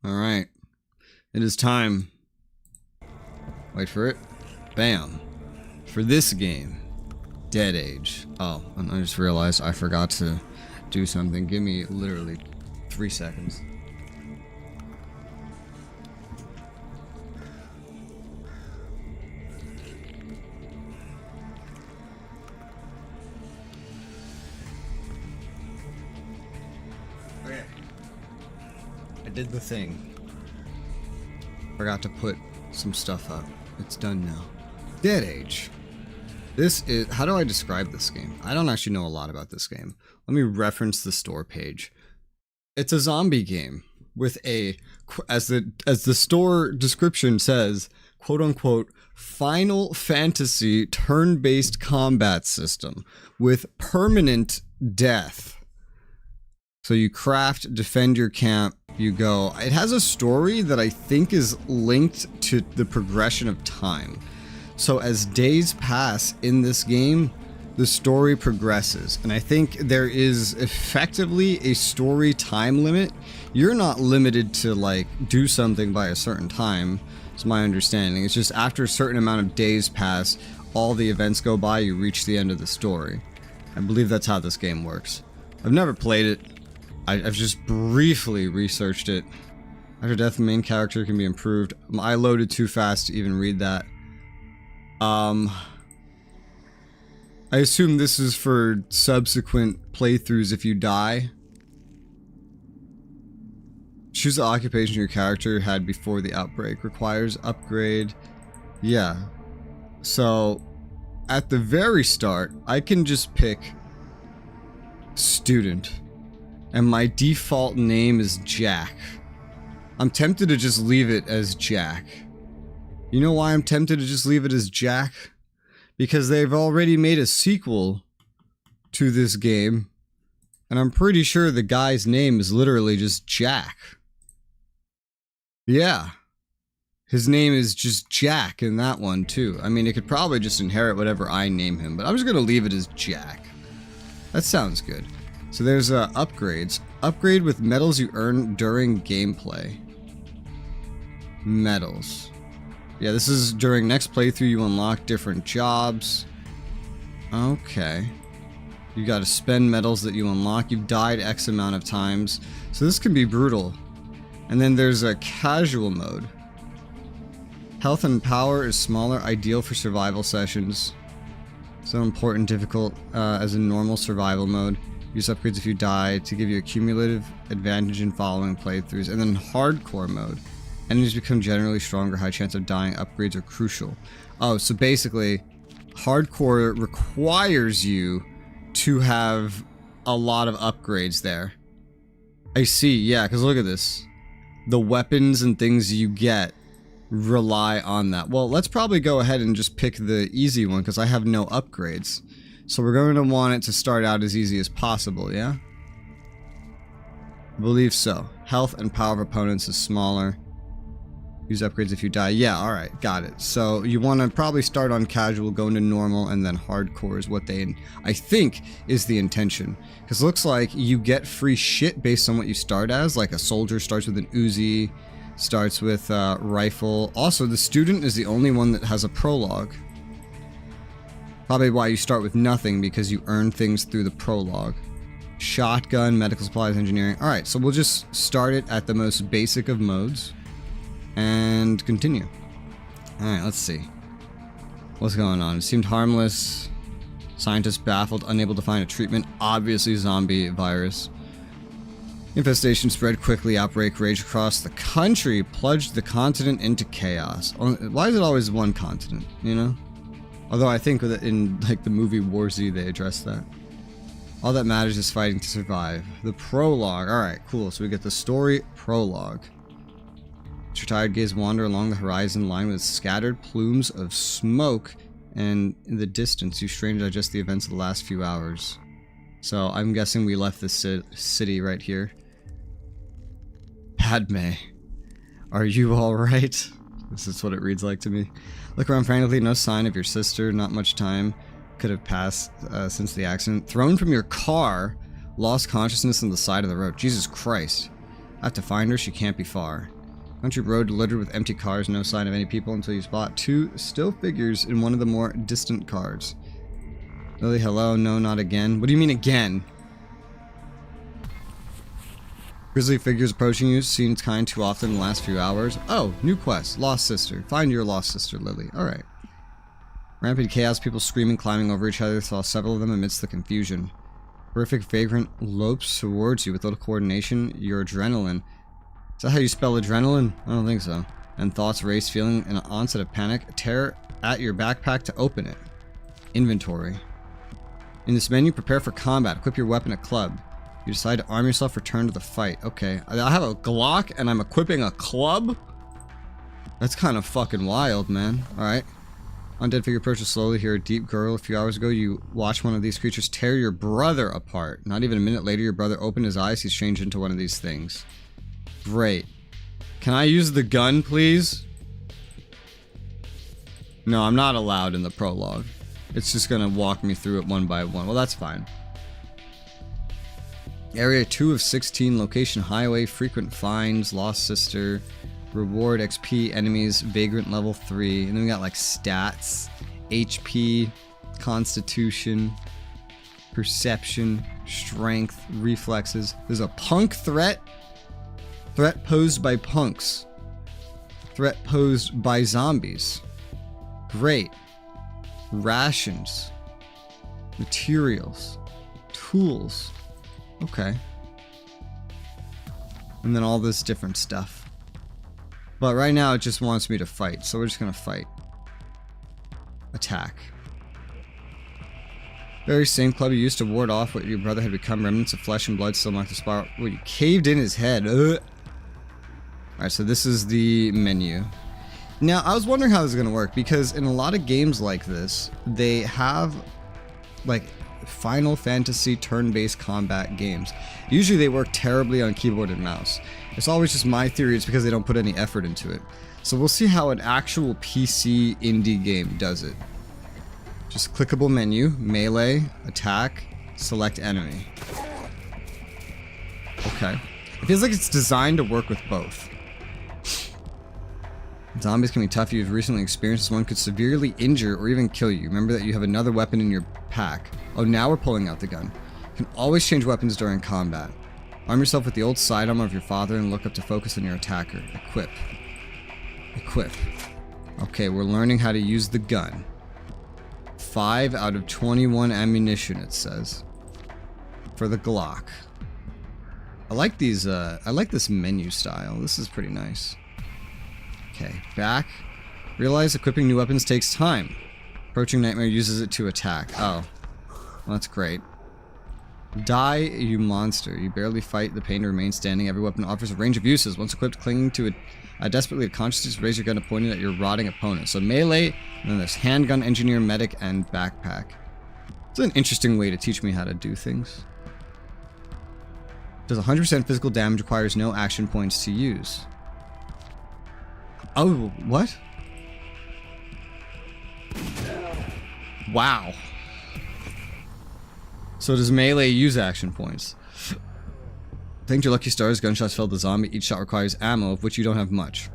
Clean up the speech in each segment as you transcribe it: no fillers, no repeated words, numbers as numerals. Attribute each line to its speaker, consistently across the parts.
Speaker 1: Alright. It is time. Wait for it. Bam. For this game. Dead Age. Oh, and I just realized I forgot to do something. Give me literally 3 seconds. Okay. I did the thing. Forgot to put some stuff up. It's done now. Dead Age. This is... How do I describe this game? I don't actually know a lot about this game. Let me reference the store page. It's a zombie game with a... As the store description says, quote-unquote, Final Fantasy turn-based combat system with permanent death. So you craft, defend your camp, you go. It has a story that I think is linked to the progression of time. So as days pass in this game, the story progresses. And I think there is effectively a story time limit. You're not limited to, like, do something by a certain time, is my understanding. It's just after a certain amount of days pass, all the events go by, you reach the end of the story. I believe that's how this game works. I've never played it. I've just briefly researched it. After death, the main character can be improved. I loaded too fast to even read that. I assume this is for subsequent playthroughs if you die. Choose the occupation your character had before the outbreak. Requires upgrade. Yeah. So, at the very start, I can just pick student. And my default name is Jack. I'm tempted to just leave it as Jack. You know why I'm tempted to just leave it as Jack? Because they've already made a sequel to this game. And I'm pretty sure the guy's name is literally just Jack. Yeah. His name is just Jack in that one too. I mean, it could probably just inherit whatever I name him, but I'm just gonna leave it as Jack. That sounds good. So there's upgrades. Upgrade with medals you earn during gameplay. Medals. Yeah, this is during next playthrough you unlock different jobs. Okay. You gotta spend medals that you unlock. You've died X amount of times. So this can be brutal. And then there's a casual mode. Health and power is smaller, ideal for survival sessions. So important, difficult as a normal survival mode. Use upgrades if you die to give you a cumulative advantage in following playthroughs. And then hardcore mode. Enemies become generally stronger, high chance of dying, upgrades are crucial. Oh, so basically, hardcore requires you to have a lot of upgrades there. I see, yeah, because look at this. The weapons and things you get rely on that. Well, let's probably go ahead and just pick the easy one, because I have no upgrades. So we're going to want it to start out as easy as possible, yeah? I believe so. Health and power of opponents is smaller. Use upgrades if you die. Yeah, alright, got it. So you want to probably start on casual, go into normal, and then hardcore is what they, I think, is the intention. Because it looks like you get free shit based on what you start as. Like a soldier starts with an Uzi, starts with a rifle. Also, the student is the only one that has a prologue. Probably why you start with nothing, because you earn things through the prologue. Shotgun, medical supplies, engineering. Alright, so we'll just start it at the most basic of modes. And continue. Alright, let's see. What's going on? It seemed harmless. Scientists baffled, unable to find a treatment. Obviously zombie virus. Infestation spread quickly. Outbreak raged across the country. Plunged the continent into chaos. Why is it always one continent, you know? Although I think that in like the movie War Z they addressed that. All that matters is fighting to survive. The prologue. Alright, cool. So we get the story prologue. Your tired gaze wander along the horizon, lined with scattered plumes of smoke, and in the distance you strain to digest the events of the last few hours. So I'm guessing we left this city right here. Padme, are you alright? This is what it reads like to me. Look around frantically, no sign of your sister, not much time could have passed since the accident. Thrown from your car, lost consciousness on the side of the road. Jesus Christ. I have to find her. She can't be far. Country road littered with empty cars, no sign of any people until you spot 2 still figures in one of the more distant cars. Lily, hello? No, not again. What do you mean again? Grisly figures approaching you, seemed kind too often in the last few hours. Oh, new quest. Lost sister. Find your lost sister, Lily. Alright. Rampant chaos, people screaming, climbing over each other, saw several of them amidst the confusion. Horrific vagrant lopes towards you with little coordination. Your adrenaline. Is that how you spell adrenaline? I don't think so. And thoughts race, feeling an onset of panic. Tear at your backpack to open it. Inventory. In this menu, prepare for combat. Equip your weapon at club. You decide to arm yourself, return to the fight. Okay. I have a Glock and I'm equipping a club? That's kind of fucking wild, man. Alright. Undead figure approaches slowly. Hear a deep gurgle. A few hours ago, you watched one of these creatures tear your brother apart. Not even a minute later, your brother opened his eyes. He's changed into one of these things. Great. Can I use the gun, please? No, I'm not allowed in the prologue. It's just gonna walk me through it one by one. Well, that's fine. Area 2 of 16, location highway, frequent finds, lost sister, reward XP, enemies, vagrant level 3, and then we got like stats, HP, constitution, perception, strength, reflexes. There's a punk threat. Threat posed by punks. Threat posed by zombies. Great. Rations. Materials. Tools. Okay. And then all this different stuff. But right now it just wants me to fight, so we're just gonna fight. Attack. Very same club you used to ward off what your brother had become. Remnants of flesh and blood still mark the spot where you caved in his head. Alright, so this is the menu. Now, I was wondering how this is going to work, because in a lot of games like this, they have, like, Final Fantasy turn-based combat games. Usually they work terribly on keyboard and mouse. It's always just my theory, it's because they don't put any effort into it. So we'll see how an actual PC indie game does it. Just clickable menu, melee, attack, select enemy. Okay. It feels like it's designed to work with both. Zombies can be tough. You've recently experienced this one could severely injure or even kill you. Remember that you have another weapon in your pack. Oh, now we're pulling out the gun. You can always change weapons during combat. Arm yourself with the old sidearm of your father and look up to focus on your attacker. Equip. Equip. Okay, we're learning how to use the gun. 5 out of 21 ammunition, it says. For the Glock. I like these, I like this menu style. This is pretty nice. Okay, back. Realize equipping new weapons takes time. Approaching nightmare uses it to attack. Oh. Well, that's great. Die, you monster. You barely fight the pain to remain standing. Every weapon offers a range of uses. Once equipped, clinging to it desperately to consciousness, raise your gun pointed at your rotting opponent. So melee, and then there's handgun, engineer, medic, and backpack. It's an interesting way to teach me how to do things. Does 100% physical damage, requires no action points to use. Oh, what? Wow. So does melee use action points? Thank your lucky stars, gunshots felled the zombie. Each shot requires ammo, of which you don't have much.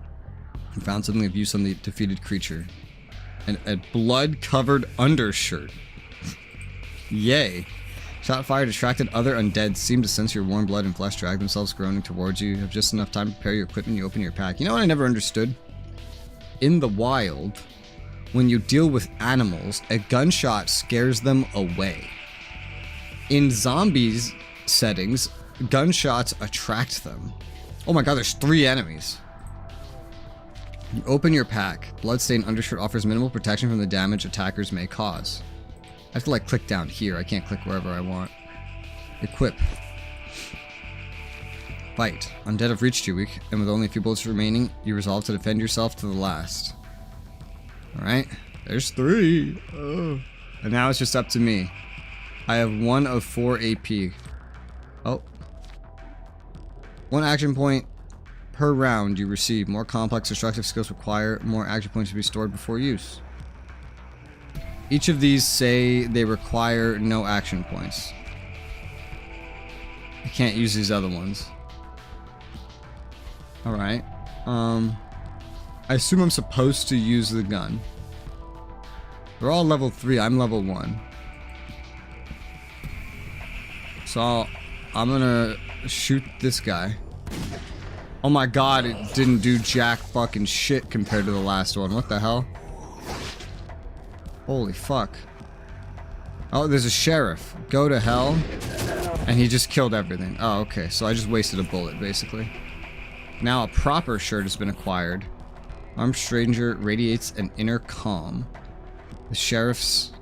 Speaker 1: You found something of use on the defeated creature. A blood-covered undershirt. Yay. Shot fired attracted other undead. Seem to sense your warm blood and flesh, drag themselves groaning towards you. You have just enough time to prepare your equipment. You open your pack. You know what I never understood? In the wild, when you deal with animals, a gunshot scares them away. In zombies settings, gunshots attract them. Oh my god, there's 3 enemies. You open your pack. Bloodstained undershirt offers minimal protection from the damage attackers may cause. I have to like click down here. I can't click wherever I want. Equip. Fight. Undead have reached you, weak, and with only a few bullets remaining, you resolve to defend yourself to the last. Alright. There's 3. Oh. And now it's just up to me. I have 1 of 4 AP. Oh. 1 action point per round you receive. More complex destructive skills require more action points to be stored before use. Each of these say they require no action points. I can't use these other ones. Alright. I assume I'm supposed to use the gun. They're all level 3. I'm level 1. So I'm gonna shoot this guy. Oh my god, it didn't do jack fucking shit compared to the last one. What the hell? Holy fuck. Oh, there's a sheriff. Go to hell. And he just killed everything. Oh, okay. So I just wasted a bullet, basically. Now a proper shirt has been acquired. Armed stranger radiates an inner calm. The sheriff's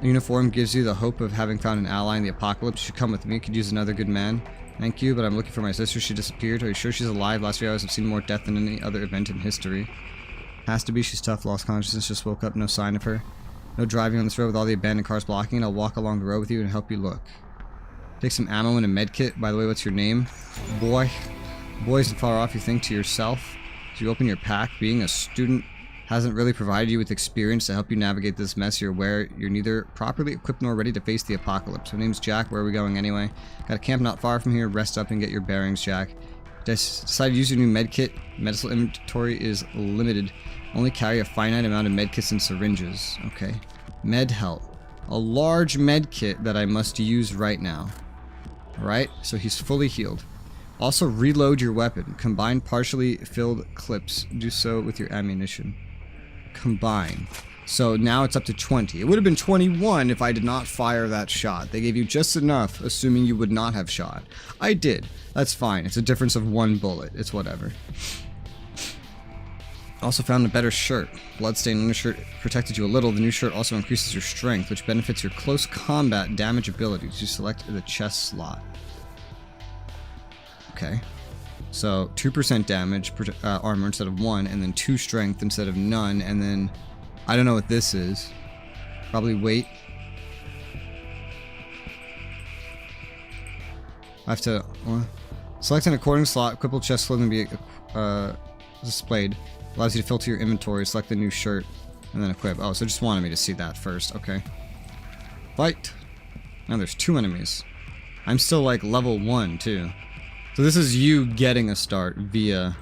Speaker 1: uniform gives you the hope of having found an ally in the apocalypse. You should come with me. Could use another good man. Thank you, but I'm looking for my sister. She disappeared. Are you sure she's alive? Last 3 hours I've seen more death than any other event in history. Has to be. She's tough. Lost consciousness. Just woke up. No sign of her. No driving on this road with all the abandoned cars blocking it. I'll walk along the road with you and help you look. Take some ammo and a med kit. By the way, what's your name? Boy. Boy isn't far off, you think to yourself. As you open your pack, being a student hasn't really provided you with experience to help you navigate this mess. You're aware you're neither properly equipped nor ready to face the apocalypse. My name's Jack. Where are we going anyway? Got a camp not far from here. Rest up and get your bearings, Jack. Decide to use your new medkit. Medical inventory is limited. Only carry a finite amount of medkits and syringes. Okay. Med help. A large medkit that I must use right now. Alright, so he's fully healed. Also reload your weapon. Combine partially filled clips. Do so with your ammunition. Combine. So now it's up to 20. It would have been 21 if I did not fire that shot. They gave you just enough, assuming you would not have shot. I did. That's fine. It's a difference of 1 bullet. It's whatever. Also found a better shirt. Bloodstained undershirt protected you a little. The new shirt also increases your strength, which benefits your close combat damage abilities. You select the chest slot. Okay. So 2% damage armor instead of 1, and then 2 strength instead of none, and then I don't know what this is. Probably weight. I have to select an according slot. Equipable chest clothing be displayed. Allows you to filter your inventory. Select the new shirt and then equip. Oh, so it just wanted me to see that first. Okay. Fight. Now there's 2 enemies. I'm still like level 1 too. So this is you getting a start via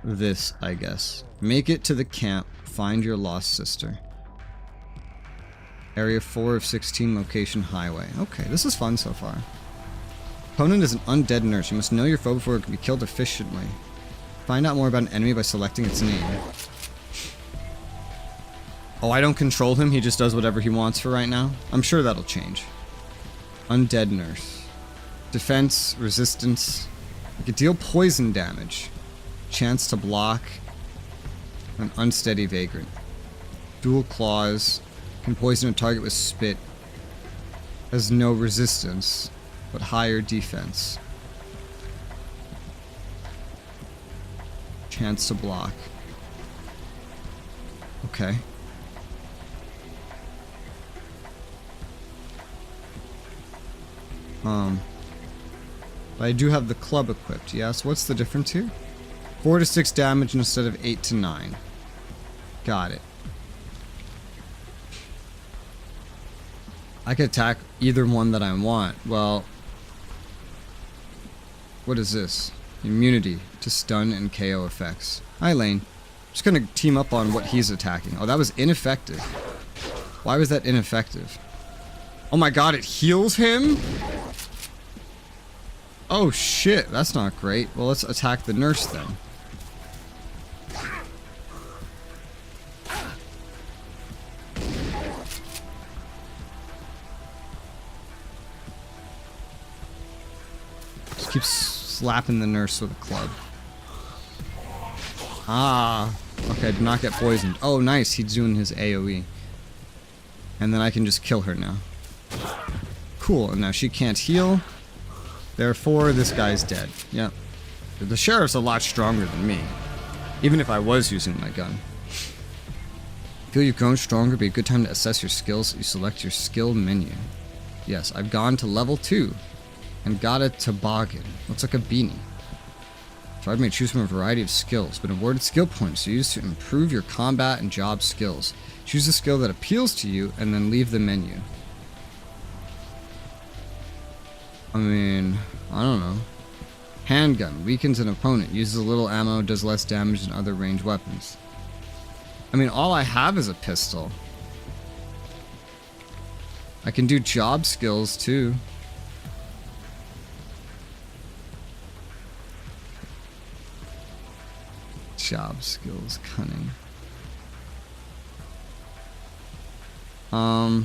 Speaker 1: this, I guess. Make it to the camp. Find your lost sister. Area 4 of 16, location highway. Okay, this is fun so far. Opponent is an undead nurse. You must know your foe before it can be killed efficiently. Find out more about an enemy by selecting its name. Oh, I don't control him. He just does whatever he wants for right now. I'm sure that'll change. Undead nurse. Defense, resistance. You can deal poison damage. Chance to block. An unsteady vagrant. Dual claws. Can poison a target with spit. Has no resistance, but higher defense. Chance to block. Okay. But I do have the club equipped, yes? What's the difference here? 4 to 6 damage instead of 8 to 9. Got it. I could attack either one that I want. Well, what is this? Immunity to stun and KO effects. Hi, Lane. Just gonna team up on what he's attacking. Oh, that was ineffective. Why was that ineffective? Oh my god, it heals him? Oh shit, that's not great. Well, let's attack the nurse then. Just keep slapping the nurse with a club. Ah, okay, did not get poisoned. Oh, nice, he's doing his AoE. And then I can just kill her now. Cool, and now she can't heal. Therefore, this guy's dead. Yep. The sheriff's a lot stronger than me. Even if I was using my gun. Feel you've grown stronger, be a good time to assess your skills. You select your skill menu. Yes, I've gone to level 2. And got a toboggan. Looks like a beanie. Tried to choose from a variety of skills. Been awarded skill points used to improve your combat and job skills. Choose a skill that appeals to you, and then leave the menu. I mean, I don't know. Handgun. Weakens an opponent. Uses a little ammo. Does less damage than other ranged weapons. I mean, all I have is a pistol. I can do job skills too. Job skills. Cunning. I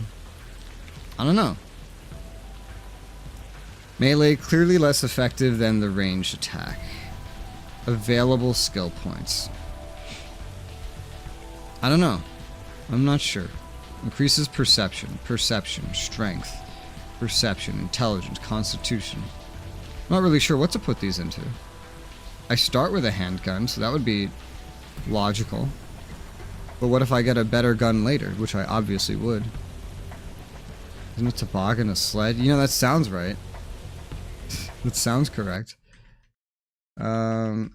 Speaker 1: don't know. Melee, clearly less effective than the ranged attack. Available skill points. I don't know. I'm not sure. Increases perception, strength, perception, intelligence, constitution. I'm not really sure what to put these into. I start with a handgun, so that would be logical. But what if I get a better gun later, which I obviously would? Isn't a toboggan a sled? You know, that sounds right. That sounds correct. Let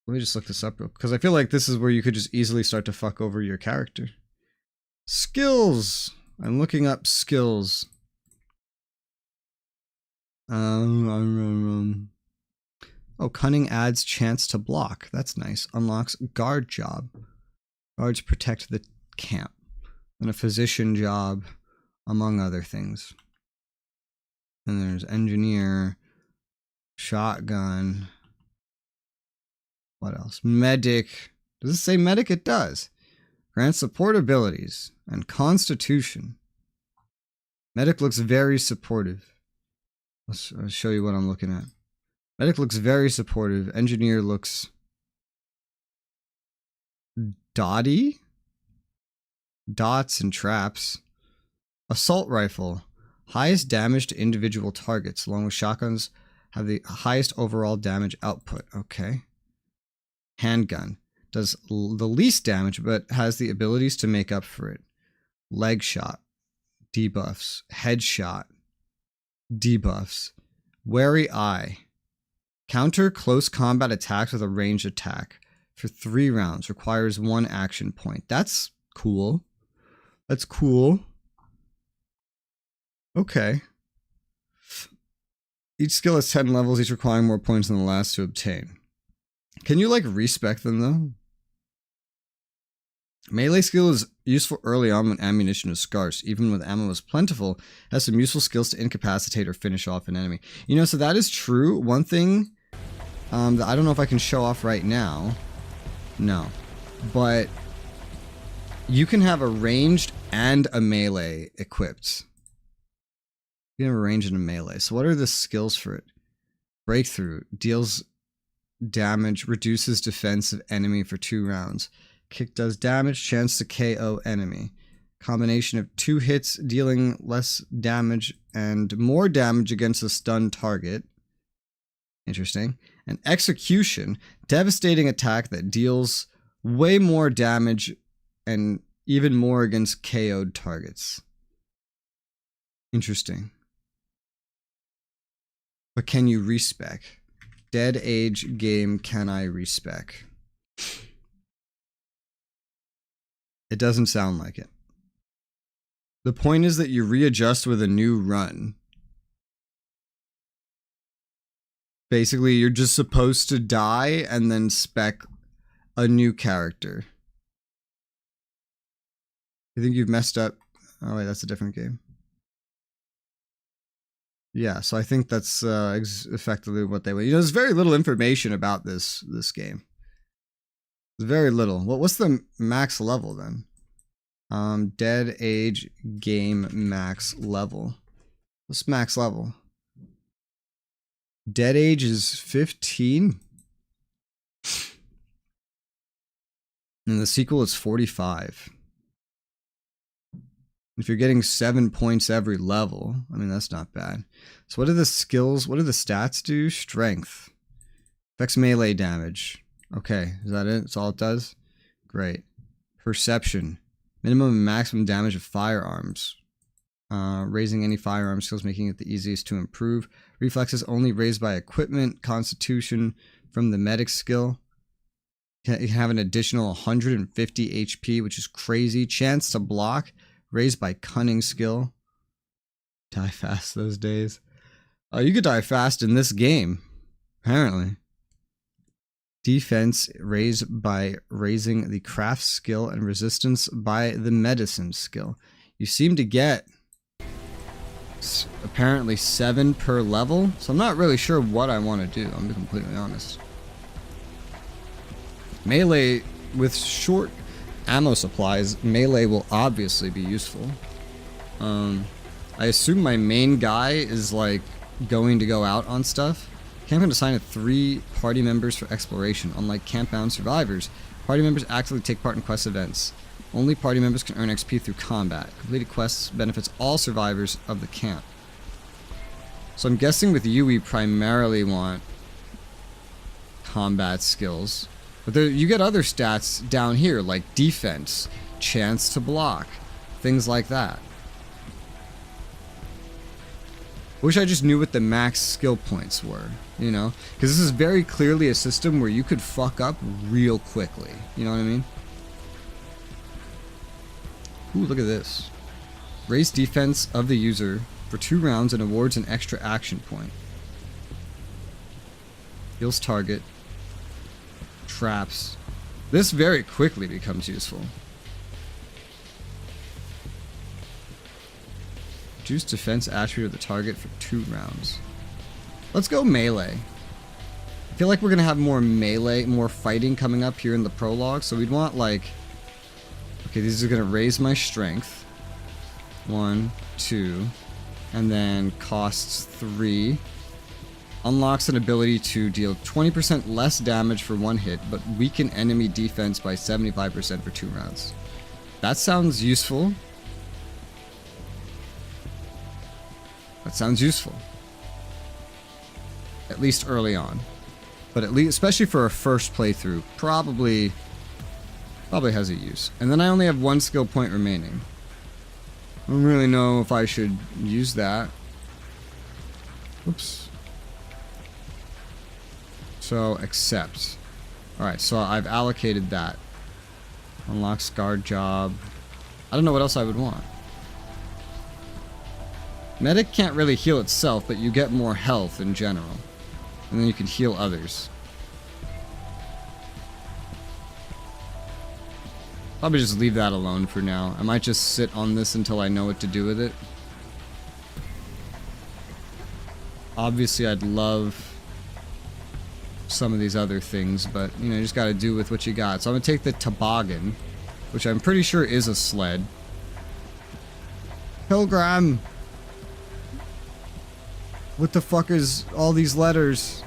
Speaker 1: me just look this up real quick, because I feel like this is where you could just easily start to fuck over your character. Skills! I'm looking up skills. Oh, cunning adds chance to block. That's nice. Unlocks guard job. Guards protect the camp. And a physician job, among other things. And there's engineer, shotgun. What else? Medic. Does it say medic? It does. Grants support abilities and constitution. Medic looks very supportive. I'll show you what I'm looking at. Medic looks very supportive. Engineer looks dotty. Dots and traps. Assault rifle. Highest damage to individual targets, along with shotguns, have the highest overall damage output. Okay. Handgun. Does the least damage, but has the abilities to make up for it. Leg shot. Debuffs. Headshot. Debuffs. Wary eye. Counter close combat attacks with a ranged attack for 3 rounds. Requires 1 action point. That's cool. That's cool. Okay. Each skill has 10 levels, each requiring more points than the last to obtain. Can you, like, respec them, though? Melee skill is useful early on when ammunition is scarce. Even when ammo is plentiful, has some useful skills to incapacitate or finish off an enemy. You know, so that is true. One thing that I don't know if I can show off right now. No. But you can have a ranged and a melee equipped. You can have a ranged and a melee. So what are the skills for it? Breakthrough. Deals damage. Reduces defense of enemy for 2 rounds. Kick does damage. Chance to KO enemy. Combination of 2 hits dealing less damage and more damage against a stunned target. Interesting. And execution. Devastating attack that deals way more damage and even more against KO'd targets. Interesting. But can you respec? Dead Age game, can I respec? It doesn't sound like it. The point is that you readjust with a new run. Basically, you're just supposed to die and then spec a new character. You think you've messed up? Oh wait, that's a different game. Yeah, so I think that's effectively what they want. You know, there's very little information about this game. There's very little. What's the max level then? Dead Age game max level. What's max level? Dead Age is 15. And the sequel is 45. If you're getting 7 points every level, I mean, that's not bad. So what are the skills? What do the stats do? Strength. Affects melee damage. Okay, is that it? That's all it does? Great. Perception. Minimum and maximum damage of firearms. Raising any firearm skills, making it the easiest to improve. Reflexes only raised by equipment. Constitution from the medic skill. You can have an additional 150 HP, which is crazy. Chance to block. Raised by cunning skill. Die fast those days. You could die fast in this game. Apparently. Defense raised by raising the craft skill and resistance by the medicine skill. You seem to get apparently 7 per level, so I'm not really sure what I want to do, I'm being completely honest. Melee, with short ammo supplies, melee will obviously be useful. I assume my main guy is like going to go out on stuff. Camp can assign 3 party members for exploration. Unlike camp-bound survivors, party members actively take part in quest events. Only party members can earn XP through combat. Completed quests benefits all survivors of the camp. So I'm guessing with you we primarily want combat skills. But there, you get other stats down here, like defense, chance to block, things like that. Wish I just knew what the max skill points were, you know? Because this is very clearly a system where you could fuck up real quickly. You know what I mean? Ooh, look at this. Raise defense of the user for 2 rounds and awards an extra action point. Heals target. Traps. This very quickly becomes useful. Reduce defense attribute of the target for 2 rounds. Let's go melee. I feel like we're gonna have more melee, more fighting coming up here in the prologue, so we'd want like... Okay, these are gonna raise my strength. 1, 2, and then costs 3. Unlocks an ability to deal 20% less damage for 1 hit, but weaken enemy defense by 75% for 2 rounds. That sounds useful. That sounds useful. At least early on. But at least, especially for a first playthrough, probably has a use. And then I only have 1 skill point remaining. I don't really know if I should use that. Oops. So, accept. Alright, so I've allocated that. Unlocks guard job. I don't know what else I would want. Medic can't really heal itself, but you get more health in general. And then you can heal others. Probably just leave that alone for now. I might just sit on this until I know what to do with it. Obviously, I'd love some of these other things, but, you know, you just gotta do with what you got. So I'm gonna take the toboggan, which I'm pretty sure is a sled. Pilgrim! What the fuck is all these letters?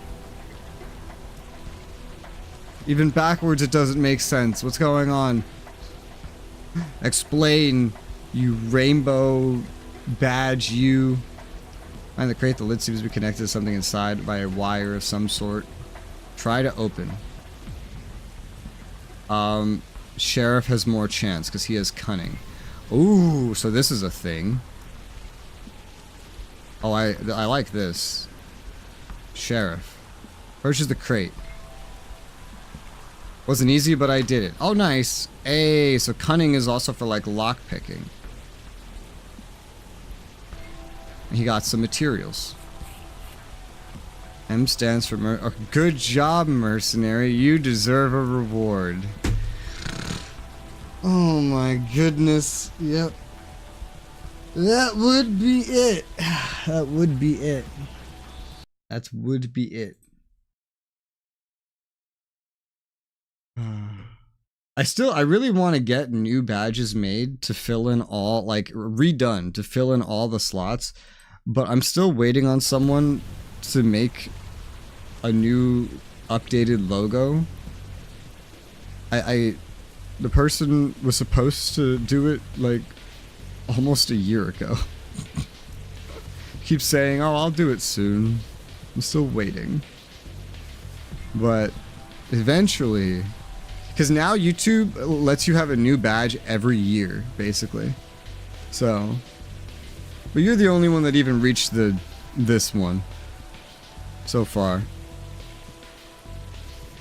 Speaker 1: Even backwards it doesn't make sense. What's going on? Explain, you rainbow badge, you. Find the crate. The lid seems to be connected to something inside by a wire of some sort. Try to open. Sheriff has more chance because he has cunning. Ooh, so this is a thing. Oh, I like this. Sheriff. Purchase the crate. Wasn't easy, but I did it. Oh, nice. Hey, so cunning is also for, like, lock picking. He got some materials. M stands for oh, good job, mercenary. You deserve a reward. Oh my goodness. Yep. That would be it. That would be it. That would be it. I really want to get new badges made to fill in all, like, redone to fill in all the slots, but I'm still waiting on someone to make a new updated logo. The person was supposed to do it like almost a year ago. Keeps saying, oh, I'll do it soon. I'm still waiting. But eventually, because now YouTube lets you have a new badge every year, basically. So, but you're the only one that even reached this one so far.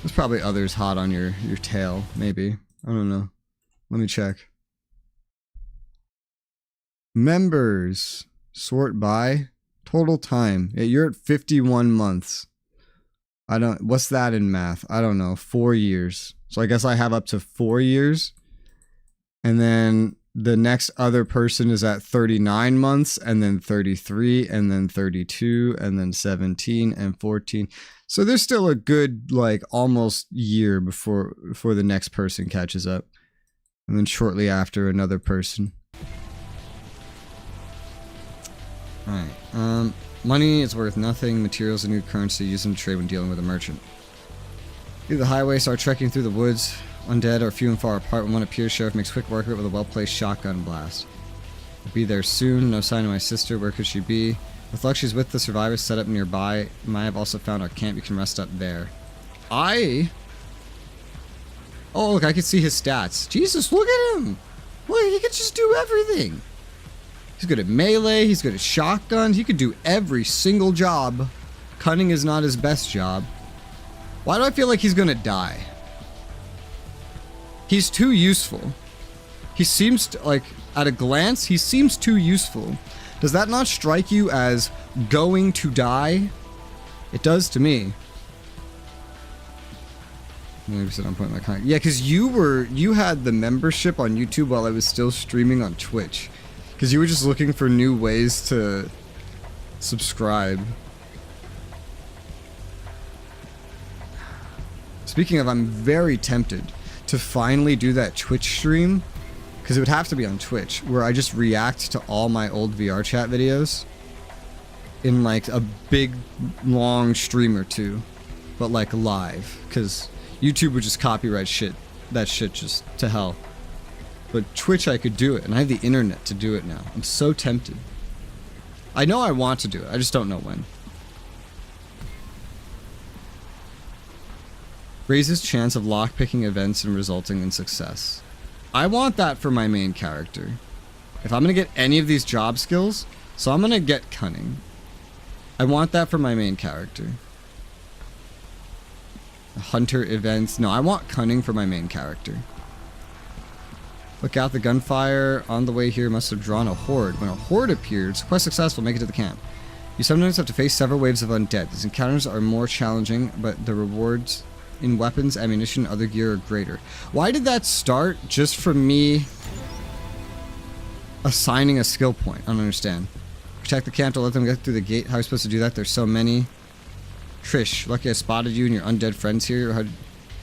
Speaker 1: There's probably others hot on your tail, maybe. I don't know. Let me check. Members. Sort by. Total time. Yeah, you're at 51 months. What's that in math? I don't know. 4 years. So I guess I have up to 4 years. And then the next other person is at 39 months, and then 33, and then 32, and then 17 and 14. So there's still a good, like, almost year before the next person catches up. And then shortly after, another person. Alright, money is worth nothing. Materials are new currency. Use them to trade when dealing with a merchant. Leave the highway, start trekking through the woods. Undead are few and far apart. When one appears, Sheriff makes quick work of it with a well-placed shotgun blast. I'll be there soon. No sign of my sister. Where could she be? With luck, she's with the survivors set up nearby. Might have also found our camp. You can rest up there. Oh, look, I can see his stats. Jesus, look at him! Look, he can just do everything. He's good at melee. He's good at shotguns. He could do every single job. Cunning is not his best job. Why do I feel like he's gonna die? He's too useful. He seems to, like, at a glance, he seems too useful. Does that not strike you as going to die? It does to me. Maybe sit on point my kind. Yeah, because you had the membership on YouTube while I was still streaming on Twitch. Because you were just looking for new ways to subscribe. Speaking of, I'm very tempted to finally do that Twitch stream, because it would have to be on Twitch, where I just react to all my old VR chat videos in like a big long stream or two, but like live, because YouTube would just copyright that shit just to hell. But Twitch, I could do it, and I have the internet to do it now. I'm so tempted. I know I want to do it, I just don't know when. Raises chance of lockpicking events and resulting in success. I want that for my main character. If I'm gonna get any of these job skills, so I'm gonna get cunning. I want that for my main character. Hunter events. No, I want cunning for my main character. Look out, the gunfire on the way here must have drawn a horde. When a horde appears, quest successful, make it to the camp. You sometimes have to face several waves of undead. These encounters are more challenging, but the rewards in weapons, ammunition, and other gear are greater. Why did that start just from me assigning a skill point? I don't understand. Protect the camp to let them get through the gate. How are you supposed to do that? There's so many. Trish, lucky I spotted you and your undead friends here. How'd you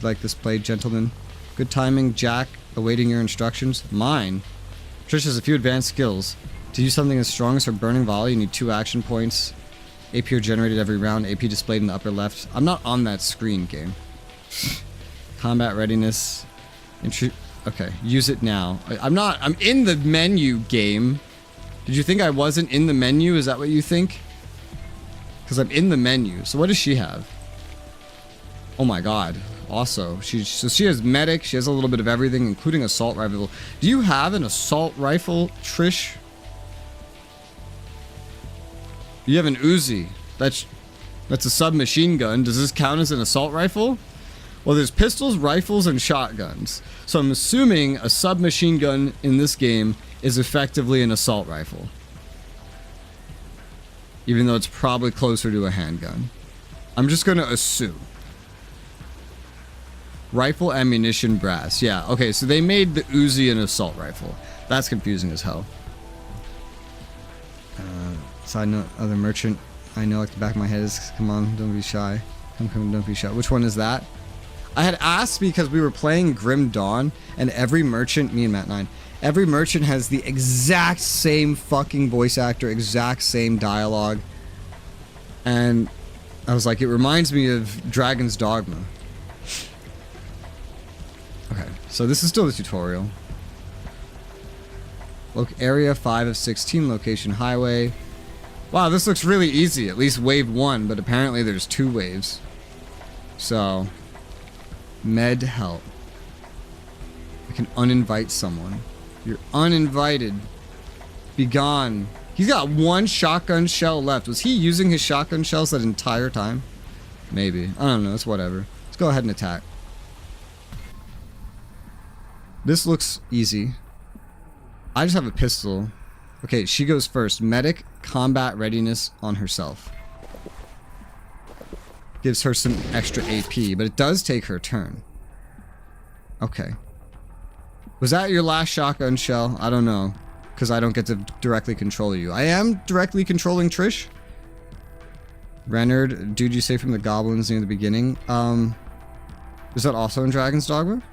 Speaker 1: like this played, gentlemen? Good timing, Jack. Awaiting your instructions. Mine. Trish has a few advanced skills. To use something as strong as her burning volley, you need 2 action points. AP are generated every round. AP displayed in the upper left. I'm not on that screen, game. Combat readiness. Okay, use it now. I'm in the menu, game. Did you think I wasn't in the menu? Is that what you think? Because I'm in the menu. So what does she have? Oh my god. Also, so she has medic. She has a little bit of everything, including assault rifle. Do you have an assault rifle, Trish? You have an Uzi. That's a submachine gun. Does this count as an assault rifle? Well, there's pistols, rifles, and shotguns. So I'm assuming a submachine gun in this game is effectively an assault rifle. Even though it's probably closer to a handgun. I'm just going to assume. Rifle, ammunition, brass. Yeah, okay, so they made the Uzi an assault rifle. That's confusing as hell. Side note, other merchant. I know like the back of my head is, come on, don't be shy. Come, don't be shy. Which one is that? I had asked because we were playing Grim Dawn, and every merchant, me and Matt9, every merchant has the exact same fucking voice actor, exact same dialogue. And I was like, it reminds me of Dragon's Dogma. Okay, so this is still the tutorial. Look, area 5 of 16, location highway. Wow, this looks really easy, at least wave 1, but apparently there's 2 waves. So, med help. I can uninvite someone. You're uninvited. Be gone. He's got 1 shotgun shell left. Was he using his shotgun shells that entire time? Maybe. I don't know, it's whatever. Let's go ahead and attack. This looks easy. I just have a pistol. Okay, she goes first. Medic, combat readiness on herself. gives her some extra AP, but it does take her turn. Okay. Was that your last shotgun shell? I don't know, because I don't get to directly control you. I am directly controlling Trish. Renard, dude you saved from the goblins near the beginning. Is that also in Dragon's Dogma?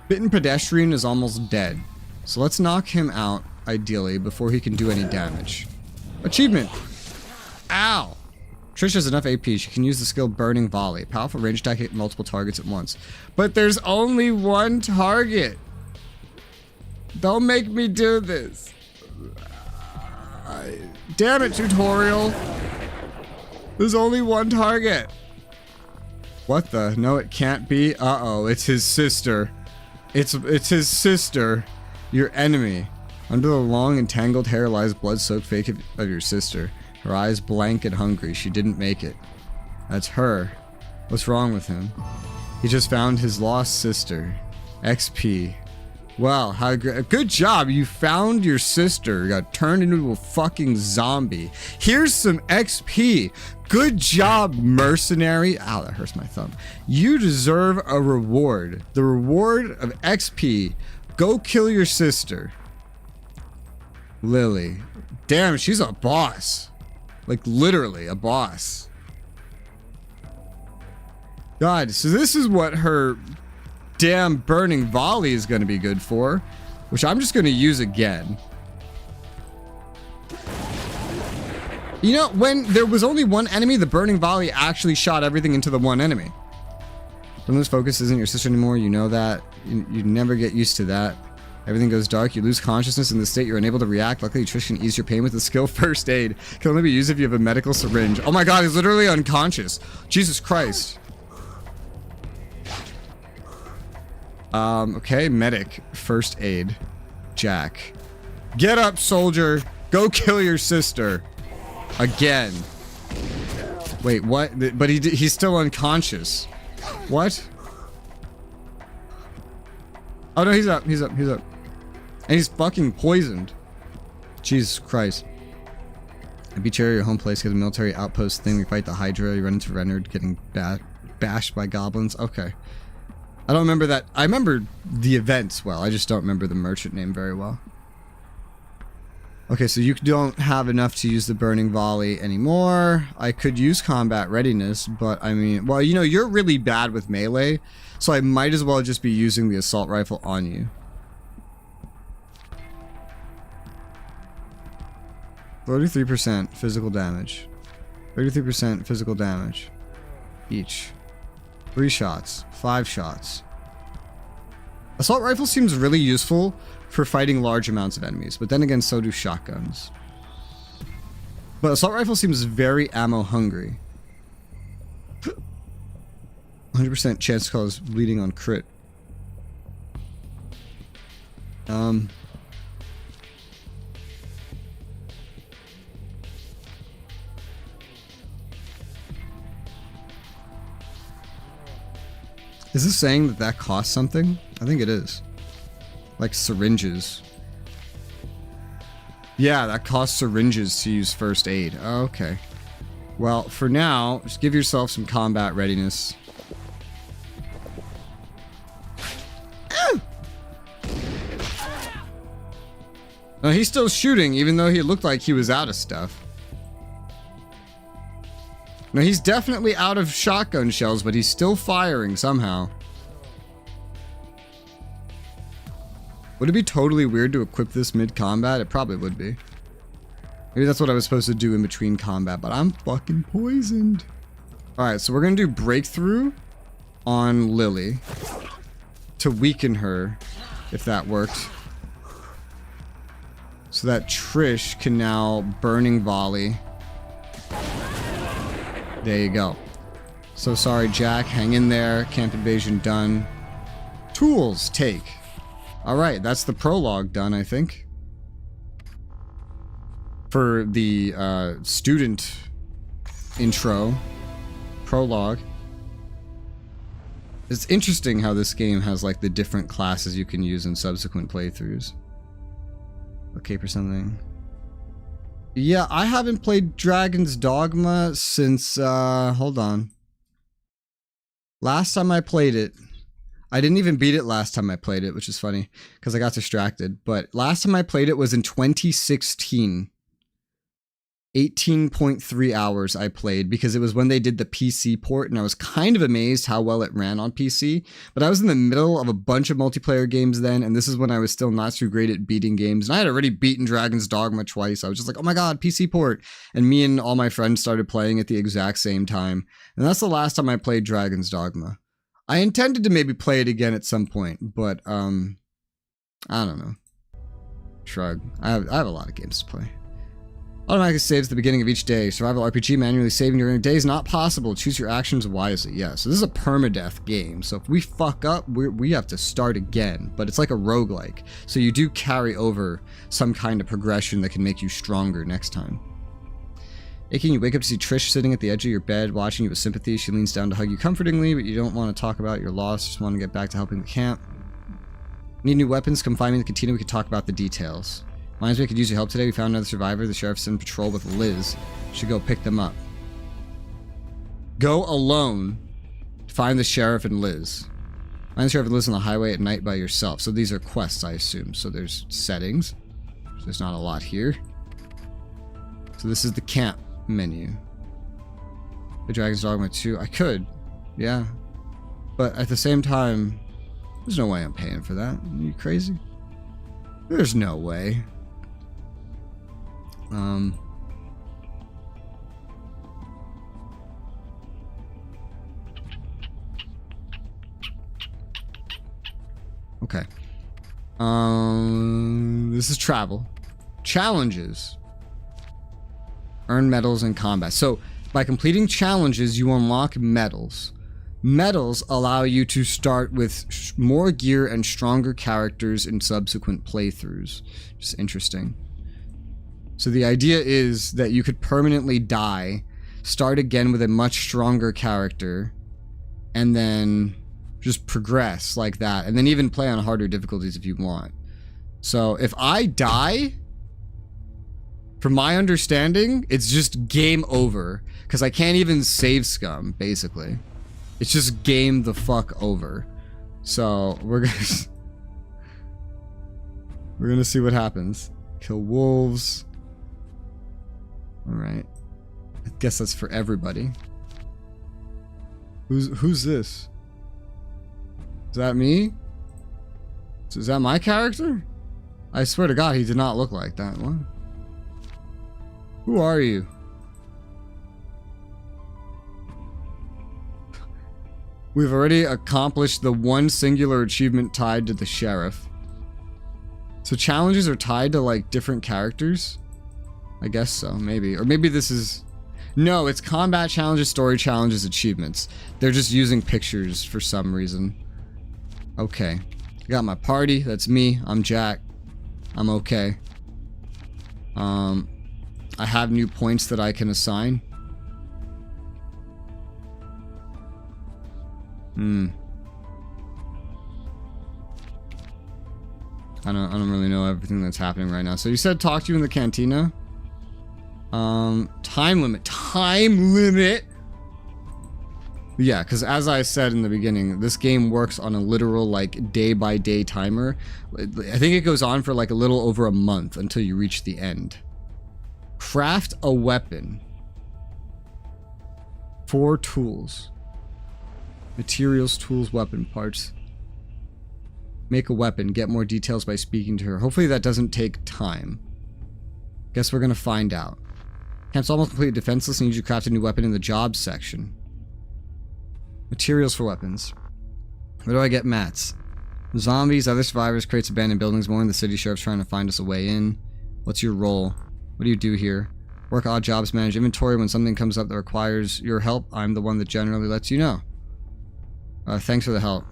Speaker 1: Bitten Pedestrian is almost dead. So let's knock him out, ideally, before he can do any damage. Achievement! Ow! Trish has enough AP. She can use the skill Burning Volley. Powerful range attack hit multiple targets at once. But there's only one target! Don't make me do this. Damn it, tutorial! There's only one target! What the? No, it can't be. Uh-oh, it's his sister. It's his sister. Your enemy. Under the long and tangled hair lies blood-soaked fake of your sister. Her eyes blank and hungry. She didn't make it. That's her. What's wrong with him? He just found his lost sister. XP. Well, how good job. You found your sister. Got turned into a fucking zombie. Here's some XP. Good job, mercenary. Ow, that hurts my thumb. You deserve a reward. The reward of XP. Go kill your sister. Lily. Damn, she's a boss. Like, literally a boss. God, so this is what her damn Burning Volley is going to be good for. Which I'm just going to use again. You know, when there was only one enemy, the Burning Volley actually shot everything into the one enemy. Someone's focus isn't your sister anymore, you know that. You never get used to that. Everything goes dark, you lose consciousness in the state you're unable to react. Luckily, Trish can ease your pain with the skill First Aid. Can only be used if you have a medical syringe. Oh my god, he's literally unconscious. Jesus Christ. Okay, medic. First Aid. Jack. Get up, soldier. Go kill your sister. Again. Wait, what? But he's still unconscious. What? Oh no, he's up. He's up. He's up. And he's fucking poisoned. Jesus Christ. Beach area, your home place, get a military outpost thing. We fight the Hydra. You run into Renard getting bashed by goblins. Okay. I don't remember that. I remember the events well. I just don't remember the merchant name very well. Okay, so you don't have enough to use the Burning Volley anymore. I could use combat readiness, but I mean, well, you know, you're really bad with melee, so I might as well just be using the assault rifle on you. 33% physical damage. 33% physical damage. Each. 3 shots. 5 shots. Assault rifle seems really useful for fighting large amounts of enemies, but then again, so do shotguns. But assault rifle seems very ammo hungry. 100% chance to cause bleeding on crit. Is this saying that that costs something? I think it is. Like syringes. Yeah, that costs syringes to use First Aid. Okay. Well, for now, just give yourself some combat readiness. No, he's still shooting, even though he looked like he was out of stuff. No, he's definitely out of shotgun shells, but he's still firing somehow. Would it be totally weird to equip this mid-combat? It probably would be. Maybe that's what I was supposed to do in between combat, but I'm fucking poisoned. Alright, so we're gonna do Breakthrough on Lily to weaken her, if that worked. So that Trish can now Burning Volley. There you go. So sorry, Jack. Hang in there. Camp invasion done. Tools take. Alright, that's the prologue done, I think. For the student intro. Prologue. It's interesting how this game has like the different classes you can use in subsequent playthroughs. Okay for something. Yeah, I haven't played Dragon's Dogma since, hold on. Last time I played it, I didn't even beat it last time I played it, which is funny, because I got distracted. But last time I played it was in 2016. 18.3 hours I played, because it was when they did the PC port, and I was kind of amazed how well it ran on PC. But I was in the middle of a bunch of multiplayer games then, and this is when I was still not too great at beating games. And I had already beaten Dragon's Dogma twice. I was just like, oh my god, PC port. And me and all my friends started playing at the exact same time. And that's the last time I played Dragon's Dogma. I intended to maybe play it again at some point, but I don't know. Shrug. I have a lot of games to play. Automatically saves at the beginning of each day. Survival RPG, manually saving during a day is not possible. Choose your actions wisely. Yeah, so this is a permadeath game. So if we fuck up, we have to start again. But it's like a roguelike. So you do carry over some kind of progression that can make you stronger next time. Aching, you wake up to see Trish sitting at the edge of your bed, watching you with sympathy. She leans down to hug you comfortingly, but you don't want to talk about your loss. Just want to get back to helping the camp. Need new weapons? Come find me in the cantina. We can talk about the details. Reminds me I could use your help today. We found another survivor. The sheriff's in patrol with Liz. Should go pick them up. Go alone to find the sheriff and Liz. Find the sheriff and Liz on the highway at night by yourself. So these are quests, I assume. So there's settings. So there's not a lot here. So this is the camp menu. The Dragon's Dogma 2. I could. Yeah. But at the same time, there's no way I'm paying for that. Are you crazy? There's no way. Okay. This is travel. Challenges. Earn medals in combat. So, by completing challenges, you unlock medals. Medals allow you to start with more gear and stronger characters in subsequent playthroughs. Just interesting. So the idea is that you could permanently die, start again with a much stronger character, and then just progress like that. And then even play on harder difficulties if you want. So if I die, from my understanding, it's just game over. Because I can't even save scum, basically. It's just game the fuck over. So we're gonna see what happens. Kill wolves. Alright. I guess that's for everybody. Who's this? Is that me? Is that my character? I swear to God, he did not look like that one. Who are you? We've already accomplished the one singular achievement tied to the sheriff. So challenges are tied to like different characters? I guess so, maybe. Or maybe this is... No, it's combat challenges, story challenges, achievements. They're just using pictures for some reason. Okay. I got my party. That's me. I'm Jack. I'm okay. I have new points that I can assign. I don't really know everything that's happening right now. So you said talk to you in the cantina. Time limit. Yeah, because as I said in the beginning, this game works on a literal like day-by-day timer. I think it goes on for like a little over a month until you reach the end. Craft a weapon. 4 tools. Materials, tools, weapon parts. Make a weapon. Get more details by speaking to her. Hopefully that doesn't take time. Guess we're gonna find out. Camp's almost completely defenseless and need you to craft a new weapon in the jobs section. Materials for weapons. Where do I get mats? Zombies, other survivors, crates, abandoned buildings, more in the city. Sheriff's trying to find us a way in. What's your role? What do you do here? Work odd jobs, manage inventory. When something comes up that requires your help, I'm the one that generally lets you know. Thanks for the help.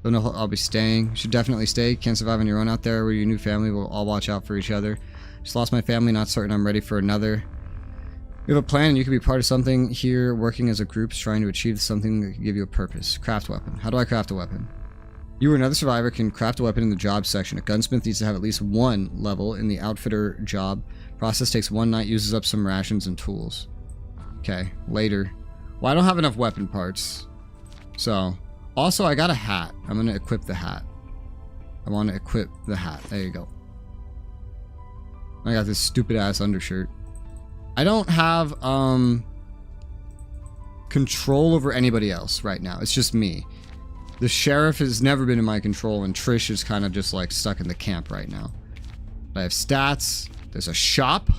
Speaker 1: Don't know if I'll be staying. Should definitely stay. Can't survive on your own out there. We're your new family. We'll all watch out for each other. Just lost my family. Not certain I'm ready for another. We have a plan and you can be part of something here, working as a group, trying to achieve something that can give you a purpose. Craft weapon. How do I craft a weapon? You or another survivor can craft a weapon in the job section. A gunsmith needs to have at least 1 level in the outfitter job. Process takes 1 night, uses up some rations and tools. Okay, later. Well, I don't have enough weapon parts. So, also I got a hat. I'm going to equip the hat. I want to equip the hat. There you go. I got this stupid ass undershirt. I don't have control over anybody else right now. It's just me. The sheriff has never been in my control, and Trish is kind of just like stuck in the camp right now. I have stats. There's a shop.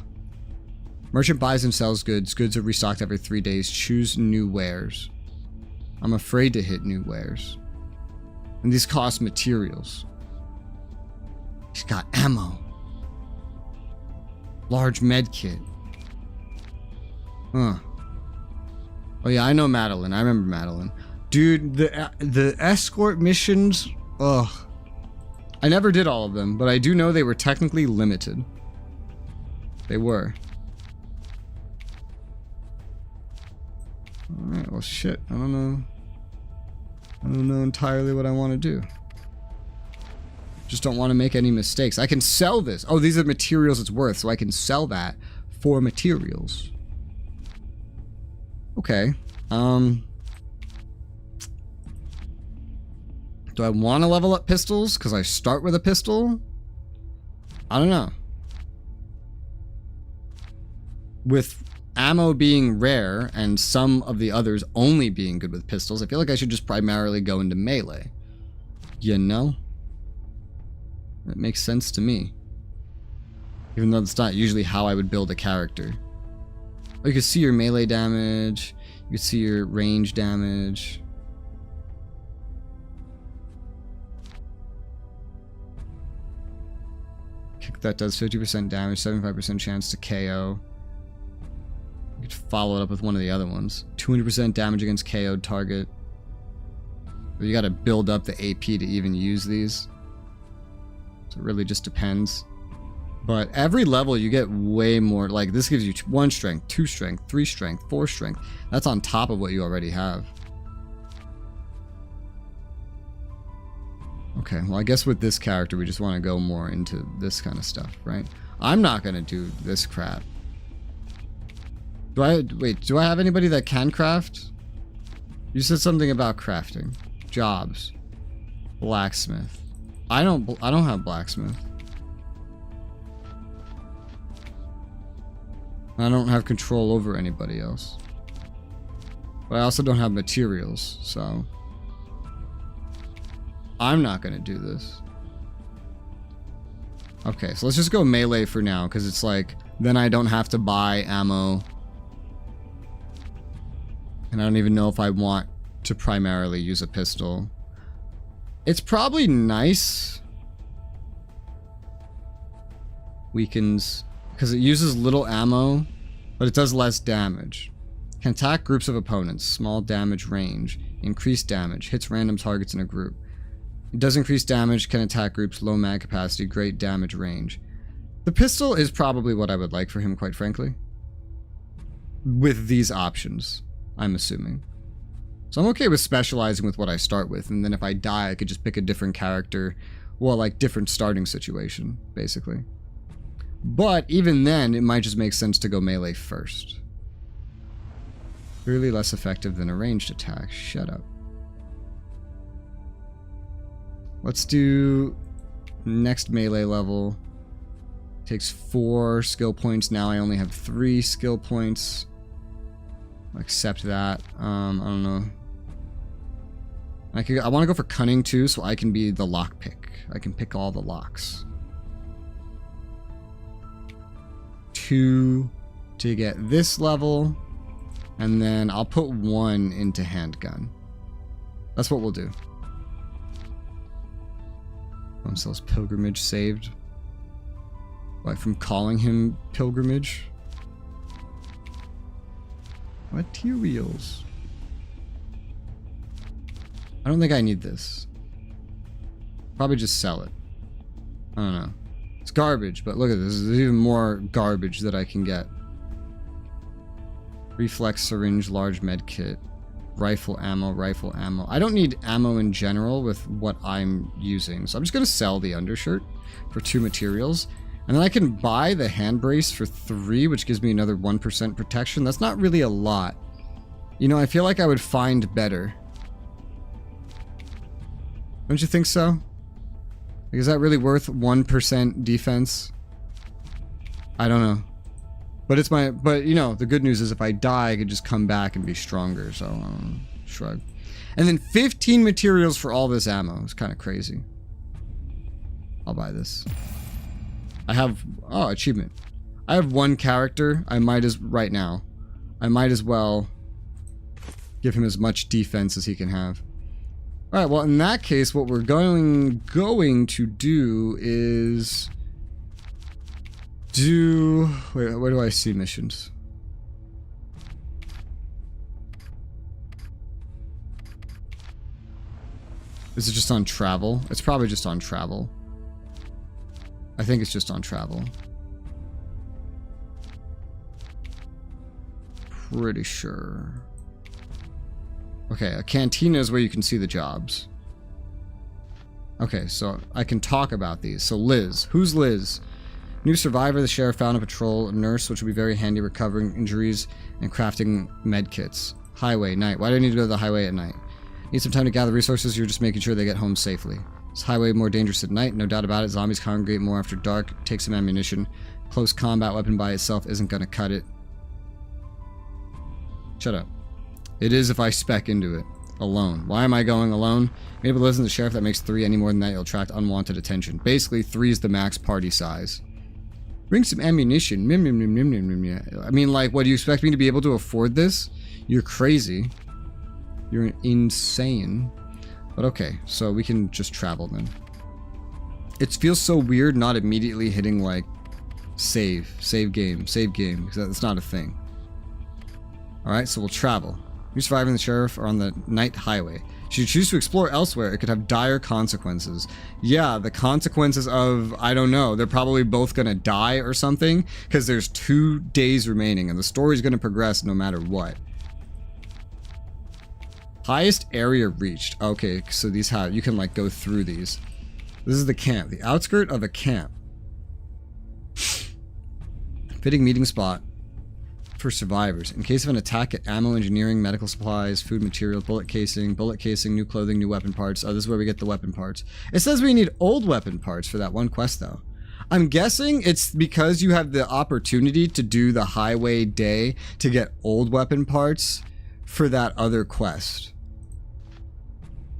Speaker 1: Merchant buys and sells goods. Goods are restocked every 3 days. Choose new wares. I'm afraid to hit new wares. And these cost materials. He's got ammo. Large med kit. Huh. Oh yeah, I know Madeline. I remember Madeline. Dude, the escort missions, ugh. I never did all of them, but I do know they were technically limited. They were. Alright, well shit. I don't know. I don't know entirely what I want to do. Just don't want to make any mistakes. I can sell this. Oh, these are materials it's worth, so I can sell that for materials. Okay. Do I want to level up pistols? Because I start with a pistol? I don't know. With ammo being rare and some of the others only being good with pistols, I feel like I should just primarily go into melee. You know? That makes sense to me. Even though that's not usually how I would build a character. Oh, you can see your melee damage. You can see your range damage. Kick that does 50% damage, 75% chance to KO. You could follow it up with one of the other ones. 200% damage against KO'd target. But you gotta build up the AP to even use these. So it really just depends. But every level you get way more. Like this gives you 1 strength, 2 strength, 3 strength, 4 strength. That's on top of what you already have. Okay, well I guess with this character we just want to go more into this kind of stuff, right? I'm not going to do this crap. Do I have anybody that can craft? You said something about crafting. Jobs. Blacksmith. I don't have blacksmith. I don't have control over anybody else. But I also don't have materials, so I'm not gonna do this. Okay, so let's just go melee for now, because it's like, then I don't have to buy ammo. And I don't even know if I want to primarily use a pistol. It's probably nice. Weakens, because it uses little ammo, but it does less damage. Can attack groups of opponents. Small damage range. Increased damage. Hits random targets in a group. It does increase damage. Can attack groups. Low mag capacity. Great damage range. The pistol is probably what I would like for him, quite frankly. With these options, I'm assuming. So I'm okay with specializing with what I start with, and then if I die, I could just pick a different character. Well, like, different starting situation, basically. But even then, it might just make sense to go melee first. Clearly less effective than a ranged attack. Shut up. Let's do next melee level. Takes 4 skill points. Now I only have 3 skill points. I'll accept that. I don't know. I want to go for cunning too, so I can be the lock pick. I can pick all the locks. 2 to get this level, and then I'll put 1 into handgun. That's what we'll do. Sells pilgrimage saved. Why, from calling him pilgrimage? Materials. I don't think I need this. Probably just sell it. I don't know. It's garbage, but look at this. There's even more garbage that I can get. Reflex syringe, large med kit. Rifle ammo, rifle ammo. I don't need ammo in general with what I'm using. So I'm just going to sell the undershirt for 2 materials. And then I can buy the hand brace for 3, which gives me another 1% protection. That's not really a lot. You know, I feel like I would find better. Don't you think so? Like, is that really worth 1% defense? I don't know. But it's my, but you know, the good news is if I die, I could just come back and be stronger. So, shrug. And then 15 materials for all this ammo. It's kind of crazy. I'll buy this. I have, oh, achievement. I have 1 character. I might as, right now, I might as well give him as much defense as he can have. All right, well, in that case, what we're going to do is do... Wait, where do I see missions? Is it just on travel? It's probably just on travel. I think it's just on travel. Pretty sure. Okay, a cantina is where you can see the jobs. Okay, so I can talk about these. So Liz. Who's Liz? New survivor the sheriff found on patrol. A nurse, which would be very handy recovering injuries and crafting med kits. Highway, night. Why do I need to go to the highway at night? Need some time to gather resources. You're just making sure they get home safely. Is highway more dangerous at night? No doubt about it. Zombies congregate more after dark. Take some ammunition. Close combat weapon by itself isn't going to cut it. Shut up. It is if I spec into it. Alone. Why am I going alone? Maybe listen to the sheriff. That makes 3. Any more than that, you'll attract unwanted attention. Basically, 3 is the max party size. Bring some ammunition. I mean, like, what, do you expect me to be able to afford this? You're crazy. You're insane. But okay, so we can just travel then. It feels so weird not immediately hitting, like, save game, because that's not a thing. Alright, so we'll travel. You surviving the sheriff are on the night highway. Should you choose to explore elsewhere, it could have dire consequences. Yeah, the consequences of, I don't know, they're probably both gonna die or something, because there's 2 days remaining, and the story's gonna progress no matter what. Highest area reached. Okay, so these have, you can like go through these. This is the camp, the outskirt of a camp. Fitting meeting spot for survivors. In case of an attack, get ammo, engineering, medical supplies, food materials, bullet casing, new clothing, new weapon parts. Oh, this is where we get the weapon parts. It says we need old weapon parts for that one quest, though. I'm guessing it's because you have the opportunity to do the highway day to get old weapon parts for that other quest.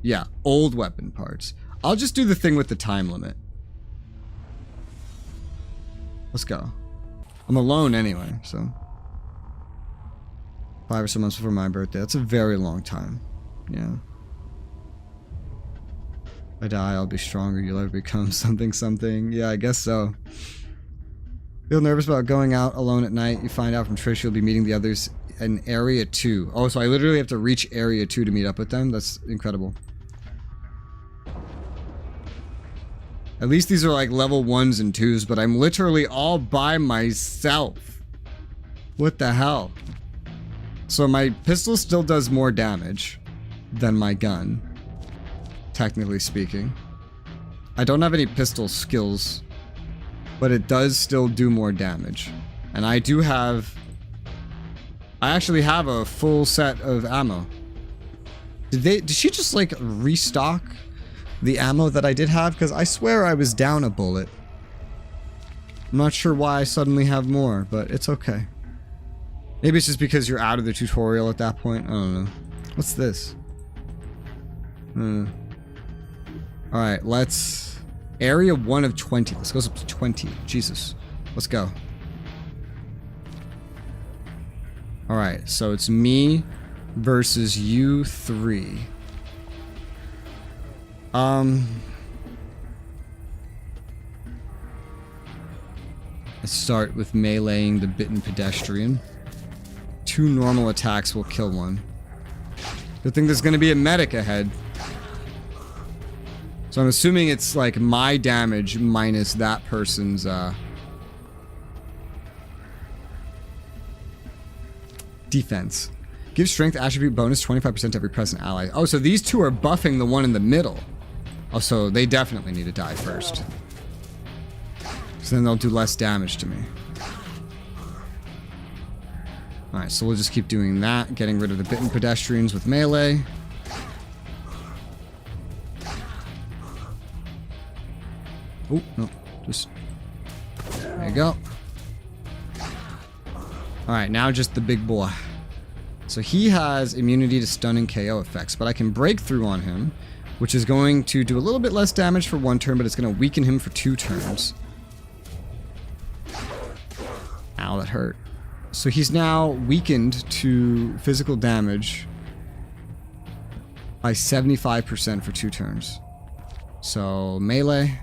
Speaker 1: Yeah, old weapon parts. I'll just do the thing with the time limit. Let's go. I'm alone anyway, so... 5 or so months before my birthday. That's a very long time. Yeah. If I die, I'll be stronger. You'll ever become something. Yeah, I guess so. Feel nervous about going out alone at night. You find out from Trish you'll be meeting the others in Area 2. Oh, so I literally have to reach Area 2 to meet up with them? That's incredible. At least these are like level 1s and 2s, but I'm literally all by myself. What the hell? So my pistol still does more damage than my gun, technically speaking. I don't have any pistol skills, but it does still do more damage. And I do have... I actually have a full set of ammo. Did she just like restock the ammo that I did have? Because I swear I was down a bullet. I'm not sure why I suddenly have more, but it's okay. Maybe it's just because you're out of the tutorial at that point. I don't know. What's this? Alright, let's... Area 1 of 20. Let's go up to 20. Jesus. Let's go. Alright, so it's me versus you 3. Let's start with meleeing the bitten pedestrian. 2 normal attacks will kill one. Good thing there's gonna be a medic ahead. So I'm assuming it's like my damage minus that person's defense. Give strength attribute bonus 25% to every present ally. Oh, so these two are buffing the one in the middle. Oh, so they definitely need to die first. So then they'll do less damage to me. Alright, so we'll just keep doing that. Getting rid of the bitten pedestrians with melee. Oh, no. Just... There you go. Alright, now just the big boy. So he has immunity to stun and KO effects, but I can break through on him, which is going to do a little bit less damage for 1 turn, but it's going to weaken him for 2 turns. Ow, that hurt. So he's now weakened to physical damage by 75% for 2 turns. So, melee.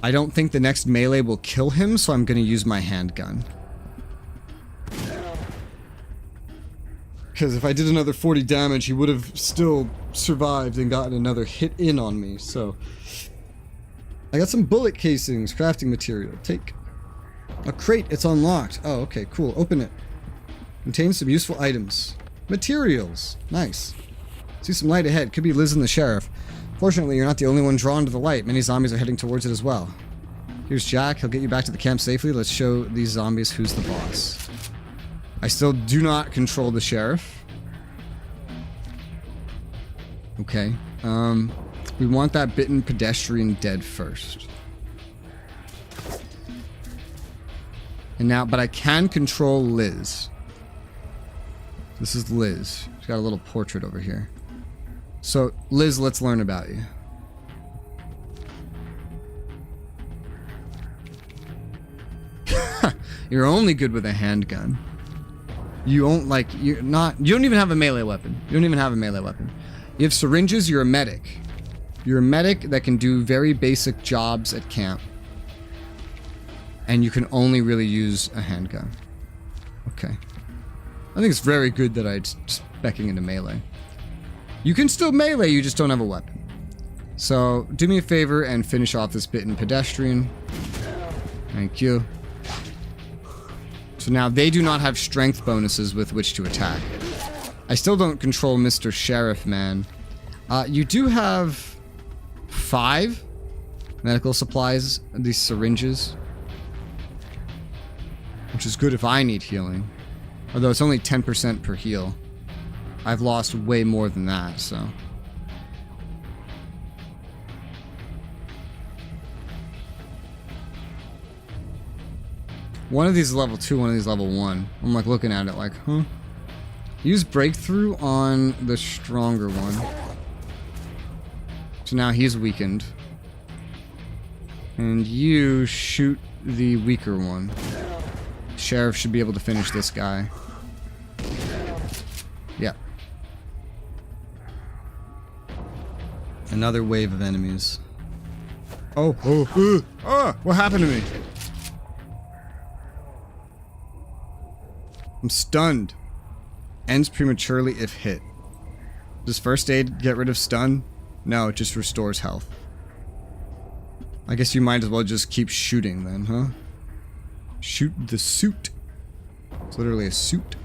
Speaker 1: I don't think the next melee will kill him, so I'm going to use my handgun. Because if I did another 40 damage, he would have still survived and gotten another hit in on me, so... I got some bullet casings, crafting material. Take. A crate, it's unlocked. Oh, okay, cool. Open it. Contains some useful items. Materials. Nice. See some light ahead. Could be Liz and the sheriff. Fortunately, you're not the only one drawn to the light. Many zombies are heading towards it as well. Here's Jack. He'll get you back to the camp safely. Let's show these zombies who's the boss. I still do not control the sheriff. Okay. We want that bitten pedestrian dead first. And now, but I can control Liz. This is Liz. She's got a little portrait over here. So, Liz, let's learn about you. You're only good with a handgun. You don't you don't even have a melee weapon. You don't even have a melee weapon. You have syringes, you're a medic. You're a medic that can do very basic jobs at camp. And you can only really use a handgun. Okay. I think it's very good that I'm speccing into melee. You can still melee, you just don't have a weapon. So, do me a favor and finish off this bitten pedestrian. Thank you. So now they do not have strength bonuses with which to attack. I still don't control Mr. Sheriff, man. You do have 5 medical supplies, these syringes. Which is good if I need healing. Although it's only 10% per heal. I've lost way more than that, so... One of these is level 2, one of these is level 1. I'm like looking at it like, huh? Use breakthrough on the stronger one. So now he's weakened. And you shoot the weaker one. Sheriff should be able to finish this guy. Yeah. Another wave of enemies. Oh, what happened to me? I'm stunned. Ends prematurely if hit. Does first aid get rid of stun? No, it just restores health. I guess you might as well just keep shooting then, huh? Shoot the suit. It's literally a suit.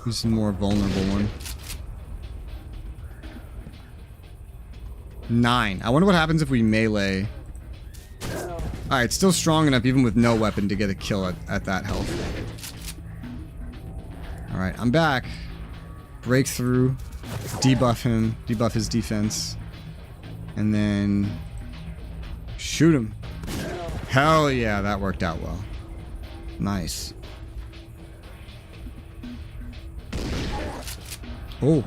Speaker 1: He's a more vulnerable one. 9. I wonder what happens if we melee. Alright, still strong enough even with no weapon to get a kill at that health. Alright, I'm back. Breakthrough. Debuff him. Debuff his defense. And then... shoot him. Hell yeah, that worked out well. Nice. Oh.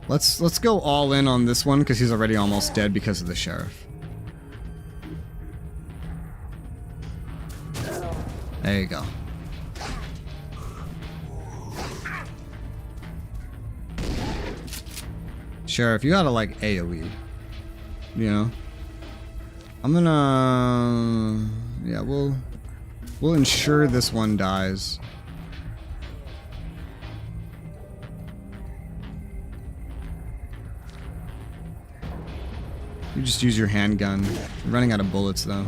Speaker 1: Let's go all in on this one because he's already almost dead because of the sheriff. There you go. Sheriff, you gotta like AoE. You know? I'm gonna... yeah, we'll We'll ensure this one dies. You just use your handgun. You're running out of bullets, though.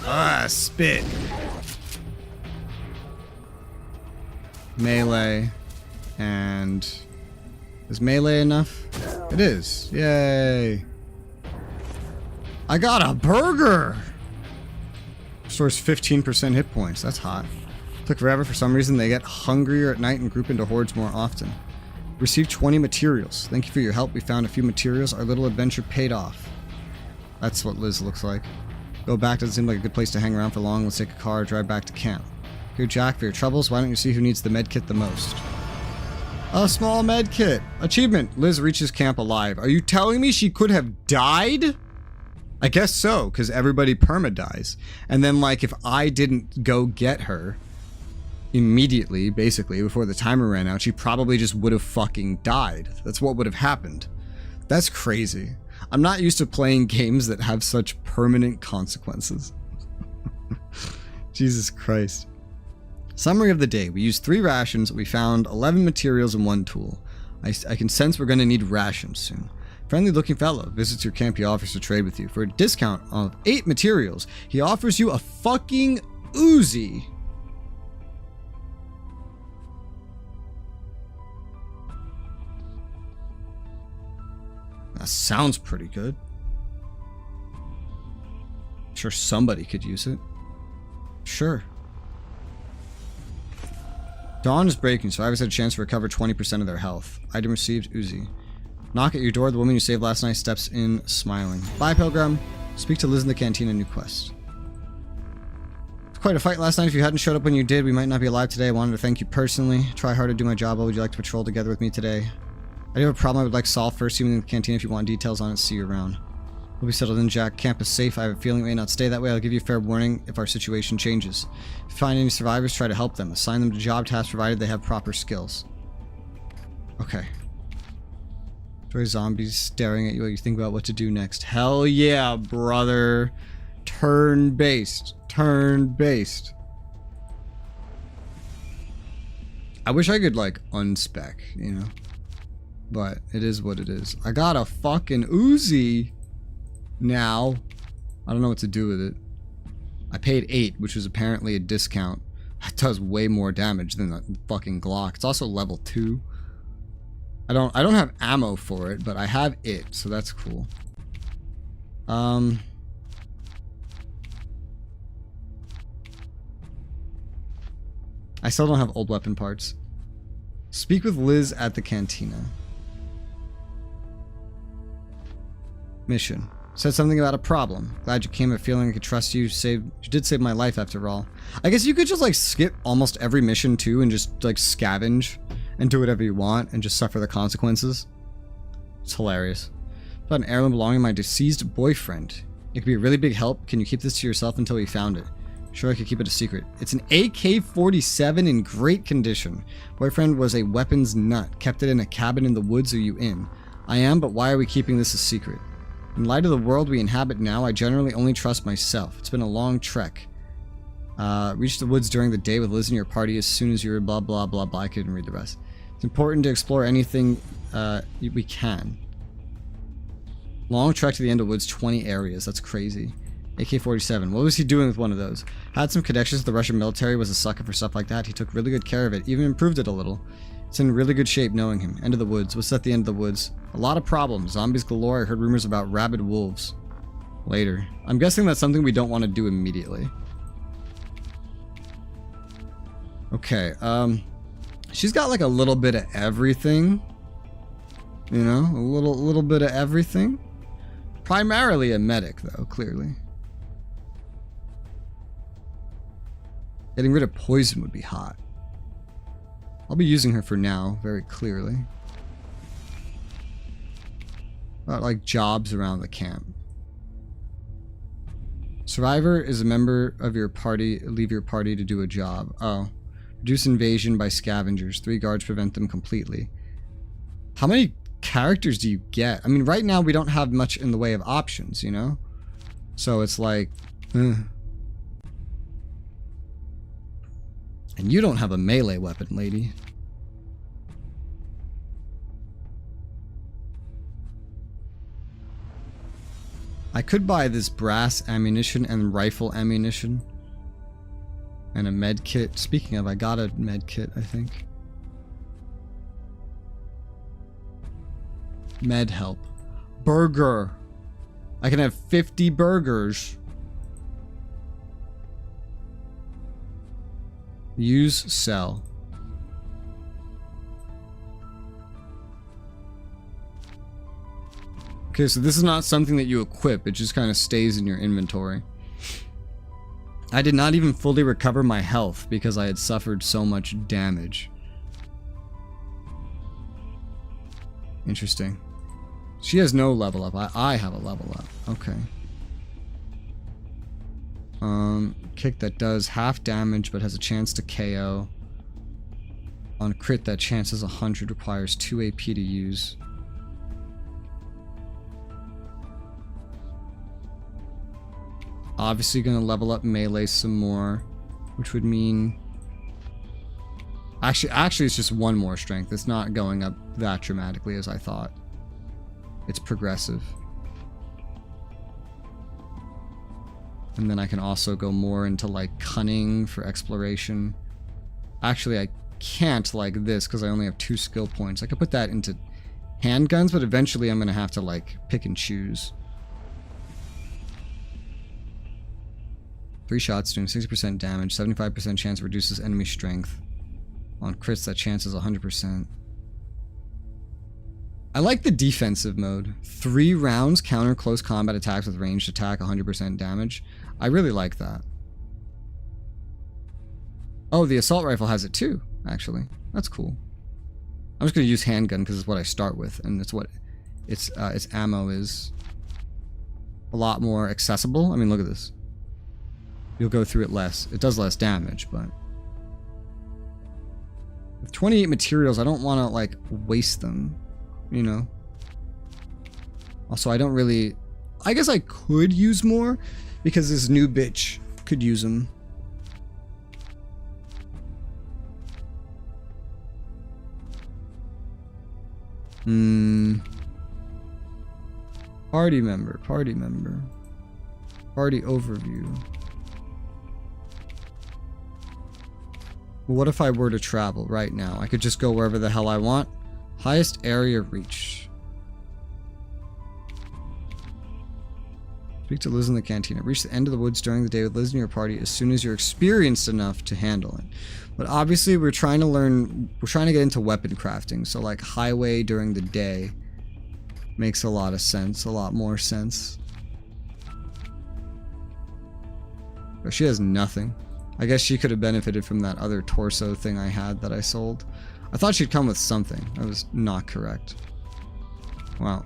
Speaker 1: Ah, spit. Melee. And... is melee enough? It is. Yay. I got a burger! Restores 15% hit points. That's hot. Took forever. For some reason, they get hungrier at night and group into hordes more often. Received 20 materials. Thank you for your help. We found a few materials. Our little adventure paid off. That's what Liz looks like. Go back. Doesn't seem like a good place to hang around for long. Let's take a car, drive back to camp. Here, Jack, for your troubles, why don't you see who needs the med kit the most? A small med kit. Achievement. Liz reaches camp alive. Are you telling me she could have died? I guess so, because everybody perma dies. And then, like, if I didn't go get her immediately, basically, before the timer ran out, she probably just would have fucking died. That's what would have happened. That's crazy. I'm not used to playing games that have such permanent consequences. Jesus Christ. Summary of the day. We used 3 rations. We found 11 materials and 1 tool. I can sense we're going to need rations soon. Friendly looking fellow visits your camp. He offers to trade with you. For a discount of 8 materials, he offers you a fucking Uzi. That sounds pretty good. I'm sure somebody could use it. Sure. Dawn is breaking. Survivors had a chance to recover 20% of their health. Item received, Uzi. Knock at your door. The woman you saved last night steps in, smiling. Bye, Pilgrim. Speak to Liz in the cantina. New quest. It's quite a fight last night. If you hadn't showed up when you did, we might not be alive today. I wanted to thank you personally. Try hard to do my job. What would you like to patrol together with me today? I do have a problem I would like solved first. See you in the cantina if you want details on it. See you around. We'll be settled in, Jack. Camp is safe. I have a feeling it may not stay that way. I'll give you a fair warning if our situation changes. If you find any survivors, try to help them. Assign them to job tasks provided they have proper skills. Okay. Enjoy zombies staring at you while you think about what to do next. Hell yeah, brother. Turn-based. Turn-based. I wish I could, like, unspec, you know? But it is what it is. I got a fucking Uzi now. I don't know what to do with it. I paid 8, which was apparently a discount. That does way more damage than the fucking Glock. It's also level 2. I don't have ammo for it, but I have it, so that's cool. I still don't have old weapon parts. Speak with Liz at the cantina. Mission. Said something about a problem. Glad you came. A feeling I could trust you. You did save my life after all. I guess you could just like skip almost every mission too and just like scavenge and do whatever you want and just suffer the consequences. It's hilarious. About an heirloom belonging to my deceased boyfriend. It could be a really big help. Can you keep this to yourself until we found it? Sure, I could keep it a secret. It's an AK-47 in great condition. Boyfriend was a weapons nut. Kept it in a cabin in the woods. Are you in? I am, but why are we keeping this a secret? In light of the world we inhabit now, I generally only trust myself. It's been a long trek. Reach the woods during the day with Liz and your party as soon as you're blah blah blah blah. I couldn't read the rest. It's important to explore anything we can. Long trek to the end of woods, 20 areas. That's crazy. AK-47. What was he doing with one of those? Had some connections with the Russian military, was a sucker for stuff like that. He took really good care of it, even improved it a little. It's in really good shape knowing him. End of the woods. What's at the end of the woods? A lot of problems. Zombies galore. I heard rumors about rabid wolves. Later. I'm guessing that's something we don't want to do immediately. Okay, she's got like a little bit of everything. You know, a little bit of everything. Primarily a medic though, clearly. Getting rid of poison would be hot. I'll be using her for now, very clearly. About like jobs around the camp. Survivor is a member of your party. Leave your party to do a job. Oh. Reduce invasion by scavengers. 3 guards prevent them completely. How many characters do you get? I mean, right now we don't have much in the way of options, you know? So it's like... And you don't have a melee weapon, lady. I could buy this brass ammunition and rifle ammunition. And a med kit. Speaking of, I got a med kit, I think. Med help. Burger. I can have 50 burgers. Use sell. Okay, so this is not something that you equip. It just kind of stays in your inventory. I did not even fully recover my health because I had suffered so much damage. Interesting. She has no level up. I have a level up. Okay. Kick that does half damage but has a chance to KO. On crit, that chance is 100, requires 2 AP to use. Obviously gonna level up melee some more, which would mean... Actually it's just 1 more strength. It's not going up that dramatically as I thought. It's progressive. And then I can also go more into like cunning for exploration. Actually, I can't like this because I only have 2 skill points. I could put that into handguns, but eventually I'm gonna have to like pick and choose. 3 shots doing 60% damage, 75% chance reduces enemy strength. On crits, that chance is 100%. I like the defensive mode. 3 rounds counter close combat attacks with ranged attack, 100% damage. I really like that. Oh, the assault rifle has it too, actually. That's cool. I'm just gonna use handgun because it's what I start with, and it's what its ammo is. A lot more accessible. I mean, look at this. You'll go through it less. It does less damage, but with 28 materials, I don't want to like waste them, you know. Also, I don't really... I guess I could use more because this new bitch could use them. Party member, party member. Party overview. Well, what if I were to travel right now? I could just go wherever the hell I want. Highest area reach. Speak to Liz in the cantina. Reach the end of the woods during the day with Liz in your party as soon as you're experienced enough to handle it. But obviously we're trying to get into weapon crafting. So like highway during the day makes a lot of sense. A lot more sense. But she has nothing. I guess she could have benefited from that other torso thing I had that I sold. I thought she'd come with something. I was not correct. Wow.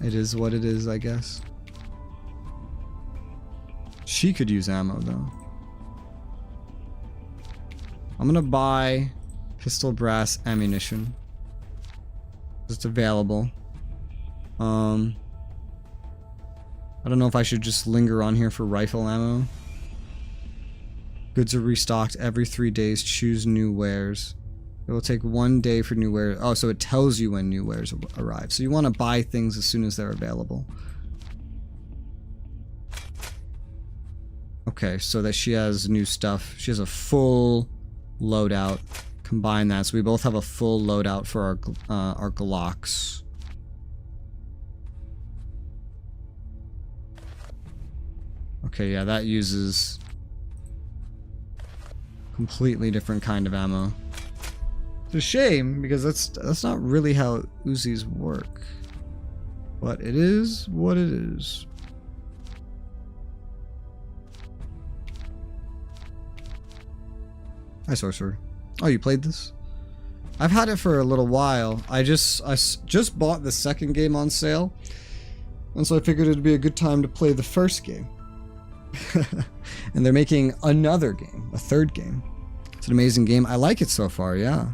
Speaker 1: It is what it is, I guess. She could use ammo, though. I'm gonna buy pistol brass ammunition. It's available. I don't know if I should just linger on here for rifle ammo. Goods are restocked every 3 days. Choose new wares. It will take 1 day for new wares. Oh, so it tells you when new wares arrive. So you want to buy things as soon as they're available. Okay, so that she has new stuff. She has a full loadout. Combine that. So we both have a full loadout for our Glocks. Okay, yeah, that uses completely different kind of ammo. It's a shame because that's not really how Uzis work. But it is what it is. Hi, Sorcerer. Oh, you played this? I've had it for a little while. I just bought the second game on sale, and so I figured it'd be a good time to play the first game. And they're making another game, a third game. It's an amazing game. I like it so far, yeah.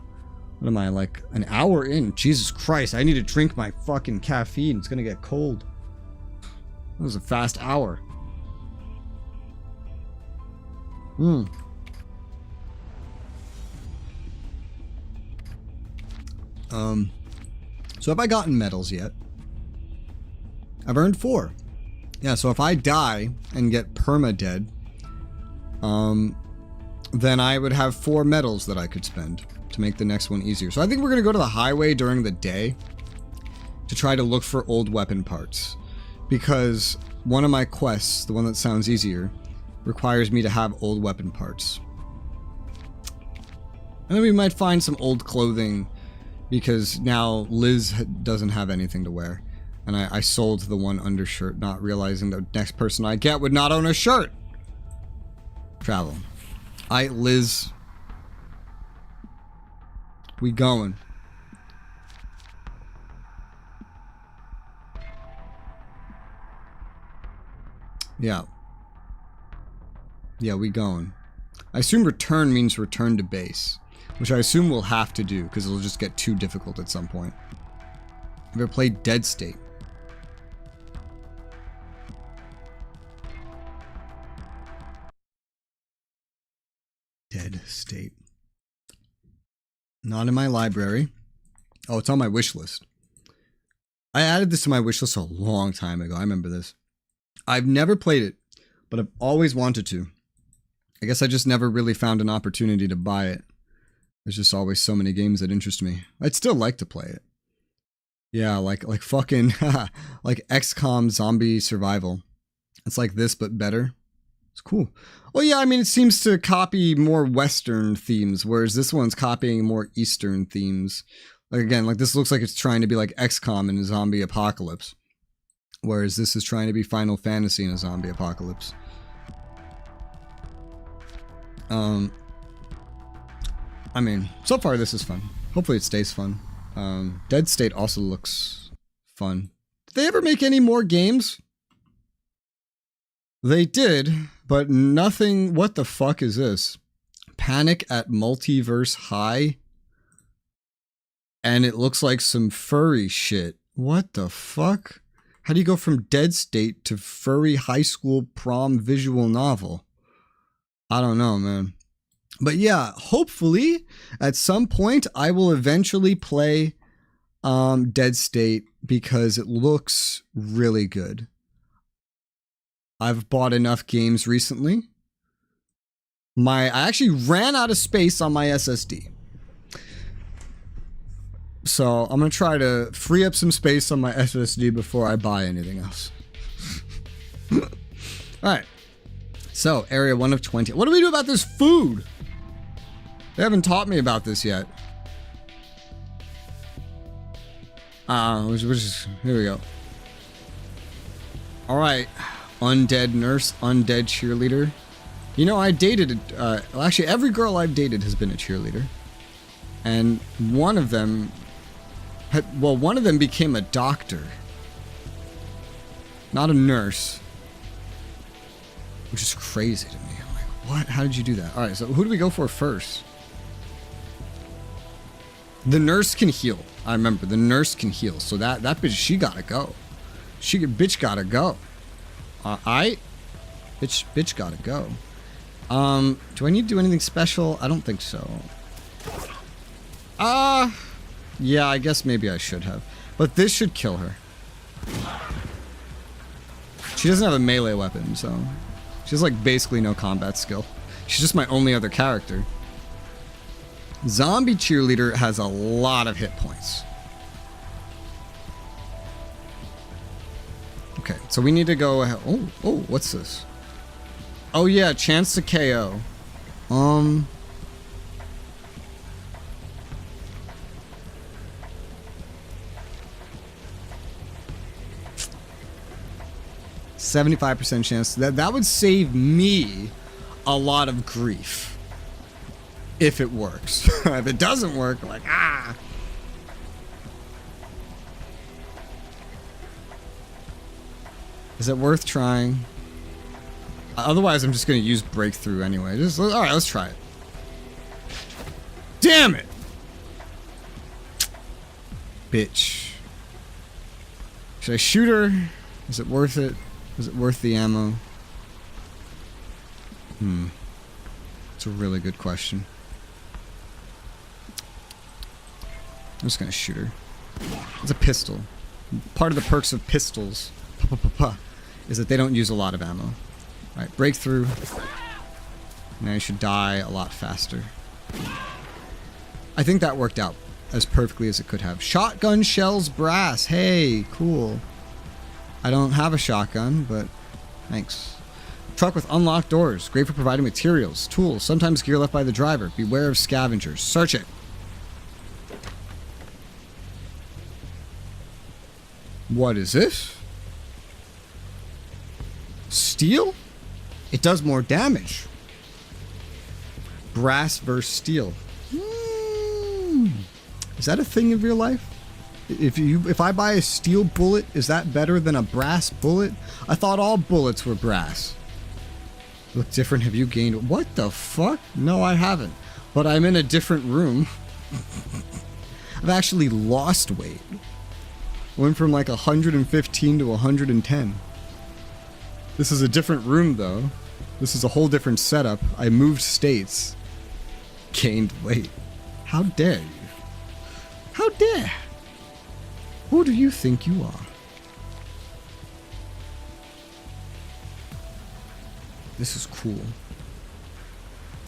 Speaker 1: What am I, like an hour in? Jesus Christ, I need to drink my fucking caffeine. It's gonna get cold. That was a fast hour. Hmm. So have I gotten medals yet? I've earned 4. Yeah, so if I die and get perma-dead, then I would have 4 medals that I could spend to make the next one easier. So I think we're going to go to the highway during the day to try to look for old weapon parts. Because one of my quests, the one that sounds easier, requires me to have old weapon parts. And then we might find some old clothing, because now Liz doesn't have anything to wear. And I sold the one undershirt, not realizing the next person I get would not own a shirt. Travel. Aight, Liz. We going. Yeah. Yeah, we going. I assume return means return to base, which I assume we'll have to do because it'll just get too difficult at some point. Have you ever played Dead State? Dead State. Not in my library. Oh, it's on my wish list. I added this to my wish list a long time ago. I remember this. I've never played it, but I've always wanted to. I guess I just never really found an opportunity to buy it. There's just always so many games that interest me. I'd still like to play it. Yeah, like fucking like XCOM zombie survival. It's like this but better. It's cool. Well, yeah, I mean, it seems to copy more Western themes, whereas this one's copying more Eastern themes. Like, again, like this looks like it's trying to be like XCOM in a zombie apocalypse, whereas this is trying to be Final Fantasy in a zombie apocalypse. I mean, so far this is fun. Hopefully it stays fun. Dead State also looks fun. Did they ever make any more games? They did, but nothing. What the fuck is this? Panic at Multiverse High? And it looks like some furry shit. What the fuck? How do you go from Dead State to furry high school prom visual novel? I don't know, man. But yeah, hopefully at some point I will eventually play Dead State because it looks really good. I've bought enough games recently. I actually ran out of space on my SSD. So I'm going to try to free up some space on my SSD before I buy anything else. Alright. So, area 1 of 20. What do we do about this food? They haven't taught me about this yet. Here we go. Alright. Undead nurse, undead cheerleader. You know, I dated, well, actually every girl I've dated has been a cheerleader. And one of them became a doctor. Not a nurse. Which is crazy to me. I'm like, what? How did you do that? Alright, so who do we go for first? The nurse can heal. I remember, the nurse can heal. So that bitch, she gotta go. Bitch gotta go. Bitch gotta go. Do I need to do anything special? I don't think so. Yeah, I guess maybe I should have. But this should kill her. She doesn't have a melee weapon, so... She has, like, basically no combat skill. She's just my only other character. Zombie cheerleader has a lot of hit points. Okay, so we need to go... Oh, what's this? Oh, yeah, chance to KO. 75% chance. That would save me a lot of grief. If it works. If it doesn't work, I'm like, ah. Is it worth trying? Otherwise, I'm just going to use breakthrough anyway. Alright, let's try it. Damn it! Bitch. Should I shoot her? Is it worth it? Is it worth the ammo? It's a really good question. I'm just gonna shoot her. It's a pistol. Part of the perks of pistols is that they don't use a lot of ammo. Alright, breakthrough. Now you should die a lot faster. I think that worked out as perfectly as it could have. Shotgun shells brass. Hey, cool. I don't have a shotgun, but thanks. Truck with unlocked doors. Great for providing materials, tools, sometimes gear left by the driver. Beware of scavengers. Search it. What is this? Steel? It does more damage. Brass versus steel. Is that a thing in real life? If I buy a steel bullet, is that better than a brass bullet? I thought all bullets were brass. Look different. Have you gained? What the fuck? No, I haven't. But I'm in a different room. I've actually lost weight. Went from like 115 to 110. This is a different room though. This is a whole different setup. I moved states. Gained weight. How dare you? How dare? Who do you think you are? This is cool.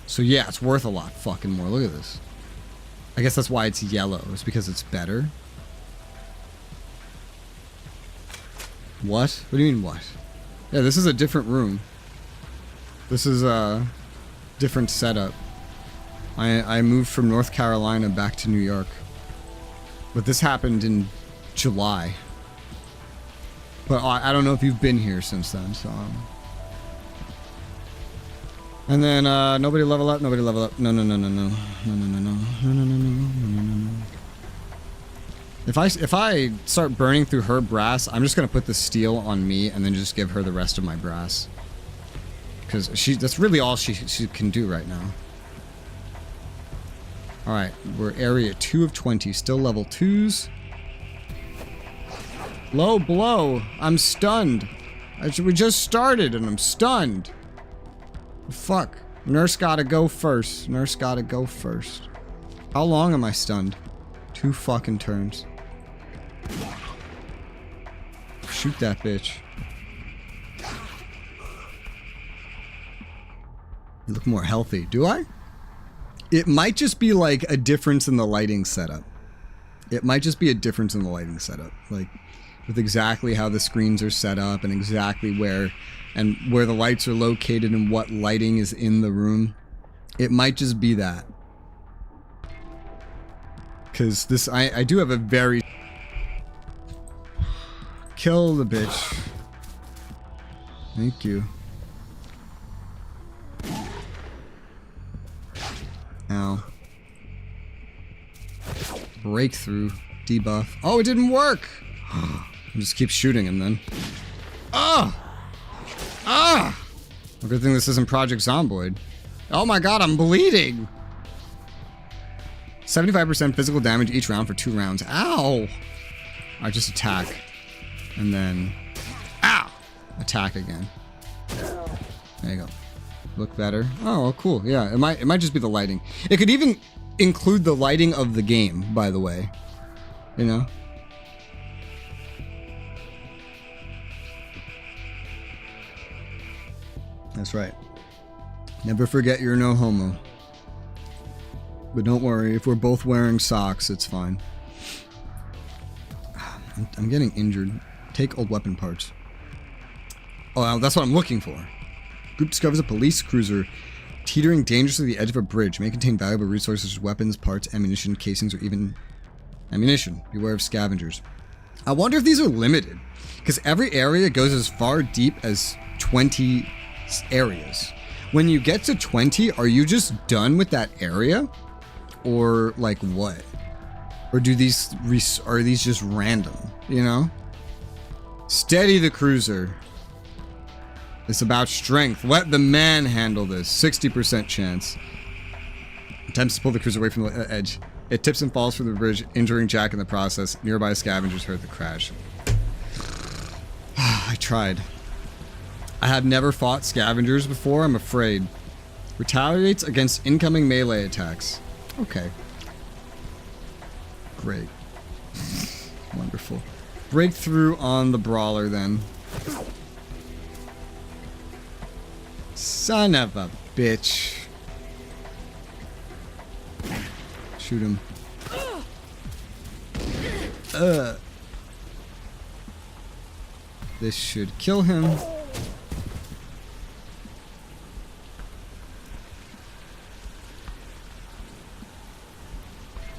Speaker 1: So yeah, it's worth a lot fucking more. Look at this. I guess that's why it's yellow. It's because it's better. What? What do you mean what? Yeah, this is a different room. This is a different setup. I moved from North Carolina back to New York. But this happened in July. But I don't know if you've been here since then, so... And then, nobody level up, nobody level up. No, no, no, no, no. No, no, no, no. No, no, no, no, no, no, no. If I start burning through her brass, I'm just gonna put the steel on me and then just give her the rest of my brass. Because that's really all she can do right now. Alright, we're area 2 of 20, still level 2s. Low blow. I'm stunned. We just started and I'm stunned. Fuck. Nurse gotta go first. Nurse gotta go first. How long am I stunned? 2 fucking turns. Shoot that bitch. You look more healthy. Do I? It might just be like a difference in the lighting setup. It might just be a difference in the lighting setup. Like, with exactly how the screens are set up and exactly where the lights are located and what lighting is in the room. It might just be that. Because this, I do have a very... Kill the bitch. Thank you. Ow. Breakthrough. Debuff. Oh, it didn't work! I'll just keep shooting him then. Ah! Ah! Well, good thing this isn't Project Zomboid. Oh my god, I'm bleeding! 75% physical damage each round for 2 rounds. Ow! I just attack. And then... Ow! Attack again. There you go. Look better. Oh, cool. Yeah, it might just be the lighting. It could even include the lighting of the game, by the way. You know? That's right. Never forget you're no homo. But don't worry, if we're both wearing socks, it's fine. I'm getting injured. Take old weapon parts. Oh, that's what I'm looking for. Group discovers a police cruiser teetering dangerously at the edge of a bridge. May contain valuable resources such as weapons, parts, ammunition, casings, or even ammunition. Beware of scavengers. I wonder if these are limited. Because every area goes as far deep as 20 areas. When you get to 20, are you just done with that area? Or like what? Or are these just random, you know? Steady the cruiser. It's about strength. Let the man handle this. 60% chance. Attempts to pull the cruiser away from the edge. It tips and falls from the bridge, injuring Jack in the process. Nearby scavengers heard the crash. I tried. I have never fought scavengers before. I'm afraid. Retaliates against incoming melee attacks. Okay. Great. Wonderful. Breakthrough on the brawler then. Son of a bitch. Shoot him. This should kill him.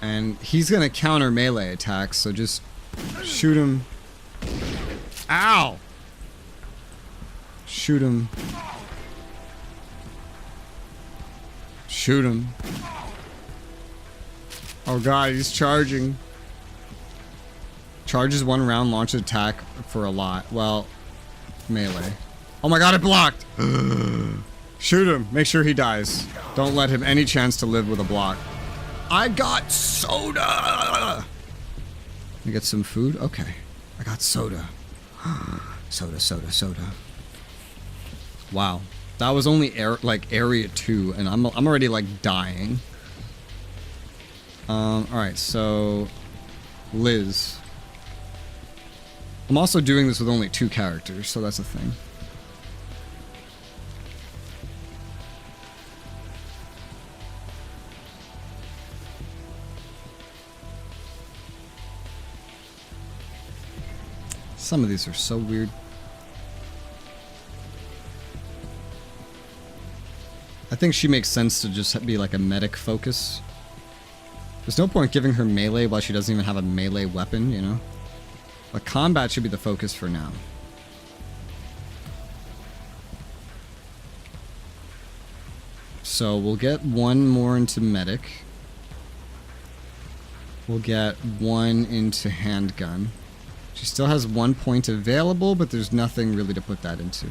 Speaker 1: And he's gonna counter melee attacks, so just shoot him. Ow! Shoot him. Shoot him. Oh god, he's charging. Charges 1 round, launches attack for a lot. Well, melee. Oh my god, it blocked! Shoot him. Make sure he dies. Don't let him any chance to live with a block. I got soda! I get some food? Okay. I got soda. Soda, soda, soda. Wow. That was only area 2, and I'm already like dying. Alright, so Liz. I'm also doing this with only 2 characters, so that's a thing. Some of these are so weird. I think she makes sense to just be like a medic focus. There's no point giving her melee while she doesn't even have a melee weapon, you know? But combat should be the focus for now. So we'll get 1 more into medic. We'll get 1 into handgun. She still has 1 point available, but there's nothing really to put that into.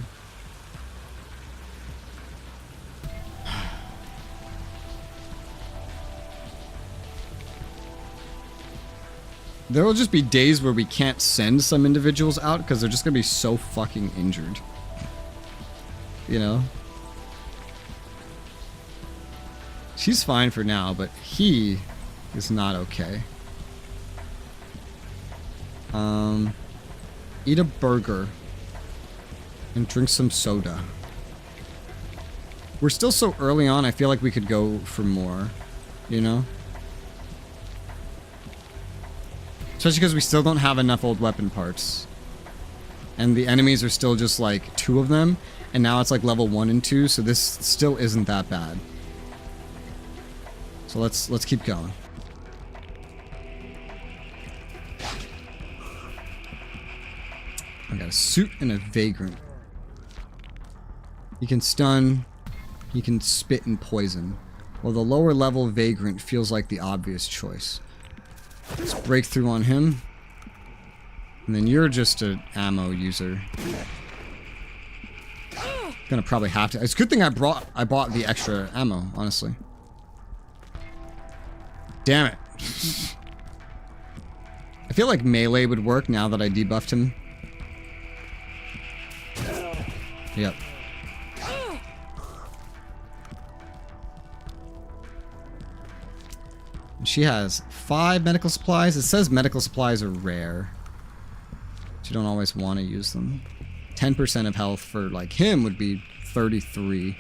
Speaker 1: There will just be days where we can't send some individuals out because they're just going to be so fucking injured. You know? She's fine for now, but he is not okay. Eat a burger and drink some soda. We're still so early on, I feel like we could go for more, you know? Especially because we still don't have enough old weapon parts. And the enemies are still just like 2 of them, and now it's like level 1 and 2, so this still isn't that bad. So let's keep going. I got a suit and a vagrant. He can stun, he can spit and poison. While the lower level vagrant feels like the obvious choice. Let's break through on him. And then you're just an ammo user. Gonna probably have to. It's a good thing I bought the extra ammo, honestly. Damn it. I feel like melee would work now that I debuffed him. Yep. She has 5 medical supplies. It says medical supplies are rare. So you don't always want to use them. 10% of health for like him would be 33.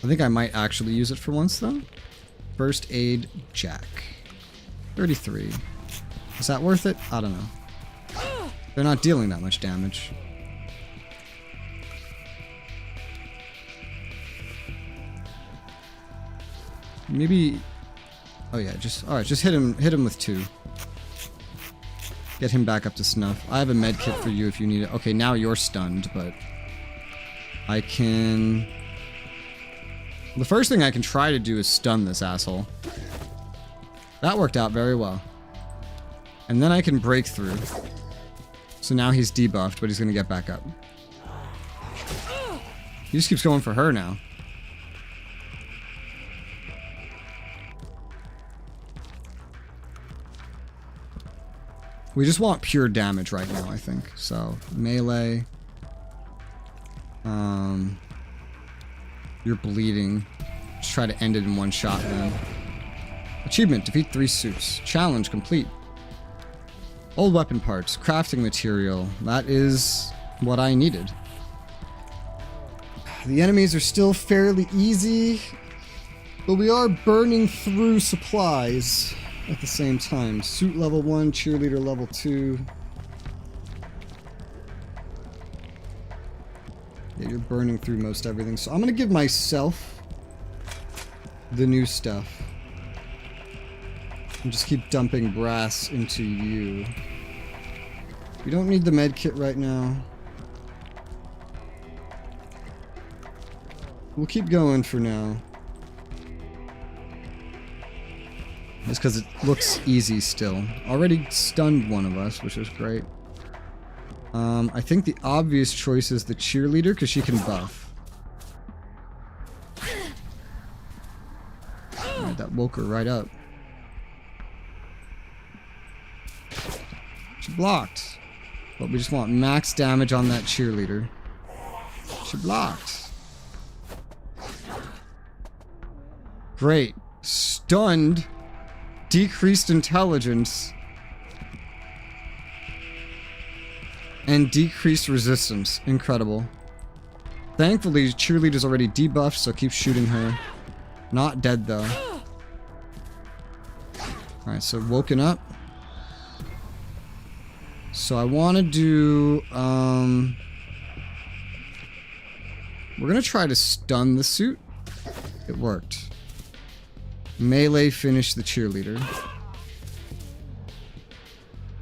Speaker 1: I think I might actually use it for once though. First aid Jack. 33. Is that worth it? I don't know. They're not dealing that much damage. Maybe. Oh yeah, alright, just hit him with 2. Get him back up to snuff. I have a med kit for you if you need it. Okay, now you're stunned, but I can. The first thing I can try to do is stun this asshole. That worked out very well. And then I can break through. So now he's debuffed, but he's gonna get back up. He just keeps going for her now. We just want pure damage right now, I think. So, melee. You're bleeding. Just try to end it in one shot then. Achievement, defeat 3 suits. Challenge complete. Old weapon parts, crafting material. That is what I needed. The enemies are still fairly easy, but we are burning through supplies at the same time. Suit level 1, cheerleader level 2. Yeah, you're burning through most everything. So I'm going to give myself the new stuff. And just keep dumping brass into you. We don't need the med kit right now. We'll keep going for now. Just because it looks easy still. Already stunned one of us, which is great. I think the obvious choice is the cheerleader, because she can buff. Alright, that woke her right up. She blocked. But we just want max damage on that cheerleader. She blocked. Great. Stunned. Decreased intelligence. And decreased resistance. Incredible. Thankfully, cheerleader's already debuffed, so keep shooting her. Not dead, though. Alright, so woken up. So I want to do... we're going to try to stun the suit. It worked. Melee finish the cheerleader.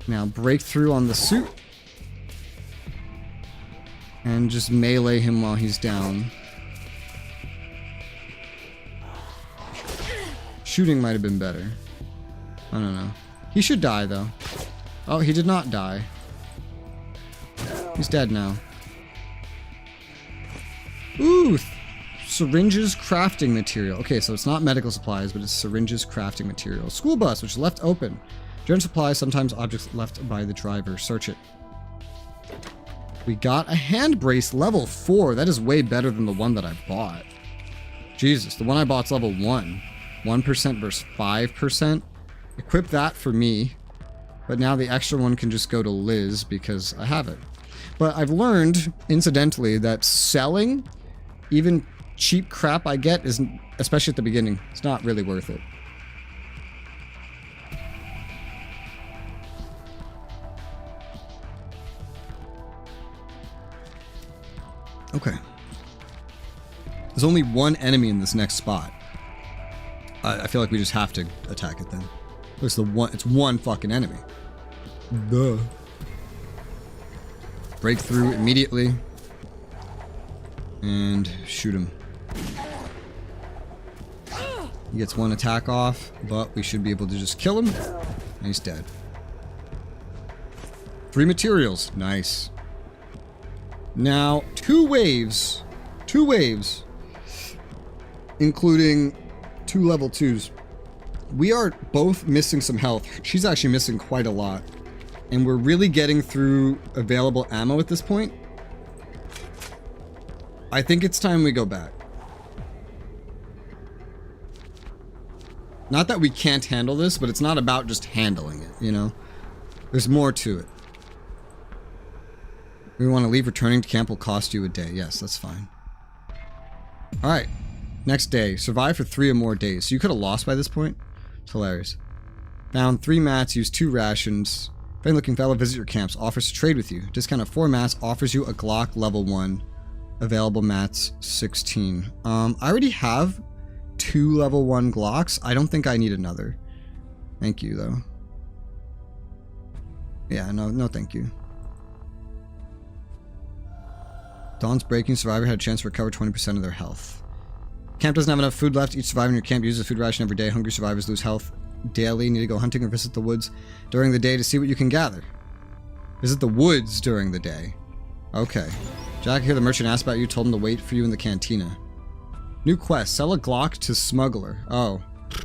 Speaker 1: Now break through on the suit. And just melee him while he's down. Shooting might have been better. I don't know. He should die, though. Oh, he did not die. He's dead now. Ooh! Syringes crafting material. Okay, so it's not medical supplies, but it's syringes crafting material. School bus, which is left open. General supplies, sometimes objects left by the driver. Search it. We got a hand brace level 4. That is way better than the one that I bought. Jesus, the one I bought's level 1. 1% versus 5%. Equip that for me. But now the extra one can just go to Liz because I have it. But I've learned, incidentally, that selling even cheap crap I get isn't, especially at the beginning, it's not really worth it. Okay. There's only one enemy in this next spot. I feel like we just have to attack it then. It's one fucking enemy. Duh. Break through immediately. And shoot him. He gets one attack off, but we should be able to just kill him. And he's dead. 3 materials. Nice. Now, 2 waves. 2 waves. Including 2 level 2s. We are both missing some health. She's actually missing quite a lot. And we're really getting through available ammo at this point. I think it's time we go back. Not that we can't handle this, but it's not about just handling it, you know? There's more to it. We want to leave. Returning to camp will cost you a day. Yes, that's fine. Alright. Next day. Survive for 3 or more days. So you could have lost by this point? It's hilarious. Found 3 mats. Use 2 rations. Friendly looking fellow visit your camps. Offers to trade with you. Discount of 4 mats. Offers you a Glock level 1. Available mats 16. I already have 2 level 1 Glocks. I don't think I need another. Thank you, though. Yeah, no thank you. Dawn's breaking. Survivor had a chance to recover 20% of their health. Camp doesn't have enough food left. Each survivor in your camp uses a food ration every day. Hungry survivors lose health daily. Need to go hunting or visit the woods during the day to see what you can gather. Visit the woods during the day. Okay. Jack here, the merchant asked about you, told him to wait for you in the cantina. New quest. Sell a Glock to smuggler. Oh.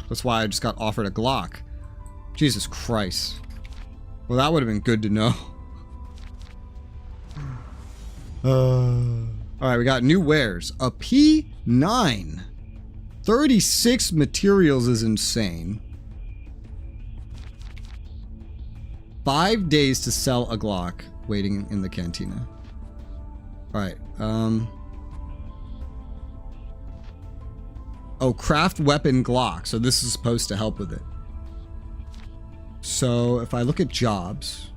Speaker 1: That's why I just got offered a Glock. Jesus Christ. Well, that would have been good to know. All right, we got new wares. A P9. 36 materials is insane. 5 days to sell a Glock waiting in the cantina. All right. Oh, craft weapon Glock. So this is supposed to help with it. So if I look at jobs.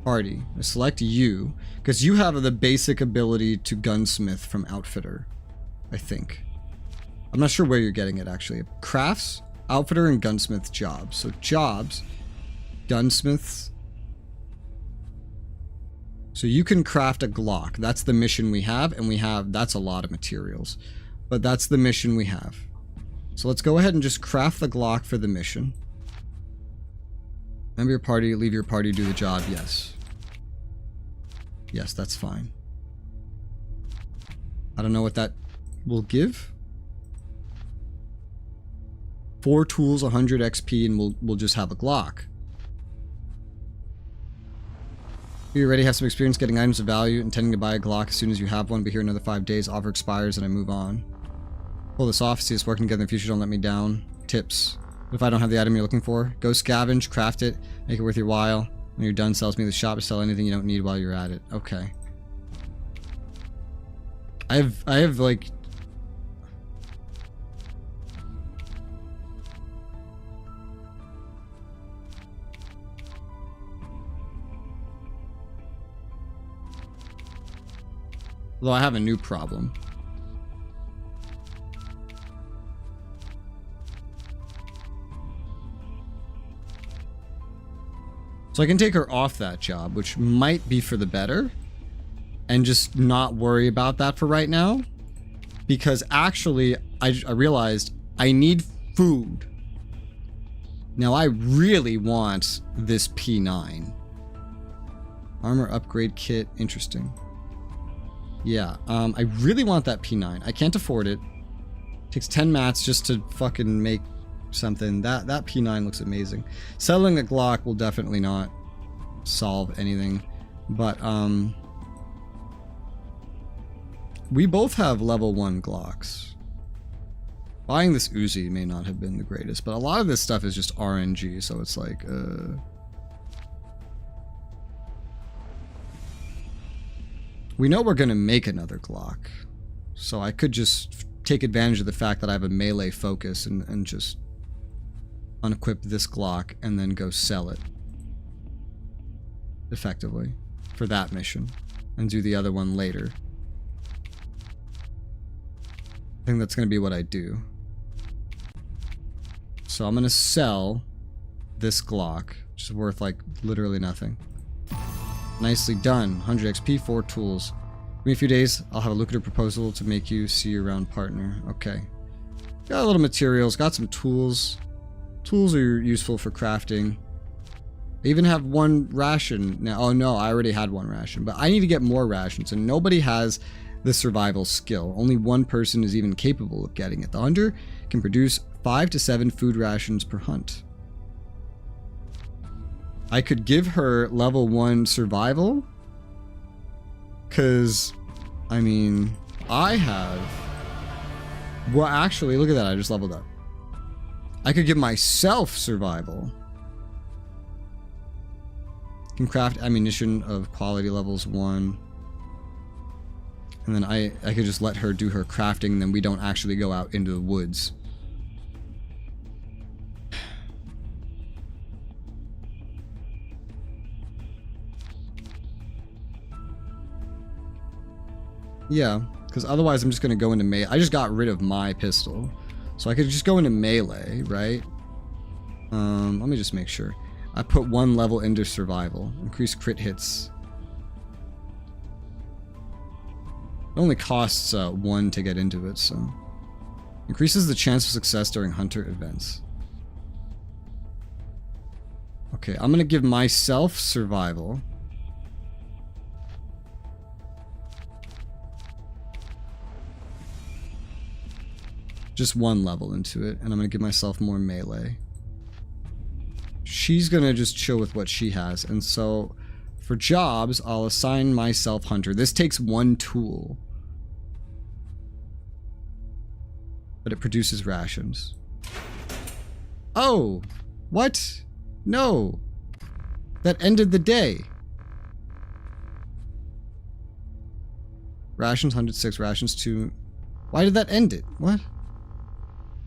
Speaker 1: Party. I select you because you have the basic ability to gunsmith from outfitter, I think. I'm not sure where you're getting it actually. Crafts, outfitter, and gunsmith jobs. So jobs, gunsmiths. So you can craft a Glock. That's the mission we have, and that's a lot of materials. But that's the mission we have. So let's go ahead and just craft the Glock for the mission. Member your party, leave your party, do the job, yes. Yes, that's fine. I don't know what that will give. 4 tools, 100 XP, and we'll just have a Glock. You already have some experience getting items of value, intending to buy a Glock as soon as you have one, but here another 5 days, offer expires, and I move on. Pull this off, see us working together in the future, don't let me down. Tips. If I don't have the item you're looking for, go scavenge, craft it, make it worth your while. When you're done, sells me the shop, sell anything you don't need while you're at it. Okay. I have like... Although I have a new problem. So I can take her off that job, which might be for the better, and just not worry about that for right now. Because actually, I realized I need food. Now I really want this P9. Armor upgrade kit, interesting. Yeah, I really want that P9. I can't afford it. Takes 10 mats just to fucking make something. That P9 looks amazing. Selling a Glock will definitely not solve anything, but we both have level 1 Glocks. Buying this Uzi may not have been the greatest, but a lot of this stuff is just RNG, so it's like we know we're gonna make another Glock, so I could just take advantage of the fact that I have a melee focus and just unequip this Glock and then go sell it effectively for that mission and do the other one later. I think that's going to be what I do. So I'm going to sell this Glock, which is worth like literally nothing. Nicely done. 100 XP, 4 tools. Give me a few days, I'll have a lucrative proposal to make you see your round partner. Okay. Got a little materials, got some tools. Tools are useful for crafting. I even have 1 ration now. Oh no, I already had 1 ration, but I need to get more rations, and nobody has the survival skill. Only 1 person is even capable of getting it. The hunter can produce 5 to 7 food rations per hunt. I could give her level 1 survival, because, I mean, I have... Well, actually, look at that, I just leveled up. I could give myself survival. Can craft ammunition of quality levels 1. And then I could just let her do her crafting, and then we don't actually go out into the woods. Yeah, because otherwise I'm just going to go into melee. I just got rid of my pistol. So I could just go into melee, right? Let me just make sure. I put 1 level into survival. Increase crit hits. It only costs 1 to get into it, so... Increases the chance of success during hunter events. Okay, I'm gonna give myself survival. Just 1 level into it, and I'm gonna give myself more melee. she's gonna just chill with what she has. And so for jobs, I'll assign myself hunter. This takes 1 tool, but it produces rations. Oh, what? No, that ended the day. Rations 106, rations 2. Why did that end it? What?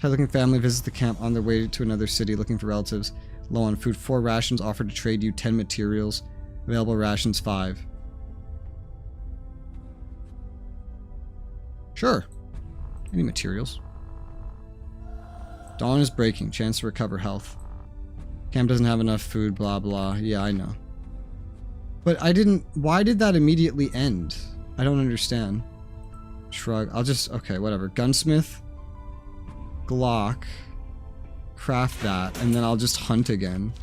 Speaker 1: Looking family visits the camp on their way to another city looking for relatives. Low on food. 4 rations offered to trade you 10 materials. Available rations 5. Sure. Any materials. Dawn is breaking. Chance to recover health. Camp doesn't have enough food, blah blah. Yeah, I know. But I didn't... Why did that immediately end? I don't understand. Shrug. I'll just... Okay, whatever. Gunsmith. Glock. Craft that. And then I'll just hunt again.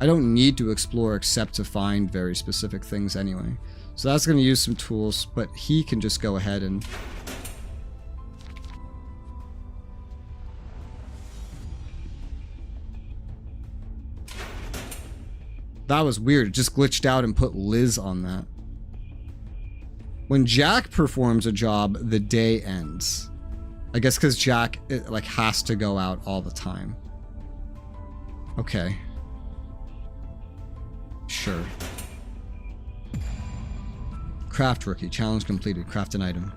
Speaker 1: I don't need to explore except to find very specific things anyway. So that's going to use some tools, but he can just go ahead and... That was weird. It just glitched out and put Liz on that. When Jack performs a job, the day ends. I guess because Jack like has to go out all the time. Okay. Sure. Craft rookie. Challenge completed. Craft an item.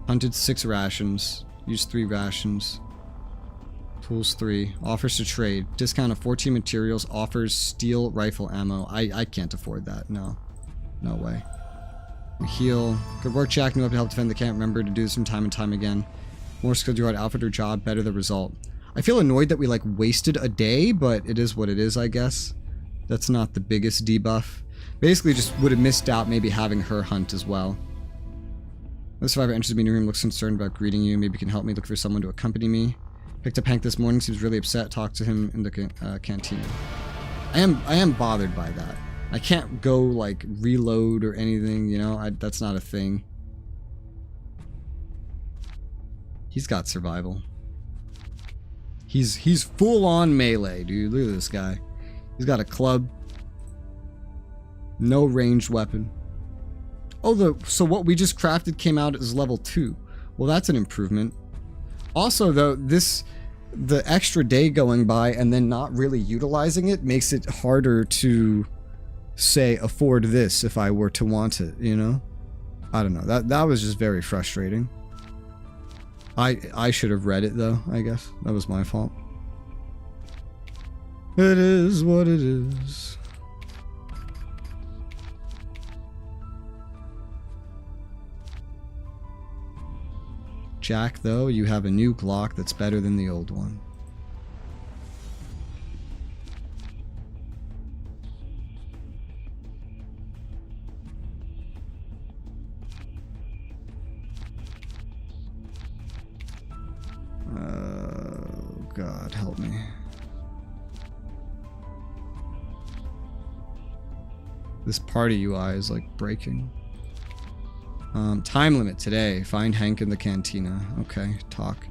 Speaker 1: Hunted 6 rations. Used 3 rations. Tools 3. Offers to trade. Discount of 14 materials. Offers steel rifle ammo. I can't afford that. No. No way. Heal. Good work, Jack. Knew up to help defend the camp. Remember to do this from time and time again. More skilled you are at outfit or job, better the result. I feel annoyed that we like wasted a day, but it is what it is, I guess. That's not the biggest debuff. Basically just would have missed out maybe having her hunt as well. The survivor enters the meeting room, looks concerned about greeting you. Maybe you can help me look for someone to accompany me. Picked up Hank this morning, seems really upset. Talked to him in the canteen. I am bothered by that. I can't go like reload or anything, you know, that's not a thing. He's got survival. He's full on melee, dude. Look at this guy. He's got a club. No ranged weapon. Oh, so what we just crafted came out as level 2. Well, that's an improvement. Also, though, the extra day going by and then not really utilizing it makes it harder to, say, afford this if I were to want it, you know? I don't know. That was just very frustrating. I should have read it, though, I guess. That was my fault. It is what it is. Jack, though, you have a new Glock that's better than the old one. God, help me. This party UI is like breaking. Time limit today. Find Hank in the cantina. Okay, talk.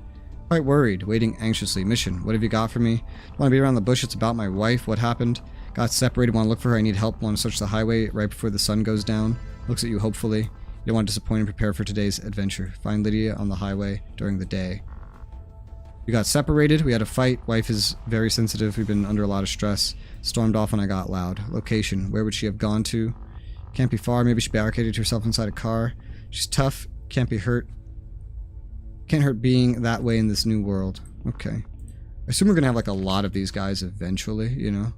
Speaker 1: Quite worried, waiting anxiously. Mission, what have you got for me? Want to be around the bush? It's about my wife. What happened? Got separated, want to look for her. I need help. Want to search the highway right before the sun goes down. Looks at you hopefully. You don't want to disappoint and prepare for today's adventure. Find Lydia on the highway during the day. We got separated. We had a fight. Wife is very sensitive. We've been under a lot of stress. Stormed off when I got loud. Location. Where would she have gone to? Can't be far. Maybe she barricaded herself inside a car. She's tough. Can't be hurt. Can't hurt being that way in this new world. Okay. I assume we're gonna have like a lot of these guys eventually, you know?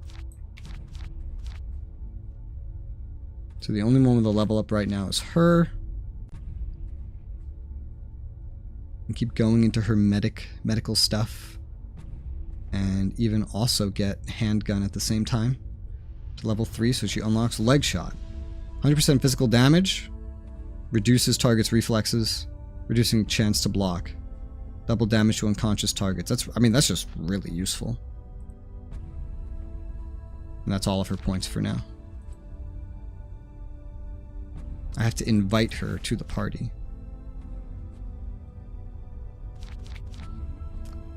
Speaker 1: So the only one with a level up right now is her. And keep going into her medical stuff. And even also get handgun at the same time. To level 3, so she unlocks leg shot. 100% physical damage. Reduces target's reflexes. Reducing chance to block. Double damage to unconscious targets. That's just really useful. And that's all of her points for now. I have to invite her to the party.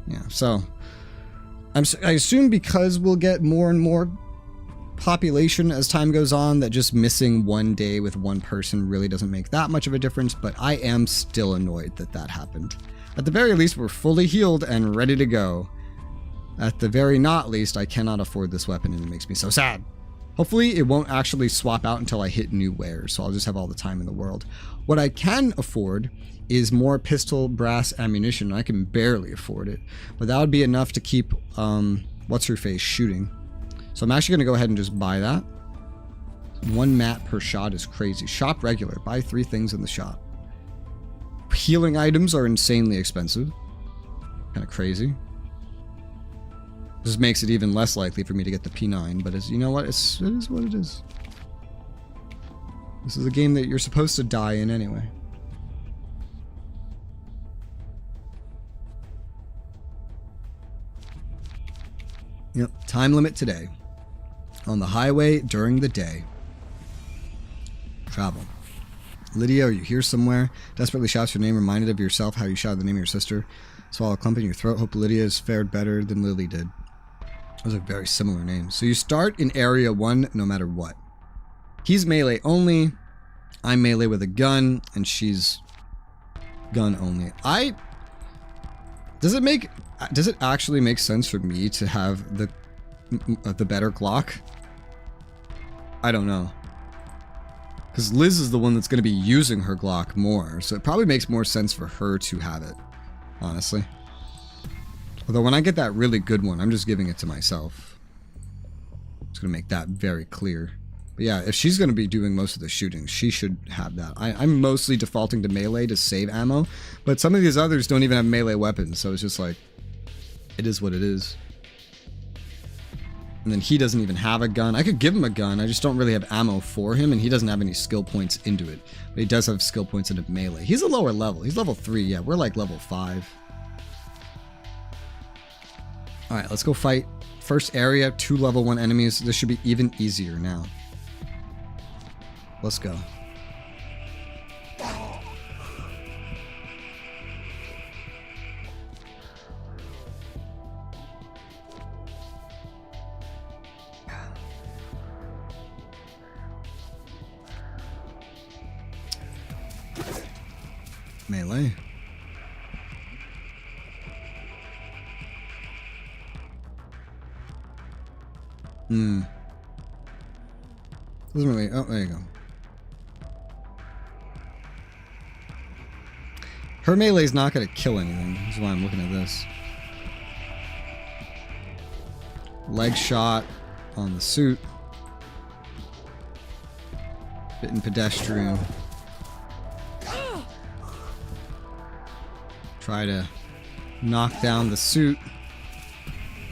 Speaker 1: Yeah, so I assume because we'll get more and more population as time goes on, that just missing one day with one person really doesn't make that much of a difference, but I am still annoyed that that happened. At the very least, we're fully healed and ready to go. At the very not least, I cannot afford this weapon and it makes me so sad. Hopefully it won't actually swap out until I hit new wares, so I'll just have all the time in the world. What I can afford is more pistol brass ammunition. I can barely afford it, but that would be enough to keep what's-her-face shooting. So I'm actually going to go ahead and just buy that. 1 mat per shot is crazy. Shop regular. Buy 3 things in the shop. Healing items are insanely expensive. Kind of crazy. This makes it even less likely for me to get the P9, but you know what? It is what it is. This is a game that you're supposed to die in anyway. Yep, time limit today. On the highway during the day. Travel. Lydia, are you here somewhere? Desperately shouts your name, reminded of yourself how you shouted the name of your sister. Swallow a clump in your throat. Hope Lydia has fared better than Lily did. Those are very similar names. So you start in area 1 no matter what. He's melee only. I'm melee with a gun, and she's gun only. Does it actually make sense for me to have the better Glock? I don't know. Because Liz is the one that's going to be using her Glock more, so it probably makes more sense for her to have it, honestly. Although when I get that really good one, I'm just giving it to myself. It's going to make that very clear. But yeah, if she's going to be doing most of the shooting, she should have that. I'm mostly defaulting to melee to save ammo, but some of these others don't even have melee weapons, so it's just like, it is what it is. And then he doesn't even have a gun. I could give him a gun, I just don't really have ammo for him, and he doesn't have any skill points into it. But he does have skill points into melee. He's a lower level. He's level 3, yeah, we're like level 5. Alright, let's go fight. First area, 2 level 1 enemies. This should be even easier now. Let's go. Melee. Doesn't really. Oh, there you go. Her melee's not going to kill anything. That's why I'm looking at this. Leg shot on the suit. Bitten pedestrian. Try to knock down the suit.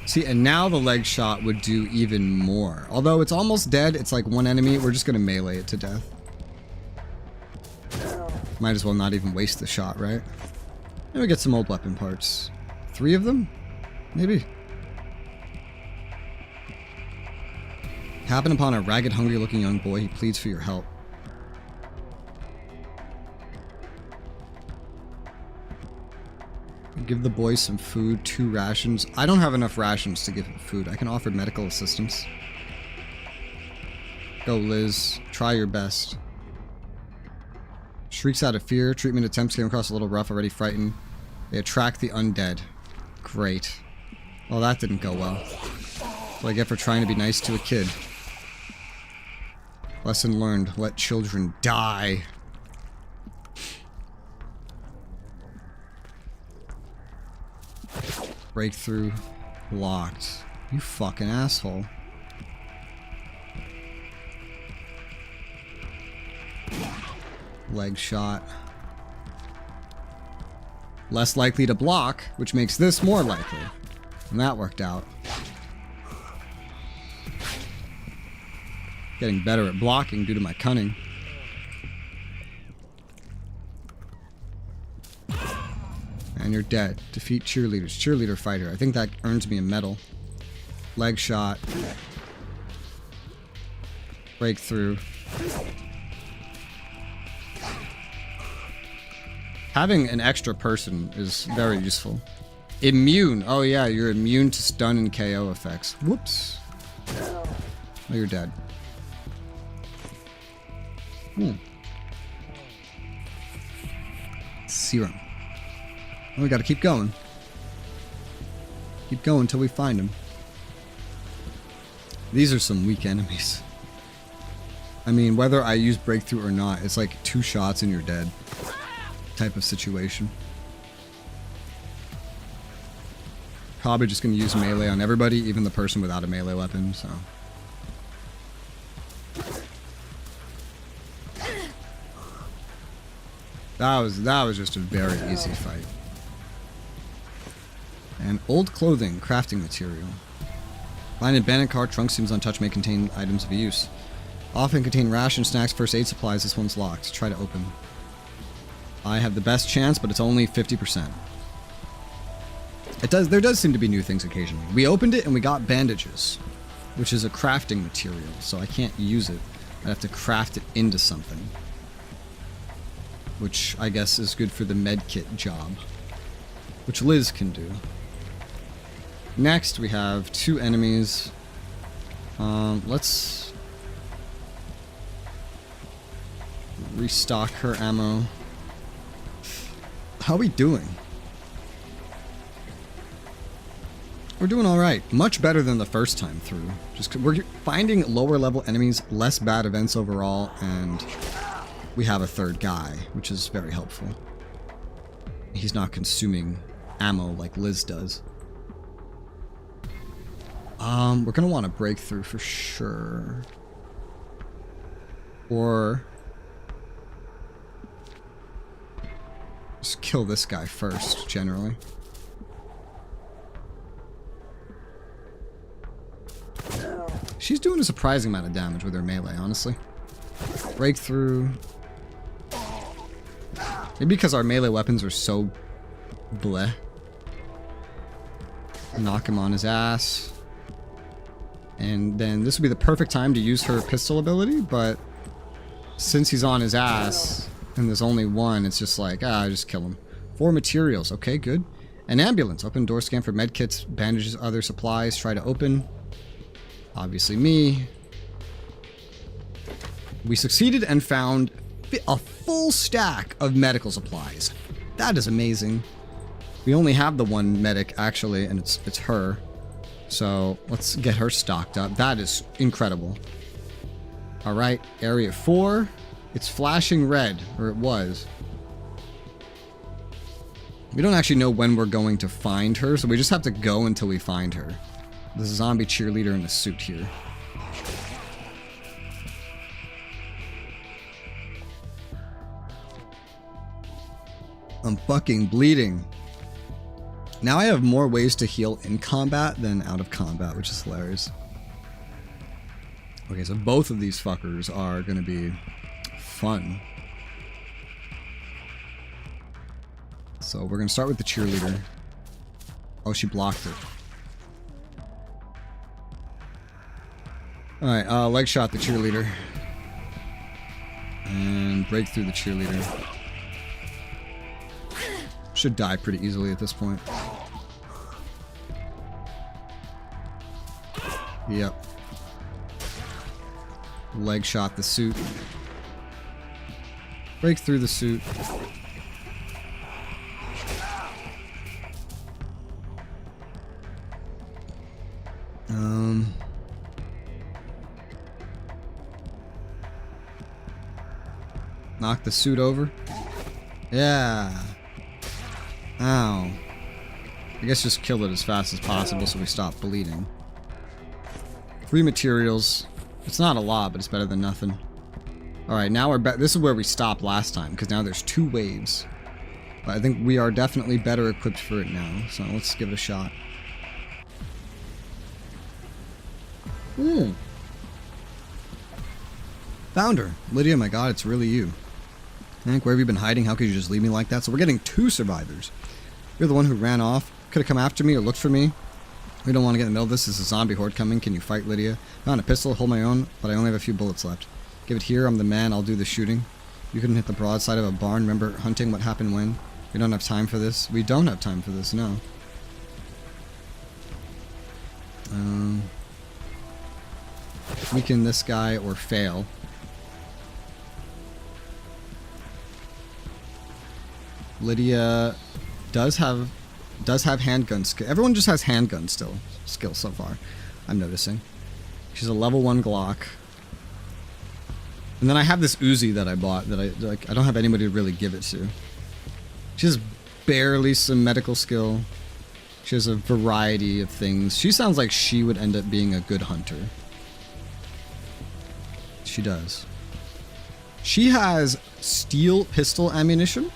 Speaker 1: See, and now the leg shot would do even more. Although it's almost dead, it's like 1 enemy. We're just going to melee it to death. Might as well not even waste the shot, right? And we get some old weapon parts. 3 of them? Maybe. Happen upon a ragged, hungry-looking young boy. He pleads for your help. Give the boy some food, 2 rations. I don't have enough rations to give him food. I can offer medical assistance. Go, Liz. Try your best. Shrieks out of fear. Treatment attempts came across a little rough, already frightened. They attract the undead. Great. Well, that didn't go well. That's what I get for trying to be nice to a kid. Lesson learned. Let children die. Breakthrough blocked. You fucking asshole. Leg shot. Less likely to block, which makes this more likely. And that worked out. Getting better at blocking due to my cunning. And you're dead. Defeat cheerleaders. Cheerleader fighter. I think that earns me a medal. Leg shot. Breakthrough. Having an extra person is very useful. Immune. Oh yeah, you're immune to stun and KO effects. Whoops. Oh, you're dead. Serum. Oh, we gotta keep going. Keep going until we find him. These are some weak enemies. I mean, whether I use breakthrough or not, it's like 2 shots and you're dead type of situation. Probably just gonna use melee on everybody, even the person without a melee weapon, so. That was just a very easy fight. And old clothing, crafting material. Find abandoned car trunk seems untouched, may contain items of use. Often contain ration, snacks, first aid supplies. This one's locked. Try to open. I have the best chance, but it's only 50%. There does seem to be new things occasionally. We opened it and we got bandages, which is a crafting material, so I can't use it. I have to craft it into something, which I guess is good for the medkit job, which Liz can do. Next, we have 2 enemies. Let's restock her ammo. How are we doing? We're doing alright. Much better than the first time through. Just we're finding lower level enemies, less bad events overall, and we have a 3rd guy, which is very helpful. He's not consuming ammo like Liz does. We're gonna want a breakthrough for sure. Or just kill this guy first, generally. She's doing a surprising amount of damage with her melee, honestly. Breakthrough. Maybe because our melee weapons are so bleh. Knock him on his ass. And then this would be the perfect time to use her pistol ability, but since he's on his ass and there's only one, it's just like, just kill him. 4 materials. Okay, good. An ambulance. Open door scan for medkits, bandages, other supplies. Try to open. Obviously me. We succeeded and found a full stack of medical supplies. That is amazing. We only have the one medic, actually, and it's her. So let's get her stocked up. That is incredible. All right, area 4. It's flashing red, or it was. We don't actually know when we're going to find her, so we just have to go until we find her. There's a zombie cheerleader in a suit here. I'm fucking bleeding. Now I have more ways to heal in combat than out of combat, which is hilarious. Okay, so both of these fuckers are gonna be fun. So we're gonna start with the cheerleader. Oh, she blocked it. Alright, leg shot the cheerleader. And break through the cheerleader. Should die pretty easily at this point. Yep. Leg shot the suit. Break through the suit. Knock the suit over. Yeah. Ow. I guess just kill it as fast as possible so we stop bleeding. 3 materials. It's not a lot, but it's better than nothing. Alright, now we're back. This is where we stopped last time, because now there's 2 waves. But I think we are definitely better equipped for it now, so let's give it a shot. Found her. Lydia, my god, it's really you. Hank, where have you been hiding? How could you just leave me like that? So we're getting 2 survivors. You're the one who ran off. Could have come after me or looked for me. We don't want to get in the middle of this. There's a zombie horde coming. Can you fight, Lydia? Found a pistol, hold my own, but I only have a few bullets left. Give it here. I'm the man. I'll do the shooting. You couldn't hit the broadside of a barn. Remember hunting? What happened when? We don't have time for this. We don't have time for this, no. Weaken this guy or fail. Lydia does have handgun skill. Everyone just has handgun skill so far, I'm noticing. She's a level 1 Glock. And then I have this Uzi that I bought that I don't have anybody to really give it to. She has barely some medical skill. She has a variety of things. She sounds like she would end up being a good hunter. She does. She has steel pistol ammunition.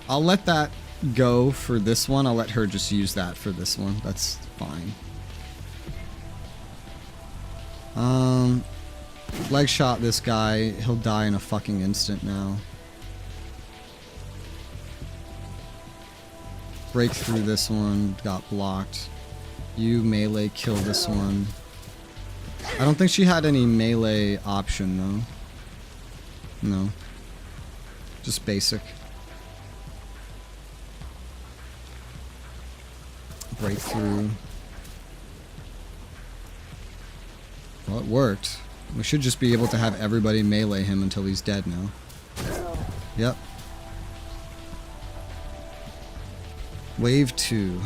Speaker 1: I'll let that go for this one. I'll let her just use that for this one. That's fine. Leg shot this guy. He'll die in a fucking instant now. Break through this one. Got blocked. You melee kill this one. I don't think she had any melee option though. No. Just basic. Breakthrough. Well, it worked. We should just be able to have everybody melee him until he's dead now. Yep. Wave 2.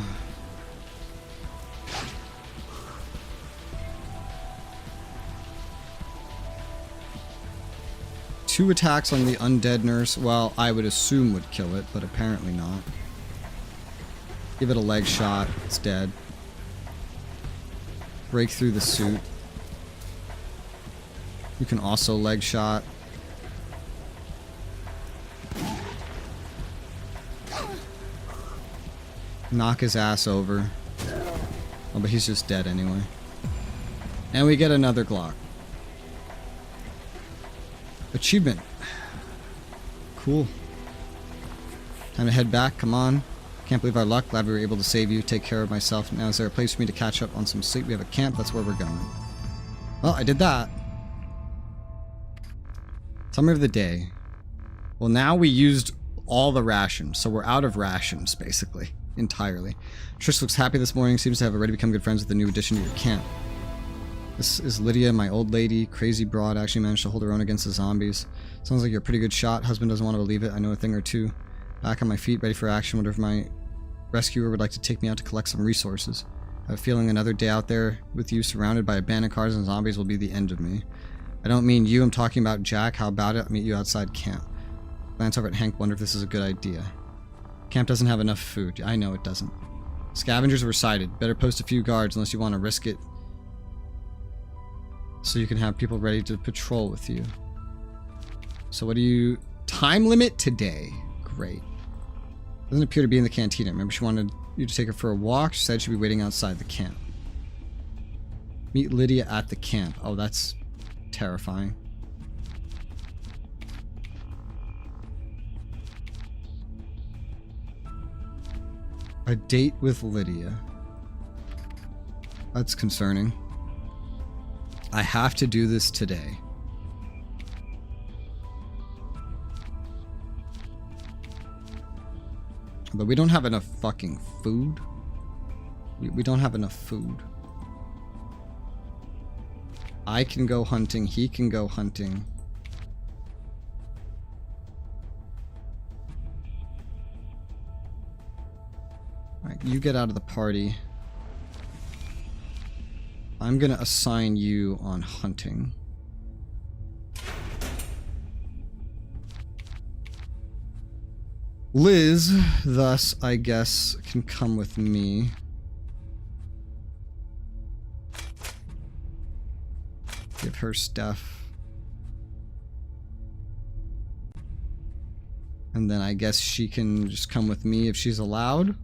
Speaker 1: Two attacks on the undead nurse. Well, I would assume would kill it, but apparently not. Give it a leg shot. It's dead. Break through the suit. You can also leg shot. Knock his ass over. Oh, but he's just dead anyway. And we get another Glock. Achievement. Cool. Time to head back. Come on. Can't believe our luck. Glad we were able to save you. Take care of myself. Now is there a place for me to catch up on some sleep? We have a camp. That's where we're going. Well, I did that. Summary of the day. Well, now we used all the rations, so we're out of rations, basically. Entirely. Trish looks happy this morning. Seems to have already become good friends with the new addition to your camp. This is Lydia, my old lady. Crazy broad. Actually managed to hold her own against the zombies. Sounds like you're a pretty good shot. Husband doesn't want to believe it. I know a thing or two. Back on my feet, ready for action. Wonder if my rescuer would like to take me out to collect some resources. I have a feeling another day out there with you surrounded by abandoned cars and zombies will be the end of me. I don't mean you, I'm talking about Jack. How about it? I'll meet you outside camp. Glance over at Hank, wonder if this is a good idea. Camp doesn't have enough food. I know it doesn't. Scavengers were sighted. Better post a few guards unless you want to risk it. So you can have people ready to patrol with you. So what do you... Time limit today. Great. Doesn't appear to be in the cantina. Remember she wanted you to take her for a walk? She said she'd be waiting outside the camp. Meet Lydia at the camp. Oh, that's terrifying. A date with Lydia. That's concerning. I have to do this today. But we don't have enough fucking food. We don't have enough food. I can go hunting. He can go hunting. Alright, you get out of the party. I'm gonna assign you on hunting. Liz, thus, I guess, can come with me. Give her stuff. And then I guess she can just come with me if she's allowed.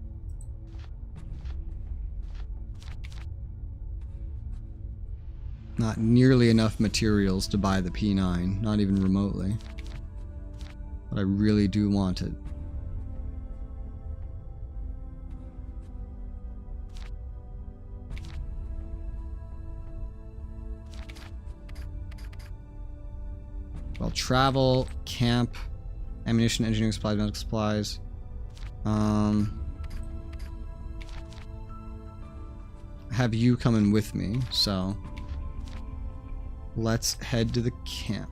Speaker 1: Not nearly enough materials to buy the P9, not even remotely. But I really do want it. Well, travel, camp, ammunition, engineering supplies, medical supplies. have you coming with me, so let's head to the camp.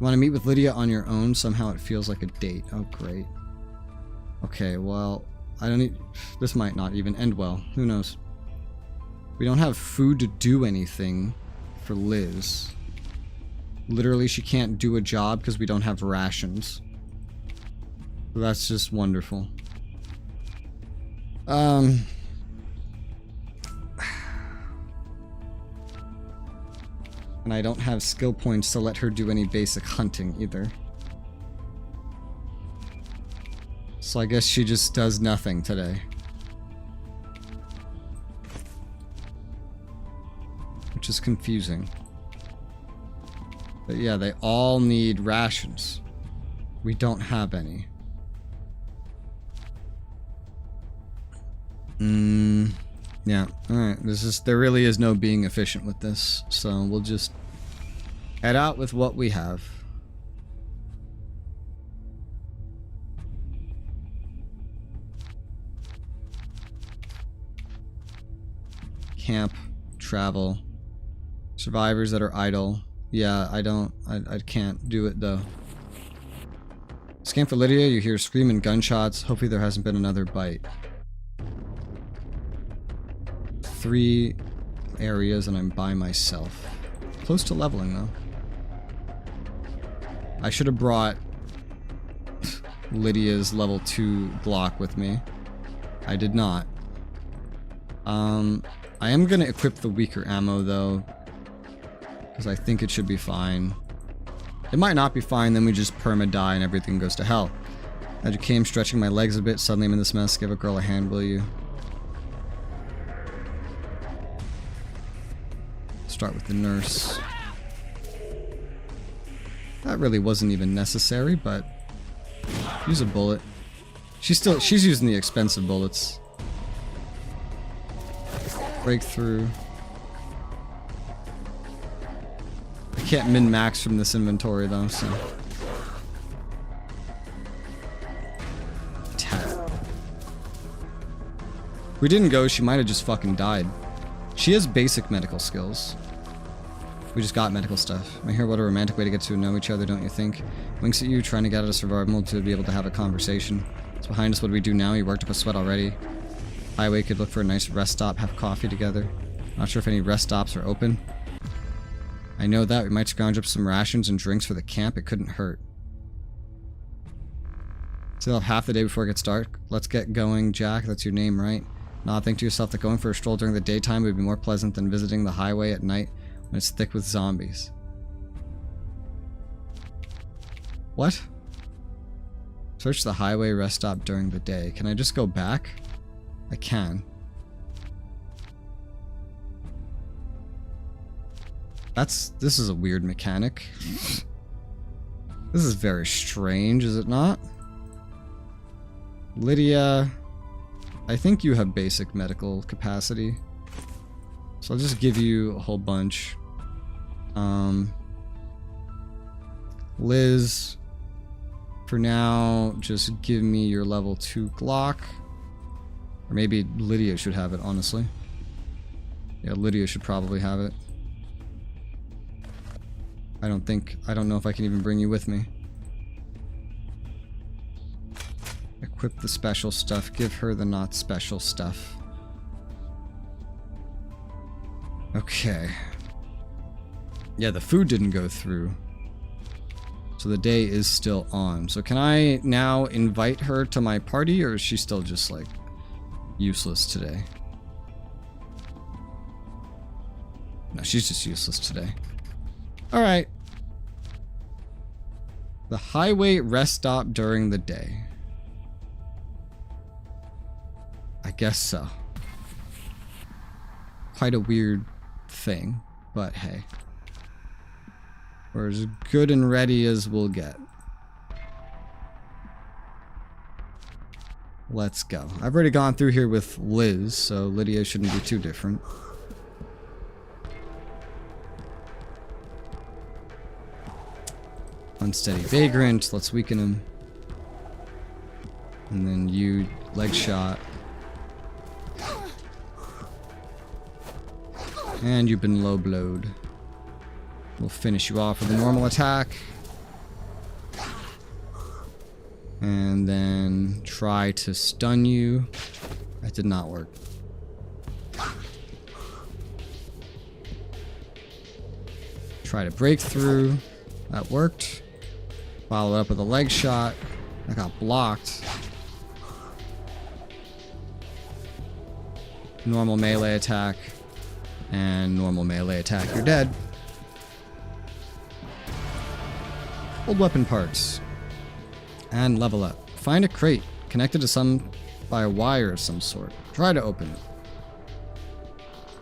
Speaker 1: Want to meet with Lydia on your own? Somehow it feels like a date. Oh, great. Okay, well, I don't need... This might not even end well. Who knows? We don't have food to do anything for Liz. Literally, she can't do a job because we don't have rations. So that's just wonderful. And I don't have skill points to let her do any basic hunting either. So I guess she just does nothing today. Which is confusing. But yeah, they all need rations. We don't have any. Yeah, alright. There really is no being efficient with this. So we'll just head out with what we have. Camp, travel, survivors that are idle. Yeah, I can't do it though. Scan for Lydia, you hear screaming gunshots. Hopefully there hasn't been another bite. 3 areas and I'm by myself. Close to leveling though. I should have brought Lydia's level 2 Glock with me. I did not. I am gonna equip the weaker ammo though, because I think it should be fine. It might not be fine, then we just perma-die and everything goes to hell. As you came stretching my legs a bit, suddenly I'm in this mess. Give a girl a hand, will you? Start with the nurse. That really wasn't even necessary, but use a bullet. She's using the expensive bullets. Breakthrough. I can't min-max from this inventory though, so. If we didn't go, she might have just fucking died. She has basic medical skills. We just got medical stuff. I hear what a romantic way to get to know each other, don't you think? Winks at you, trying to get out of survival mode to be able to have a conversation. It's behind us, what do we do now? You worked up a sweat already. Highway could look for a nice rest stop, have coffee together. Not sure if any rest stops are open. I know that. We might scrounge up some rations and drinks for the camp. It couldn't hurt. Still have half the day before it gets dark. Let's get going, Jack. That's your name, right? Now think to yourself that going for a stroll during the daytime would be more pleasant than visiting the highway at night when it's thick with zombies. What? Search the highway rest stop during the day. Can I just go back? I can. This is a weird mechanic. This is very strange, is it not? Lydia, I think you have basic medical capacity. So I'll just give you a whole bunch. Liz, for now, just give me your level 2 Glock. Or maybe Lydia should have it, honestly. Yeah, Lydia should probably have it. I don't know if I can even bring you with me. Equip the special stuff. Give her the not special stuff. Okay. Yeah, the food didn't go through. So the day is still on. So can I now invite her to my party, or is she still just like useless today? No, she's just useless today. Alright. The highway rest stop during the day. I guess so. Quite a weird thing, but hey. We're as good and ready as we'll get. Let's go. I've already gone through here with Liz, so Lydia shouldn't be too different. Unsteady Vagrant, let's weaken him. And then you, leg shot. And you've been low blowed. We'll finish you off with a normal attack. And then try to stun you. That did not work. Try to break through. That worked. Follow up with a leg shot. That got blocked. Normal melee attack. And normal melee attack. You're dead. Old weapon parts. And level up. Find a crate connected to some by a wire of some sort. Try to open it.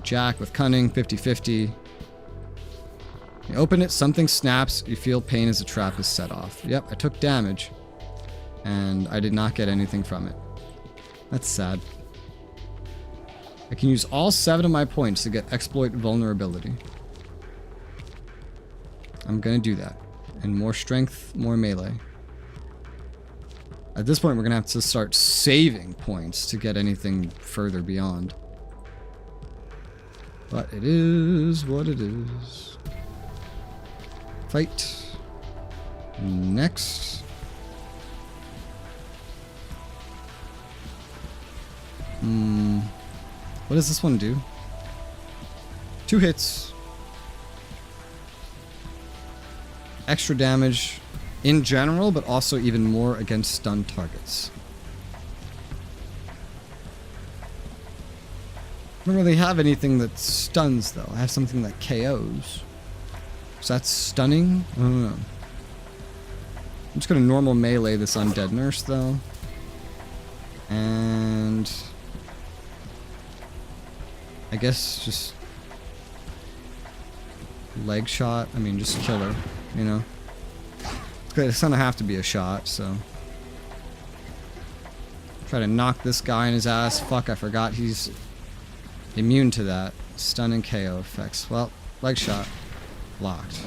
Speaker 1: Jack with cunning, 50-50. You open it, something snaps, you feel pain as the trap is set off. Yep, I took damage. And I did not get anything from it. That's sad. I can use all 7 of my points to get exploit vulnerability. I'm gonna do that. And more strength, more melee. At this point, we're gonna have to start saving points to get anything further beyond. But it is what it is. Fight. Next. What does this one do? 2 hits. Extra damage in general, but also even more against stunned targets. I don't really have anything that stuns, though. I have something that KOs. So that's stunning? I don't know. I'm just gonna normal melee this undead nurse, though. And I guess just leg shot. I mean, just kill her, you know? It's gonna have to be a shot, so. Try to knock this guy in his ass. Fuck, I forgot he's immune to that. Stun and KO effects. Well, leg shot. Blocked.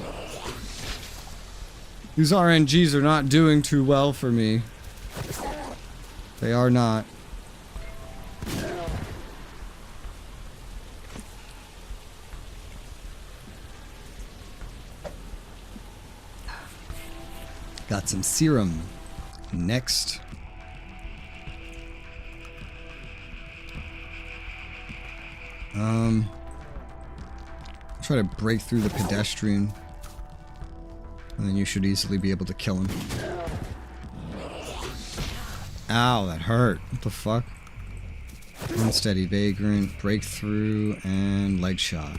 Speaker 1: These RNGs are not doing too well for me. They are not. Got some serum. Next. Try to break through the pedestrian. And then you should easily be able to kill him. Ow, that hurt. What the fuck? Unsteady vagrant, breakthrough, and leg shot.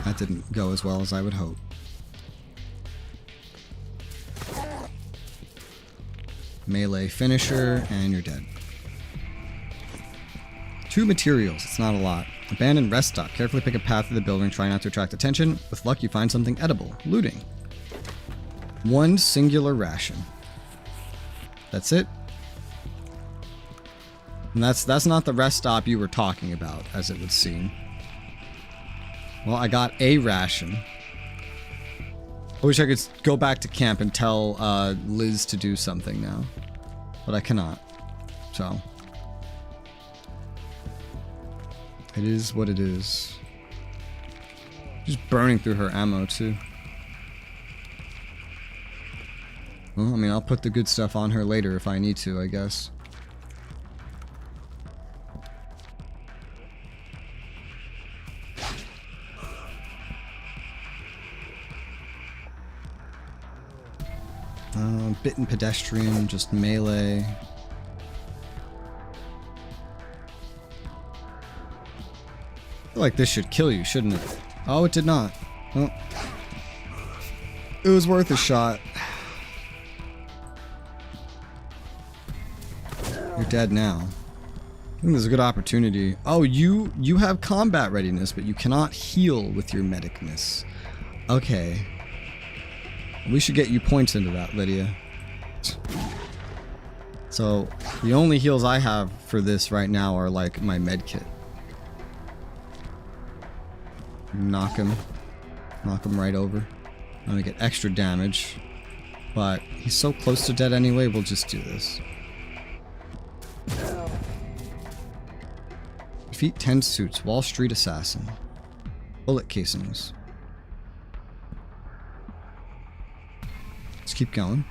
Speaker 1: That didn't go as well as I would hope. Melee finisher, and you're dead. 2 materials, it's not a lot. Abandoned rest stop. Carefully pick a path through the building, try not to attract attention. With luck, you find something edible. Looting. 1 singular ration. That's it. And that's not the rest stop you were talking about, as it would seem. Well, I got a ration. I wish I could go back to camp and tell Liz to do something now. But I cannot. So. It is what it is. Just burning through her ammo, too. Well, I mean, I'll put the good stuff on her later if I need to, I guess. Bitten pedestrian, just melee. I feel like this should kill you, shouldn't it? Oh, it did not. Well, it was worth a shot. You're dead now. I think there's a good opportunity. Oh, you have combat readiness, but you cannot heal with your medicness. Okay. We should get you points into that, Lydia. So, the only heals I have for this right now are like my med kit. Knock him right over. I'm gonna get extra damage, but he's so close to dead anyway, we'll just do this. If Defeat 10 suits. Wall Street Assassin. Bullet casings. Let's keep going.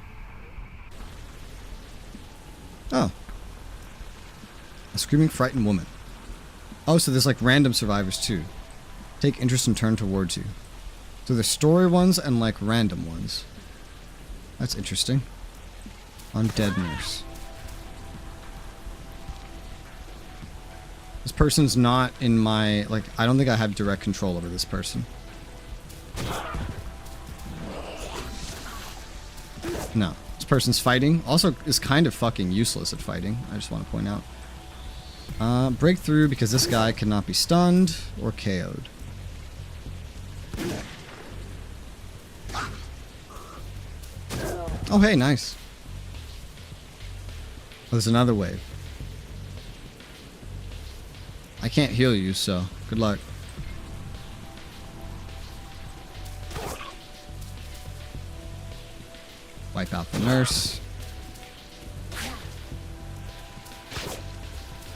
Speaker 1: Oh. A screaming frightened woman. Oh, so there's like random survivors too. Take interest and turn towards you. So there's story ones and like random ones. That's interesting. Undead nurse. This person's not in my, like, I don't think I have direct control over this person. No. This person's fighting. Also is kind of fucking useless at fighting. I just want to point out. Breakthrough because this guy cannot be stunned or KO'd. Oh, hey, nice. Oh, there's another wave. I can't heal you, so good luck. Wipe out the nurse.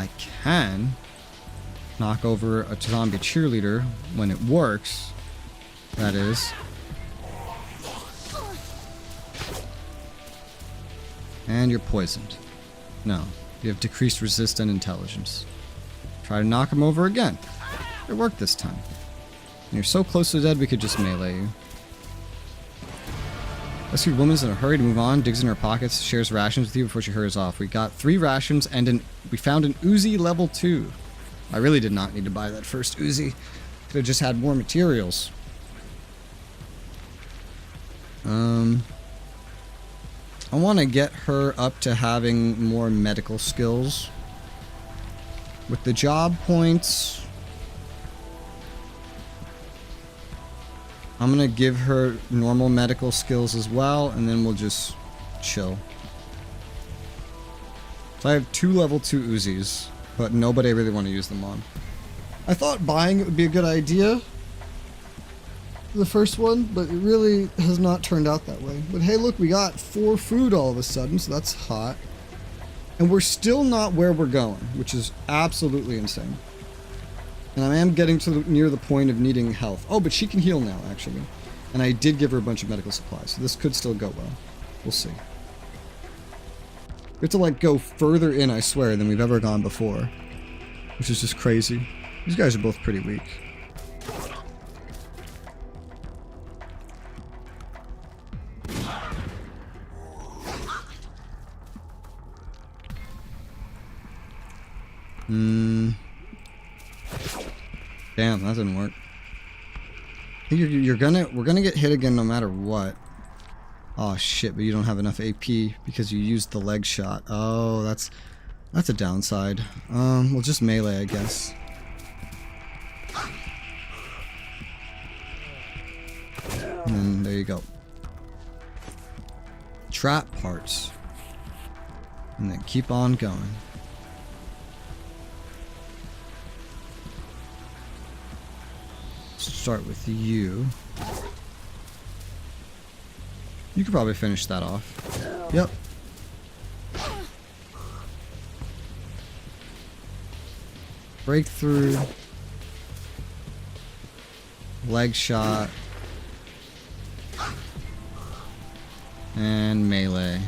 Speaker 1: I can knock over a zombie cheerleader when it works. That is. And you're poisoned. No, you have decreased resistant intelligence. Try to knock him over again. It worked this time. And you're so close to dead we could just melee you. Rescued woman's in a hurry to move on, digs in her pockets, shares rations with you before she hurries off. We got 3 rations and we found an Uzi level 2. I really did not need to buy that first Uzi. Could have just had more materials. I want to get her up to having more medical skills. With the job points, I'm going to give her normal medical skills as well, and then we'll just chill. So I have 2 level 2 Uzis, but nobody really want to use them on. I thought buying it would be a good idea, the first one, but it really has not turned out that way. But hey, look, we got 4 food all of a sudden, so that's hot. And we're still not where we're going, which is absolutely insane. And I am getting to near the point of needing health. Oh, but she can heal now, actually. And I did give her a bunch of medical supplies, so this could still go well. We'll see. We have to, like, go further in, I swear, than we've ever gone before. Which is just crazy. These guys are both pretty weak. Damn, that didn't work. I think we're gonna get hit again no matter what. Oh shit, but you don't have enough AP because you used the leg shot. Oh, that's a downside. We'll just melee, I guess. And then there you go. Trap parts. And then keep on going. Start with you. You could probably finish that off. Yep. Breakthrough. Leg shot. And melee.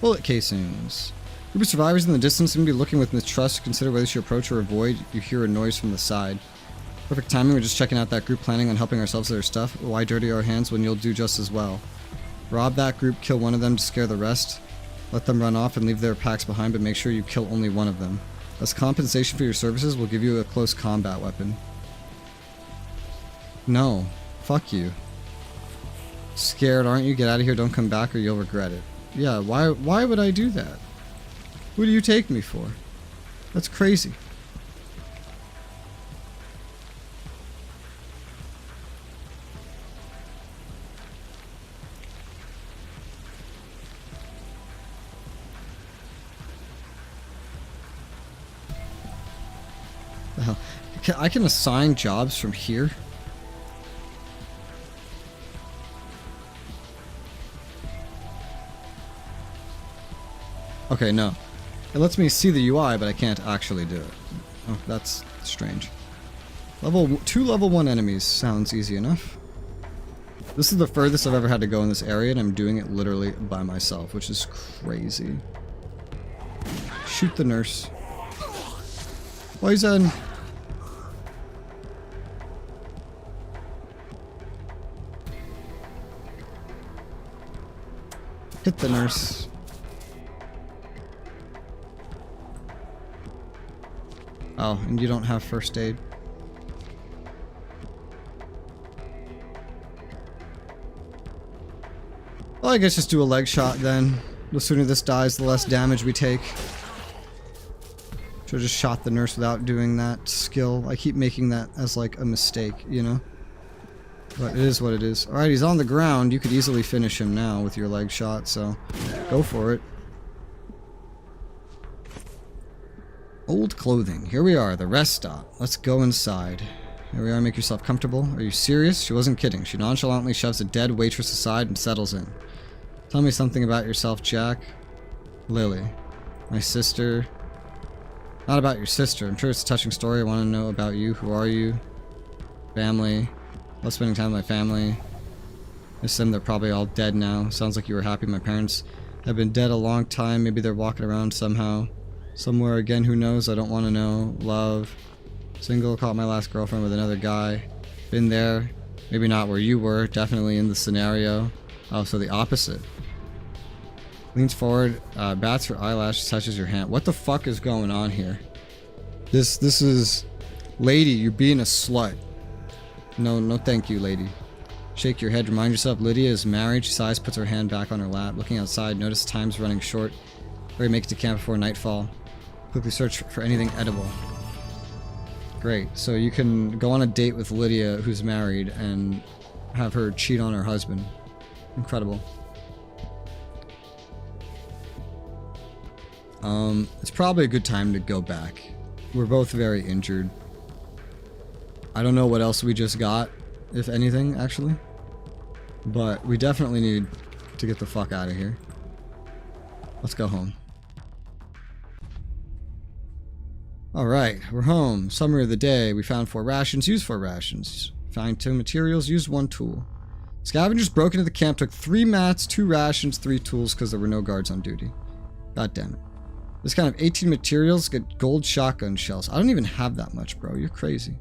Speaker 1: Bullet casings. Group of survivors in the distance seem to be looking with mistrust to consider whether to approach or avoid. You hear a noise from the side. Perfect timing, we're just checking out that group, planning on helping ourselves with their stuff. Why dirty our hands when you'll do just as well? Rob that group, kill one of them to scare the rest. Let them run off and leave their packs behind, but make sure you kill only one of them. As compensation for your services, we'll give you a close combat weapon. No. Fuck you. Scared, aren't you? Get out of here, don't come back or you'll regret it. Yeah, why would I do that? Who do you take me for? That's crazy. The hell? I can assign jobs from here? Okay, no. It lets me see the UI, but I can't actually do it. Oh, that's strange. Two level 1 enemies sounds easy enough. This is the furthest I've ever had to go in this area, and I'm doing it literally by myself, which is crazy. Shoot the nurse. Poison! Hit the nurse. Oh, and you don't have first aid. Well, I guess just do a leg shot then. The sooner this dies, the less damage we take. Should've just shot the nurse without doing that skill. I keep making that as like a mistake, you know? But it is what it is. Alright, he's on the ground. You could easily finish him now with your leg shot, so go for it. Old clothing. Here we are, the rest stop. Let's go inside. Here we are, make yourself comfortable. Are you serious? She wasn't kidding. She nonchalantly shoves a dead waitress aside and settles in. Tell me something about yourself, Jack. Lily. My sister. Not about your sister. I'm sure it's a touching story. I want to know about you. Who are you? Family. Love spending time with my family. I assume they're probably all dead now. Sounds like you were happy. My parents have been dead a long time. Maybe they're walking around somehow. Somewhere again, who knows? I don't want to know. Love. Single. Caught my last girlfriend with another guy. Been there. Maybe not where you were. Definitely in the scenario. Oh, so the opposite. Leans forward. Bats her eyelash. Touches your hand. What the fuck is going on here? This is... Lady, you're being a slut. No thank you, lady. Shake your head. Remind yourself Lydia is married. She sighs, puts her hand back on her lap. Looking outside, notice time's running short. Hurry, make it to camp before nightfall. Quickly search for anything edible. Great. So you can go on a date with Lydia, who's married, and have her cheat on her husband. Incredible. It's probably a good time to go back. We're both very injured. I don't know what else we just got, if anything, actually. But we definitely need to get the fuck out of here. Let's go home. Alright, we're home. Summary of the day. We found 4 rations, used 4 rations. Found 2 materials, used 1 tool. Scavengers broke into the camp, took 3 mats, 2 rations, 3 tools because there were no guards on duty. God damn it. This kind of 18 materials, get gold shotgun shells. I don't even have that much, bro. You're crazy.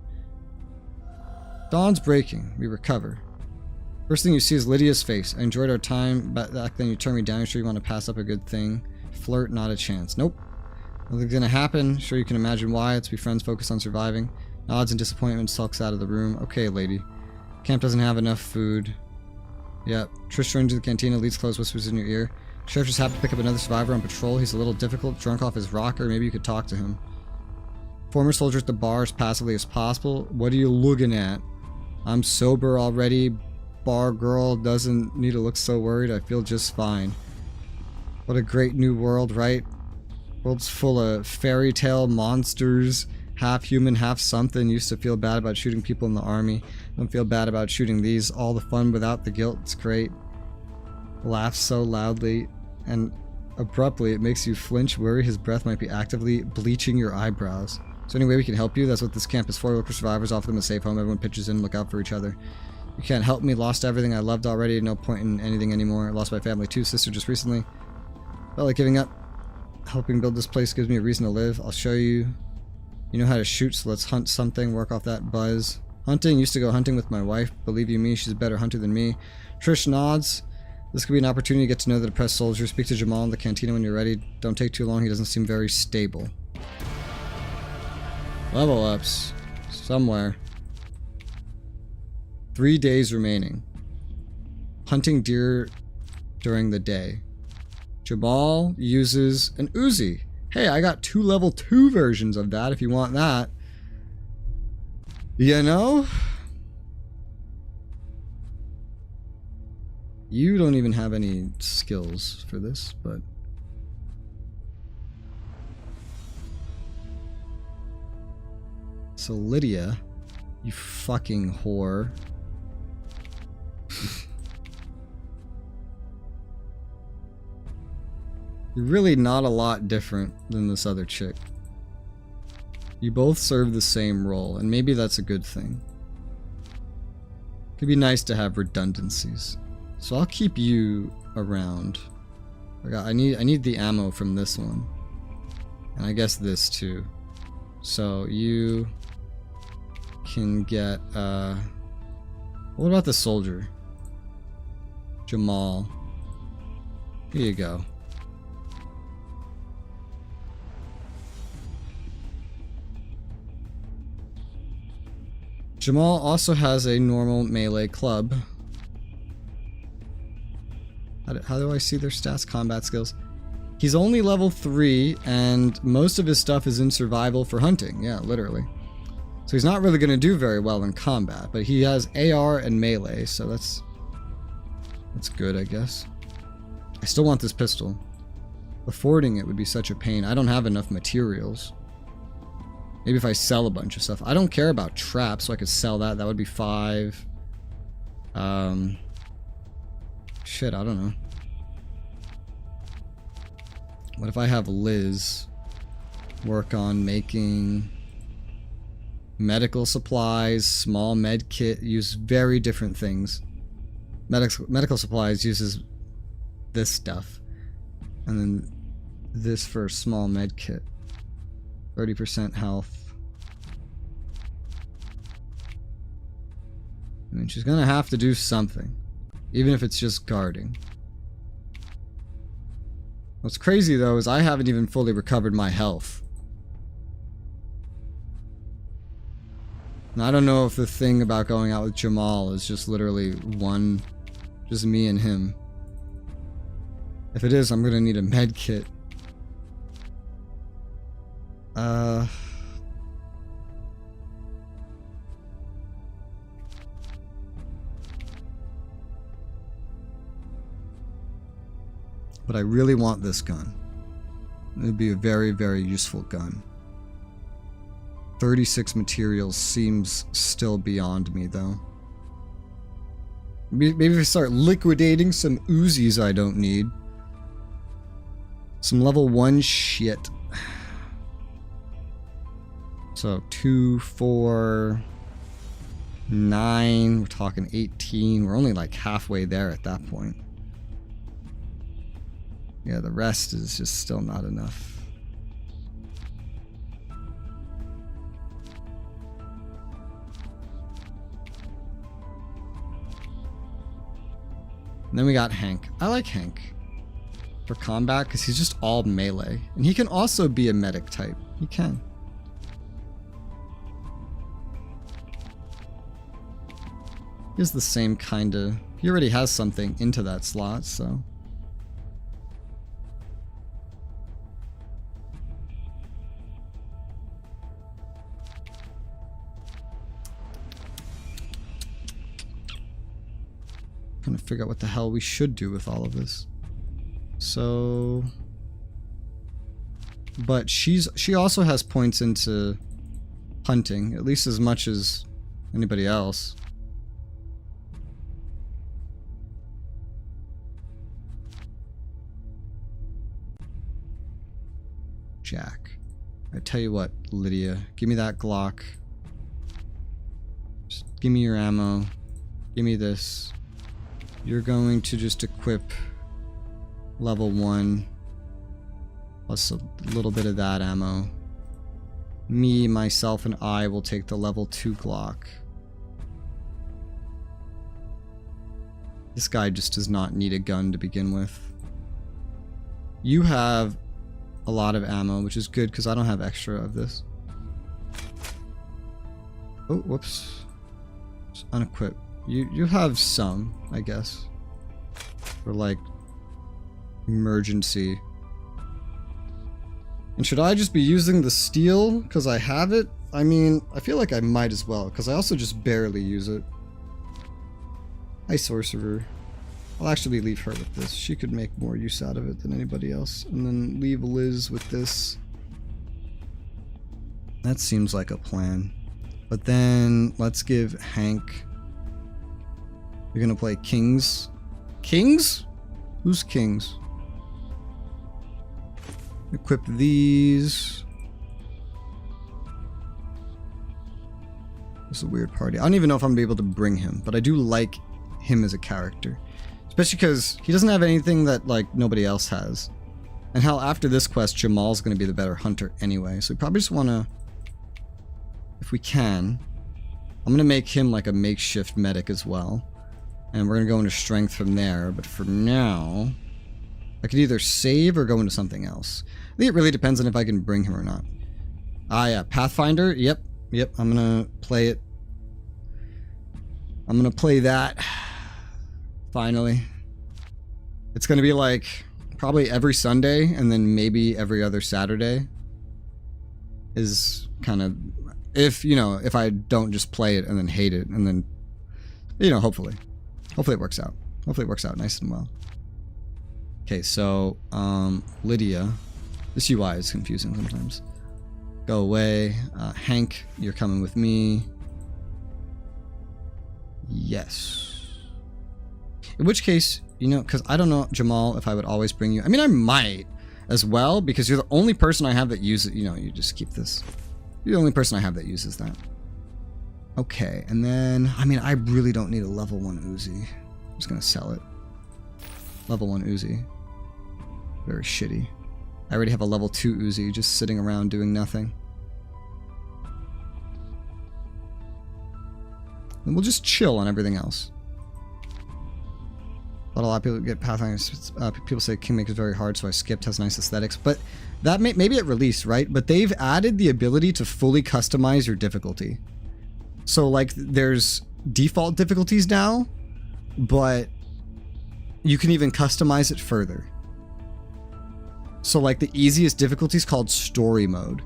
Speaker 1: Dawn's breaking. We recover. First thing you see is Lydia's face. I enjoyed our time. Back then you turned me down. You sure you want to pass up a good thing? Flirt, not a chance. Nope. Nothing's gonna happen. Sure you can imagine why. Let's be friends, focus on surviving. Nods in disappointment, sulks out of the room. Okay, lady. Camp doesn't have enough food. Yep. Trish runs to the cantina, leads close, whispers in your ear. Sheriff just happened to pick up another survivor on patrol. He's a little difficult, drunk off his rocker. Maybe you could talk to him. Former soldier at the bar as passively as possible. What are you looking at? I'm sober already. Bar girl doesn't need to look so worried. I feel just fine. What a great new world, right? World's full of fairy tale monsters. Half human, half something. Used to feel bad about shooting people in the army. Don't feel bad about shooting these. All the fun without the guilt. It's great. Laughs so loudly and abruptly it makes you flinch, worry his breath might be actively bleaching your eyebrows. So any way we can help you? That's what this camp is for. Look for survivors, offer them a safe home. Everyone pitches in, look out for each other. You can't help me. Lost everything I loved already. No point in anything anymore. Lost my family too. Sister just recently. Felt like giving up. Helping build this place gives me a reason to live. I'll show you. You know how to shoot, so let's hunt something. Work off that buzz. Hunting. Used to go hunting with my wife. Believe you me, she's a better hunter than me. Trish nods. This could be an opportunity to get to know the depressed soldier. Speak to Jamal in the cantina when you're ready. Don't take too long. He doesn't seem very stable. Level ups. Somewhere. 3 days remaining. Hunting deer during the day. Jamal uses an Uzi. Hey, I got 2 level 2 versions of that if you want that. You know? You don't even have any skills for this, but... So Lydia, you fucking whore. You're really not a lot different than this other chick. You both serve the same role, and maybe that's a good thing. Could be nice to have redundancies. So I'll keep you around. I need the ammo from this one. And I guess this too. So you can get what about the soldier? Jamal. Here you go. Jamal also has a normal melee club. How do I see their stats? Combat skills. He's only level 3, and most of his stuff is in survival for hunting. Yeah, literally. So he's not really going to do very well in combat, but he has AR and melee, so that's good, I guess. I still want this pistol. Affording it would be such a pain. I don't have enough materials. Maybe if I sell a bunch of stuff. I don't care about traps, so I could sell that. That would be 5. Shit, I don't know. What if I have Liz work on making medical supplies, small med kit, use very different things. Medical supplies uses this stuff. And then this for a small med kit. 30% health. I mean, she's gonna have to do something. Even if it's just guarding. What's crazy though is I haven't even fully recovered my health. And I don't know if the thing about going out with Jamal is just literally just me and him. If it is, I'm gonna need a med kit. But I really want this gun. It would be a very, very useful gun. 36 materials seems still beyond me, though. Maybe if I start liquidating some Uzis I don't need. Some level 1 shit. So 2, 4, 9. We're talking 18. We're only like halfway there at that point. Yeah, the rest is just still not enough. And then we got Hank. I like Hank for combat because he's just all melee. And he can also be a medic type. He can. He has the same kind of... He already has something into that slot, so... Trying to figure out what the hell we should do with all of this. So... But she also has points into hunting, at least as much as anybody else. Jack. I tell you what, Lydia, give me that Glock. Just give me your ammo. Give me this. You're going to just equip level 1 plus a little bit of that ammo. Me, myself, and I will take the level 2 Glock. This guy just does not need a gun to begin with. You have a lot of ammo, which is good because I don't have extra of this. Oh, whoops. Just unequip. You have some, I guess. For like emergency. And should I just be using the steel because I have it? I mean, I feel like I might as well because I also just barely use it. Hi, sorcerer. I'll actually leave her with this. She could make more use out of it than anybody else. And then leave Liz with this. That seems like a plan. But then let's give Hank... You're gonna play Kings? Kings? Who's Kings? Equip these. This is a weird party. I don't even know if I'm gonna be able to bring him, but I do like him as a character. Especially because he doesn't have anything that, like, nobody else has. And hell, after this quest, Jamal's gonna be the better hunter anyway. So we probably just wanna, if we can, I'm gonna make him like a makeshift medic as well. And we're gonna go into strength from there. But for now, I could either save or go into something else. I think it really depends on if I can bring him or not. Ah, yeah, Pathfinder. Yep. I'm gonna play it. I'm gonna play that. Finally. It's gonna be like probably every Sunday and then maybe every other Saturday. Is kind of, if, you know, if I don't just play it and then hate it and then, you know, hopefully it works out. Hopefully it works out nice and well. Okay, so, Lydia. This UI is confusing sometimes. Go away. Hank, you're coming with me. Yes. In which case, you know, because I don't know, Jamal, if I would always bring you. I mean, I might as well, because you're the only person I have that uses, you know, you just keep this. You're the only person I have that uses that. Okay, and then, I mean, I really don't need a level 1 Uzi. I'm just gonna sell it. Level 1 Uzi. Very shitty. I already have a level 2 Uzi just sitting around doing nothing. And we'll just chill on everything else. But a lot of people get Pathfinder. People say Kingmaker is very hard, so I skipped. Has nice aesthetics, but that maybe at release, right? But they've added the ability to fully customize your difficulty. So like, there's default difficulties now, but you can even customize it further. So like, the easiest difficulty is called story mode,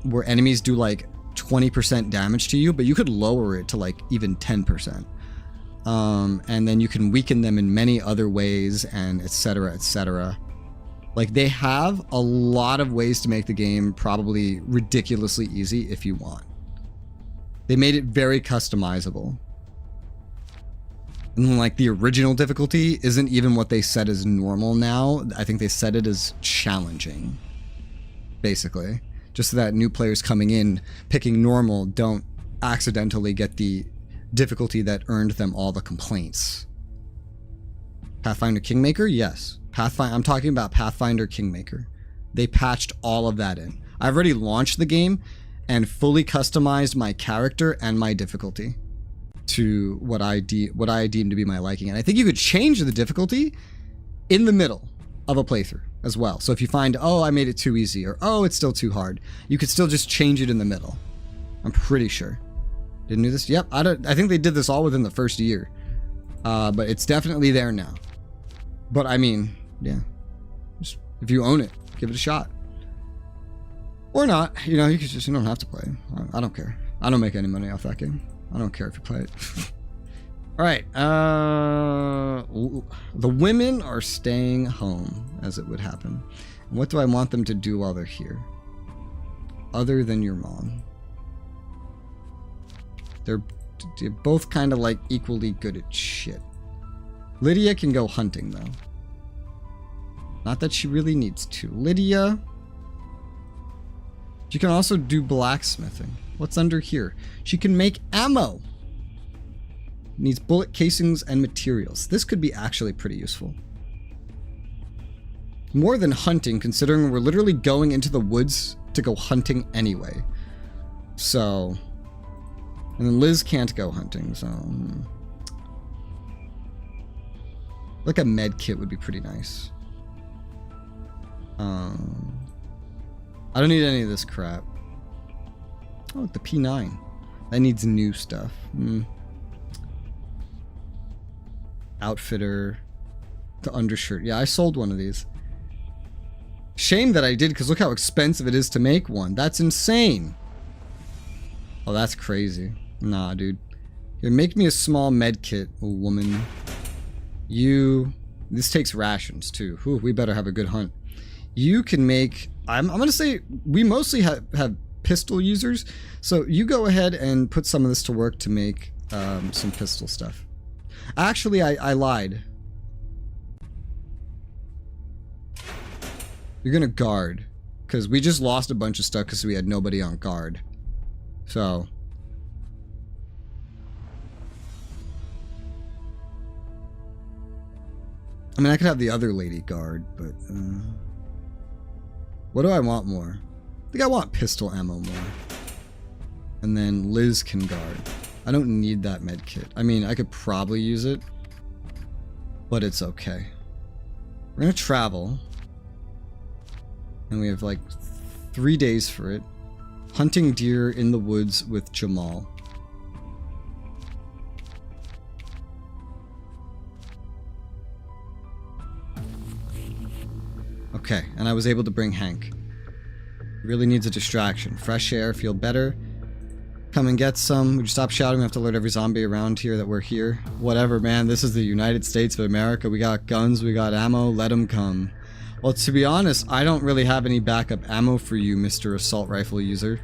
Speaker 1: where enemies do like 20% damage to you, but you could lower it to like even 10%. And then you can weaken them in many other ways, and etc, etc. Like, they have a lot of ways to make the game probably ridiculously easy if you want. They made it very customizable. And like, the original difficulty isn't even what they said is normal now. I think they said it as challenging, basically. Just so that new players coming in picking normal don't accidentally get the difficulty that earned them all the complaints. Pathfinder Kingmaker? Yes. I'm talking about Pathfinder Kingmaker. They patched all of that in. I've already launched the game and fully customized my character and my difficulty to what I deem to be my liking. And I think you could change the difficulty in the middle of a playthrough as well. So if you find, oh, I made it too easy, or oh, it's still too hard, you could still just change it in the middle. I'm pretty sure. Didn't do this? Yep. I think they did this all within the first year. But it's definitely there now. But I mean, yeah. Just, if you own it, give it a shot. Or not. You know, you don't have to play. I don't care. I don't make any money off that game. I don't care if you play it. Alright. The women are staying home, as it would happen. And what do I want them to do while they're here? Other than your mom. They're both kind of like equally good at shit. Lydia can go hunting though. Not that she really needs to. Lydia. She can also do blacksmithing. What's under here? She can make ammo. Needs bullet casings and materials. This could be actually pretty useful. More than hunting, considering we're literally going into the woods to go hunting anyway. So... And then Liz can't go hunting, so... Like a med kit would be pretty nice. I don't need any of this crap. Oh, the P9. That needs new stuff. Outfitter. The undershirt. Yeah, I sold one of these. Shame that I did, because look how expensive it is to make one. That's insane. Oh, that's crazy. Nah, dude. Here, make me a small med kit, woman. This takes rations, too. Ooh, we better have a good hunt. You can make... I'm going to say we mostly have pistol users. So you go ahead and put some of this to work to make some pistol stuff. Actually, I lied. You're gonna guard. Because we just lost a bunch of stuff because we had nobody on guard. So. I mean, I could have the other lady guard, but... what do I want more? I think I want pistol ammo more. And then Liz can guard. I don't need that med kit. I mean, I could probably use it. But it's okay. We're gonna travel. And we have like 3 days for it. Hunting deer in the woods with Jamal. Okay, and I was able to bring Hank. He really needs a distraction. Fresh air, feel better. Come and get some. Would you stop shouting? We have to alert every zombie around here that we're here. Whatever, man. This is the United States of America. We got guns, we got ammo. Let them come. Well, to be honest, I don't really have any backup ammo for you, Mr. Assault Rifle user.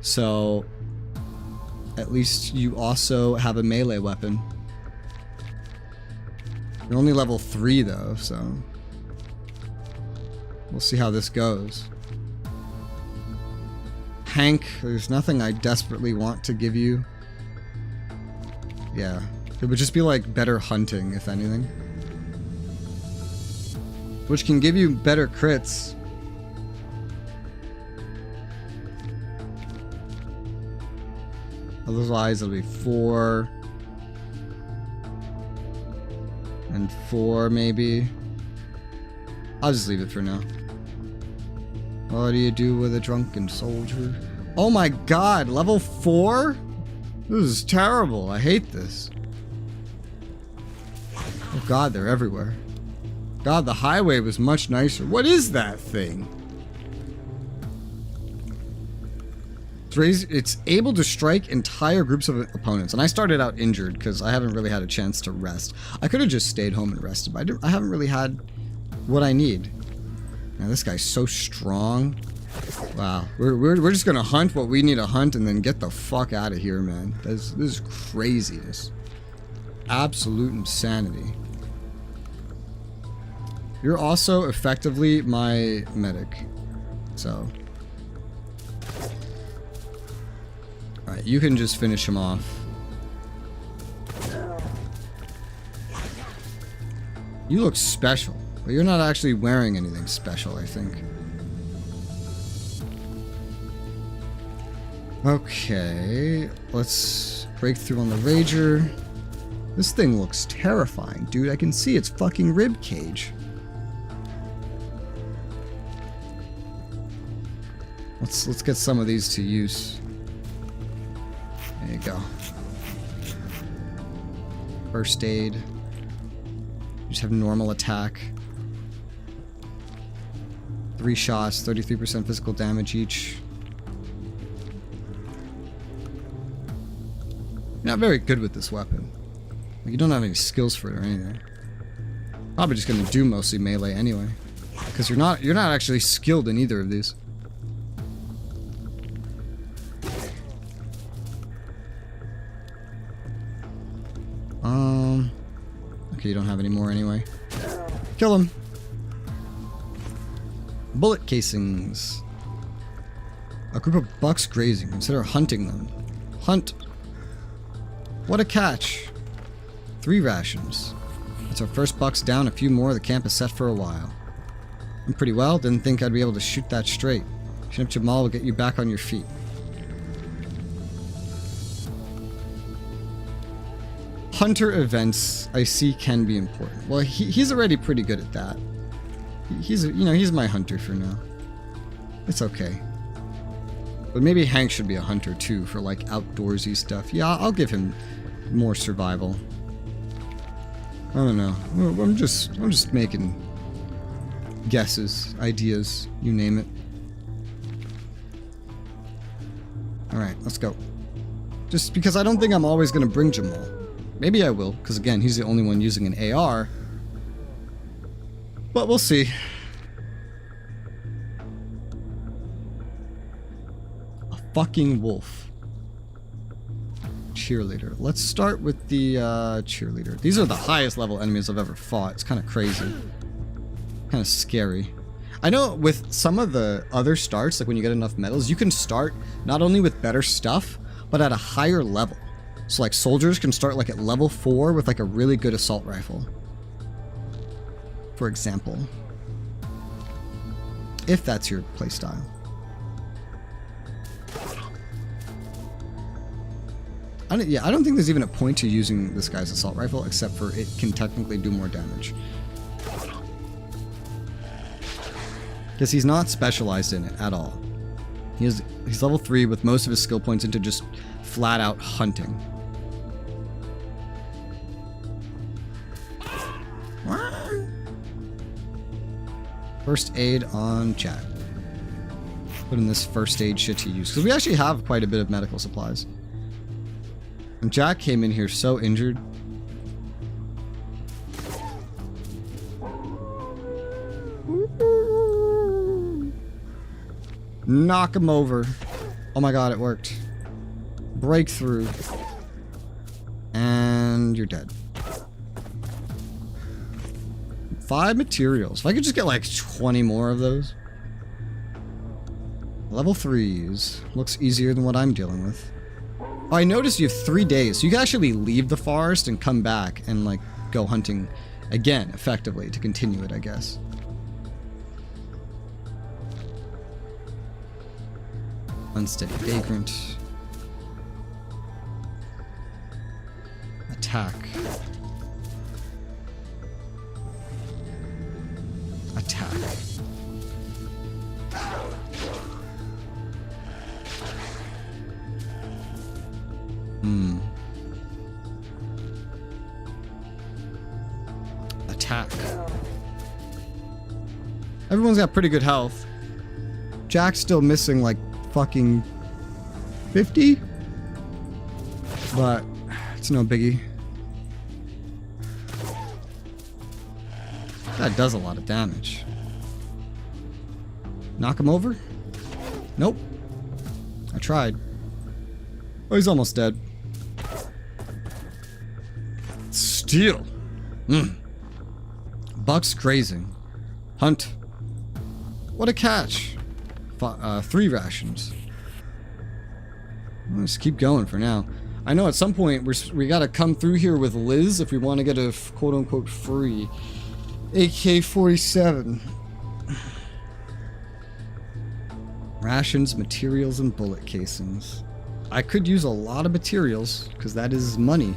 Speaker 1: So, at least you also have a melee weapon. You're only level 3 though, so... we'll see how this goes. Hank, there's nothing I desperately want to give you. Yeah, it would just be like better hunting, if anything. Which can give you better crits. Otherwise it'll be 4. And 4 maybe. I'll just leave it for now. What do you do with a drunken soldier? Oh my god, level 4? This is terrible. I hate this. Oh god, they're everywhere. God, the highway was much nicer. What is that thing? It's able to strike entire groups of opponents. And I started out injured because I haven't really had a chance to rest. I could have just stayed home and rested, but I haven't really had what I need. Now this guy's so strong. Wow. We're just gonna hunt what we need to hunt and then get the fuck out of here, man. This is craziness. Absolute insanity. You're also effectively my medic. So. Alright, you can just finish him off. You look special. But you're not actually wearing anything special, I think. Okay, let's break through on the Rager. This thing looks terrifying, dude. I can see its fucking rib cage. Let's get some of these to use. There you go. First aid. Just have normal attack. 3 shots, 33% physical damage each. You're not very good with this weapon. Like, you don't have any skills for it or anything. Probably just gonna do mostly melee anyway. Because you're not actually skilled in either of these. Okay, you don't have any more anyway. Kill him. Bullet casings. A group of bucks grazing. Consider hunting them. Hunt. What a catch. 3 rations. That's our first bucks down. A few more. The camp is set for a while. I'm pretty well. Didn't think I'd be able to shoot that straight. Shooting up Jamal will get you back on your feet. Hunter events, I see, can be important. Well, he's already pretty good at that. He's my hunter for now. It's okay. But maybe Hank should be a hunter too for like outdoorsy stuff. Yeah, I'll give him more survival. I don't know. I'm just making guesses, ideas, you name it. All right, let's go. Just because I don't think I'm always gonna bring Jamal. Maybe I will, because again, he's the only one using an AR. But we'll see. A fucking wolf. Cheerleader. Let's start with the cheerleader. These are the highest level enemies I've ever fought. It's kind of crazy. Kind of scary. I know with some of the other starts, like when you get enough medals, you can start not only with better stuff, but at a higher level. So like soldiers can start like at level 4 with like a really good assault rifle, for example, if that's your playstyle. I don't think there's even a point to using this guy's assault rifle, except for it can technically do more damage. Because he's not specialized in it at all. He's level 3 with most of his skill points into just flat out hunting. First aid on Jack. Put in this first aid shit to use, because we actually have quite a bit of medical supplies. And Jack came in here so injured. Knock him over. Oh my god, it worked. Breakthrough. And you're dead. 5 materials. If I could just get like 20 more of those. Level 3s. Looks easier than what I'm dealing with. Oh, I noticed you have 3 days. So you can actually leave the forest and come back and like go hunting again, effectively, to continue it, I guess. Unsteady vagrant. Attack. Attack. Attack. Everyone's got pretty good health. Jack's still missing like fucking 50, but it's no biggie. That does a lot of damage. Knock him over? Nope. I tried. Oh, he's almost dead. Steal. Bucks grazing. Hunt. What a catch. 3 rations. Let's keep going for now. I know at some point we gotta come through here with Liz if we want to get a quote-unquote free AK-47. Rations, materials, and bullet casings. I could use a lot of materials because that is money.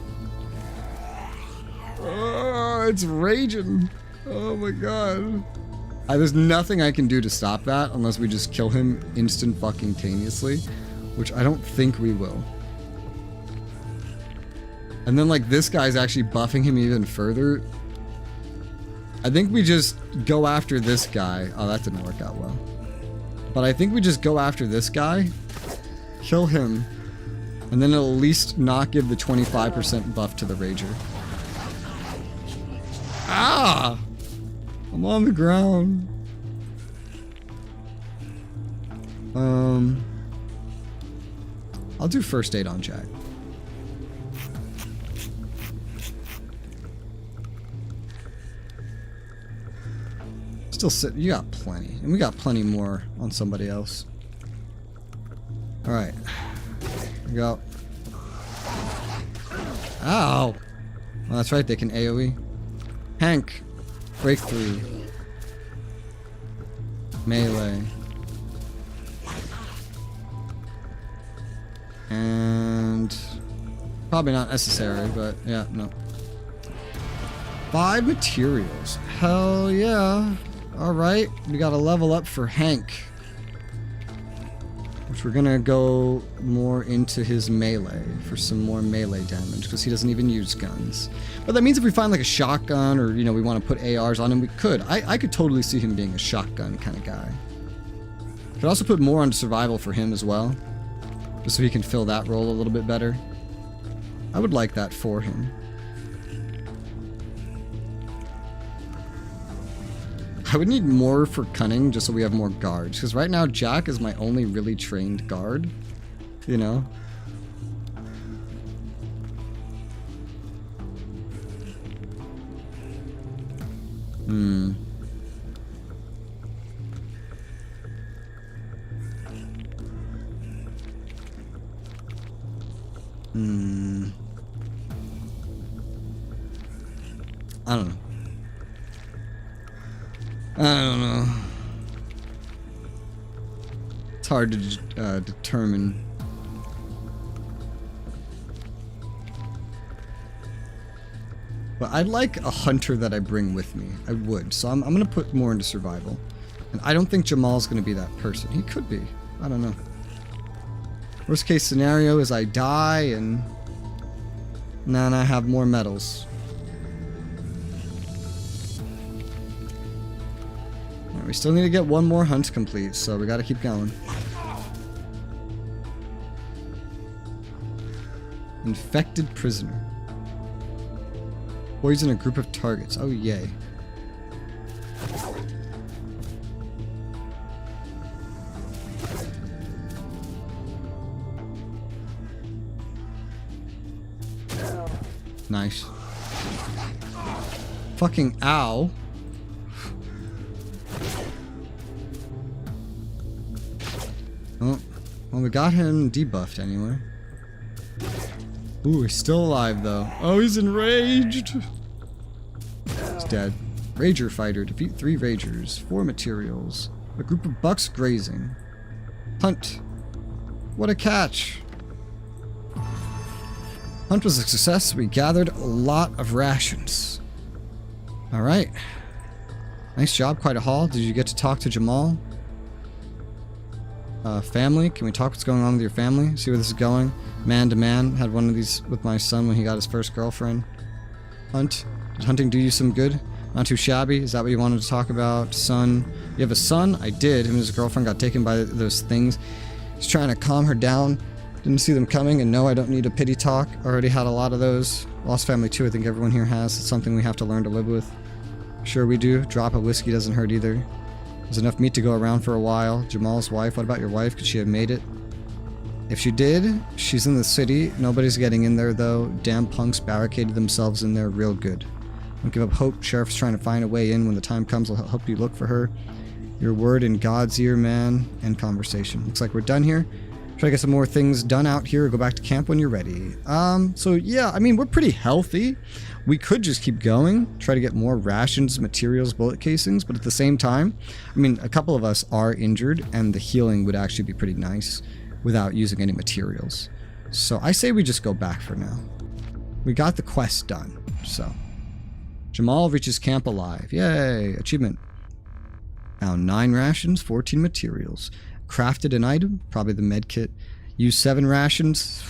Speaker 1: Oh, it's raging. Oh my god. There's nothing I can do to stop that unless we just kill him instant-fucking-taneously, which I don't think we will. And then, like, this guy's actually buffing him even further. I think we just go after this guy. Oh, that didn't work out well. But I think we just go after this guy, kill him, and then it'll at least not give the 25% buff to the Rager. Ah! I'm on the ground. I'll do first aid on Jack. Still sit. You got plenty, and we got plenty more on somebody else. All right, here we go. Ow! Well, that's right. They can AOE. Hank. Breakthrough. Melee. And probably not necessary, but yeah, no. 5 materials. Hell yeah. Alright, we got a level up for Hank. Which we're gonna go more into his melee for some more melee damage, because he doesn't even use guns. But that means if we find like a shotgun, or, you know, we want to put ARs on him, we could. I could totally see him being a shotgun kind of guy. Could also put more on survival for him as well, just so he can fill that role a little bit better. I would like that for him. I would need more for cunning just so we have more guards, because right now Jack is my only really trained guard, you know? I don't know. I don't know. It's hard to determine. But I'd like a hunter that I bring with me. I would. So I'm going to put more into survival. And I don't think Jamal's going to be that person. He could be. I don't know. Worst case scenario is I die and then I have more medals. Right, we still need to get one more hunt complete, so we got to keep going. Infected prisoner. Poison a group of targets. Oh, yay. Nice. Fucking ow. Oh, well, we got him debuffed anyway. Ooh, he's still alive though. Oh, he's enraged. He's dead. Rager fighter. Defeat 3 ragers. 4 materials. A group of bucks grazing. Hunt. What a catch. Hunt was a success. We gathered a lot of rations. Alright. Nice job. Quite a haul. Did you get to talk to Jamal? Family? Can we talk what's going on with your family? See where this is going? Man to man. Had one of these with my son when he got his first girlfriend. Hunt. Did hunting do you some good? Not too shabby? Is that what you wanted to talk about? Son. You have a son? I did. Him and his girlfriend got taken by those things. He's trying to calm her down. Didn't see them coming, and no, I don't need a pity talk. Already had a lot of those. Lost family too, I think everyone here has. It's something we have to learn to live with. Sure we do. Drop of whiskey doesn't hurt either. There's enough meat to go around for a while. Jamal's wife, what about your wife? Could she have made it? If she did, she's in the city. Nobody's getting in there though. Damn punks barricaded themselves in there real good. Don't give up hope. Sheriff's trying to find a way in. When the time comes, I'll help you look for her. Your word in God's ear, man. End conversation. Looks like we're done here. Try to get some more things done out here or go back to camp when you're ready. So yeah, I mean, we're pretty healthy. We could just keep going, try to get more rations, materials, bullet casings, but at the same time, I mean, a couple of us are injured and the healing would actually be pretty nice without using any materials. So I say we just go back for now. We got the quest done, so. Jamal reaches camp alive. Yay, achievement. Found 9 rations, 14 materials. Crafted an item, probably the med kit. Used 7 rations,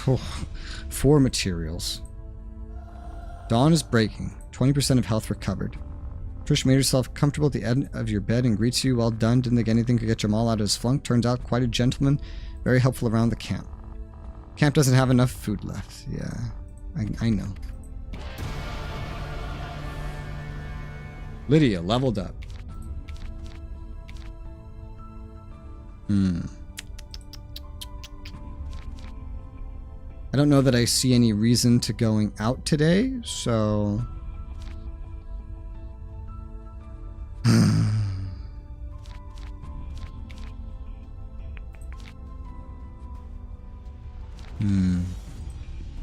Speaker 1: 4 materials. Dawn is breaking. 20% of health recovered. Trish made herself comfortable at the end of your bed and greets you. Well done. Didn't think anything could get Jamal out of his flunk. Turns out quite a gentleman. Very helpful around the camp. Camp doesn't have enough food left. Yeah, I know. Lydia leveled up. I don't know that I see any reason to going out today, so...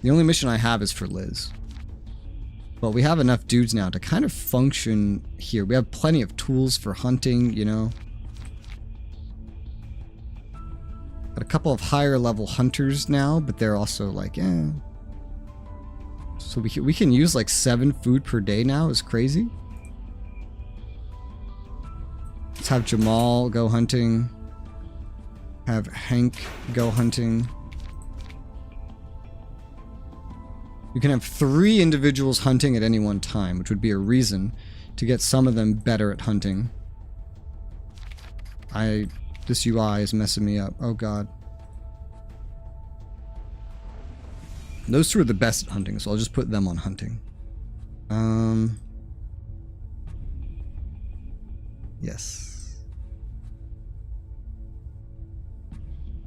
Speaker 1: The only mission I have is for Liz. But we have enough dudes now to kind of function here. We have plenty of tools for hunting, you know. Got a couple of higher level hunters now, but they're also like, eh. So we can use like 7 food per day now. Is crazy. Let's have Jamal go hunting. Have Hank go hunting. You can have 3 individuals hunting at any one time, which would be a reason to get some of them better at hunting. This UI is messing me up. Oh god. Those 2 are the best at hunting, so I'll just put them on hunting. Yes.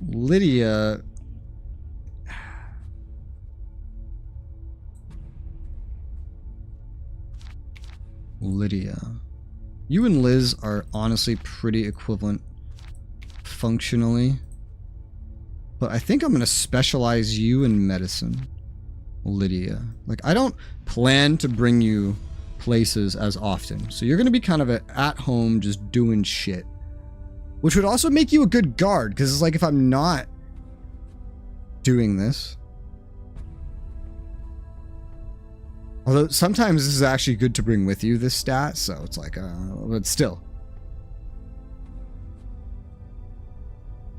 Speaker 1: Lydia... You and Liz are honestly pretty equivalent functionally, but I think I'm going to specialize you in medicine. Lydia. Like, I don't plan to bring you places as often. So you're going to be kind of at home just doing shit. Which would also make you a good guard, because it's like if I'm not doing this. Although sometimes this is actually good to bring with you, this stat, so it's like, but still.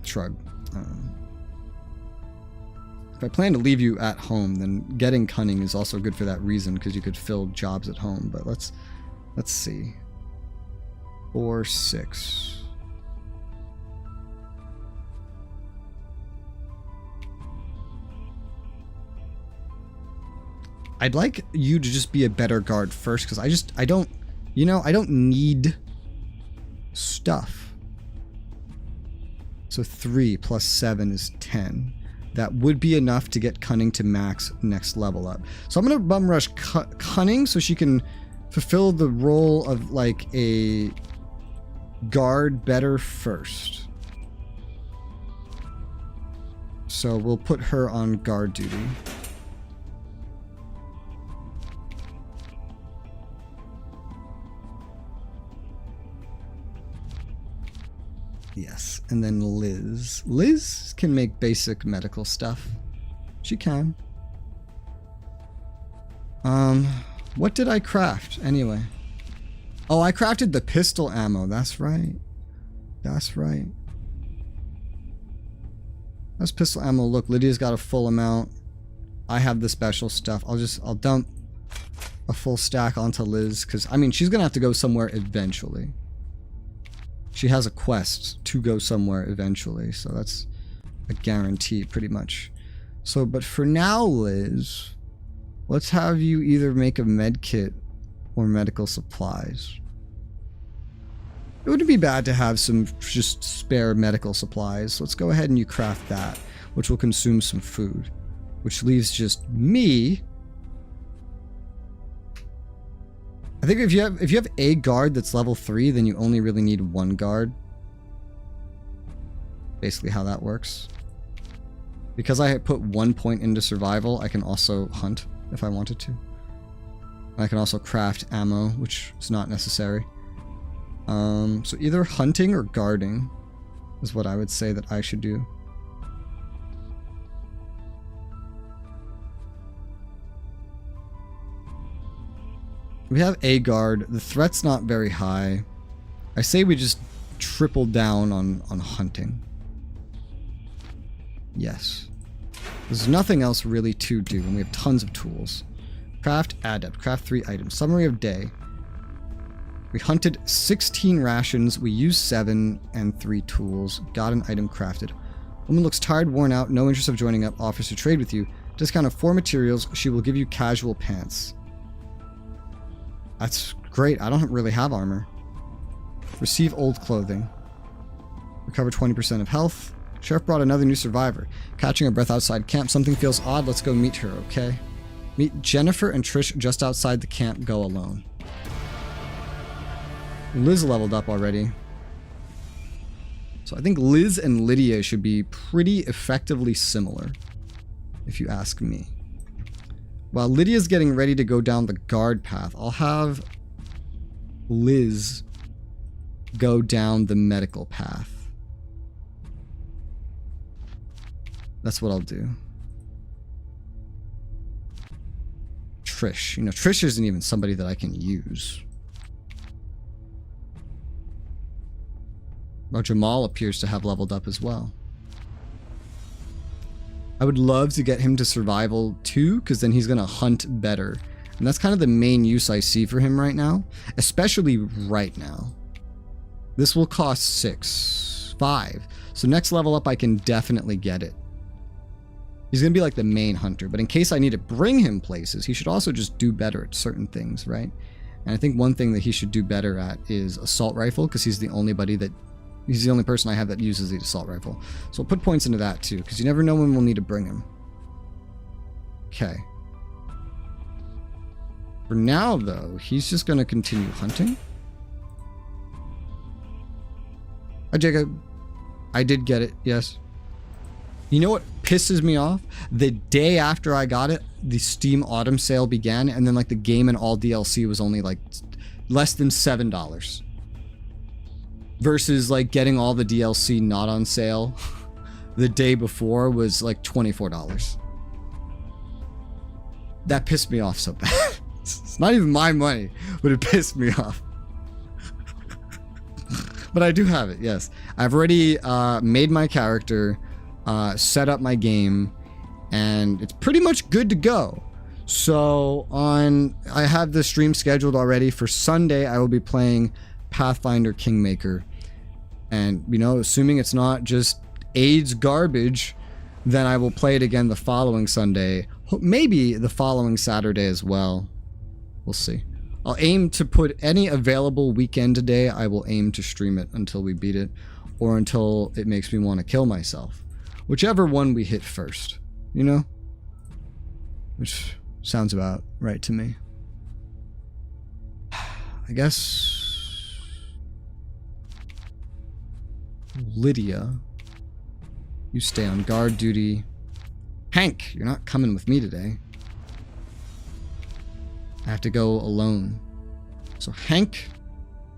Speaker 1: Shrug. If I plan to leave you at home, then getting cunning is also good for that reason, because you could fill jobs at home. But let's see. 4, 6. I'd like you to just be a better guard first, because I don't need stuff. So 3 plus 7 is 10. That would be enough to get cunning to max next level up. So I'm going to bum rush cunning so she can fulfill the role of like a guard better first. So we'll put her on guard duty. Yes, and then Liz. Liz can make basic medical stuff. She can. What did I craft anyway? Oh, I crafted the pistol ammo. That's right. That's right. That's pistol ammo. Look, Lydia's got a full amount. I have the special stuff. I'll dump a full stack onto Liz, because I mean, she's gonna have to go somewhere eventually. She has a quest to go somewhere eventually, so that's a guarantee pretty much. So, but for now, Liz, let's have you either make a med kit or medical supplies. It wouldn't be bad to have some just spare medical supplies. So let's go ahead and you craft that, which will consume some food, which leaves just me. I think if you have a guard that's level 3, then you only really need 1 guard. Basically how that works. Because I put 1 point into survival, I can also hunt if I wanted to. I can also craft ammo, which is not necessary. So either hunting or guarding is what I would say that I should do. We have a guard. The threat's not very high. I say we just triple down on hunting. Yes. There's nothing else really to do, and we have tons of tools. Craft adept. Craft 3 items. Summary of day. We hunted 16 rations. We used 7 and 3 tools. Got an item crafted. Woman looks tired, worn out, no interest of joining up. Offers to trade with you. Discount of 4 materials. She will give you casual pants. That's great. I don't really have armor. Receive old clothing. Recover 20% of health. Sheriff brought another new survivor. Catching her breath outside camp. Something feels odd. Let's go meet her, okay? Meet Jennifer and Trish just outside the camp. Go alone. Liz leveled up already. So I think Liz and Lydia should be pretty effectively similar, if you ask me. While Lydia's getting ready to go down the guard path, I'll have Liz go down the medical path. That's what I'll do. Trish. You know, Trish isn't even somebody that I can use. Well, Jamal appears to have leveled up as well. I would love to get him to survival too, because then he's going to hunt better. And that's kind of the main use I see for him right now. Especially right now. This will cost 5. So next level up, I can definitely get it. He's going to be like the main hunter. But in case I need to bring him places, he should also just do better at certain things, right? And I think one thing that he should do better at is assault rifle, because he's the only person I have that uses the assault rifle. So I'll put points into that too, because you never know when we'll need to bring him. Okay. For now, though, he's just going to continue hunting. Hi, Jacob. I did get it, yes. You know what pisses me off. The day after I got it, the Steam Autumn sale began, and then like the game and all DLC was only like less than $7. Versus like getting all the DLC not on sale the day before was like $24. That pissed me off so bad. It's not even my money, but it pissed me off. But I do have it, yes. I've already made my character, set up my game, and it's pretty much good to go. So I have the stream scheduled already. For Sunday, I will be playing Pathfinder Kingmaker. And, you know, assuming it's not just AIDS garbage, then I will play it again the following Sunday. Maybe the following Saturday as well. We'll see. I'll aim to put any available weekend today. I will aim to stream it until we beat it, or until it makes me want to kill myself. Whichever one we hit first, you know? Which sounds about right to me. I guess... Lydia, you stay on guard duty. Hank, you're not coming with me today. I have to go alone. So Hank,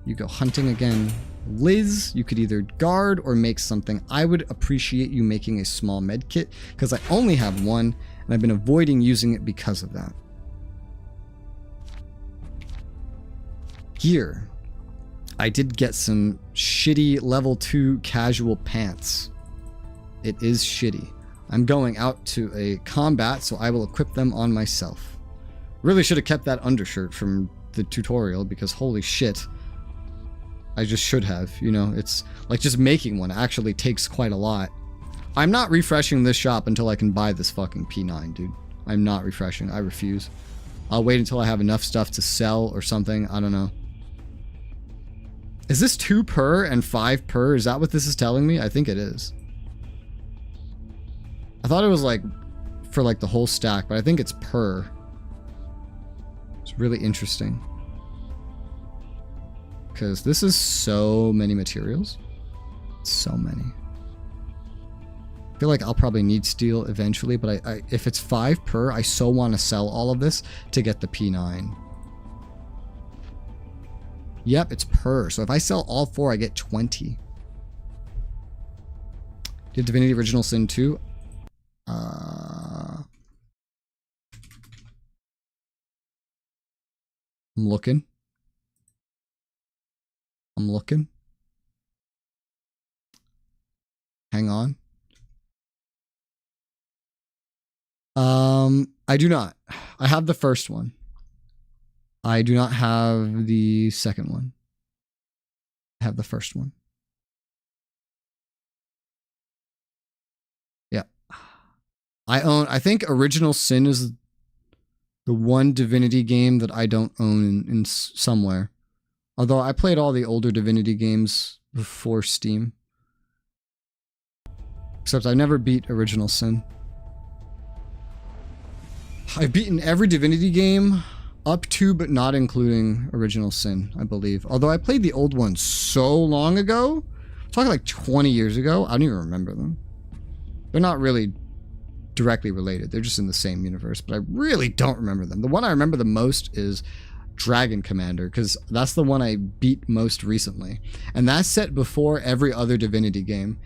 Speaker 1: you go hunting again. Liz, you could either guard or make something. I would appreciate you making a small med kit, because I only have one, and I've been avoiding using it because of that. Gear. I did get some shitty level 2 casual pants. It is shitty. I'm going out to a combat, so I will equip them on myself. Really should have kept that undershirt from the tutorial, because holy shit. I just should have, you know, it's like just making one actually takes quite a lot. I'm not refreshing this shop until I can buy this fucking P9, dude. I'm not refreshing. I refuse. I'll wait until I have enough stuff to sell or something. I don't know. Is this 2 per and 5 per? Is that what this is telling me? I think it is. I thought it was like for like the whole stack, but I think it's per. It's really interesting. Because this is so many materials. So many. I feel like I'll probably need steel eventually, but if it's 5 per, I so want to sell all of this to get the P9. Yep, it's per. So if I sell all 4, I get 20. Did Divinity Original Sin 2? I'm looking. Hang on. I do not. I have the first one. I do not have the second one. I have the first one. Yeah. I think Original Sin is the one Divinity game that I don't own in somewhere. Although I played all the older Divinity games before Steam. Except I never beat Original Sin. I've beaten every Divinity game up to but not including Original Sin, I believe. Although I played the old ones so long ago. I'm talking like 20 years ago. I don't even remember them. They're not really directly related. They're just in the same universe, but I really don't remember them. The one I remember the most is Dragon Commander, because that's the one I beat most recently. And that's set before every other Divinity game.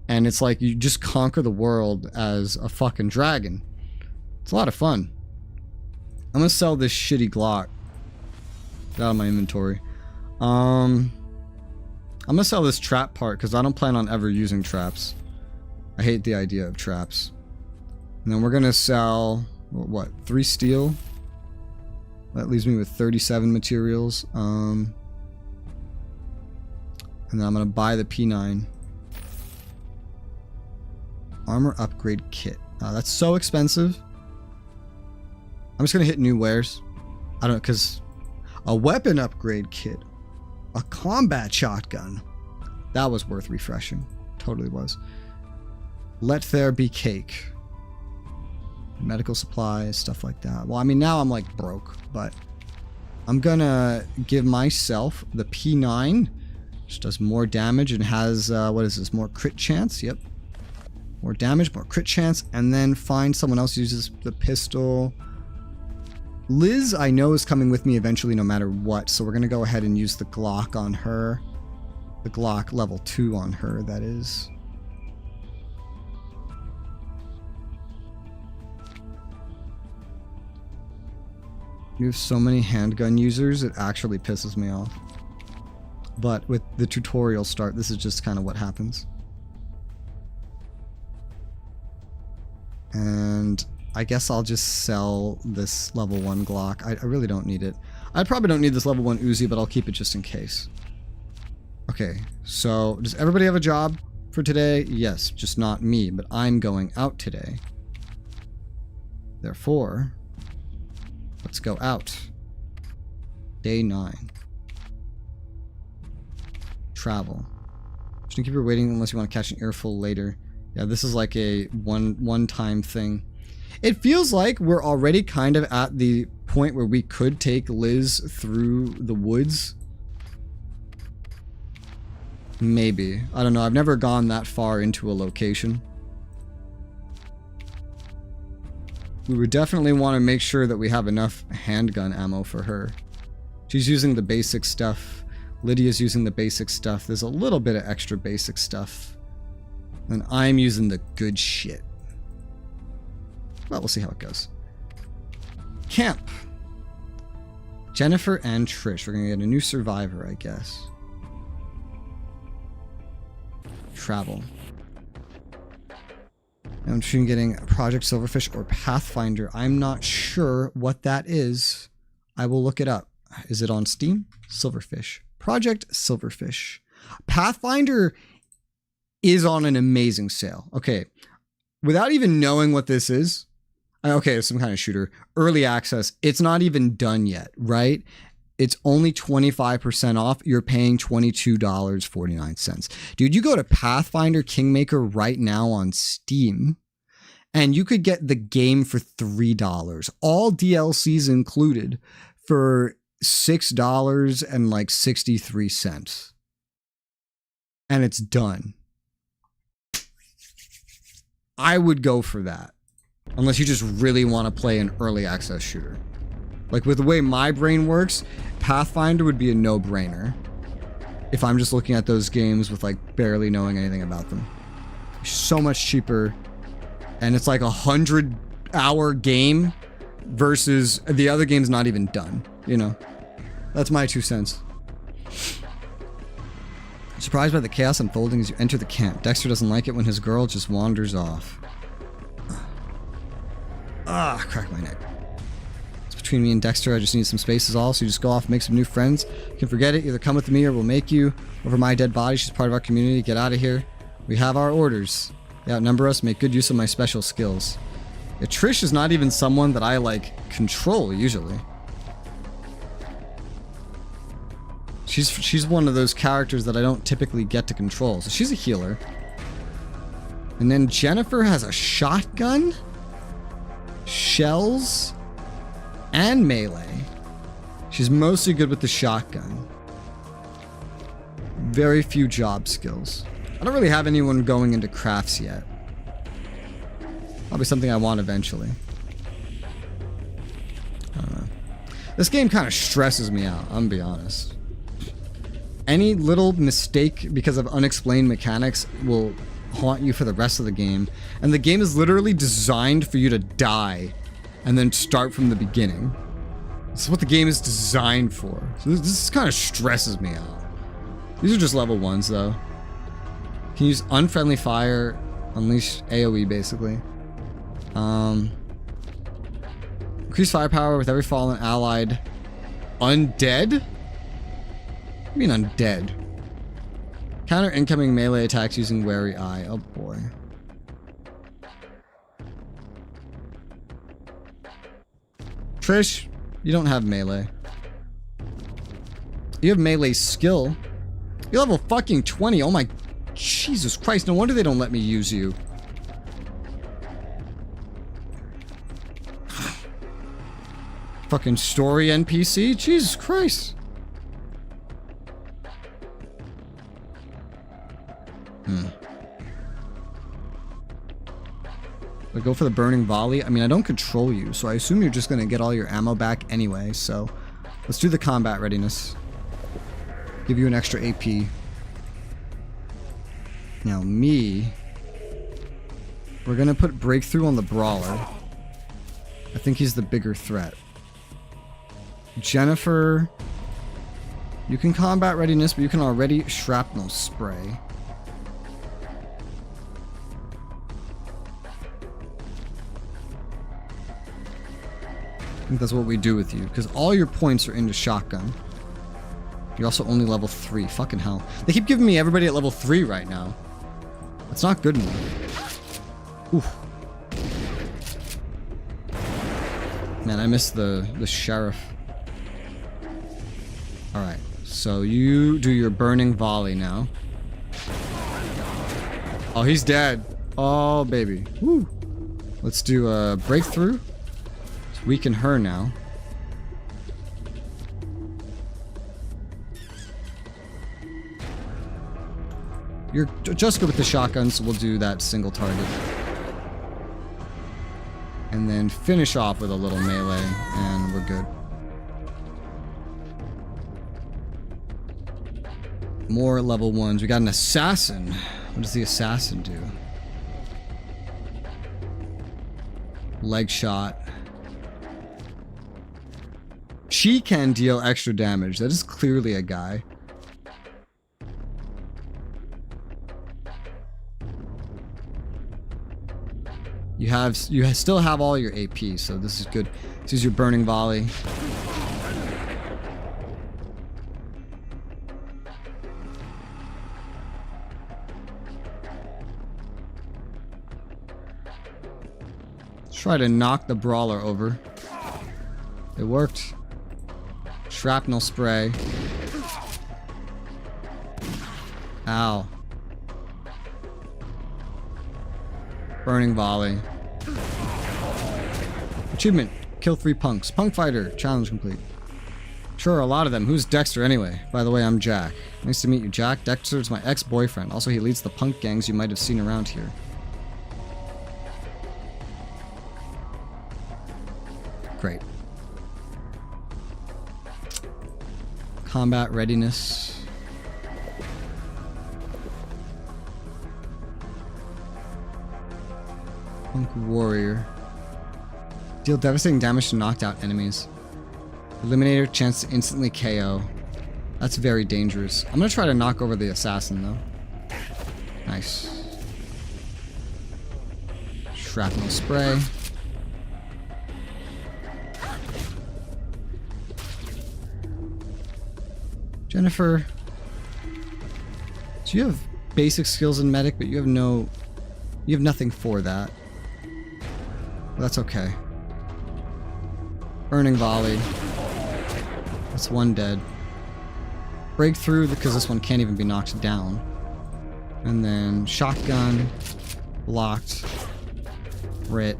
Speaker 1: And it's like you just conquer the world as a fucking dragon. It's a lot of fun. I'm gonna sell this shitty Glock. Get out of my inventory. I'm gonna sell this trap part because I don't plan on ever using traps. I hate the idea of traps. And then we're gonna sell, what, 3 steel? That leaves me with 37 materials. And then I'm gonna buy the P9. Armor upgrade kit. That's so expensive. I'm just gonna hit new wares. I don't know, because a weapon upgrade kit, a combat shotgun, that was worth refreshing. Totally was. Let there be cake. Medical supplies, stuff like that. Well, I mean, now I'm like broke, but I'm gonna give myself the P9, which does more damage and has, what is this, more crit chance? Yep. More damage, more crit chance, and then find someone else who uses the pistol. Liz, I know, is coming with me eventually no matter what, so we're going to go ahead and use the Glock on her. The Glock level 2 on her, that is. We have so many handgun users, it actually pisses me off. But with the tutorial start, this is just kind of what happens. And I guess I'll just sell this level 1 Glock. I really don't need it. I probably don't need this level 1 Uzi, but I'll keep it just in case. Okay, so does everybody have a job for today? Yes, just not me, but I'm going out today. Therefore, let's go out. Day 9. Travel. Shouldn't keep her waiting unless you want to catch an earful later. Yeah, this is like a one-time thing. It feels like we're already kind of at the point where we could take Liz through the woods. Maybe. I don't know. I've never gone that far into a location. We would definitely want to make sure that we have enough handgun ammo for her. She's using the basic stuff. Lydia's using the basic stuff. There's a little bit of extra basic stuff. And I'm using the good shit. Well, we'll see how it goes. Camp. Jennifer and Trish. We're going to get a new survivor, I guess. Travel. I'm interested in getting Project Silverfish or Pathfinder. I'm not sure what that is. I will look it up. Is it on Steam? Silverfish. Project Silverfish. Pathfinder is on an amazing sale. Okay. Without even knowing what this is. Okay, it's some kind of shooter. Early access. It's not even done yet, right? It's only 25% off. You're paying $22.49. Dude, you go to Pathfinder Kingmaker right now on Steam, and you could get the game for $3. All DLCs included for $6.63. And it's done. I would go for that. Unless you just really want to play an early access shooter. Like, with the way my brain works, Pathfinder would be a no-brainer. If I'm just looking at those games with, like, barely knowing anything about them. So much cheaper. And it's like a 100-hour game versus the other game's not even done. You know? That's my 2 cents. Surprised by the chaos unfolding as you enter the camp. Dexter doesn't like it when his girl just wanders off. Ah, crack my neck. It's between me and Dexter. I just need some space is all, so you just go off and make some new friends. You can forget it. Either come with me or we'll make you. Over my dead body. She's part of our community. Get out of here. We have our orders. They outnumber us. Make good use of my special skills. Yeah, Trish is not even someone that I, like, control, usually. She's one of those characters that I don't typically get to control. So she's a healer. And then Jennifer has a shotgun, shells, and melee. She's mostly good with the shotgun. Very few job skills. I don't really have anyone going into crafts yet. Probably something I want eventually. I don't know. This game kind of stresses me out, I'm gonna be honest. Any little mistake because of unexplained mechanics will haunt you for the rest of the game. And the game is literally designed for you to die and then start from the beginning. This is what the game is designed for. So this kind of stresses me out. These are just level 1s though. Can use unfriendly fire, unleash AoE basically. Increase firepower with every fallen allied. Undead? I mean undead. Counter incoming melee attacks using Wary Eye. Oh boy. Trish, you don't have melee. You have melee skill. You're level fucking 20. Oh my Jesus Christ. No wonder they don't let me use you. Fucking story NPC? Jesus Christ. But go for the burning volley. I mean, I don't control you, so I assume you're just going to get all your ammo back anyway. So let's do the combat readiness. Give you an extra AP. Now me, we're going to put breakthrough on the brawler. I think he's the bigger threat. Jennifer, you can combat readiness, but you can already shrapnel spray. I think that's what we do with you, because all your points are into shotgun. You're also only level 3. Fucking hell. They keep giving me everybody at level 3 right now. That's not good enough. Oof. Man, I missed the sheriff. Alright, so you do your burning volley now. Oh, he's dead. Oh, baby. Woo. Let's do a breakthrough. Let's weaken her now. You're just good with the shotgun, so we'll do that single target. And then finish off with a little melee, and we're good. More level 1s. We got an assassin. What does the assassin do? Leg shot. She can deal extra damage. That is clearly a guy. You still have all your AP, so this is good. This is your burning volley. Try to knock the brawler over. It worked. Shrapnel spray. Ow. Burning volley. Achievement. Kill 3 punks. Punk fighter. Challenge complete. Sure, a lot of them. Who's Dexter anyway? By the way, I'm Jack. Nice to meet you, Jack. Dexter's my ex-boyfriend. Also, he leads the punk gangs you might have seen around here. Great. Combat readiness. Punk warrior. Deal devastating damage to knocked out enemies. Eliminator, chance to instantly KO. That's very dangerous. I'm gonna try to knock over the assassin though. Nice. Shrapnel spray. Jennifer. So you have basic skills in medic, but you have nothing for that. Well, that's okay. Burning volley. That's 1 dead. Breakthrough, because this one can't even be knocked down. And then shotgun. Locked. Rit.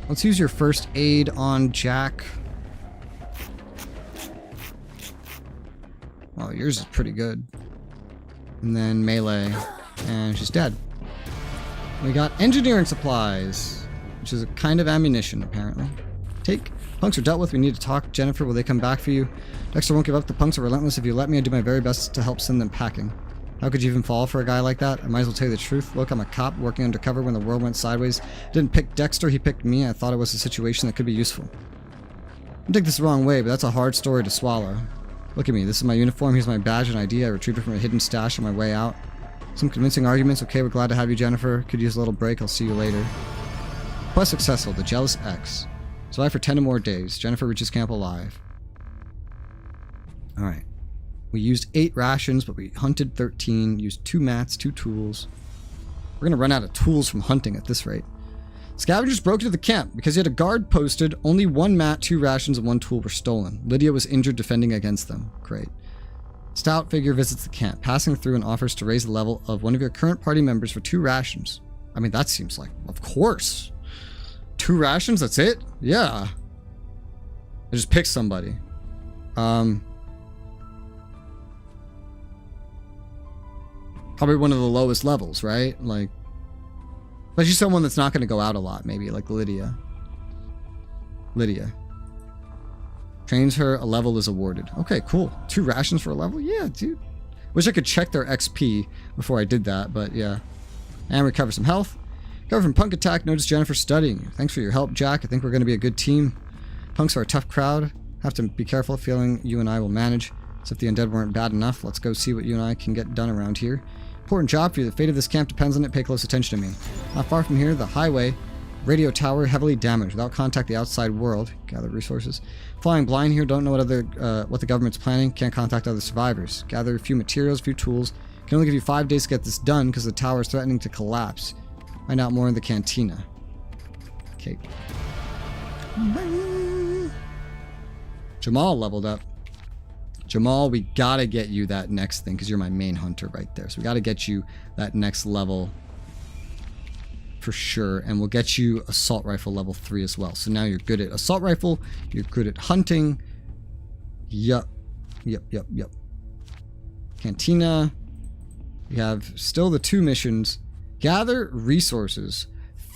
Speaker 1: Let's use your first aid on Jack. Oh, yours is pretty good. And then melee. And she's dead. We got engineering supplies, which is a kind of ammunition, apparently. Take. Punks are dealt with. We need to talk. Jennifer, will they come back for you? Dexter won't give up. The punks are relentless. If you let me, I do my very best to help send them packing. How could you even fall for a guy like that? I might as well tell you the truth. Look, I'm a cop working undercover when the world went sideways. I didn't pick Dexter, he picked me. I thought it was a situation that could be useful. Don't take this the wrong way, but that's a hard story to swallow. Look at me. This is my uniform. Here's my badge and ID. I retrieved it from a hidden stash on my way out. Some convincing arguments. Okay, we're glad to have you, Jennifer. Could use a little break. I'll see you later. Quest successful. The Jealous X. Survive for 10 more days. Jennifer reaches camp alive. Alright. We used 8 rations, but we hunted 13. Used 2 mats, 2 tools. We're gonna run out of tools from hunting at this rate. Scavengers broke into the camp. Because he had a guard posted, only 1 mat, 2 rations, and 1 tool were stolen. Lydia was injured defending against them. Great. Stout figure visits the camp, passing through and offers to raise the level of one of your current party members for 2 rations. I mean, that seems like, of course. 2 rations, that's it? Yeah. I just pick somebody. Probably one of the lowest levels, right? Like, especially someone that's not going to go out a lot, maybe, like Lydia. Lydia. Trains her, a level is awarded. Okay, cool. 2 rations for a level? Yeah, dude. Wish I could check their XP before I did that, but yeah. And recover some health. Recover from punk attack. Notice Jennifer studying. Thanks for your help, Jack. I think we're going to be a good team. Punks are a tough crowd. Have to be careful. Feeling you and I will manage. As if the undead weren't bad enough. Let's go see what you and I can get done around here. Important job for you. The fate of this camp depends on it. Pay close attention to me. Not far from here, the highway. Radio tower heavily damaged. Without contact the outside world. Gather resources. Flying blind here. Don't know what the government's planning. Can't contact other survivors. Gather a few materials, a few tools. Can only give you 5 days to get this done because the tower is threatening to collapse. Find out more in the cantina. Okay. Jamal leveled up. Jamal, we gotta get you that next thing because you're my main hunter right there. So we gotta get you that next level for sure. And we'll get you assault rifle level 3 as well. So now you're good at assault rifle. You're good at hunting. Yup. Cantina. We have still the 2 missions. Gather resources.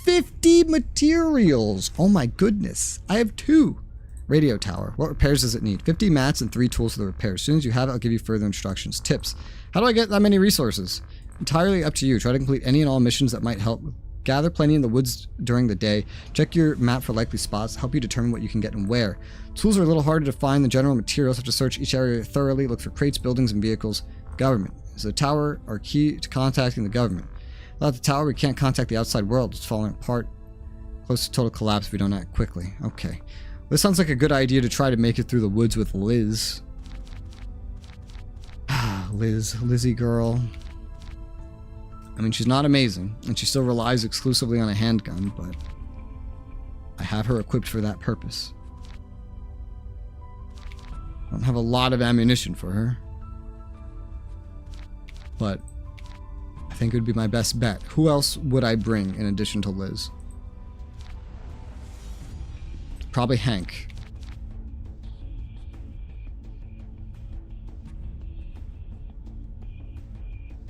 Speaker 1: 50 materials. Oh my goodness. I have 2. Radio tower. What repairs does it need? 50 mats and 3 tools for the repairs. As soon as you have it, I'll give you further instructions. Tips. How do I get that many resources? Entirely up to you. Try to complete any and all missions that might help. Gather plenty in the woods during the day. Check your map for likely spots. Help you determine what you can get and where. Tools are a little harder to find than general materials. Have to search each area thoroughly. Look for crates, buildings, and vehicles. Government. Is the tower our key to contacting the government? Without the tower, we can't contact the outside world. It's falling apart. Close to total collapse if we don't act quickly. Okay. This sounds like a good idea to try to make it through the woods with Liz. Lizzie girl. I mean, she's not amazing, and she still relies exclusively on a handgun, but I have her equipped for that purpose. I don't have a lot of ammunition for her, but I think it would be my best bet. Who else would I bring in addition to Liz? Probably Hank.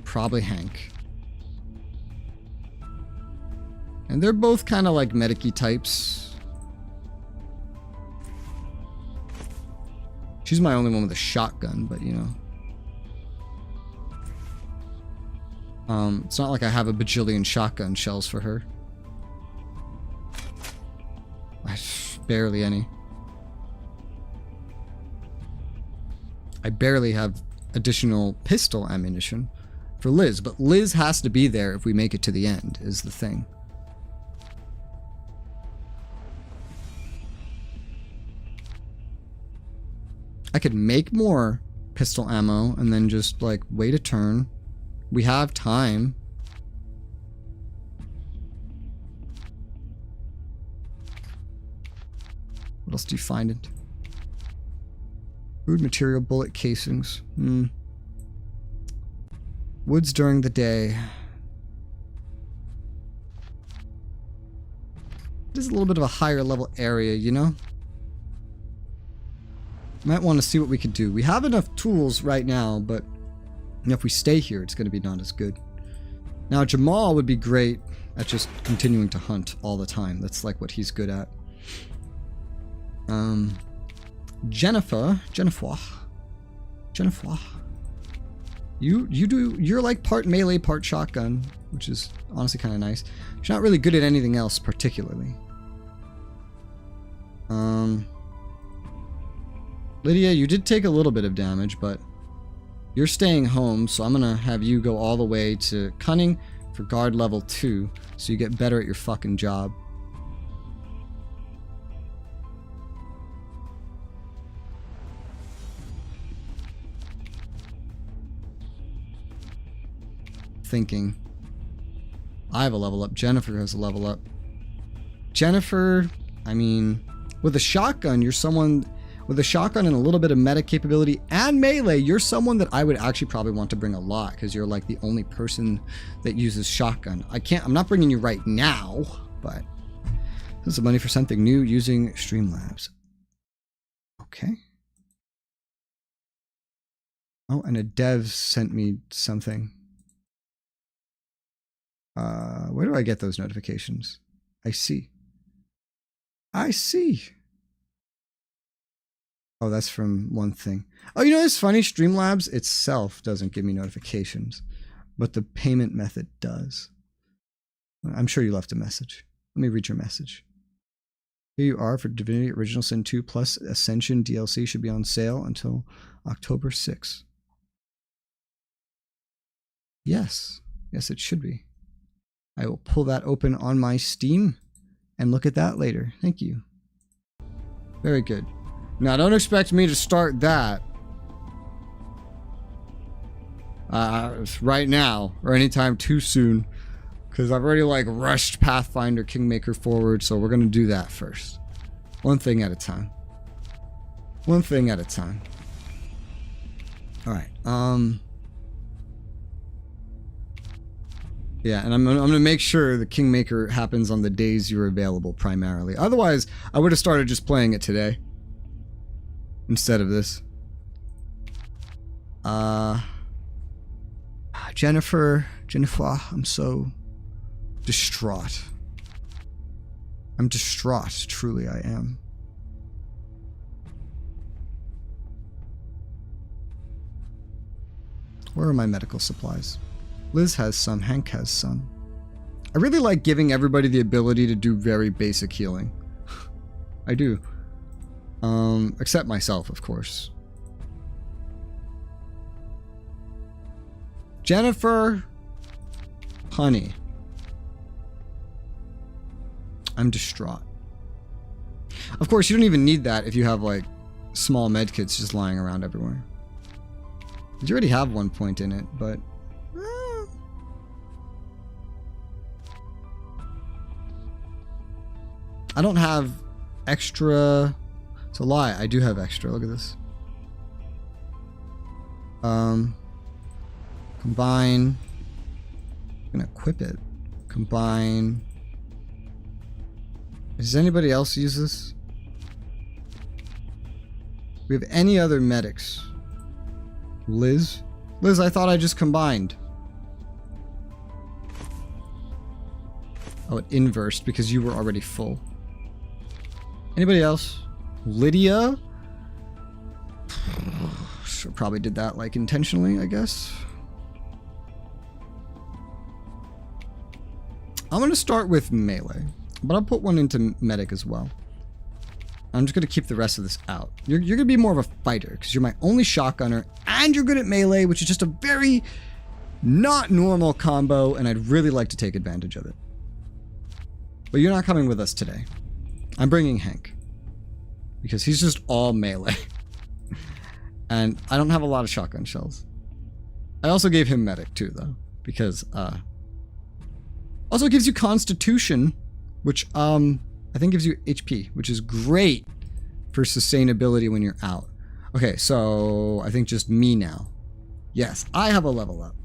Speaker 1: Probably Hank. And they're both kind of like medic-y types. She's my only one with a shotgun, but you know. It's not like I have a bajillion shotgun shells for her. Barely any. I barely have additional pistol ammunition for Liz, but Liz has to be there if we make it to the end, is the thing. I could make more pistol ammo and then just like wait a turn. We have time. What else do you find it? Food material, bullet casings. Woods during the day. It is a little bit of a higher level area, you know? Might want to see what we could do. We have enough tools right now, but if we stay here, it's going to be not as good. Now, Jamal would be great at just continuing to hunt all the time. That's like what he's good at. Jennifer. You're like part melee, part shotgun, which is honestly kind of nice. She's not really good at anything else particularly. Lydia, you did take a little bit of damage, but you're staying home, so I'm gonna have you go all the way to cunning for guard level 2, so you get better at your fucking job. Thinking. I have a level up. Jennifer has a level up. Jennifer, I mean, with a shotgun, you're someone with a shotgun and a little bit of meta capability and melee. You're someone that I would actually probably want to bring a lot because you're like the only person that uses shotgun. I'm not bringing you right now, but this is money for something new using Streamlabs. Okay. Oh, and a dev sent me something. Where do I get those notifications? I see. I see. Oh, that's from one thing. Oh, you know, it's funny. Streamlabs itself doesn't give me notifications, but the payment method does. I'm sure you left a message. Let me read your message. Here you are for Divinity Original Sin 2 plus Ascension DLC should be on sale until October 6th. Yes. Yes, it should be. I will pull that open on my Steam and look at that later. Thank you. Very good. Now, don't expect me to start that right now or anytime too soon, because I've already like rushed Pathfinder Kingmaker forward, so we're gonna do that first. One thing at a time. One thing at a time. All right. Yeah, and I'm gonna make sure the Kingmaker happens on the days you're available primarily. Otherwise, I would have started just playing it today instead of this. Jennifer, I'm so distraught. I'm distraught, truly I am. Where are my medical supplies? Liz has some, Hank has some. I really like giving everybody the ability to do very basic healing. I do. Except myself, of course. Jennifer, honey. I'm distraught. Of course, you don't even need that if you have, like, small medkits just lying around everywhere. You already have 1 point in it, but... I don't have extra... It's a lie. I do have extra. Look at this. Combine. I'm gonna equip it. Combine. Does anybody else use this? We have any other medics? Liz? Liz, I thought I just combined. Oh, it inversed because you were already full. Anybody else? Lydia? Sure, probably did that like intentionally, I guess. I'm going to start with melee, but I'll put one into medic as well. I'm just going to keep the rest of this out. You're going to be more of a fighter because you're my only shotgunner and you're good at melee, which is just a very not normal combo, and I'd really like to take advantage of it. But you're not coming with us today. I'm bringing Hank because he's just all melee. And I don't have a lot of shotgun shells. I also gave him medic too, though, because also gives you constitution, which I think gives you HP, which is great for sustainability when you're out. Okay, so I think just me now. Yes, I have a level up.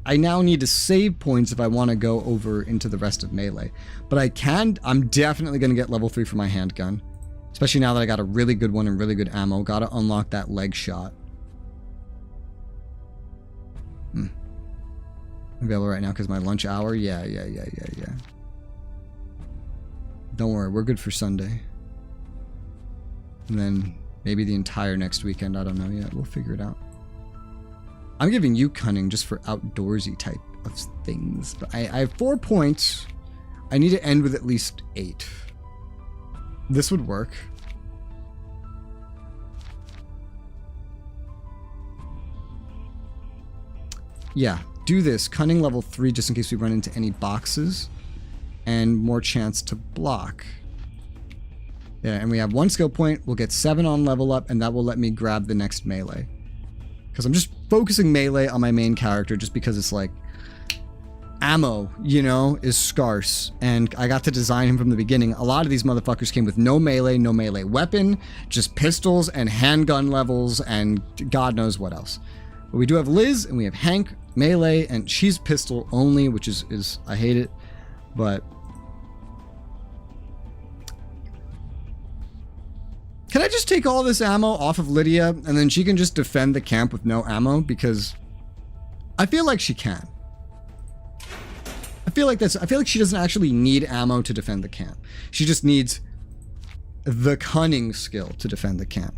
Speaker 1: I now need to save points if I want to go over into the rest of melee. But I'm definitely going to get level 3 for my handgun. Especially now that I got a really good one and really good ammo. Gotta unlock that leg shot. Available right now because my lunch hour? Yeah. Don't worry, we're good for Sunday. And then maybe the entire next weekend, I don't know yet. We'll figure it out. I'm giving you cunning just for outdoorsy type of things. But I have 4 points. I need to end with at least 8. This would work. Yeah, do this. Cunning level 3 just in case we run into any boxes. And more chance to block. Yeah, and we have 1 skill point. We'll get 7 on level up, and that will let me grab the next melee. Because I'm just focusing melee on my main character just because it's like... ammo, you know, is scarce, and I got to design him from the beginning. A lot of these motherfuckers came with no melee weapon, just pistols and handgun levels and God knows what else. But we do have Liz and we have Hank, melee, and she's pistol only, which is I hate it, but... Can I just take all this ammo off of Lydia and then she can just defend the camp with no ammo? Because I feel like she can. feel like she doesn't actually need ammo to defend the camp. She just needs the cunning skill to defend the camp.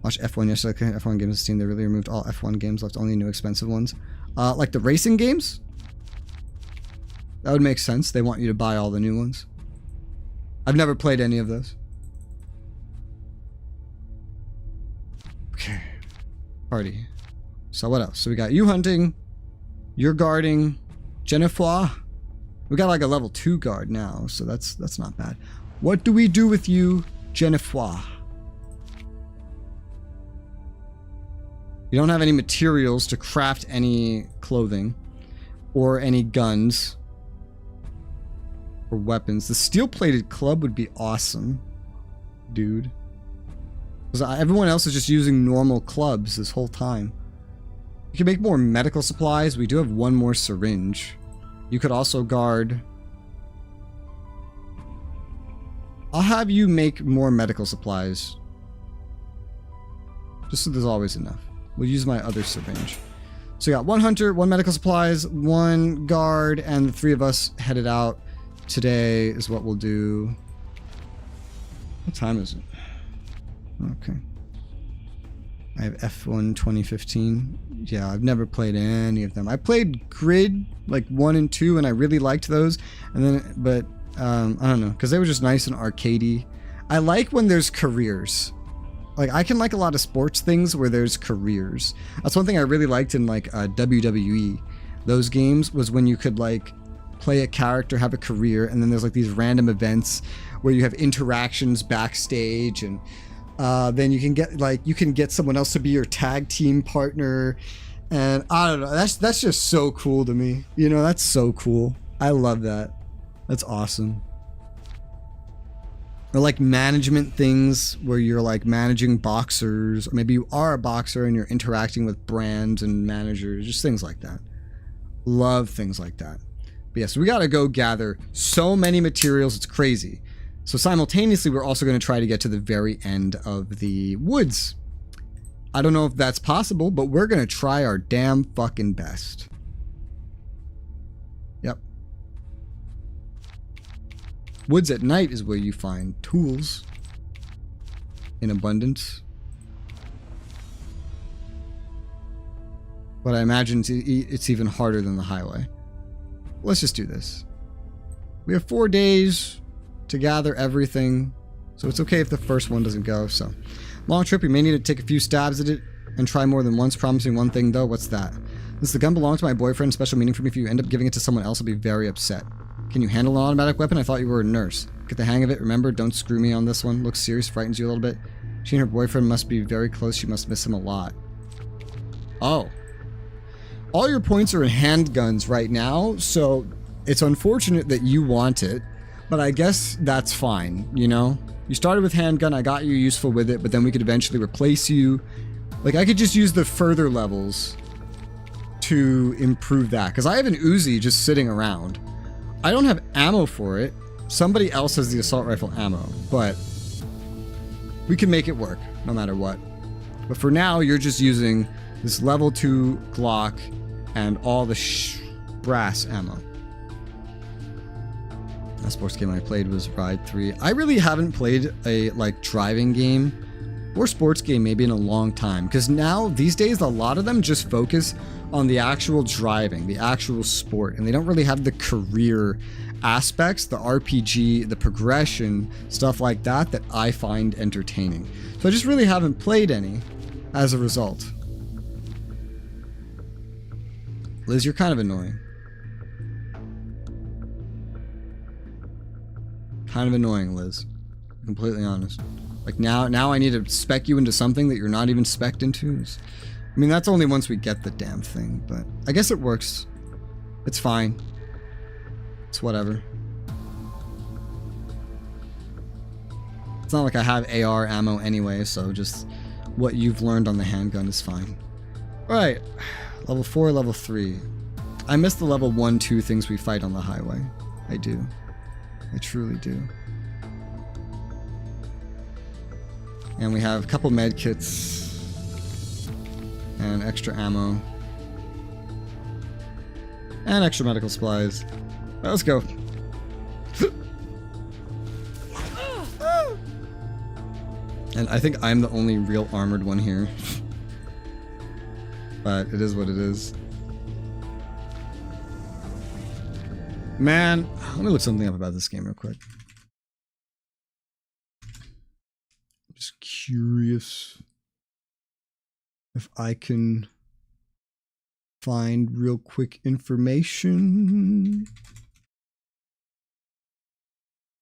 Speaker 1: Watch F1 yesterday. F1 games team, they really removed all F1 games, left only new expensive ones. Like the racing games? That would make sense. They want you to buy all the new ones. I've never played any of those. Okay. Party. So what else? So we got you hunting, you're guarding, Jennifer. We got like a level 2 guard now, so that's not bad. What do we do with you, Jennifer? You don't have any materials to craft any clothing or any guns or weapons. The steel-plated club would be awesome, dude. Because everyone else is just using normal clubs this whole time. You can make more medical supplies. We do have one more syringe. You could also guard. I'll have you make more medical supplies. Just so there's always enough. We'll use my other syringe. So we got one hunter, one medical supplies, one guard, and the 3 of us headed out. Today is what we'll do. What time is it? Okay. I have F1 2015. Yeah, I've never played any of them. I played Grid, like 1 and 2, and I really liked those. And then, but I don't know, because they were just nice and arcadey. I like when there's careers. Like, I can like a lot of sports things where there's careers. That's one thing I really liked in, like, WWE. Those games was when you could, like, play a character, have a career, and then there's, like, these random events where you have interactions backstage, and then you can get, like, you can get someone else to be your tag team partner. And I don't know, that's just so cool to me. You know, that's so cool. I love that. That's awesome. Or like management things where you're like managing boxers, or maybe you are a boxer and you're interacting with brands and managers, just things like that. Love things like that. But yes, we gotta go gather so many materials, it's crazy. So simultaneously, we're also gonna try to get to the very end of the woods. I don't know if that's possible, but we're gonna try our damn fucking best. Yep. Woods at night is where you find tools in abundance. But I imagine it's even harder than the highway. Let's just do this. We have 4 days to gather everything, so it's okay if the first one doesn't go. So, long trip, we may need to take a few stabs at it and try more than once, promising one thing though. What's that? Since the gun belongs to my boyfriend, special meaning for me. If you end up giving it to someone else, I'll be very upset. Can you handle an automatic weapon? I thought you were a nurse. Get the hang of it, remember? Don't screw me on this one. Looks serious, frightens you a little bit. She and her boyfriend must be very close. She must miss him a lot. Oh. All your points are in handguns right now, so it's unfortunate that you want it, but I guess that's fine, you know? You started with handgun, I got you useful with it, but then we could eventually replace you. Like, I could just use the further levels to improve that, because I have an Uzi just sitting around. I don't have ammo for it. Somebody else has the assault rifle ammo, but we can make it work no matter what. But for now, you're just using this level 2 Glock and all the brass ammo. That sports game I played was Ride 3. I really haven't played a like driving game or sports game maybe in a long time, because now these days a lot of them just focus on the actual driving, the actual sport, and they don't really have the career aspects, the RPG, the progression, stuff like that that I find entertaining. So I just really haven't played any as a result. Liz, you're kind of annoying. Kind of annoying, Liz. Completely honest. Like now I need to spec you into something that you're not even spec'd into. I mean, that's only once we get the damn thing, but I guess it works. It's fine. It's whatever. It's not like I have AR ammo anyway, so just what you've learned on the handgun is fine. Alright. Level 4, level 3. I miss the level 1, 2 things we fight on the highway. I do. I truly do. And we have a couple med kits and extra ammo and extra medical supplies. Let's go. And I think I'm the only real armored one here. But it is what it is. Man, let me look something up about this game real quick. I'm just curious if I can find real quick information.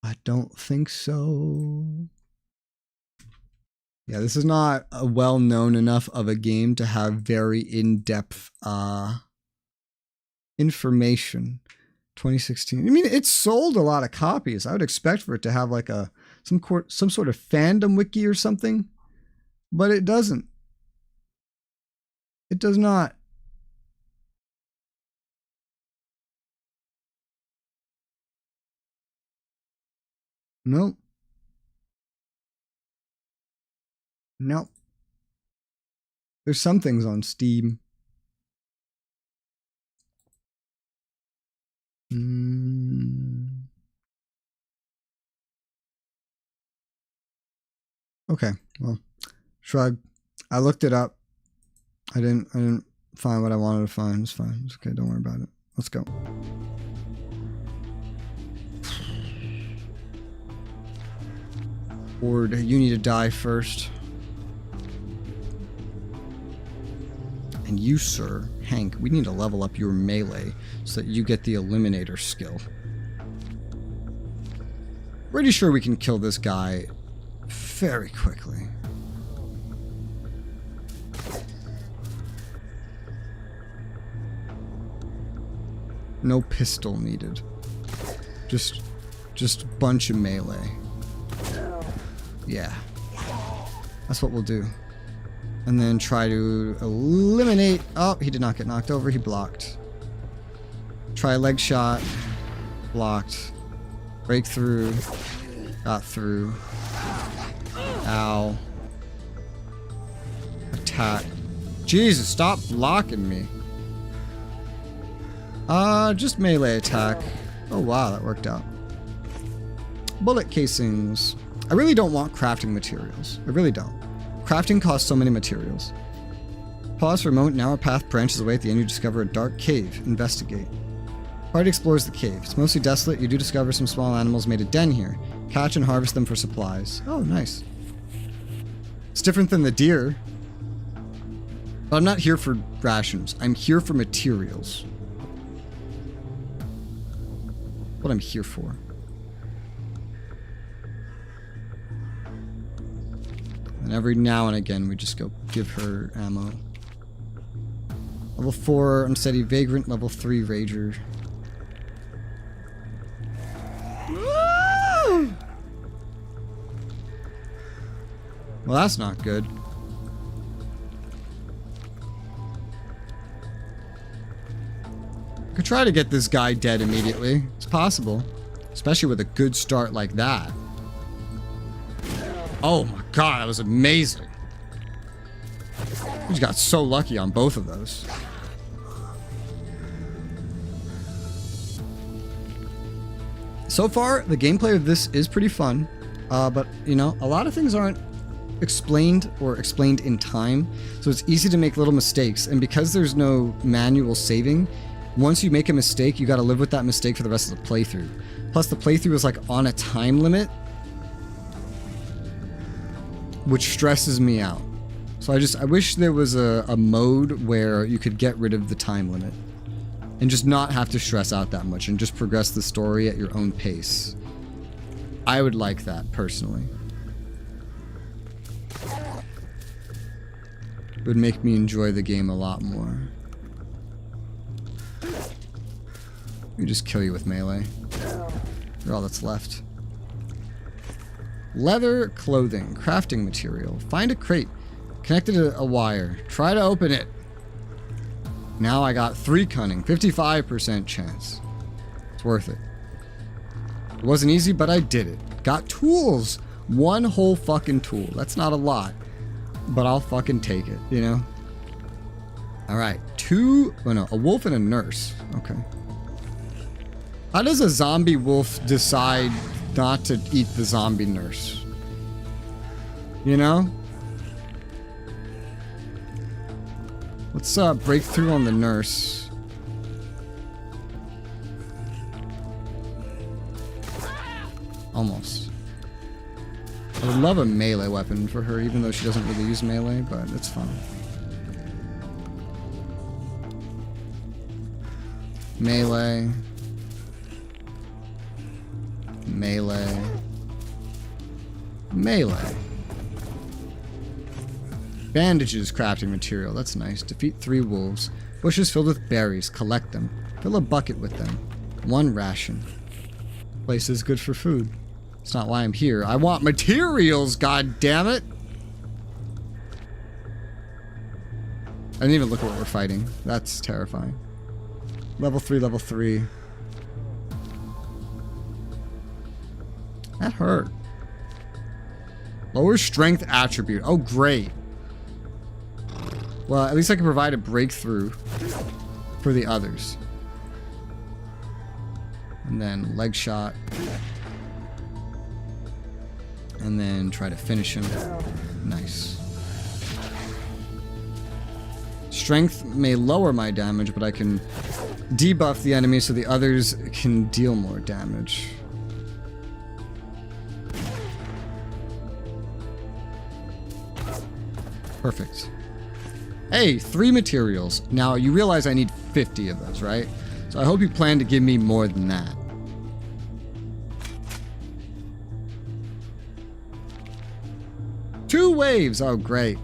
Speaker 1: I don't think so. Yeah, this is not a well-known enough of a game to have very in-depth information. 2016. I mean, it sold a lot of copies. I would expect for it to have like some sort of fandom wiki or something, but it doesn't. It does not. Nope. Nope. There's some things on Steam. Okay, well, shrug. I looked it up. I didn't find what I wanted to find. It's fine. It's okay. Don't worry about it. Let's go. Or you need to die first. And you, sir, Hank, we need to level up your melee so that you get the Eliminator skill. Pretty sure we can kill this guy very quickly. No pistol needed. Just a bunch of melee. Yeah. That's what we'll do. And then try to eliminate... Oh, he did not get knocked over. He blocked. Try a leg shot. Blocked. Breakthrough. Got through. Ow. Attack. Jesus, stop blocking me. Just melee attack. Oh wow, that worked out. Bullet casings. I really don't want crafting materials. I really don't. Crafting costs so many materials. Pause for a moment. Now our path branches away. At the end, you discover a dark cave. Investigate. Party explores the cave. It's mostly desolate. You do discover some small animals made a den here. Catch and harvest them for supplies. Oh, nice. It's different than the deer. But I'm not here for rations. I'm here for materials. What I'm here for. And every now and again, we just go give her ammo. Level 4, Unsteady Vagrant. Level 3, Rager. Well, that's not good. Could try to get this guy dead immediately. It's possible. Especially with a good start like that. Oh my god, that was amazing. We just got so lucky on both of those. So far, the gameplay of this is pretty fun. But, you know, a lot of things aren't explained or explained in time. So it's easy to make little mistakes. And because there's no manual saving, once you make a mistake, you got to live with that mistake for the rest of the playthrough. Plus, the playthrough is like on a time limit, which stresses me out. So I wish there was a mode where you could get rid of the time limit and just not have to stress out that much and just progress the story at your own pace. I would like that personally. It would make me enjoy the game a lot more. Let me just kill you with melee. You're all that's left. Leather clothing, crafting material. Find a crate. Connected to a wire. Try to open it. Now I got 3 cunning, 55% chance. It's worth it. It wasn't easy, but I did it. Got tools. 1 whole fucking tool. That's not a lot, but I'll fucking take it, you know? All right, 2, oh no, a wolf and a nurse. Okay. How does a zombie wolf decide not to eat the zombie nurse? You know? Let's break through on the nurse. Almost. I would love a melee weapon for her, even though she doesn't really use melee, but it's fine. Melee. Melee. Melee. Bandages, crafting material. That's nice. Defeat 3 wolves. Bushes filled with berries. Collect them. Fill a bucket with them. 1 ration. Place is good for food. It's not why I'm here. I want materials, god damn it! I didn't even look at what we're fighting. That's terrifying. Level 3, level 3. That hurt. Lower strength attribute. Oh, great. Well, at least I can provide a breakthrough for the others. And then leg shot. And then try to finish him. Nice. Strength may lower my damage, but I can debuff the enemy so the others can deal more damage. Perfect. Hey, 3 materials. Now, you realize I need 50 of those, right? So I hope you plan to give me more than that. Two waves! Oh, great.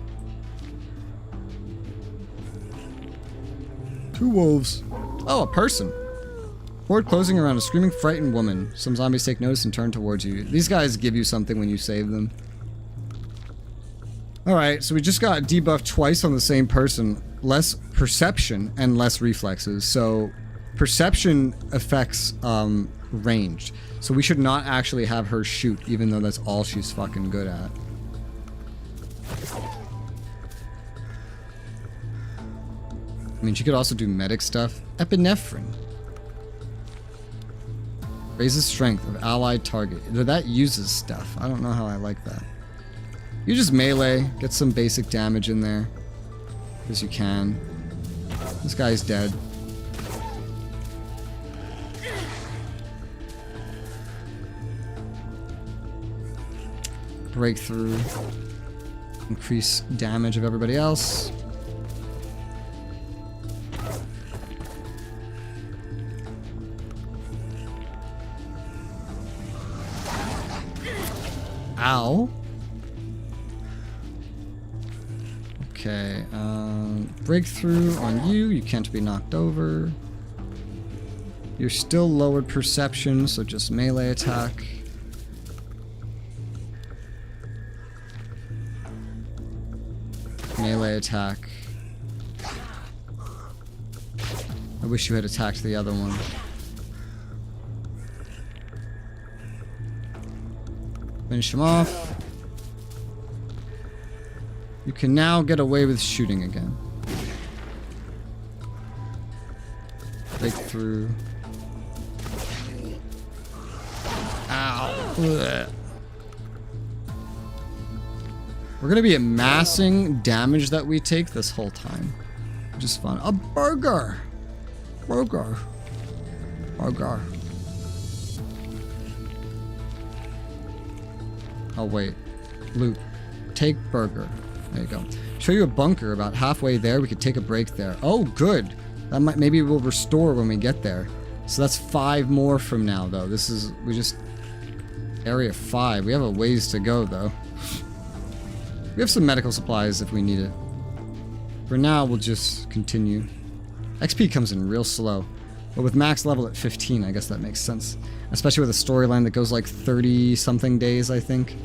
Speaker 1: 2 wolves. Oh, a person. Horde closing around a screaming, frightened woman. Some zombies take notice and turn towards you. These guys give you something when you save them. Alright, so we just got debuffed twice on the same person. Less perception and less reflexes. So, perception affects ranged. So we should not actually have her shoot, even though that's all she's fucking good at. I mean, she could also do medic stuff. Epinephrine. Raises strength of allied target. That uses stuff. I don't know how I like that. You just melee. Get some basic damage in there. Because you can. This guy's dead. Breakthrough. Increase damage of everybody else. Ow. Okay, breakthrough on you. You can't be knocked over. You're still lowered perception, so just melee attack. Melee attack. I wish you had attacked the other one. Finish him off. You can now get away with shooting again. Breakthrough. Ow. Ugh. We're gonna be amassing damage that we take this whole time. Which is fun. A burger! Burger. Burger. Oh wait. Loot. Take burger. There you go. Show you a bunker about halfway there. We could take a break there. Oh, good. That might, maybe we'll restore when we get there. So that's 5 more from now, though. This is, we just, area 5. We have a ways to go, though. We have some medical supplies if we need it. For now, we'll just continue. XP comes in real slow. But with max level at 15, I guess that makes sense. Especially with a storyline that goes like 30-something days, I think.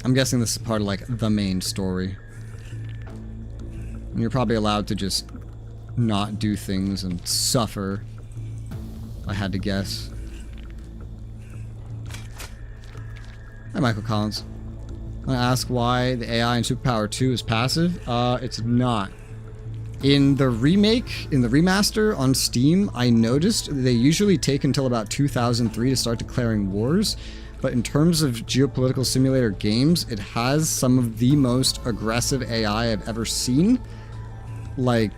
Speaker 1: I'm guessing this is part of like the main story. And you're probably allowed to just not do things and suffer. If I had to guess. Hi, Michael Collins. I want to ask why the AI in Superpower 2 is passive. It's not. In the remake, in the remaster on Steam, I noticed they usually take until about 2003 to start declaring wars. But in terms of geopolitical simulator games, it has some of the most aggressive AI I've ever seen. Like,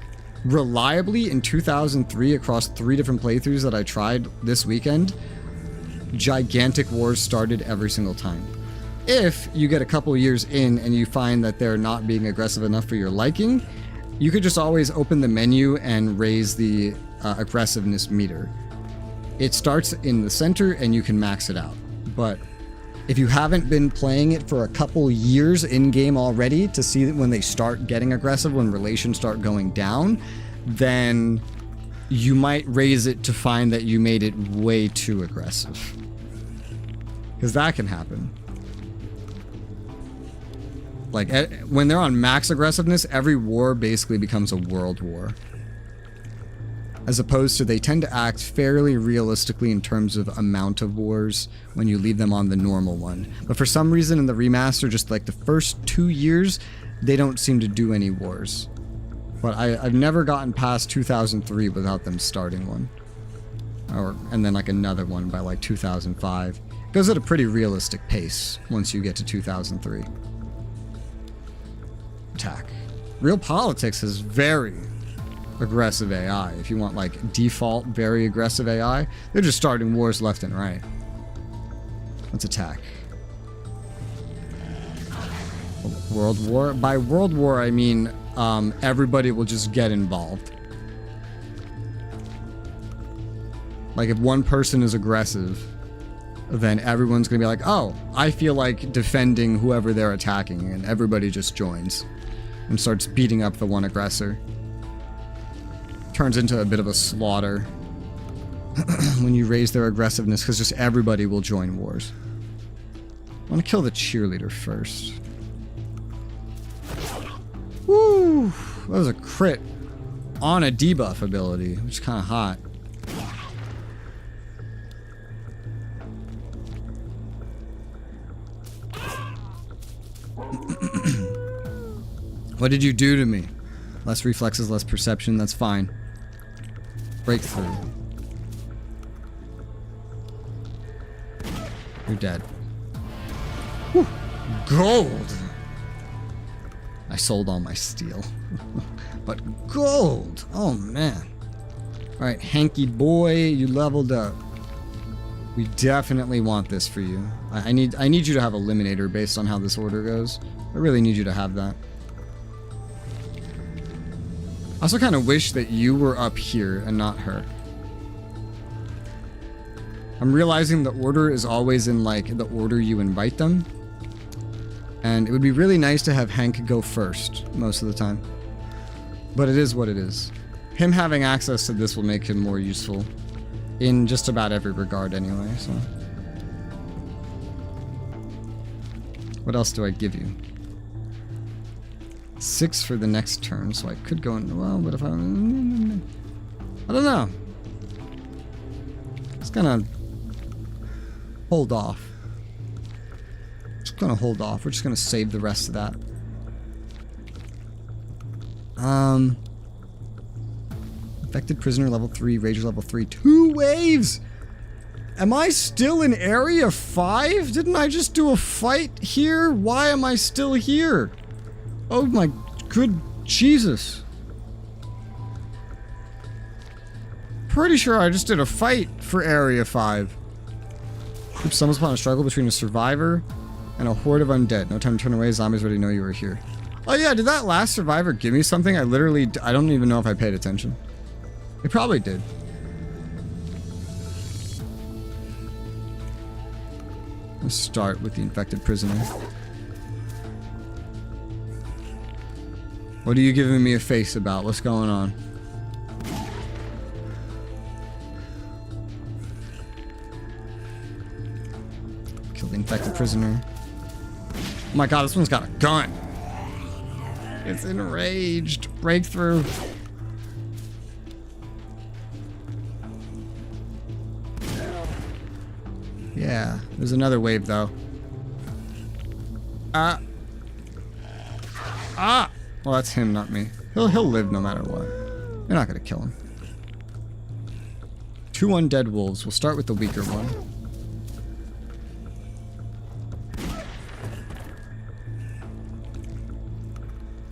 Speaker 1: reliably in 2003 across 3 different playthroughs that I tried this weekend, gigantic wars started every single time. If you get a couple years in and you find that they're not being aggressive enough for your liking, you could just always open the menu and raise the aggressiveness meter. It starts in the center and you can max it out. But if you haven't been playing it for a couple years in-game already to see that when they start getting aggressive, when relations start going down, then you might raise it to find that you made it way too aggressive. Because that can happen. Like, when they're on max aggressiveness, every war basically becomes a world war. As opposed to, they tend to act fairly realistically in terms of amount of wars when you leave them on the normal one. But for some reason in the remaster, just like the first 2 years, they don't seem to do any wars. But I've never gotten past 2003 without them starting one. And then like another one by like 2005. It goes at a pretty realistic pace once you get to 2003. Attack. Real Politics is very aggressive AI. If you want like default very aggressive AI, they're just starting wars left and right. Let's attack. World War? By World War, I mean everybody will just get involved. Like if one person is aggressive, then everyone's gonna be like, oh, I feel like defending whoever they're attacking, and everybody just joins and starts beating up the one aggressor. Turns into a bit of a slaughter when you raise their aggressiveness, because just everybody will join wars. I want to kill the cheerleader first. Woo! That was a crit on a debuff ability, which is kind of hot. What did you do to me? Less reflexes, less perception, that's fine. Breakthrough. You're dead. Whew. Gold! I sold all my steel. But gold! Oh man. Alright, Hanky boy, you leveled up. We definitely want this for you. I need you to have Eliminator based on how this order goes. I really need you to have that. I also kind of wish that you were up here and not her. I'm realizing the order is always in like the order you invite them. And it would be really nice to have Hank go first most of the time. But it is what it is. Him having access to this will make him more useful in just about every regard anyway, so. What else do I give you? 6 for the next turn, so I could go in. Well, but if I don't know. Just gonna hold off. Just gonna hold off. We're just gonna save the rest of that. Infected prisoner level 3, Rager level 3. 2 waves! Am I still in area 5? Didn't I just do a fight here? Why am I still here? Oh my good Jesus. Pretty sure I just did a fight for Area 5. Oops, stumbles upon a struggle between a survivor and a horde of undead. No time to turn away, zombies already know you were here. Oh yeah, did that last survivor give me something? I don't even know if I paid attention. It probably did. Let's start with the infected prisoner. What are you giving me a face about? What's going on? Kill the infected prisoner. Oh my god, this one's got a gun. It's enraged. Breakthrough. Yeah, there's another wave though. Ah! Well, that's him, not me. He'll live no matter what. You're not gonna kill him. 2 undead wolves. We'll start with the weaker one.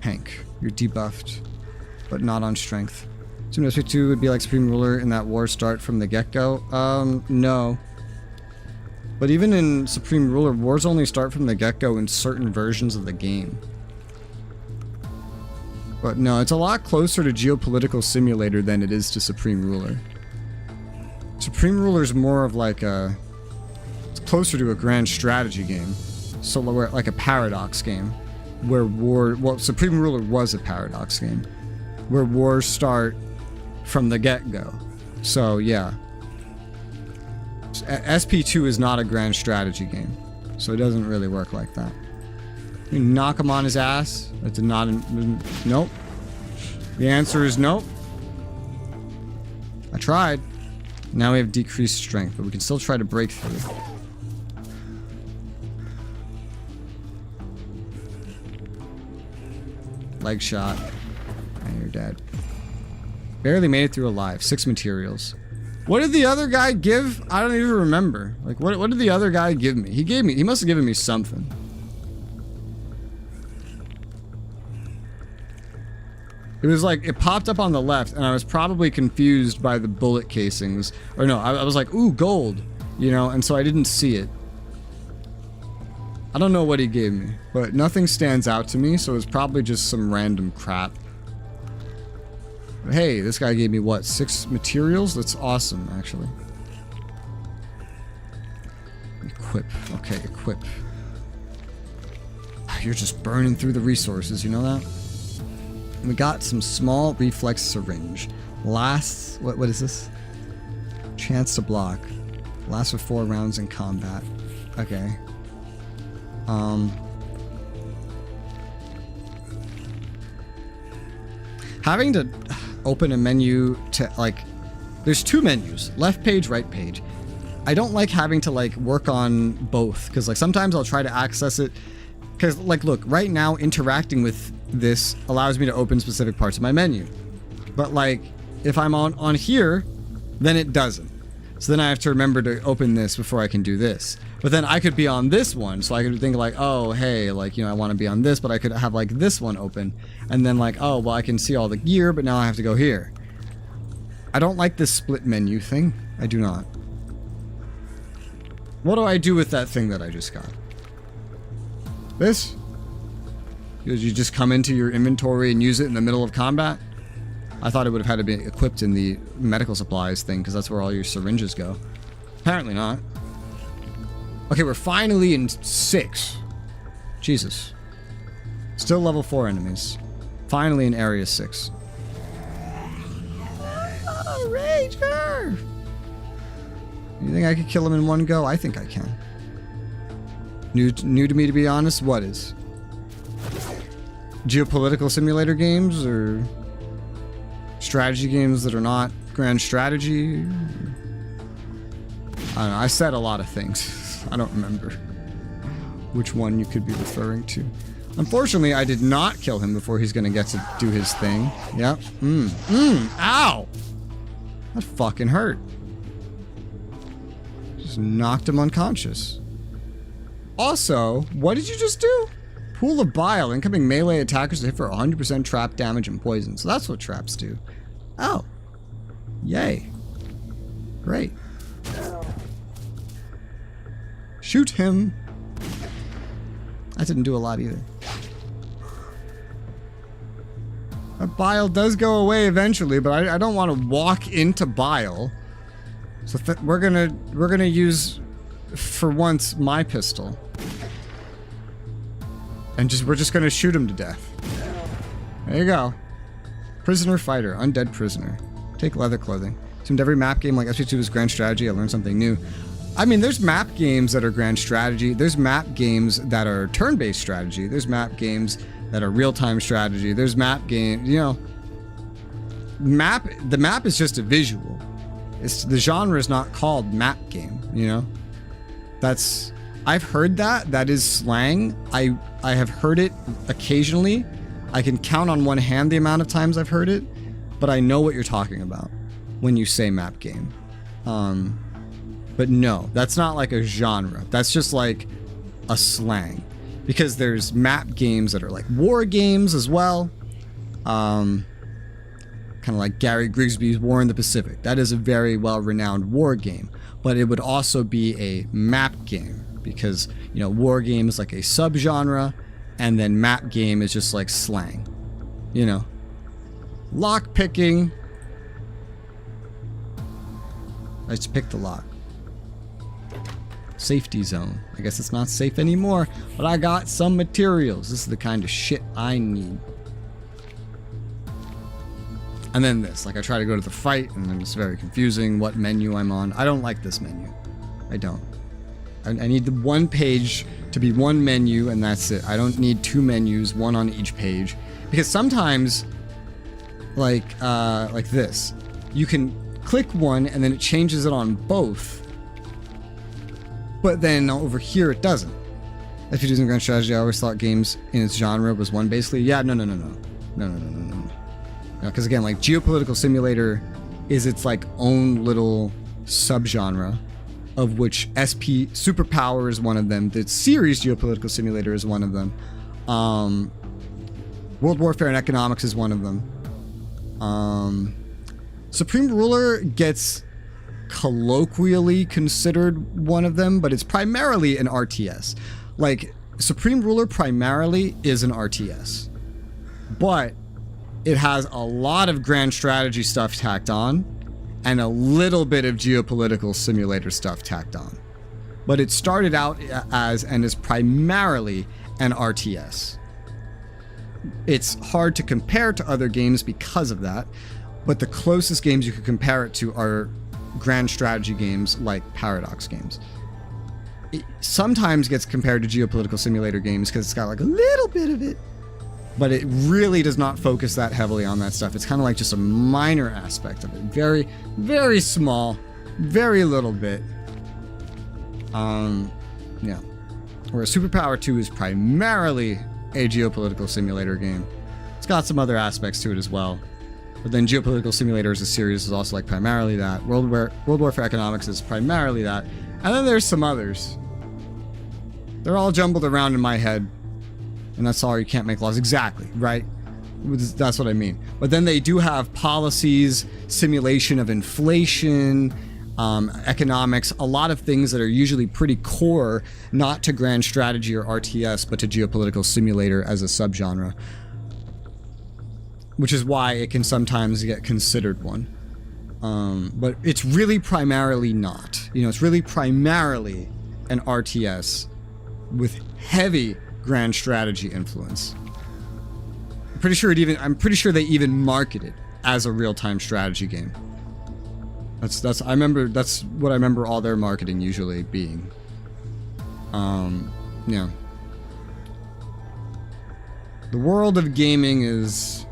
Speaker 1: Hank, you're debuffed, but not on strength. So SP2 would be like Supreme Ruler in that war start from the get-go? No. But even in Supreme Ruler, wars only start from the get-go in certain versions of the game. But no, it's a lot closer to Geopolitical Simulator than it is to Supreme Ruler. Supreme Ruler is more of like a... It's closer to a grand strategy game. So like a paradox game. Where well, Supreme Ruler was a paradox game. Where wars start from the get-go. So, yeah. SP2 is not a grand strategy game. So it doesn't really work like that. You knock him on his ass. That's not... Nope. The answer is nope. I tried. Now we have decreased strength, but we can still try to break through. Leg shot. And you're dead. Barely made it through alive. 6 materials. What did the other guy give? I don't even remember. Like, what did the other guy give me? He must have given me something. It was like, it popped up on the left, and I was probably confused by the bullet casings. Or no, I was like, ooh, gold. You know, and so I didn't see it. I don't know what he gave me, but nothing stands out to me, so it was probably just some random crap. But hey, this guy gave me what, 6 materials? That's awesome, actually. Equip. Okay, equip. You're just burning through the resources, you know that? We got some small reflex syringe. Lasts, what is this? Chance to block. Lasts for 4 rounds in combat. Okay. Having to open a menu to, like, there's 2 menus, left page, right page. I don't like having to, like, work on both, because, like, sometimes I'll try to access it, because, like, look, right now, interacting with this allows me to open specific parts of my menu. But, like, if I'm on here, then it doesn't. So then I have to remember to open this before I can do this. But then I could be on this one, so I could think like, oh, hey, like, you know, I want to be on this, but I could have, like, this one open. And then, like, oh, well, I can see all the gear, but now I have to go here. I don't like this split menu thing. I do not. What do I do with that thing that I just got? This? Because you just come into your inventory and use it in the middle of combat? I thought it would have had to be equipped in the medical supplies thing, because that's where all your syringes go. Apparently not. Okay, we're finally in 6. Jesus. Still level 4 enemies. Finally in area 6. Oh, Rager! You think I could kill him in one go? I think I can. New to me, to be honest. What is? Geopolitical simulator games, or strategy games that are not grand strategy? I don't know. I said a lot of things. I don't remember which one you could be referring to. Unfortunately, I did not kill him before he's gonna get to do his thing. Yep. Ow! That fucking hurt. Just knocked him unconscious. Also, what did you just do? Pool of bile. Incoming melee attackers hit for 100% trap damage and poison. So that's what traps do. Oh. Yay. Great. Shoot him. That didn't do a lot either. That bile does go away eventually, but I don't want to walk into bile. So we're gonna use, for once, my pistol. And we're just gonna shoot him to death. There you go. Prisoner fighter, undead prisoner. Take leather clothing. Seemed every map game like SP2 is grand strategy. I learned something new. I mean, there's map games that are grand strategy. There's map games that are turn-based strategy. There's map games that are real-time strategy. There's map games, you know. The map is just a visual. The genre is not called map game, you know. I've heard that. That is slang. I have heard it occasionally. I can count on one hand the amount of times I've heard it, but I know what you're talking about when you say map game. But no, that's not like a genre. That's just like a slang. Because there's map games that are like war games as well. Kind of like Gary Grigsby's War in the Pacific. That is a very well-renowned war game. But it would also be a map game. Because, you know, war game is like a subgenre. And then map game is just like slang. You know. Lock picking. I just picked the lock. Safety zone. I guess it's not safe anymore, but I got some materials. This is the kind of shit I need. And then this, like I try to go to the fight and then it's very confusing what menu I'm on. I don't like this menu. I don't. I need the one page to be one menu and that's it. I don't need two menus, one on each page. Because sometimes, like this, you can click one and then it changes it on both. But then over here it doesn't. If you're using grand strategy, I always thought games in its genre was one basically. Yeah, no. Because again, like geopolitical simulator is its like own little subgenre, of which SP Superpower is one of them. The series geopolitical simulator is one of them. World Warfare and Economics is one of them. Supreme Ruler gets colloquially considered one of them, but it's primarily an RTS. Like, Supreme Ruler primarily is an RTS. But it has a lot of grand strategy stuff tacked on, and a little bit of geopolitical simulator stuff tacked on. But it started out as, and is primarily, an RTS. It's hard to compare to other games because of that, but the closest games you could compare it to are grand strategy games like Paradox games. It sometimes gets compared to geopolitical simulator games because it's got like a little bit of it, but it really does not focus that heavily on that stuff. It's kind of like just a minor aspect of it. Very, very small, very little bit. Yeah. Whereas Superpower 2 is primarily a geopolitical simulator game. It's got some other aspects to it as well. But then Geopolitical Simulator as a series is also like primarily that. World Warfare Economics is primarily that. And then there's some others. They're all jumbled around in my head. And that's all, you can't make laws. Exactly, right? That's what I mean. But then they do have policies, simulation of inflation, economics, a lot of things that are usually pretty core, not to grand strategy or RTS, but to geopolitical simulator as a subgenre. Which is why it can sometimes get considered one. But it's really primarily not. You know, it's really primarily an RTS with heavy grand strategy influence. I'm pretty sure they even market it as a real-time strategy game. That's what I remember all their marketing usually being. Yeah. The world of gaming is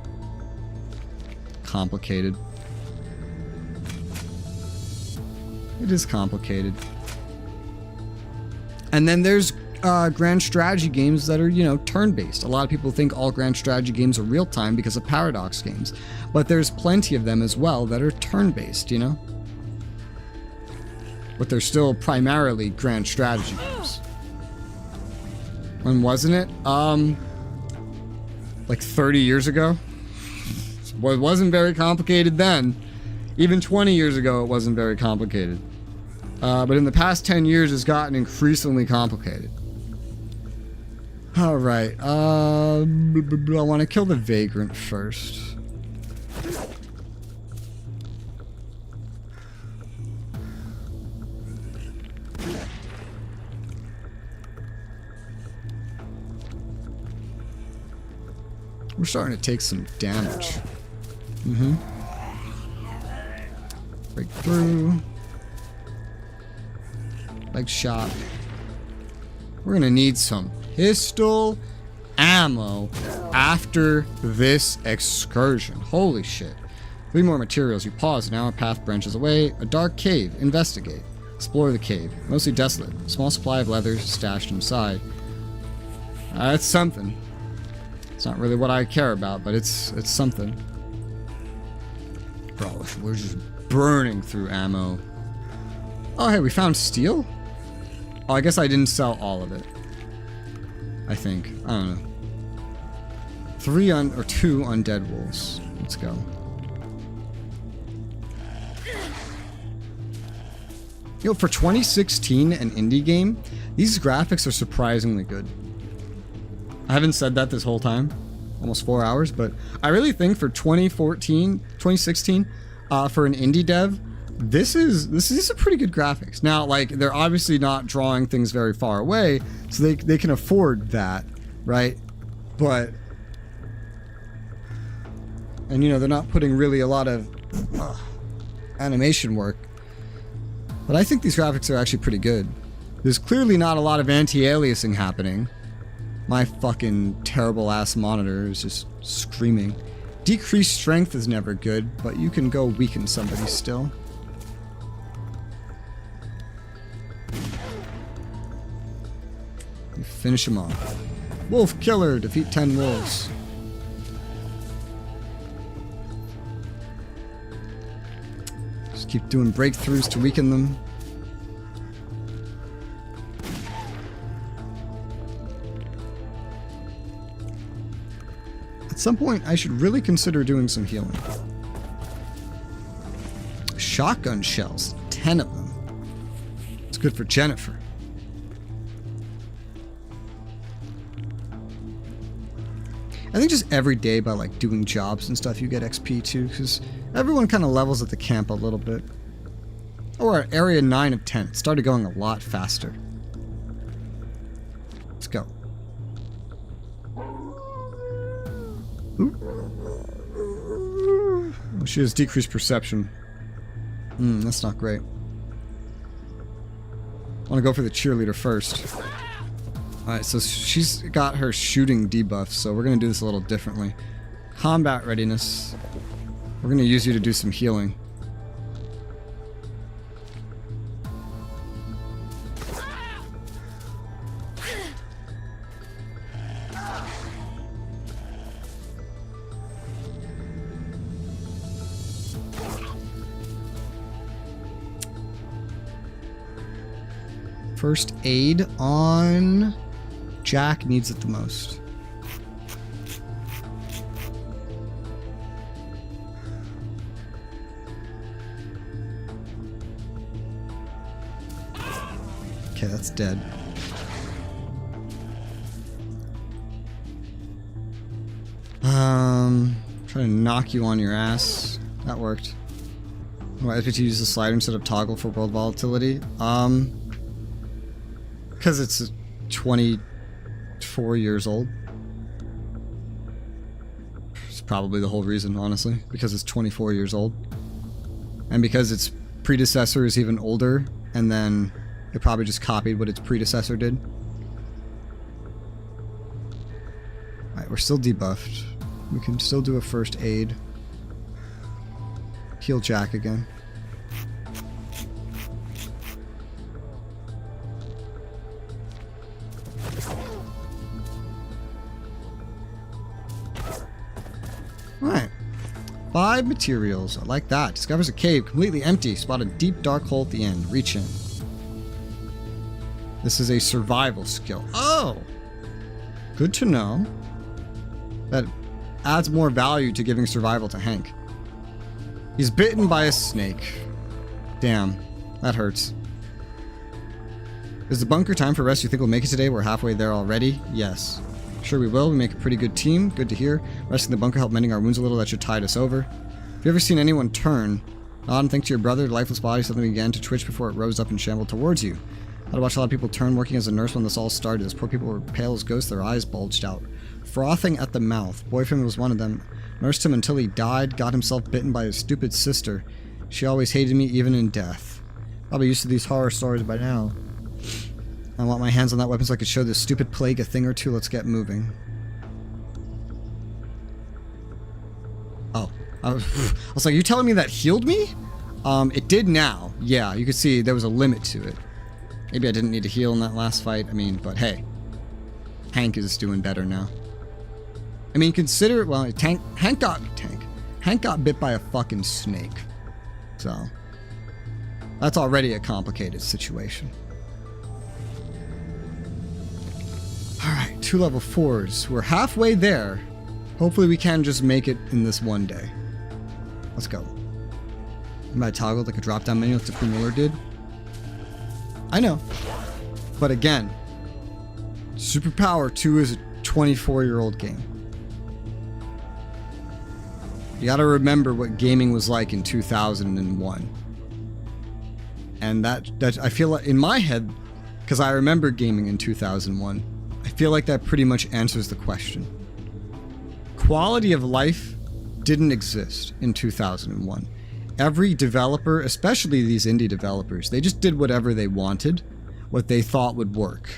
Speaker 1: complicated. It is complicated. And then there's grand strategy games that are, you know, turn-based. A lot of people think all grand strategy games are real-time because of Paradox games. But there's plenty of them as well that are turn-based, you know? But they're still primarily grand strategy games. When wasn't it? Like 30 years ago? Well, it wasn't very complicated then. Even 20 years ago, it wasn't very complicated. But in the past 10 years, it's gotten increasingly complicated. Alright, I want to kill the Vagrant first. We're starting to take some damage. Break through. Leg shot. We're gonna need some pistol ammo after this excursion. Holy shit. 3 more materials. You pause. Now a path branches away. A dark cave. Investigate. Explore the cave. Mostly desolate. Small supply of leather stashed inside. That's something. not really what I care about, but it's something. Bro, we're just burning through ammo. Oh, hey, we found steel? Oh, I guess I didn't sell all of it. I think. I don't know. 2 undead wolves. Let's go. You know, for 2016, an indie game, these graphics are surprisingly good. I haven't said that this whole time, almost 4 hours, but I really think for 2016, for an indie dev, this is a pretty good graphics. Now, like, they're obviously not drawing things very far away, so they can afford that, right? But, and you know, they're not putting really a lot of animation work. But I think these graphics are actually pretty good. There's clearly not a lot of anti-aliasing happening. My fucking terrible ass monitor is just screaming. Decreased strength is never good, but you can go weaken somebody still. You finish him off. Wolf killer, defeat 10 wolves. Just keep doing breakthroughs to weaken them. At some point, I should really consider doing some healing. Shotgun shells, 10 of them. It's good for Jennifer. I think just every day by like doing jobs and stuff, you get XP too, because everyone kind of levels at the camp a little bit. Oh, we're at area 9 of 10. It started going a lot faster. Let's go. Ooh. Oh, she has decreased perception. That's not great. I want to go for the cheerleader first. Alright, so she's got her shooting debuff, so we're going to do this a little differently. Combat readiness. We're going to use you to do some healing. First aid on Jack, needs it the most. Okay, that's dead. Try to knock you on your ass. That worked. Why did you use the slider instead of toggle for world volatility? Because it's 24 years old. It's probably the whole reason, honestly. Because it's 24 years old. And because its predecessor is even older, and then it probably just copied what its predecessor did. Alright, we're still debuffed. We can still do a first aid. Heal Jack again. Alright. 5 materials. I like that. Discovers a cave completely empty. Spot a deep dark hole at the end. Reach in. This is a survival skill. Oh! Good to know. That adds more value to giving survival to Hank. He's bitten by a snake. Damn. That hurts. Is the bunker time for rest? You think we'll make it today? We're halfway there already. Yes. Sure we will. We make a pretty good team. Good to hear. Resting in the bunker helped mending our wounds a little. That should tide us over. Have you ever seen anyone turn? Nod and think to your brother. Lifeless body suddenly began to twitch before it rose up and shambled towards you. I had to watch a lot of people turn working as a nurse when this all started. Those poor people were pale as ghosts. Their eyes bulged out. Frothing at the mouth. Boyfriend was one of them. Nursed him until he died. Got himself bitten by his stupid sister. She always hated me even in death. Probably used to these horror stories by now. I want my hands on that weapon so I could show this stupid plague a thing or two. Let's get moving. Oh. I was like, you telling me that healed me? It did now. Yeah, you could see there was a limit to it. Maybe I didn't need to heal in that last fight. I mean, but hey. Hank is doing better now. I mean, consider it. Well, Hank got bit by a fucking snake. So that's already a complicated situation. Alright, 2 level 4s. We're halfway there. Hopefully we can just make it in this one day. Let's go. I toggled like a drop down menu like Supreme Ruler did. I know. But again, Superpower 2 is a 24-year-old game. You gotta remember what gaming was like in 2001. And that I feel like, in my head, because I remember gaming in 2001, I feel like that pretty much answers the question. Quality of life didn't exist in 2001. Every developer, especially these indie developers, they just did whatever they wanted, what they thought would work.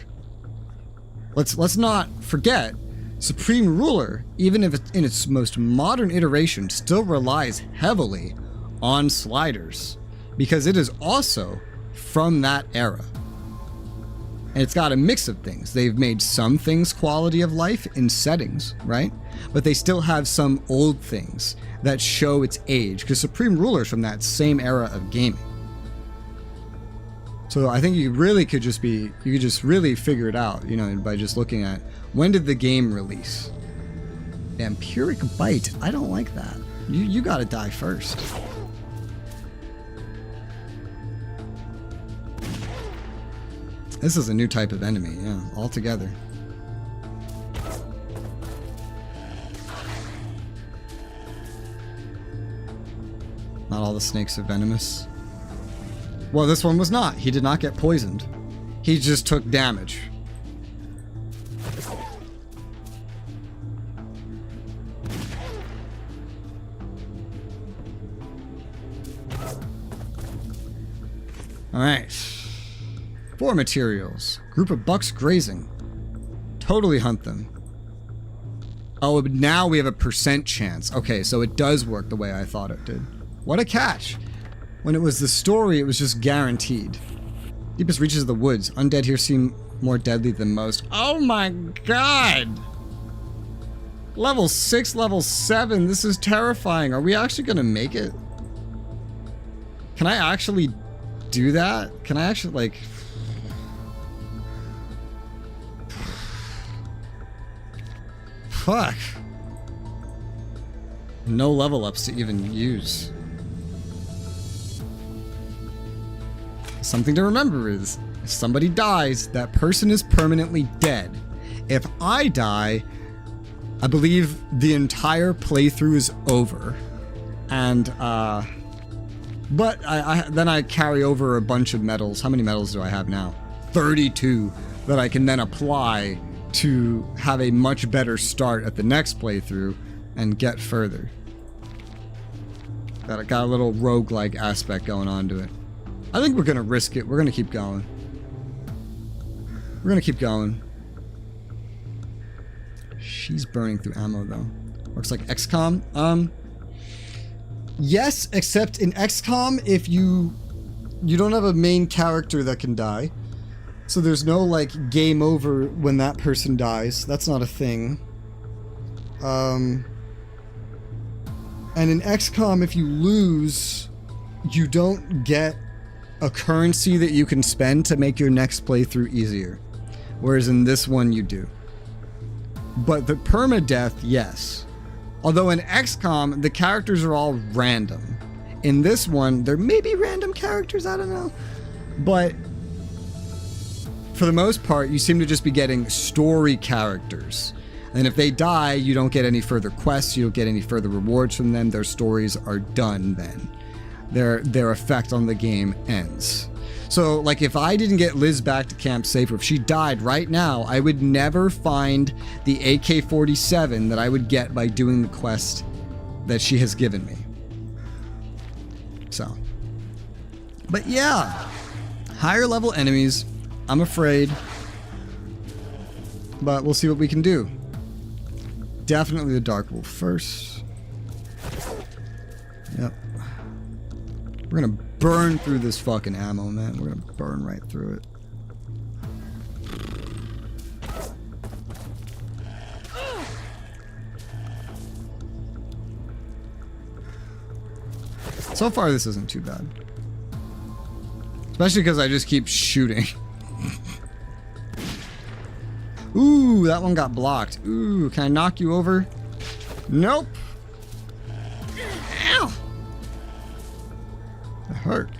Speaker 1: Let's not forget, Supreme Ruler, even if it's in its most modern iteration, still relies heavily on sliders, because it is also from that era. And it's got a mix of things. They've made some things quality of life in settings, right? But they still have some old things that show its age, because Supreme Ruler is from that same era of gaming. So I think you could just really figure it out, you know, by just looking at when did the game release. Vampiric Bite, I don't like that. You gotta die first. This is a new type of enemy, yeah, altogether. Not all the snakes are venomous. Well, this one was not. He did not get poisoned. He just took damage. Alright. 4 materials. Group of bucks grazing. Totally hunt them. Oh, now we have a % chance. Okay, so it does work the way I thought it did. What a catch. When it was the story, it was just guaranteed. Deepest reaches of the woods. Undead here seem more deadly than most. Oh my god! Level 6, level 7. This is terrifying. Are we actually gonna make it? Can I actually do that? Can I actually, like... Fuck. No level ups to even use. Something to remember is, if somebody dies, that person is permanently dead. If I die, I believe the entire playthrough is over. And, but then I carry over a bunch of medals. How many medals do I have now? 32 that I can then apply to have a much better start at the next playthrough and get further. Got a little roguelike aspect going on to it. I think we're gonna risk it. We're gonna keep going. We're gonna keep going. She's burning through ammo though. Looks like XCOM. Yes, except in XCOM, if you don't have a main character that can die. So there's no, like, game over when that person dies. That's not a thing. And in XCOM, if you lose, you don't get a currency that you can spend to make your next playthrough easier. Whereas in this one, you do. But the permadeath, yes. Although in XCOM, the characters are all random. In this one, there may be random characters, I don't know. But for the most part, you seem to just be getting story characters. And if they die, you don't get any further quests, you don't get any further rewards from them. Their stories are done then. Their effect on the game ends. So, like, if I didn't get Liz back to camp safe, or if she died right now, I would never find the AK-47 that I would get by doing the quest that she has given me. So. But yeah. Higher level enemies. I'm afraid. But we'll see what we can do. Definitely the Dark Wolf first. Yep. We're gonna burn through this fucking ammo, man. We're gonna burn right through it. So far, this isn't too bad. Especially because I just keep shooting. Ooh, that one got blocked. Ooh, can I knock you over? Nope. Ow. That hurt.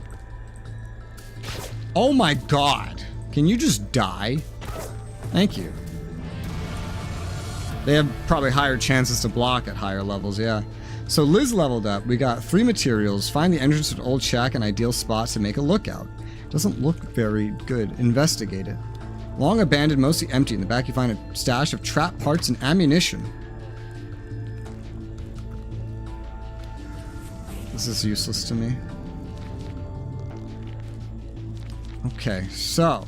Speaker 1: Oh my god. Can you just die? Thank you. They have probably higher chances to block at higher levels, yeah. So Liz leveled up. We got 3 materials. Find the entrance to an old shack and ideal spots to make a lookout. Doesn't look very good. Investigate it. Long abandoned, mostly empty. In the back you find a stash of trap parts and ammunition. This is useless to me. Okay, so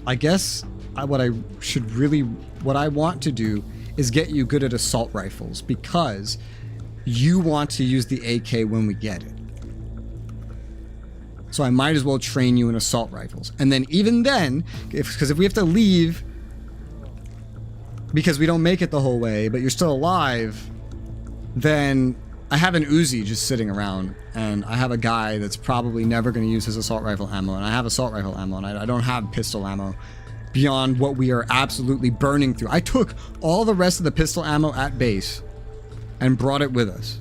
Speaker 1: I guess what I want to do is get you good at assault rifles, because you want to use the AK when we get it. So I might as well train you in assault rifles. And then even then, because if we have to leave because we don't make it the whole way, but you're still alive, then I have an Uzi just sitting around, and I have a guy that's probably never going to use his assault rifle ammo, and I have assault rifle ammo, and I don't have pistol ammo beyond what we are absolutely burning through. I took all the rest of the pistol ammo at base and brought it with us.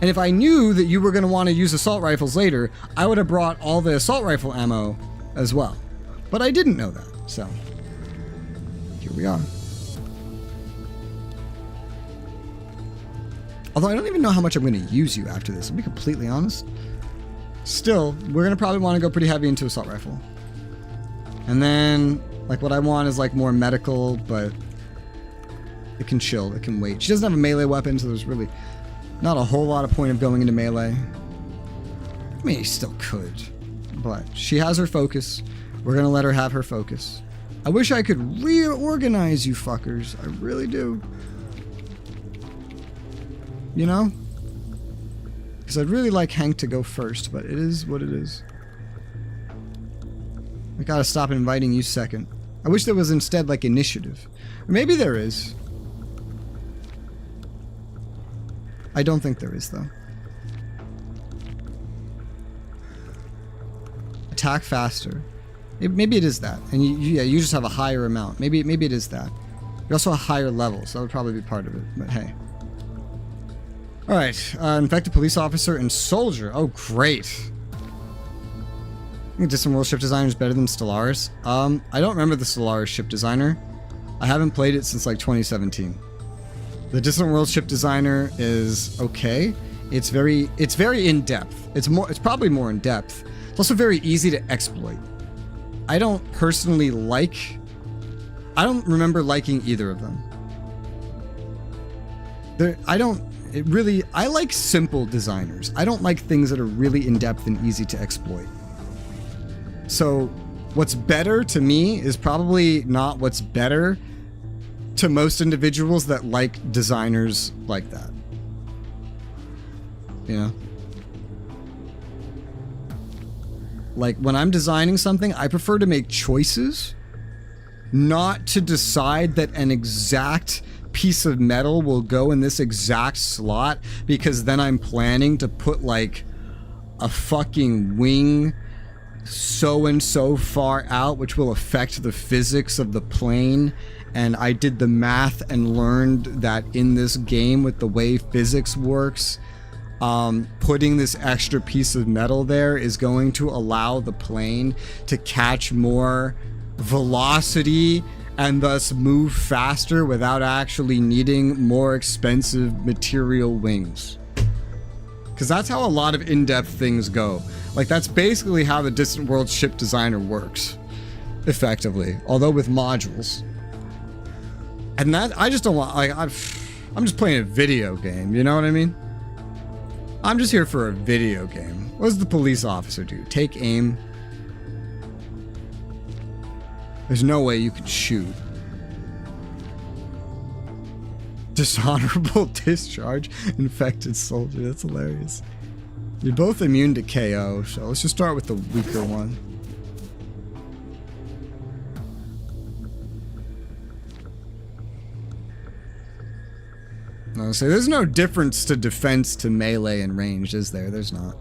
Speaker 1: And if I knew that you were going to want to use assault rifles later, I would have brought all the assault rifle ammo as well. But I didn't know that, so here we are. Although I don't even know how much I'm going to use you after this, to be completely honest. Still, we're going to probably want to go pretty heavy into assault rifle. And then, like, what I want is, like, more medical, but it can chill, it can wait. She doesn't have a melee weapon, so there's really not a whole lot of point of going into melee. I mean, you still could, but she has her focus. We're going to let her have her focus. I wish I could reorganize you fuckers. I really do. You know? Because I'd really like Hank to go first, but it is what it is. I gotta stop inviting you second. I wish there was instead like initiative. Or maybe there is. I don't think there is though. Attack faster. Maybe it is that. And you just have a higher amount. Maybe it is that. You're also a higher level, so that would probably be part of it, but hey. Alright, infected police officer and soldier. Oh, great. I think Distant World ship designer is better than Stellaris. I don't remember the Stellaris ship designer. I haven't played it since like 2017. The Distant World ship designer is okay. It's very in-depth. It's probably more in-depth. It's also very easy to exploit. I don't personally I don't remember liking either of them. I like simple designers. I don't like things that are really in-depth and easy to exploit. So what's better to me is probably not what's better to most individuals that like designers like that. You know? Like when I'm designing something, I prefer to make choices, not to decide that an exact piece of metal will go in this exact slot, because then I'm planning to put like a fucking wing so and so far out, which will affect the physics of the plane. And I did the math and learned that in this game, with the way physics works, putting this extra piece of metal there is going to allow the plane to catch more velocity and thus move faster without actually needing more expensive material wings. Because that's how a lot of in-depth things go. Like, that's basically how the Distant World ship designer works, effectively, although with modules. And that, I just don't want, like, I'm just playing a video game, you know what I mean? I'm just here for a video game. What does the police officer do? Take aim? There's no way you could shoot. Dishonorable discharge. Infected soldier. That's hilarious. You're both immune to KO, so let's just start with the weaker one. No, so there's no difference to defense to melee and ranged, is there? There's not.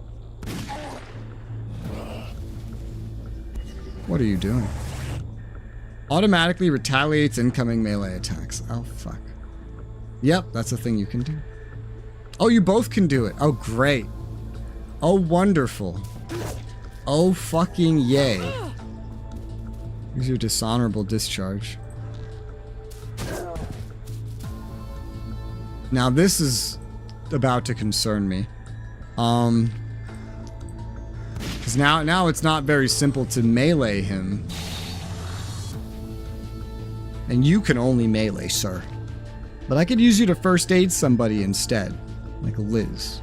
Speaker 1: What are you doing? Automatically retaliates incoming melee attacks. Oh, fuck. Yep, that's a thing you can do. Oh, you both can do it. Oh, great. Oh, wonderful. Oh, fucking yay. Use your dishonorable discharge. Now, this is about to concern me. Because now it's not very simple to melee him. And you can only melee, sir. But I could use you to first aid somebody instead. Like Liz.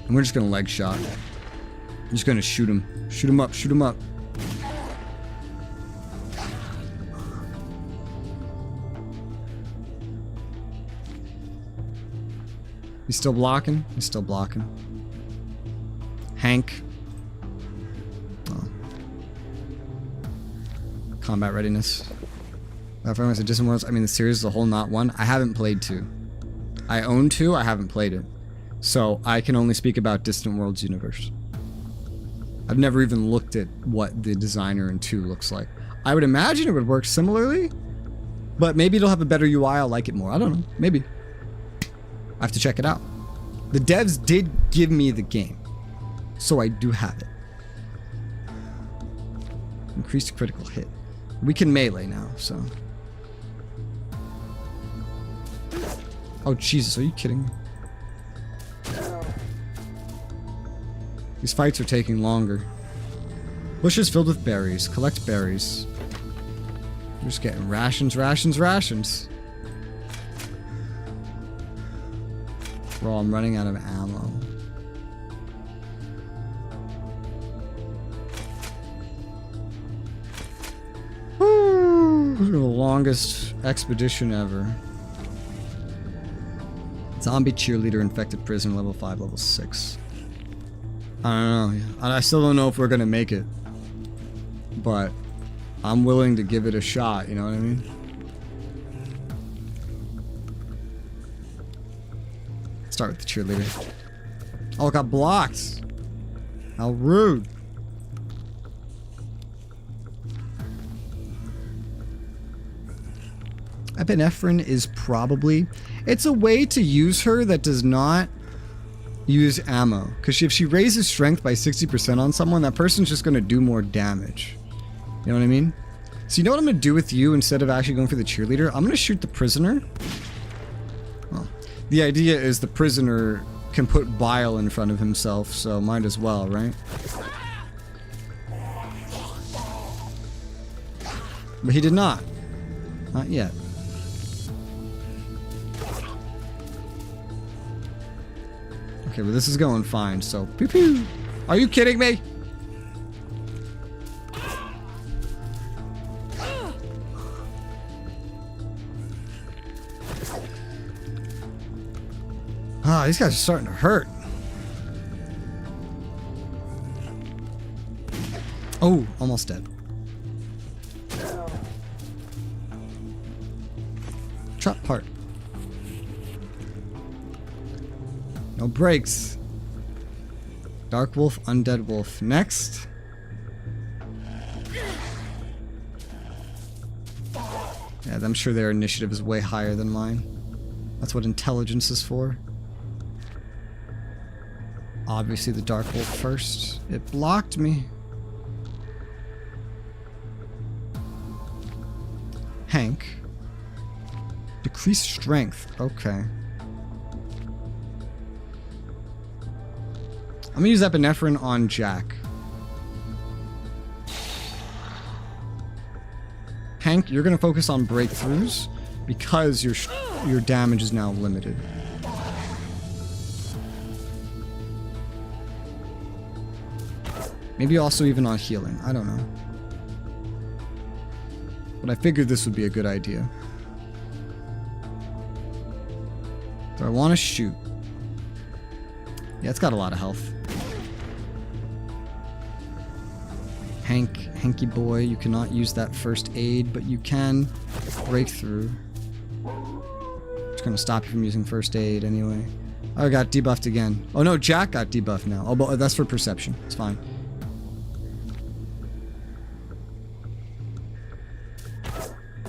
Speaker 1: And we're just gonna leg shot. I'm just gonna shoot him. Shoot him up, shoot him up. He's still blocking? He's still blocking. Hank. Oh. Combat readiness. Referral Distant Worlds. I mean, the series as a whole, not one. I haven't played 2. I own 2, I haven't played it. So, I can only speak about Distant Worlds universe. I've never even looked at what the designer in 2 looks like. I would imagine it would work similarly, but maybe it'll have a better UI, I'll like it more. I don't know. Maybe. I have to check it out. The devs did give me the game, so I do have it. Increased critical hit. We can melee now, so. Oh, Jesus, are you kidding me? These fights are taking longer. Bushes filled with berries. Collect berries. We're just getting rations, rations, rations. Bro, I'm running out of ammo. Woo! This is the longest expedition ever. Zombie cheerleader, infected prison, level 5, level 6. I don't know. I still don't know if we're gonna make it. But I'm willing to give it a shot, you know what I mean? Start with the cheerleader. Oh, it got blocked. How rude. Epinephrine is probably... It's a way to use her that does not use ammo. Because if she raises strength by 60% on someone, that person's just going to do more damage. You know what I mean? So you know what I'm going to do with you instead of actually going for the cheerleader? I'm going to shoot the prisoner. Well, the idea is the prisoner can put bile in front of himself, so might as well, right? But he did not. Not yet. Okay, but this is going fine, so pew pew. Are you kidding me? Ah, these guys are starting to hurt. Oh, almost dead. Trap part. No breaks. Dark wolf, undead wolf. Next. Yeah, I'm sure their initiative is way higher than mine. That's what intelligence is for. Obviously the dark wolf first. It blocked me. Hank. Decreased strength. Okay. I'm gonna use epinephrine on Jack. Hank, you're gonna focus on breakthroughs because your damage is now limited. Maybe also even on healing. I don't know. But I figured this would be a good idea. Do I want to shoot? Yeah, it's got a lot of health. Hanky boy, you cannot use that first aid, but you can break through. It's gonna stop you from using first aid anyway. Oh, I got debuffed again. Oh no, Jack got debuffed now. Oh, but that's for perception. It's fine.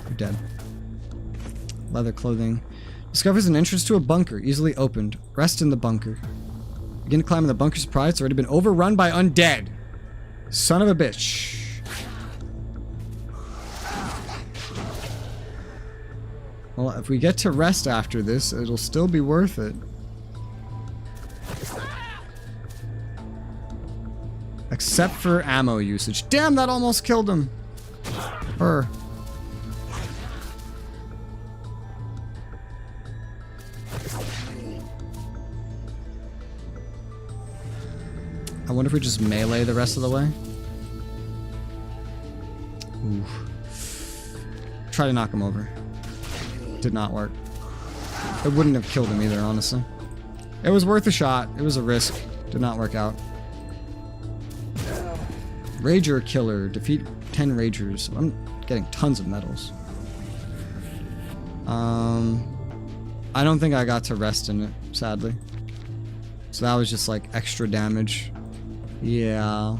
Speaker 1: You're dead. Leather clothing. Discovers an entrance to a bunker, easily opened. Rest in the bunker. Begin to climb in the bunker, surprise. It's already been overrun by undead. Son of a bitch. Well, if we get to rest after this, it'll still be worth it. Except for ammo usage. Damn, that almost killed him. Her. I wonder if we just melee the rest of the way. Ooh. Try to knock him over. Did not work. It wouldn't have killed him either, honestly. It was worth a shot. It was a risk. Did not work out. Rager killer. Defeat 10 ragers. I'm getting tons of medals. I don't think I got to rest in it, sadly. So that was just like extra damage. Yeah.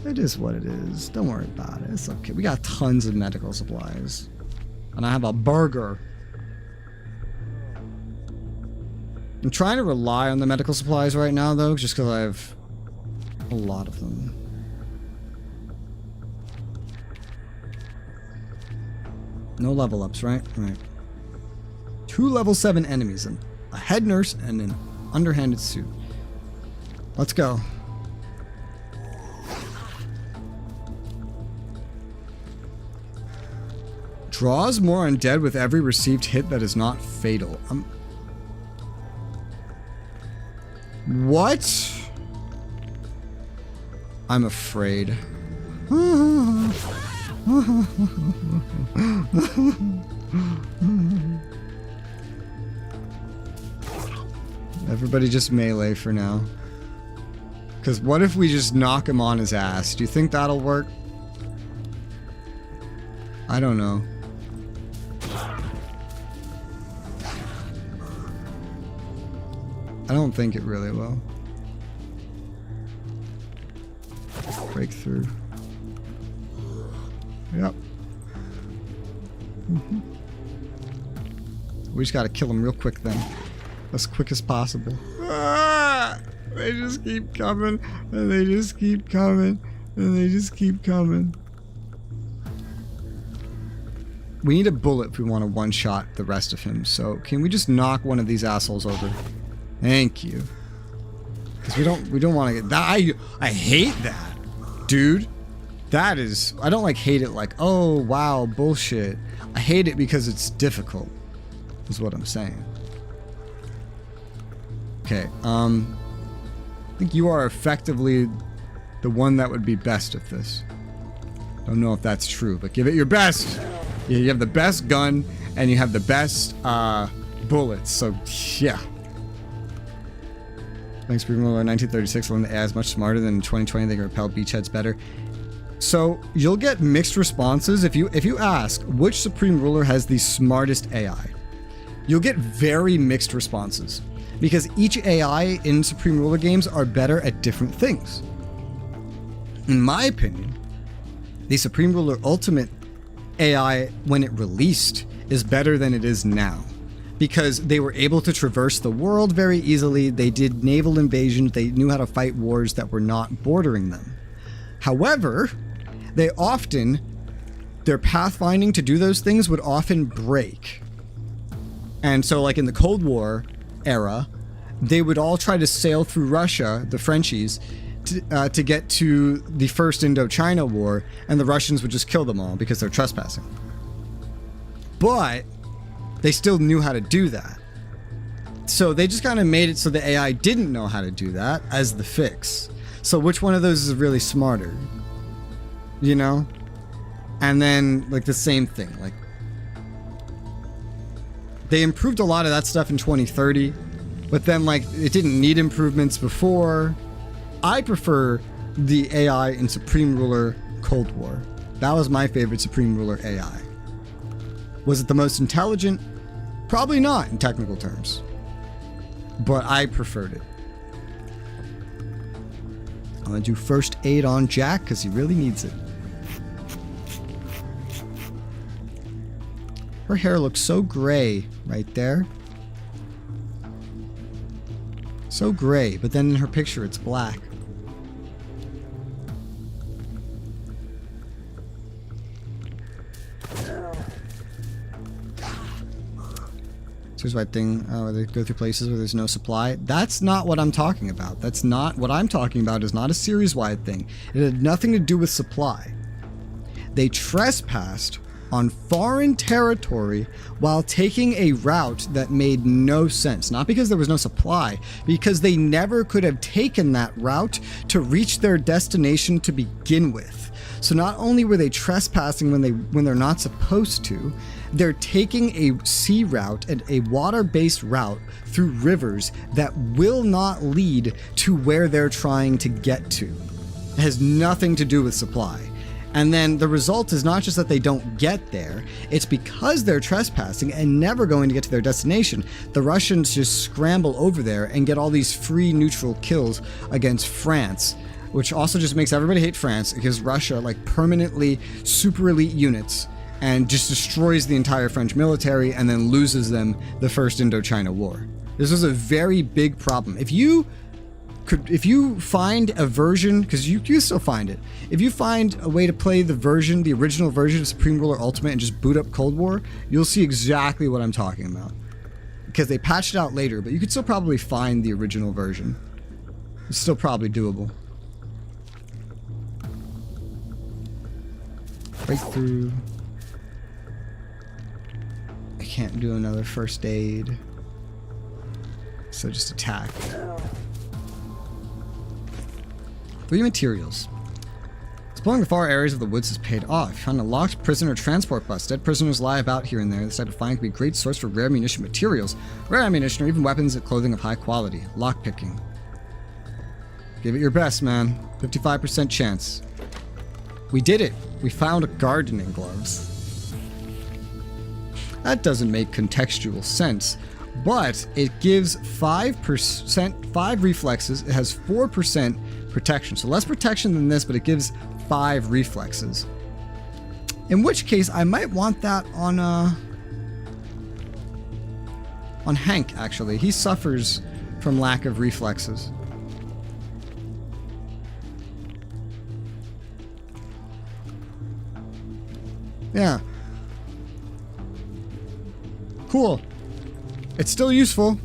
Speaker 1: It is what it is. Don't worry about it. It's okay. We got tons of medical supplies. And I have a burger. I'm trying to rely on the medical supplies right now, though, just because I have a lot of them. No level ups, right? Right. 2 level 7 enemies, and a head nurse and an underhanded suit. Let's go. Draws more undead with every received hit that is not fatal. What? I'm afraid. Everybody just melee for now. Because what if we just knock him on his ass? Do you think that'll work? I don't know. I don't think it really will. Breakthrough. Yep. We just gotta kill him real quick then. As quick as possible. Ah! They just keep coming, and they just keep coming, and they just keep coming. We need a bullet if we want to one-shot the rest of him, so can we just knock one of these assholes over? Thank you. Because we don't want to get that. I hate that, dude. That is, I don't like hate it like, oh wow, bullshit. I hate it because it's difficult, is what I'm saying. Okay, I think you are effectively the one that would be best at this. Don't know if that's true, but give it your best. Yeah, you have the best gun, and you have the best bullets, so yeah. Thanks, Supreme Ruler. 1936, when the AI is much smarter than in 2020, they can repel beachheads better. So you'll get mixed responses if you ask which Supreme Ruler has the smartest AI. You'll get very mixed responses because each AI in Supreme Ruler games are better at different things. In my opinion, the Supreme Ruler Ultimate AI, when it released, is better than it is now. Because they were able to traverse the world very easily, they did naval invasions, they knew how to fight wars that were not bordering them. However, their pathfinding to do those things would often break. And so like in the Cold War era, they would all try to sail through Russia, the Frenchies, to get to the first Indochina War, and the Russians would just kill them all because they're trespassing. But they still knew how to do that. So they just kind of made it so the AI didn't know how to do that as the fix. So which one of those is really smarter? You know? And then, like, the same thing. Like, they improved a lot of that stuff in 2030, but then, like, it didn't need improvements before. I prefer the AI in Supreme Ruler Cold War. That was my favorite Supreme Ruler AI. Was it the most intelligent? Probably not in technical terms, but I preferred it. I'm gonna do first aid on Jack because he really needs it. Her hair looks so gray right there. So gray, but then in her picture it's black. Here's my thing, where they go through places where there's no supply. That's not what I'm talking about. That's not what I'm talking about. Is not a series-wide thing. It had nothing to do with supply. They trespassed on foreign territory while taking a route that made no sense. Not because there was no supply, because they never could have taken that route to reach their destination to begin with. So not only were they trespassing when they're not supposed to, they're taking a sea route and a water-based route through rivers that will not lead to where they're trying to get to. It has nothing to do with supply. And then the result is not just that they don't get there, it's because they're trespassing and never going to get to their destination. The Russians just scramble over there and get all these free neutral kills against France, which also just makes everybody hate France. It gives Russia like permanently super elite units and just destroys the entire French military and then loses them the First Indochina War. This was a very big problem. If you find a version, because you still find it, if you find a way to play the original version of Supreme Ruler Ultimate and just boot up Cold War, you'll see exactly what I'm talking about. Because they patched it out later, but you could still probably find the original version. It's still probably doable. Breakthrough. I can't do another first aid. So just attack. 3 materials. Exploring the far areas of the woods has paid off. Found a locked prisoner transport bus. Dead prisoners lie about here and there. This type of find can be a great source for rare munition materials, rare ammunition, or even weapons and clothing of high quality. Lockpicking. Give it your best, man. 55% chance. We did it. We found gardening gloves. That doesn't make contextual sense, but it gives 5 reflexes. It has 4% protection. So less protection than this, but it gives 5 reflexes. In which case, I might want that on Hank, actually. He suffers from lack of reflexes. Yeah. Cool. It's still useful.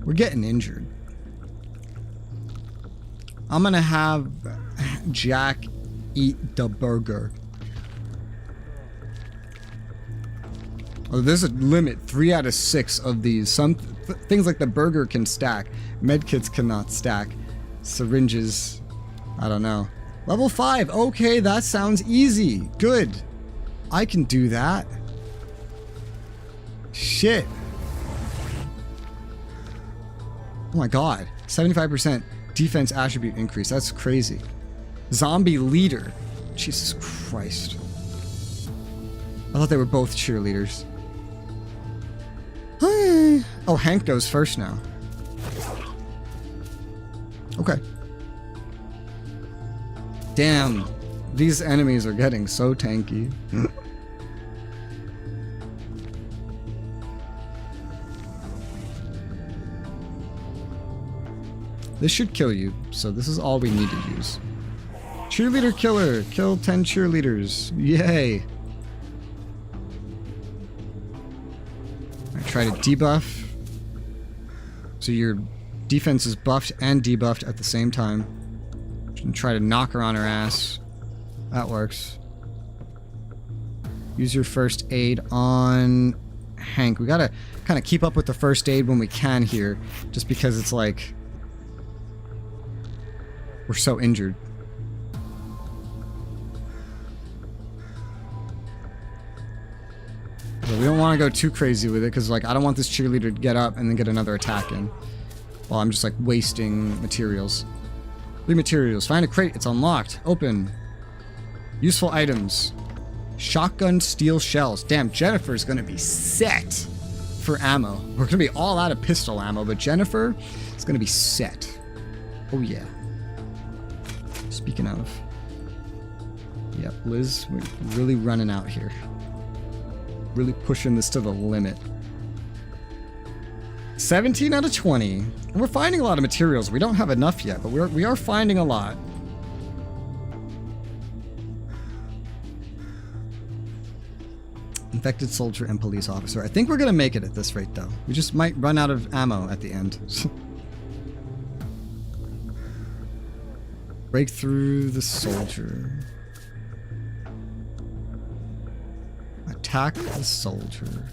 Speaker 1: We're getting injured. I'm gonna have Jack eat the burger. Oh, there's a limit. 3 out of 6 of these. Some things like the burger can stack. Medkits cannot stack. Syringes, I don't know. Level 5. Okay, that sounds easy. Good. I can do that. Shit. Oh my god. 75% defense attribute increase. That's crazy. Zombie leader. Jesus Christ. I thought they were both cheerleaders. Oh, Hank goes first now. Okay. Damn. These enemies are getting so tanky. This should kill you, so this is all we need to use. Cheerleader killer. Kill 10 cheerleaders. Yay. I try to debuff. So your defense is buffed and debuffed at the same time. And try to knock her on her ass. That works. Use your first aid on Hank. We gotta kind of keep up with the first aid when we can here, just because it's like we're so injured. But we don't want to go too crazy with it because, like, I don't want this cheerleader to get up and then get another attack in. While I'm just, like, wasting materials. 3 materials. Find a crate. It's unlocked. Open. Useful items. Shotgun steel shells. Damn, Jennifer's gonna be set for ammo. We're gonna be all out of pistol ammo, but Jennifer is gonna be set. Oh, yeah. Speaking of. Yep, Liz, we're really running out here. Really pushing this to the limit. 17 out of 20. And we're finding a lot of materials. We don't have enough yet, but we are finding a lot. Infected soldier and police officer. I think we're gonna make it at this rate, though. We just might run out of ammo at the end. Break through the soldier. Attack the soldier.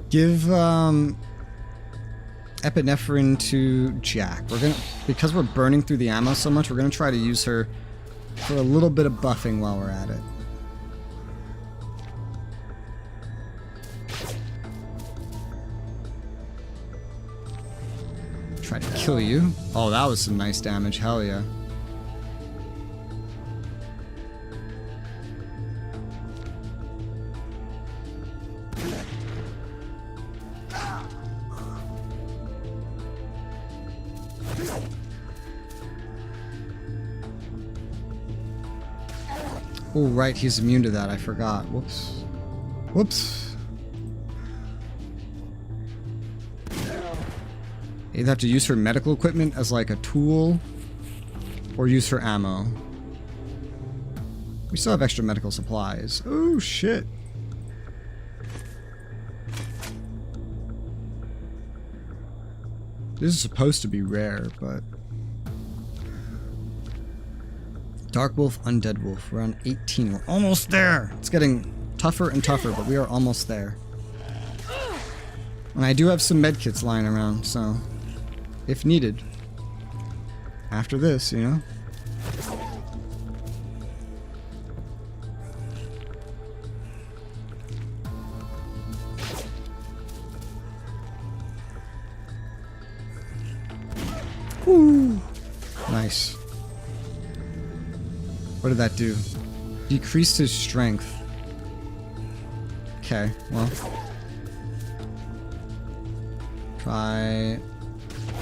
Speaker 1: Give epinephrine to Jack. We're gonna, because we're burning through the ammo so much, we're gonna try to use her for a little bit of buffing while we're at it. Try to kill you. Oh, that was some nice damage. Hell yeah. Oh, right, he's immune to that. I forgot. Whoops. Whoops. Either have to use her medical equipment as like a tool or use her ammo. We still have extra medical supplies. Oh, shit. This is supposed to be rare, but... Dark Wolf, Undead Wolf. We're on 18. We're almost there! It's getting tougher and tougher, but we are almost there. And I do have some medkits lying around, so... if needed. After this, you know? Woo! Nice. What did that do? Decreased his strength. Okay, well. Try...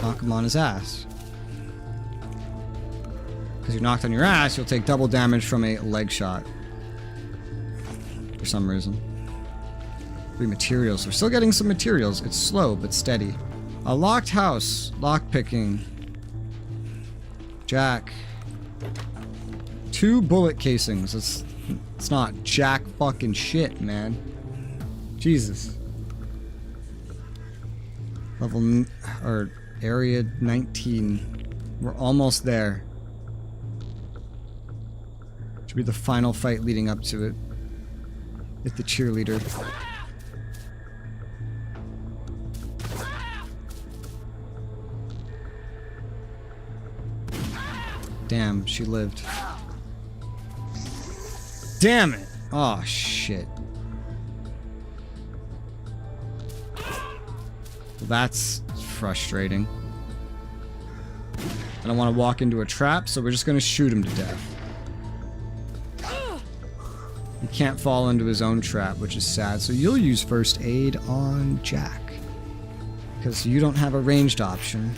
Speaker 1: knock him on his ass. Because you're knocked on your ass, you'll take double damage from a leg shot. For some reason. 3 materials. We're still getting some materials. It's slow, but steady. A locked house. Lockpicking. Jack. 2 bullet casings. It's not jack fucking shit, man. Jesus. Level... or... Area 19. We're almost there. Should be the final fight leading up to it. With the cheerleader. Damn, she lived. Damn it! Oh, shit. That's frustrating. I don't want to walk into a trap, so we're just going to shoot him to death. He can't fall into his own trap, which is sad. So you'll use first aid on Jack. Because you don't have a ranged option.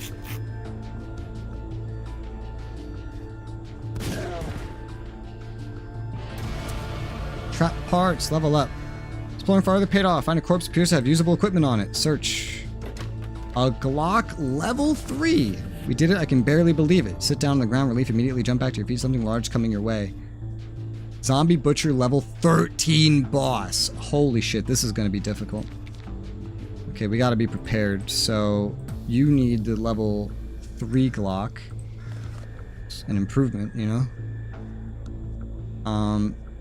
Speaker 1: Trap parts, level up. Exploring farther paid off. Find a corpse appears to have usable equipment on it. Search. A Glock level 3. We did it. I can barely believe it. Sit down on the ground. Relief. Immediately jump back to your feet. Something large coming your way. Zombie Butcher level 13 boss. Holy shit. This is going to be difficult. Okay, we got to be prepared. So you need the level 3 Glock. An improvement, you know?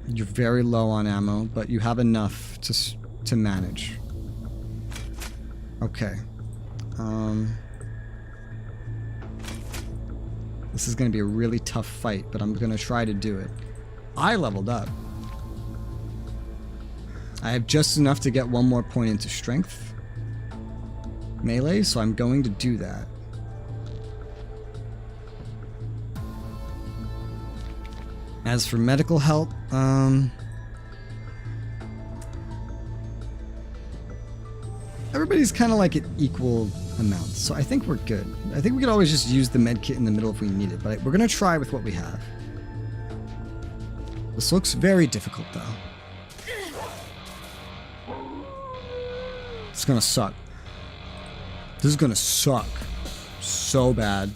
Speaker 1: You're very low on ammo, but you have enough to manage. Okay. This is going to be a really tough fight, but I'm going to try to do it. I leveled up. I have just enough to get one more point into strength. Melee, so I'm going to do that. As for medical help, everybody's kind of like at equal amounts, so I think we're good. I think we could always just use the med kit in the middle if we need it, but we're gonna try with what we have. This looks very difficult, though. It's gonna suck. This is gonna suck so bad.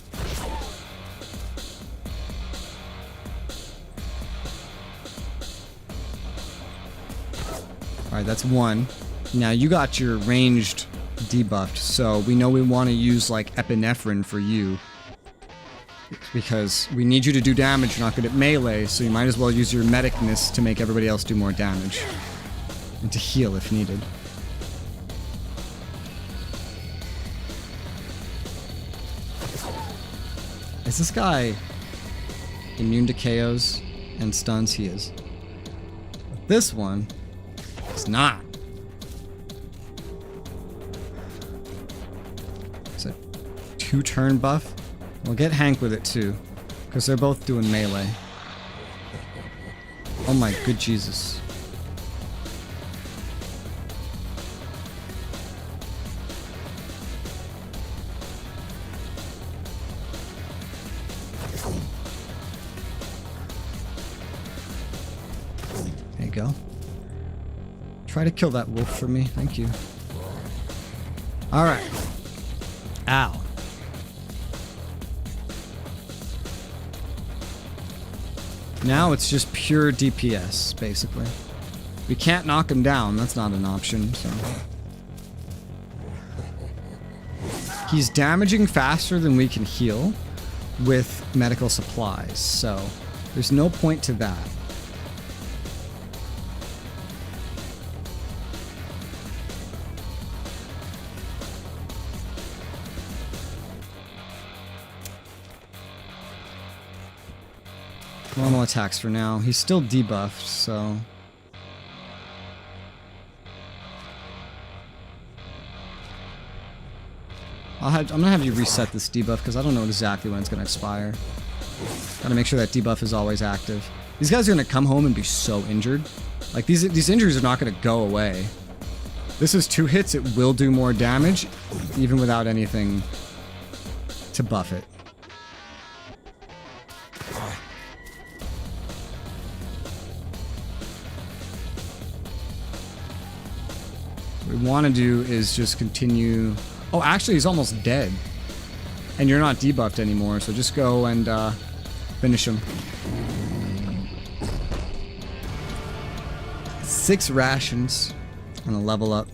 Speaker 1: Alright, that's one. Now, you got your ranged debuffed, so we know we want to use, like, epinephrine for you. Because we need you to do damage, you're not good at melee, so you might as well use your medicness to make everybody else do more damage. And to heal if needed. Is this guy immune to KOs and stuns? He is. But this one is not. It's a 2-turn buff. We'll get Hank with it too, because they're both doing melee. Oh my good Jesus. There you go. Try to kill that wolf for me, thank you. Alright. Ow. Now it's just pure DPS, basically. We can't knock him down, that's not an option, so. He's damaging faster than we can heal with medical supplies, so there's no point to that. Normal attacks for now. He's still debuffed, so... I'm gonna have you reset this debuff because I don't know exactly when it's gonna expire. Gotta make sure that debuff is always active. These guys are gonna come home and be so injured. Like, these injuries are not gonna go away. This is 2 hits, it will do more damage, even without anything to buff it. What we want to do is just continue... Oh, actually, he's almost dead. And you're not debuffed anymore, so just go and finish him. 6 rations. I'm gonna level up.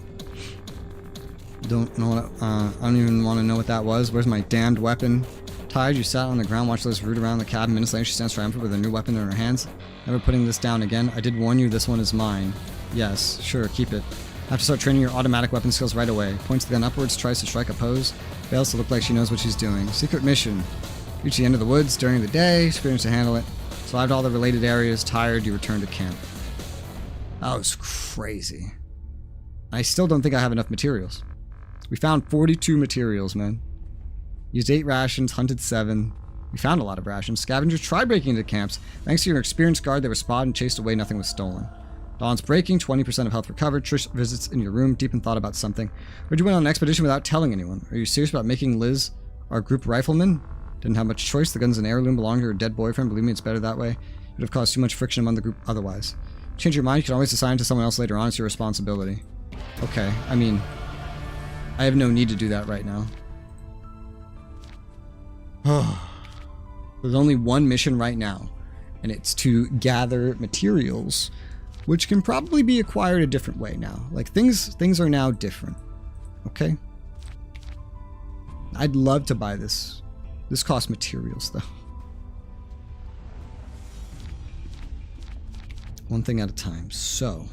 Speaker 1: Don't know what... I don't even want to know what that was. Where's my damned weapon? Tired, you sat on the ground, watched Liz root around the cabin. Minutes later, she stands triumphant with a new weapon in her hands. Never putting this down again. I did warn you, this one is mine. Yes, sure, keep it. Have to start training your automatic weapon skills right away. Points the gun upwards, tries to strike a pose. Fails to look like she knows what she's doing. Secret mission. Reach the end of the woods during the day. Experience to handle it. Survived all the related areas. Tired, you return to camp. That was crazy. I still don't think I have enough materials. We found 42 materials, man. Used 8 rations, hunted 7. We found a lot of rations. Scavengers tried breaking into camps. Thanks to your experienced guard, they were spotted and chased away. Nothing was stolen. Dawn's breaking, 20% of health recovered. Trish visits in your room, deep in thought about something. Where'd you went on an expedition without telling anyone? Are you serious about making Liz our group rifleman? Didn't have much choice. The gun's an heirloom belonging to her dead boyfriend. Believe me, it's better that way. It would have caused too much friction among the group otherwise. Change your mind, you can always assign it to someone else later on. It's your responsibility. Okay, I mean, I have no need to do that right now. There's only one mission right now, and it's to gather materials, which can probably be acquired a different way now. Like, things are now different. Okay? I'd love to buy this. This costs materials, though. One thing at a time. So.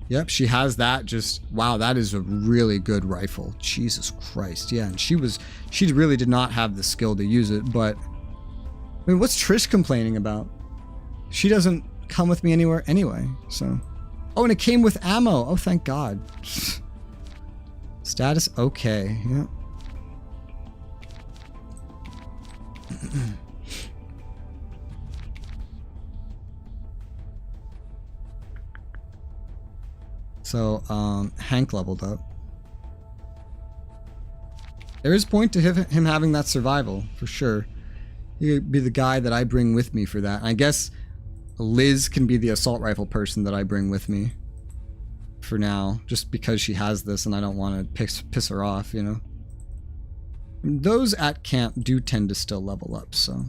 Speaker 1: Yep, she has that. Just, wow, that is a really good rifle. Jesus Christ. Yeah, and she really did not have the skill to use it, but I mean, what's Trish complaining about? She doesn't come with me anywhere anyway, so. Oh, and it came with ammo. Oh, thank God. Status okay. Yeah. So, Hank leveled up. There is point to him having that survival, for sure. He could be the guy that I bring with me for that. And I guess Liz can be the assault rifle person that I bring with me for now, just because she has this and I don't want to piss her off, you know? Those at camp do tend to still level up, so.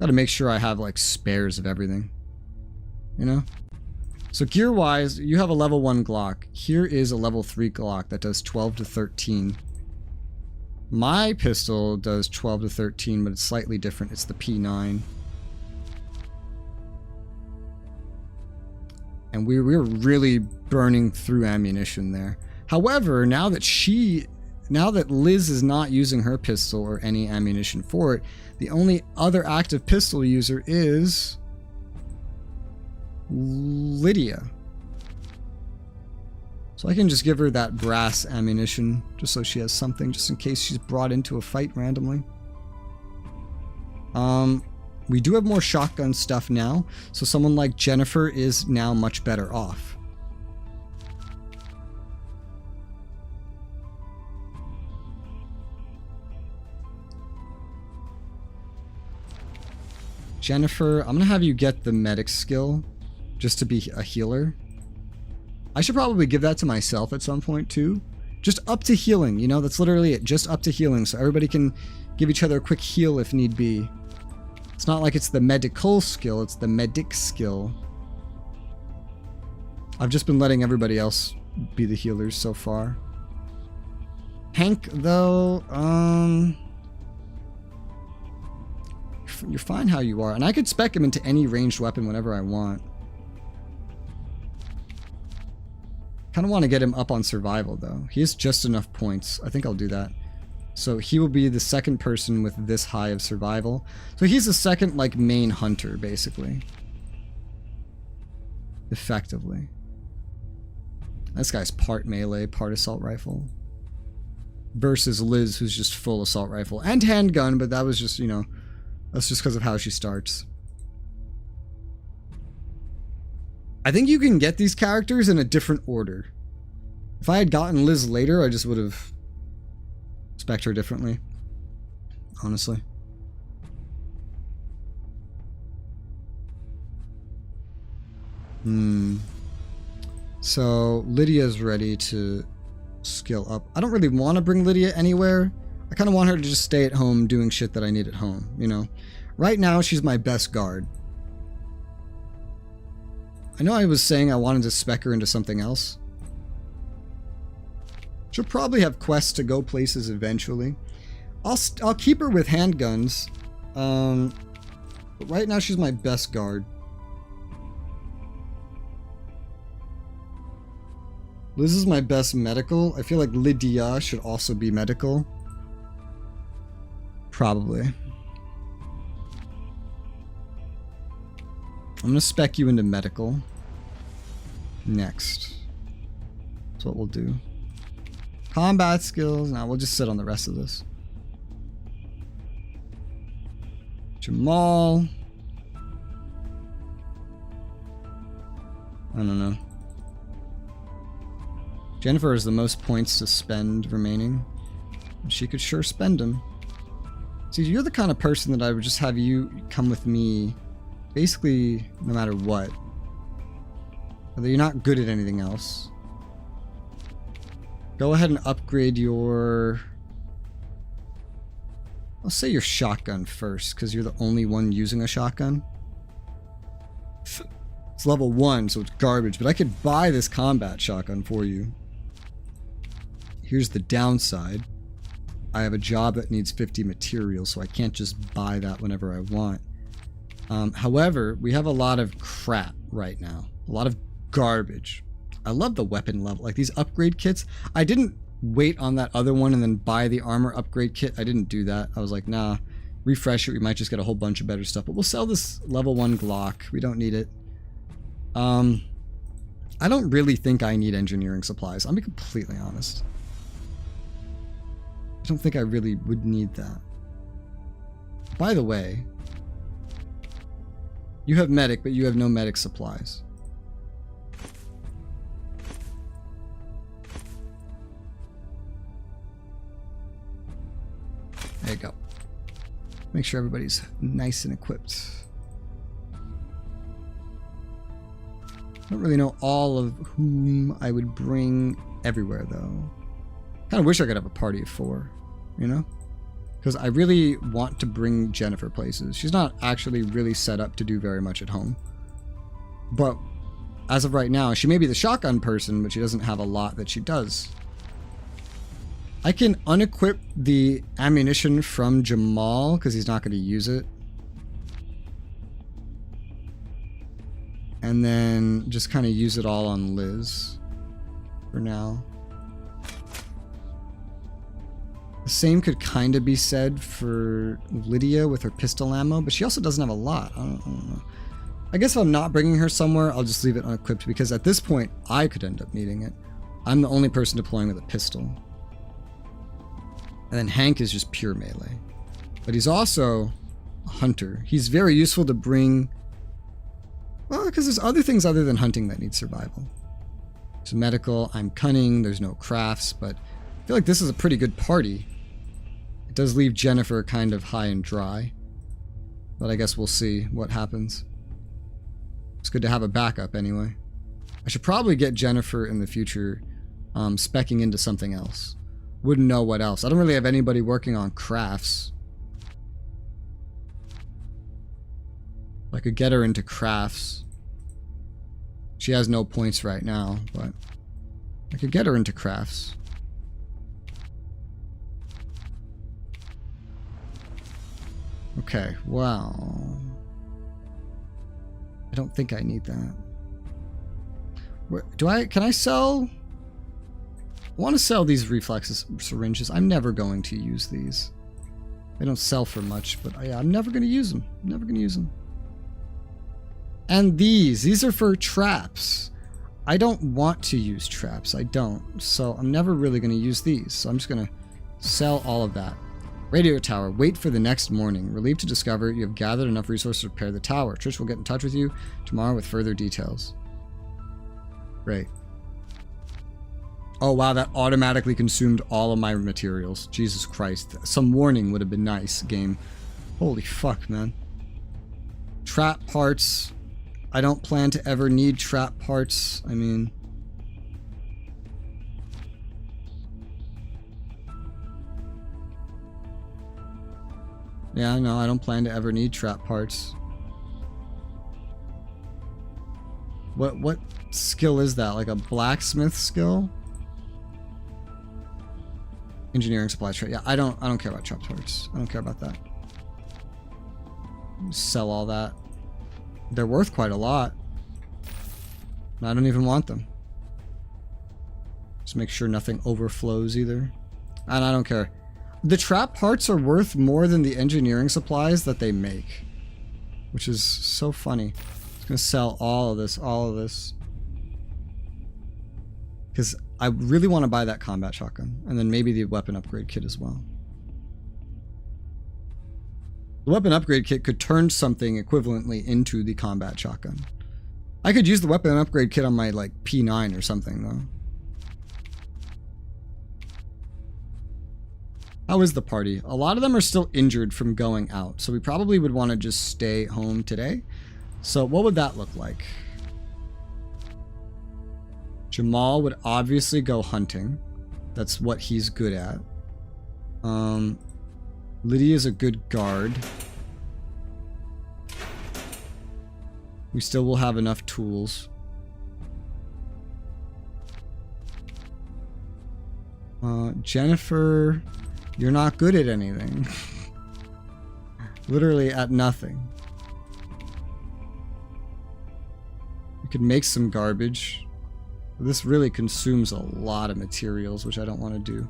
Speaker 1: Gotta make sure I have, like, spares of everything, you know? So gear-wise, you have a level 1 Glock. Here is a level 3 Glock that does 12 to 13. My pistol does 12 to 13, but it's slightly different. It's the P9. And we're really burning through ammunition there. However, now that Liz is not using her pistol or any ammunition for it, the only other active pistol user is Lydia. So I can just give her that brass ammunition just so she has something, just in case she's brought into a fight randomly. We do have more shotgun stuff now, so someone like Jennifer is now much better off. Jennifer, I'm gonna have you get the medic skill just to be a healer. I should probably give that to myself at some point too. Just up to healing, you know, that's literally it, just up to healing, so everybody can give each other a quick heal if need be. It's not like it's the medical skill, it's the medic skill. I've just been letting everybody else be the healers so far. Hank, though, you're fine how you are. And I could spec him into any ranged weapon whenever I want. Kind of want to get him up on survival, though. He has just enough points. I think I'll do that. So he will be the second person with this high of survival. So he's the second, like, main hunter, basically. Effectively. This guy's part melee, part assault rifle. Versus Liz, who's just full assault rifle. And handgun, but that was just, you know, that's just because of how she starts. I think you can get these characters in a different order. If I had gotten Liz later, I just would have spec'd her differently. Honestly. So, Lydia's ready to skill up. I don't really want to bring Lydia anywhere. I kind of want her to just stay at home doing shit that I need at home, you know? Right now, she's my best guard. I know I was saying I wanted to spec her into something else. She'll probably have quests to go places eventually. I'll keep her with handguns. But right now she's my best guard. Liz is my best medical. I feel like Lydia should also be medical. Probably. I'm gonna spec you into medical. Next. That's what we'll do. Combat skills. Now we'll just sit on the rest of this. Jamal. I don't know. Jennifer has the most points to spend remaining. She could sure spend them. See, you're the kind of person that I would just have you come with me basically no matter what. Whether you're not good at anything else. Go ahead and upgrade your... I'll say your shotgun first, because you're the only one using a shotgun. It's level 1, so it's garbage, but I could buy this combat shotgun for you. Here's the downside. I have a job that needs 50 materials, so I can't just buy that whenever I want. However, we have a lot of crap right now. A lot of garbage. I love the weapon level, like these upgrade kits. I didn't wait on that other one and then buy the armor upgrade kit. I didn't do that. I was like, nah, refresh it. We might just get a whole bunch of better stuff, but we'll sell this level 1 Glock. We don't need it. I don't really think I need engineering supplies. I'll be completely honest. I don't think I really would need that. By the way, you have medic, but you have no medic supplies. There you go. Make sure everybody's nice and equipped. I don't really know all of whom I would bring everywhere, though. Kind of wish I could have a party of 4, you know? Because I really want to bring Jennifer places. She's not actually really set up to do very much at home. But as of right now, she may be the shotgun person, but she doesn't have a lot that she does. I can unequip the ammunition from Jamal because he's not going to use it. And then just kind of use it all on Liz for now. The same could kind of be said for Lydia with her pistol ammo, but she also doesn't have a lot. I don't know. I guess if I'm not bringing her somewhere, I'll just leave it unequipped because at this point, I could end up needing it. I'm the only person deploying with a pistol. And then Hank is just pure melee. But he's also a hunter. He's very useful to bring... Well, because there's other things other than hunting that need survival. So medical, I'm cunning, there's no crafts, but I feel like this is a pretty good party. It does leave Jennifer kind of high and dry. But I guess we'll see what happens. It's good to have a backup anyway. I should probably get Jennifer in the future speccing into something else. Wouldn't know what else. I don't really have anybody working on crafts. I could get her into crafts. She has no points right now, but I could get her into crafts. Okay, well... I don't think I need that. Can I sell... I want to sell these reflexes syringes. I'm never going to use these. They don't sell for much, but yeah, I'm never going to use them. I'm never going to use them. And these are for traps. I don't want to use traps. I don't. So I'm never really going to use these. So I'm just going to sell all of that. Radio tower. Wait for the next morning. Relieved to discover you have gathered enough resources to repair the tower. Trish will get in touch with you tomorrow with further details. Great. Oh wow, that automatically consumed all of my materials. Jesus Christ. Some warning would have been nice, game. Holy fuck, man. Trap parts. I don't plan to ever need trap parts. I mean... Yeah, no, I don't plan to ever need trap parts. What skill is that? Like a blacksmith skill? Engineering supply trade. Yeah, I don't care about trap parts. I don't care about that. Sell all that. They're worth quite a lot. I don't even want them. Just make sure nothing overflows either. And I don't care. The trap parts are worth more than the engineering supplies that they make. Which is so funny. I'm just gonna sell all of this. Because I really want to buy that combat shotgun. And then maybe the weapon upgrade kit as well. The weapon upgrade kit could turn something equivalently into the combat shotgun. I could use the weapon upgrade kit on my, like, P9 or something, though. How is the party? A lot of them are still injured from going out, so we probably would want to just stay home today. So what would that look like? Jamal would obviously go hunting. That's what he's good at. Lydia's a good guard. We still will have enough tools. Jennifer, you're not good at anything. Literally at nothing. could make some garbage. This really consumes a lot of materials, which I don't want to do.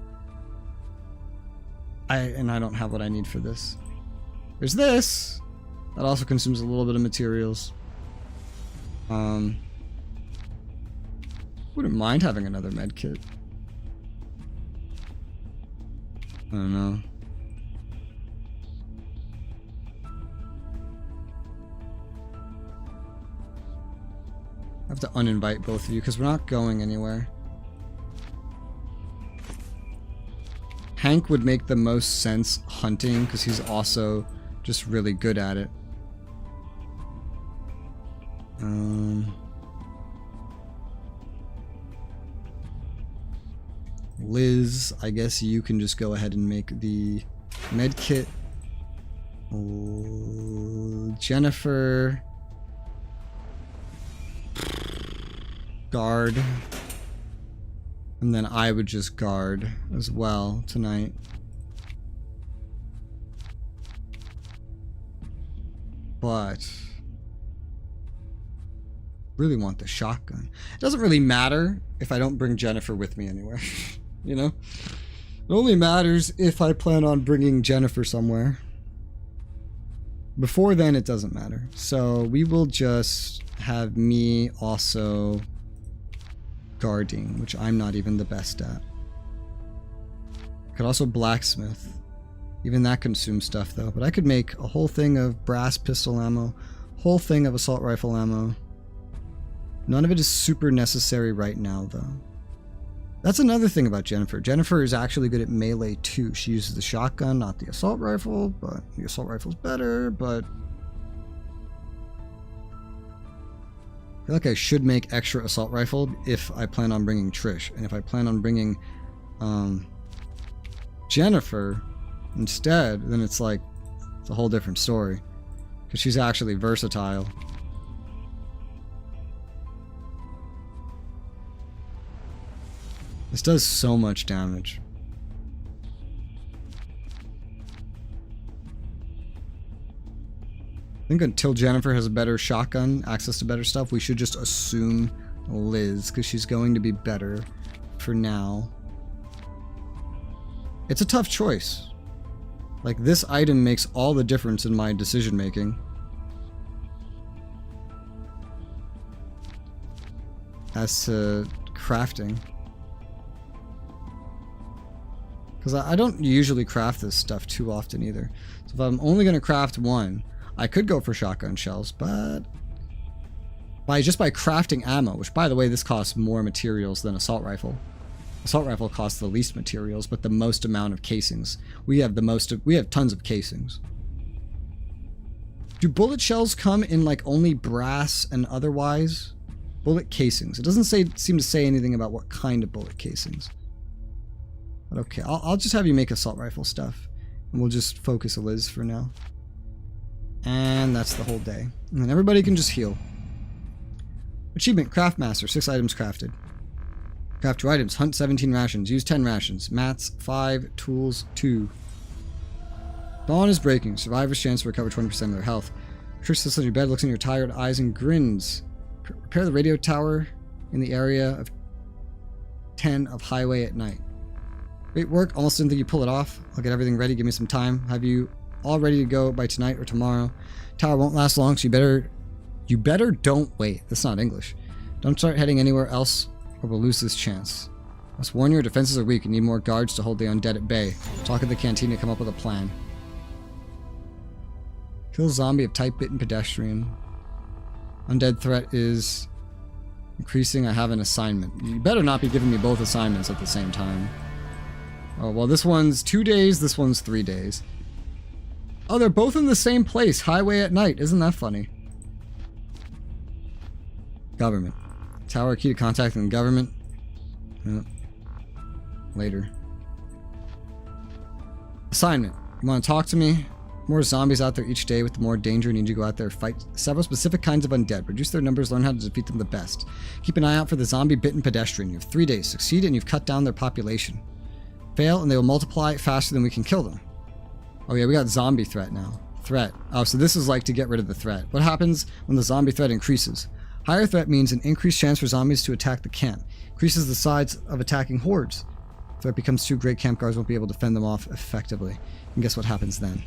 Speaker 1: And I don't have what I need for this. There's this. That also consumes a little bit of materials. Wouldn't mind having another med kit. I don't know. I have to uninvite both of you because we're not going anywhere. Hank would make the most sense hunting because he's also just really good at it. Liz, I guess you can just go ahead and make the med kit. Jennifer, guard, and then I would just guard as well tonight. But really want the shotgun. It doesn't really matter if I don't bring Jennifer with me anywhere. You know? It only matters if I plan on bringing Jennifer somewhere. Before then, it doesn't matter. So we will just have me also guarding, which I'm not even the best at. Could also blacksmith. Even that consumes stuff though. But I could make a whole thing of brass pistol ammo, whole thing of assault rifle ammo. None of it is super necessary right now though. That's another thing about Jennifer. Jennifer is actually good at melee too. She uses the shotgun, not the assault rifle, but the assault rifle's better, but I feel like I should make extra assault rifle if I plan on bringing Trish. And if I plan on bringing Jennifer instead, then it's like, it's a whole different story. Because she's actually versatile. This does so much damage. I think until Jennifer has a better shotgun, access to better stuff, we should just assume Liz, because she's going to be better for now. It's a tough choice. Like, this item makes all the difference in my decision making. As to crafting. Because I don't usually craft this stuff too often either. So if I'm only going to craft one, I could go for shotgun shells, but just by crafting ammo, which by the way, this costs more materials than assault rifle. Assault rifle costs the least materials, but the most amount of casings. We have tons of casings. Do bullet shells come in like only brass and otherwise? Bullet casings. It doesn't seem to say anything about what kind of bullet casings. But okay, I'll just have you make assault rifle stuff. And we'll just focus Liz for now. And that's the whole day. And then everybody can just heal. Achievement, Craft Master, 6 items crafted. Craft 2 items, hunt 17 rations, use 10 rations, mats 5, tools 2. Dawn is breaking, survivor's chance to recover 20% of their health. Trish sits on your bed, looks in your tired eyes and grins. Repair the radio tower in the area of 10 of highway at night. Great work, almost didn't think you pull it off. I'll get everything ready, give me some time. Have you all ready to go by tonight or tomorrow? Tower won't last long, so you better don't wait. That's not English. Don't start heading anywhere else or we'll lose this chance. I must warn you, our defenses are weak and need more guards to hold the undead at bay. Talk at the canteen to come up with a plan. Kill zombie of type bitten pedestrian. Undead threat is increasing. I have an assignment. You better not be giving me both assignments at the same time. Oh, well, this one's 2 days, this one's 3 days. Oh, they're both in the same place. Highway at night. Isn't that funny? Government. Tower key to contacting the government. Later. Assignment. You want to talk to me? More zombies out there each day. With more danger, you need to go out there, fight several specific kinds of undead, reduce their numbers, learn how to defeat them the best. Keep an eye out for the zombie bitten pedestrian. You have 3 days. Succeed and you've cut down their population. Fail and they will multiply faster than we can kill them. Oh yeah, we got zombie threat now. Threat. Oh, so this is like to get rid of the threat. What happens when the zombie threat increases? Higher threat means an increased chance for zombies to attack the camp. Increases the size of attacking hordes. If threat becomes too great, camp guards won't be able to fend them off effectively. And guess what happens then?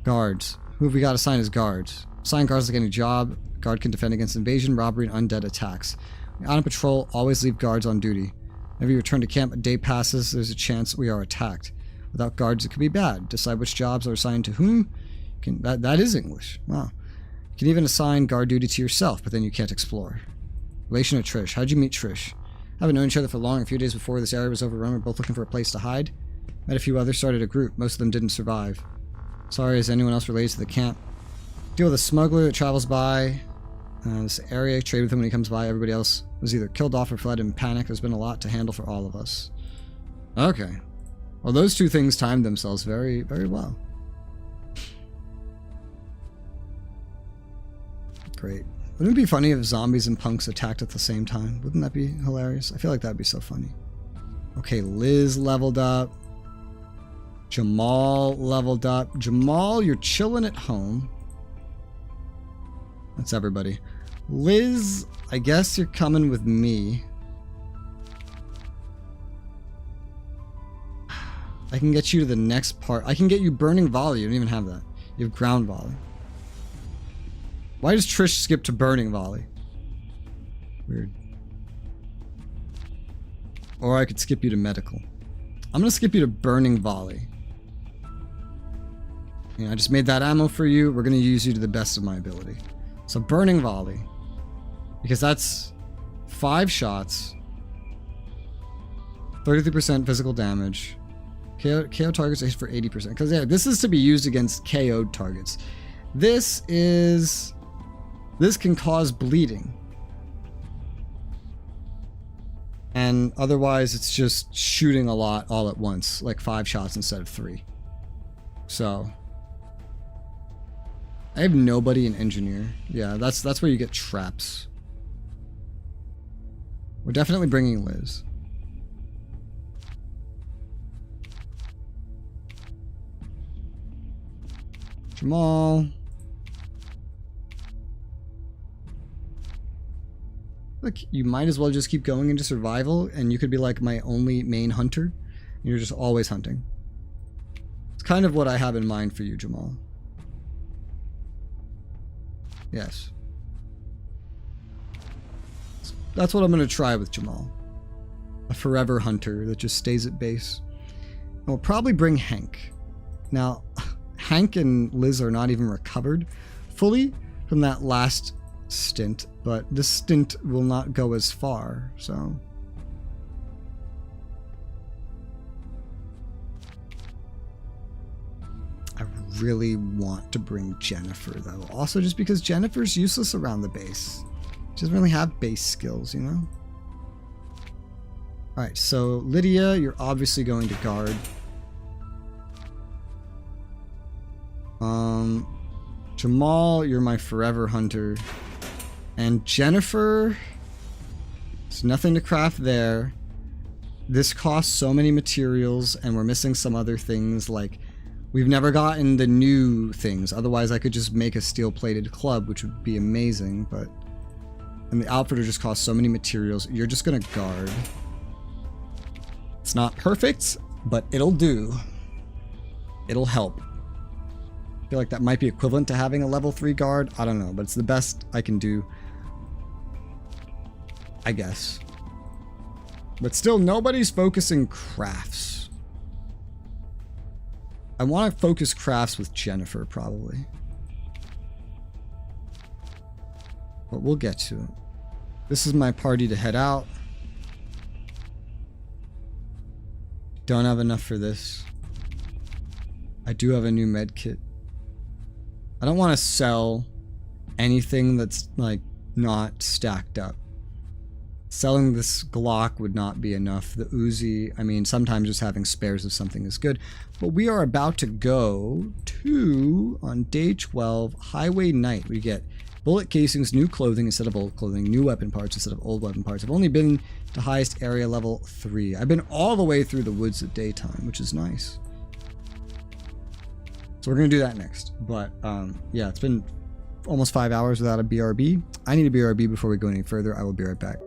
Speaker 1: Guards. Who have we got assigned as guards? Assign guards like any job. Guard can defend against invasion, robbery, and undead attacks. When on patrol, always leave guards on duty. Whenever you return to camp, a day passes, there's a chance we are attacked. Without guards, it could be bad. Decide which jobs are assigned to whom. That is English. Wow. You can even assign guard duty to yourself, but then you can't explore. Relation to Trish. How'd you meet Trish? Haven't known each other for long. A few days before this area was overrun, we were both looking for a place to hide. Met a few others, started a group. Most of them didn't survive. Sorry, is anyone else related to the camp? Deal with a smuggler that travels by this area. Trade with him when he comes by. Everybody else was either killed off or fled in panic. There's been a lot to handle for all of us. Okay. Well, those two things timed themselves very, very well. Great. Wouldn't it be funny if zombies and punks attacked at the same time? Wouldn't that be hilarious? I feel like that'd be so funny. Okay, Liz leveled up. Jamal leveled up. Jamal, you're chilling at home. That's everybody. Liz, I guess you're coming with me. I can get you to the next part. I can get you burning volley. You don't even have that. You have ground volley. Why does Trish skip to burning volley? Weird. Or I could skip you to medical. I'm gonna skip you to burning volley. I just made that ammo for you. We're gonna use you to the best of my ability. So burning volley. Because that's 5 shots. 33% physical damage. KO targets are hit for 80%. Because yeah, this is to be used against KO'd targets. This can cause bleeding. And otherwise it's just shooting a lot all at once. Like 5 shots instead of 3. So I have nobody in engineer. Yeah, that's where you get traps. We're definitely bringing Liz. Jamal. Look, you might as well just keep going into survival and you could be like my only main hunter. And you're just always hunting. It's kind of what I have in mind for you, Jamal. Yes. That's what I'm going to try with Jamal. A forever hunter that just stays at base. And we'll probably bring Hank. Now, Hank and Liz are not even recovered fully from that last stint, but this stint will not go as far, so... I really want to bring Jennifer, though. Also, just because Jennifer's useless around the base. She doesn't really have base skills, you know? Alright, so Lydia, you're obviously going to guard. Jamal, you're my forever hunter. And Jennifer, there's nothing to craft there. This costs so many materials, and we're missing some other things, like we've never gotten the new things. Otherwise, I could just make a steel-plated club, which would be amazing, but... And the outfitter just costs so many materials. You're just gonna guard. It's not perfect, but it'll do. It'll help. I feel like that might be equivalent to having a level 3 guard. I don't know, but it's the best I can do. I guess. But still, nobody's focusing crafts. I want to focus crafts with Jennifer, probably. But we'll get to it. This is my party to head out. Don't have enough for this. I do have a new med kit. I don't want to sell anything that's like not stacked up. Selling this Glock would not be enough. The Uzi, I mean, sometimes just having spares of something is good. But we are about to go to, on day 12, Highway Night. We get bullet casings, new clothing instead of old clothing, new weapon parts instead of old weapon parts. I've only been to highest area level 3. I've been all the way through the woods at daytime, which is nice. So we're going to do that next. But, yeah, it's been almost 5 hours without a BRB. I need a BRB before we go any further. I will be right back.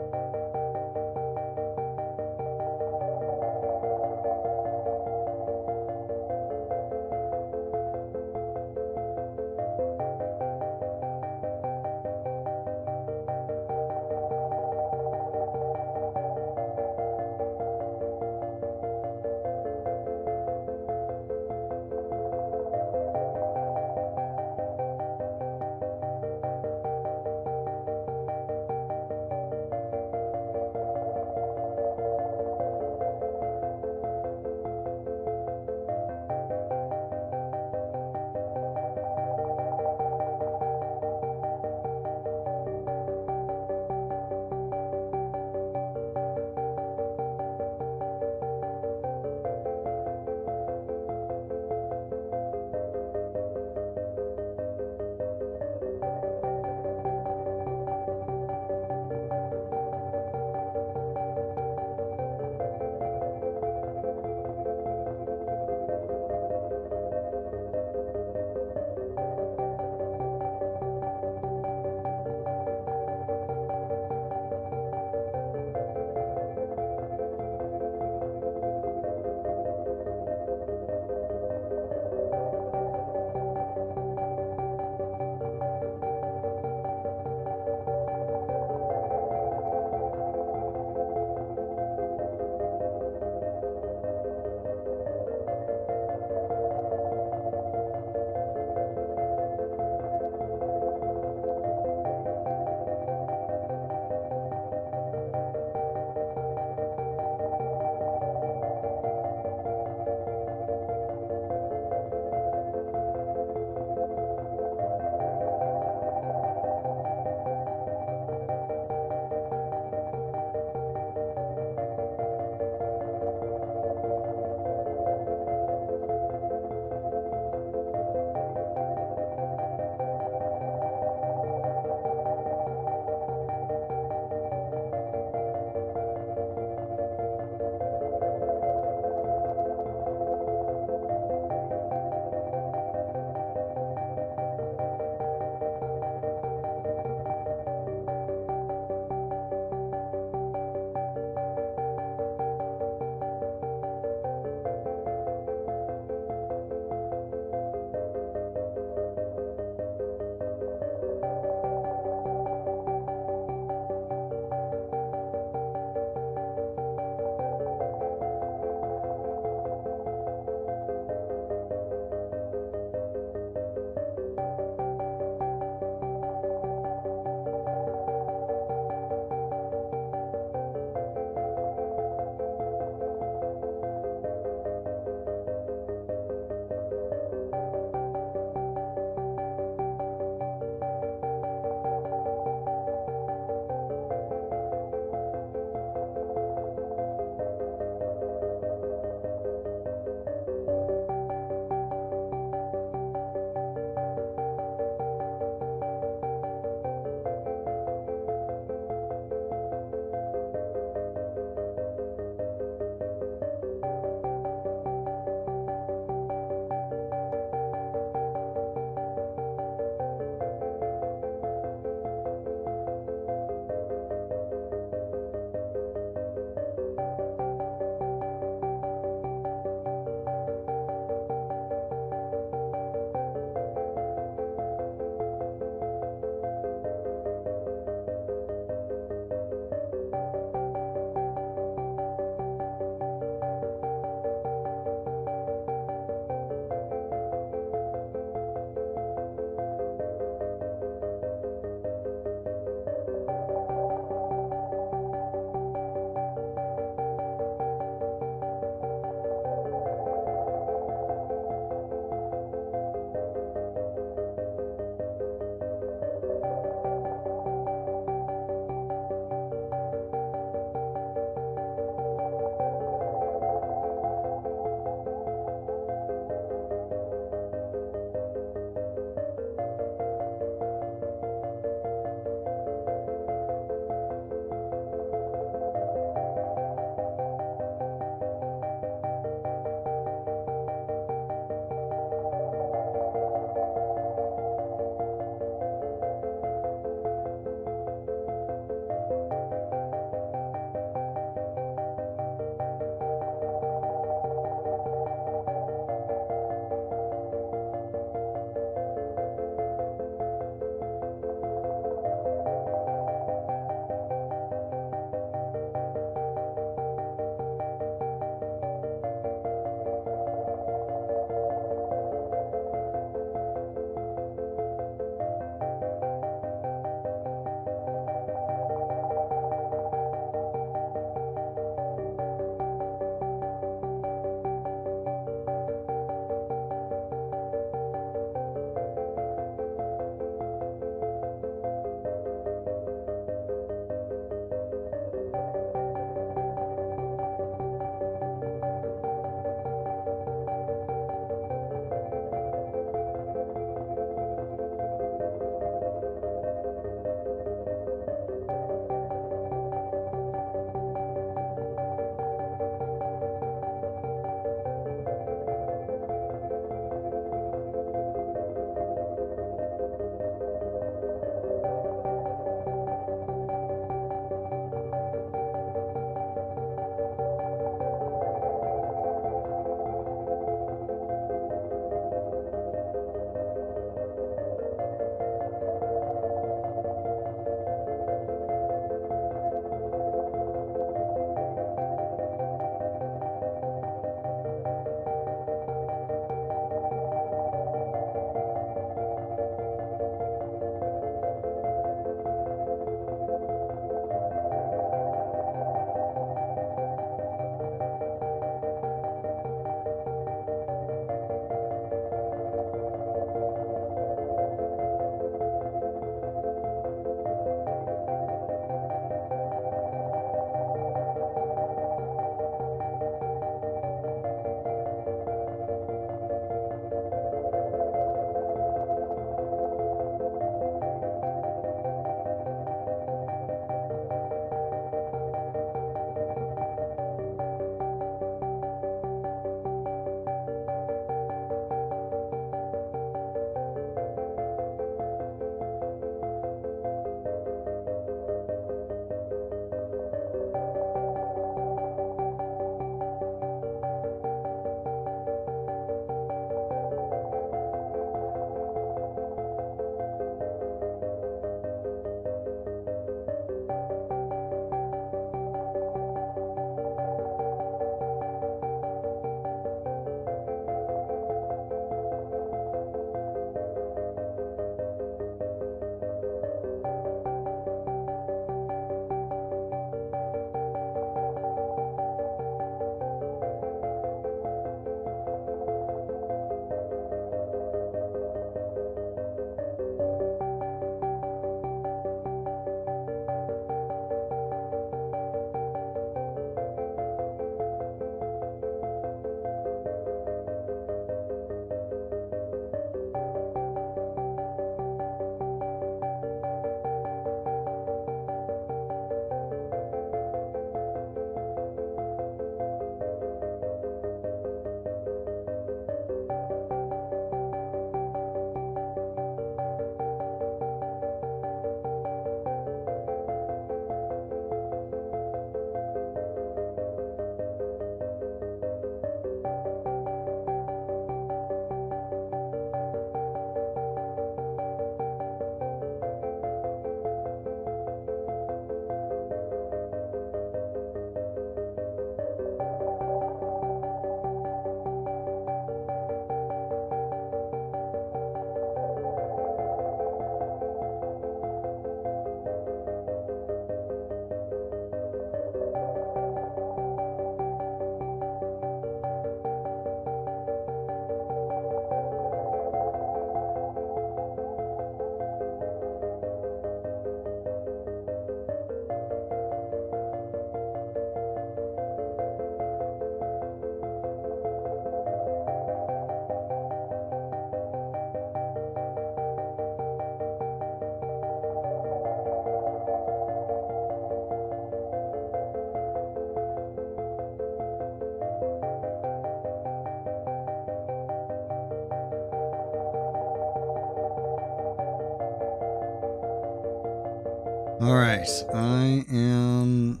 Speaker 1: Alright, I am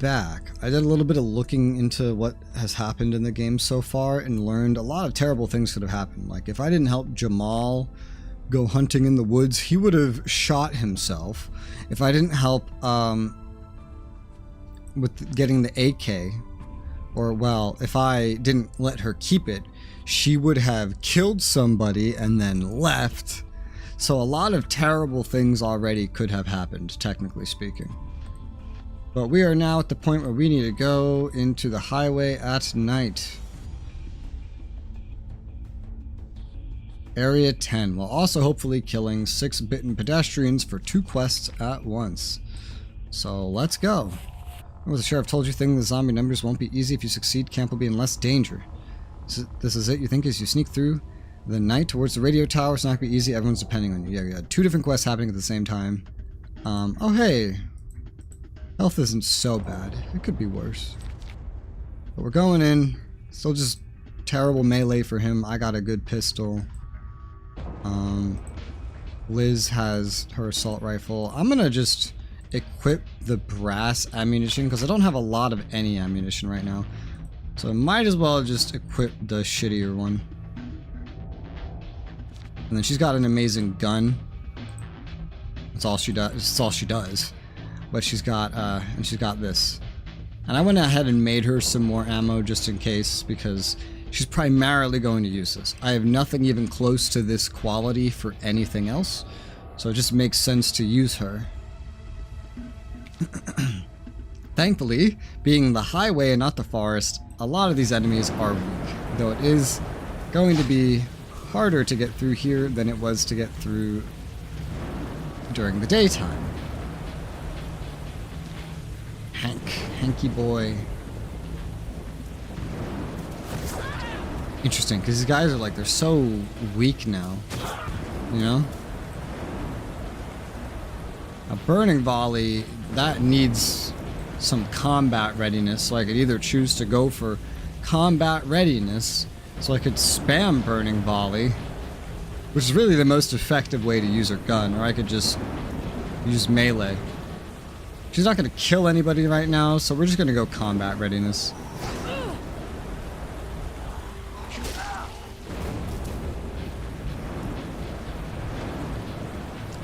Speaker 1: back. I did a little bit of looking into what has happened in the game so far and learned a lot of terrible things could have happened. Like, if I didn't help Jamal go hunting in the woods, he would have shot himself. If I didn't help with getting the AK, or, well, if I didn't let her keep it, she would have killed somebody and then left. So a lot of terrible things already could have happened, technically speaking. But we are now at the point where we need to go into the highway at night. Area 10, while also hopefully killing 6 bitten pedestrians for 2 quests at once. So let's go. What the sheriff told you, thinking the zombie numbers won't be easy. If you succeed, camp will be in less danger. This is it, you think, as you sneak through the night towards the radio tower. It's not going to be easy, everyone's depending on you. Yeah, we had 2 different quests happening at the same time. Oh hey, health isn't so bad. It could be worse. But we're going in. Still just terrible melee for him. I got a good pistol. Liz has her assault rifle. I'm gonna just equip the brass ammunition because I don't have a lot of any ammunition right now. So I might as well just equip the shittier one. And then she's got an amazing gun. That's all she does. That's all she does. But she's got and she's got this. And I went ahead and made her some more ammo just in case, because she's primarily going to use this. I have nothing even close to this quality for anything else, so it just makes sense to use her. Thankfully, being the highway and not the forest, a lot of these enemies are weak, though it is going to be harder to get through here than it was to get through during the daytime. Hanky boy. Interesting, because these guys are like, they're so weak now, you know? A burning volley, that needs some combat readiness, so I could either choose to go for combat readiness, so I could spam burning volley, which is really the most effective way to use her gun, or I could just use melee. She's not going to kill anybody right now, so we're just going to go combat readiness.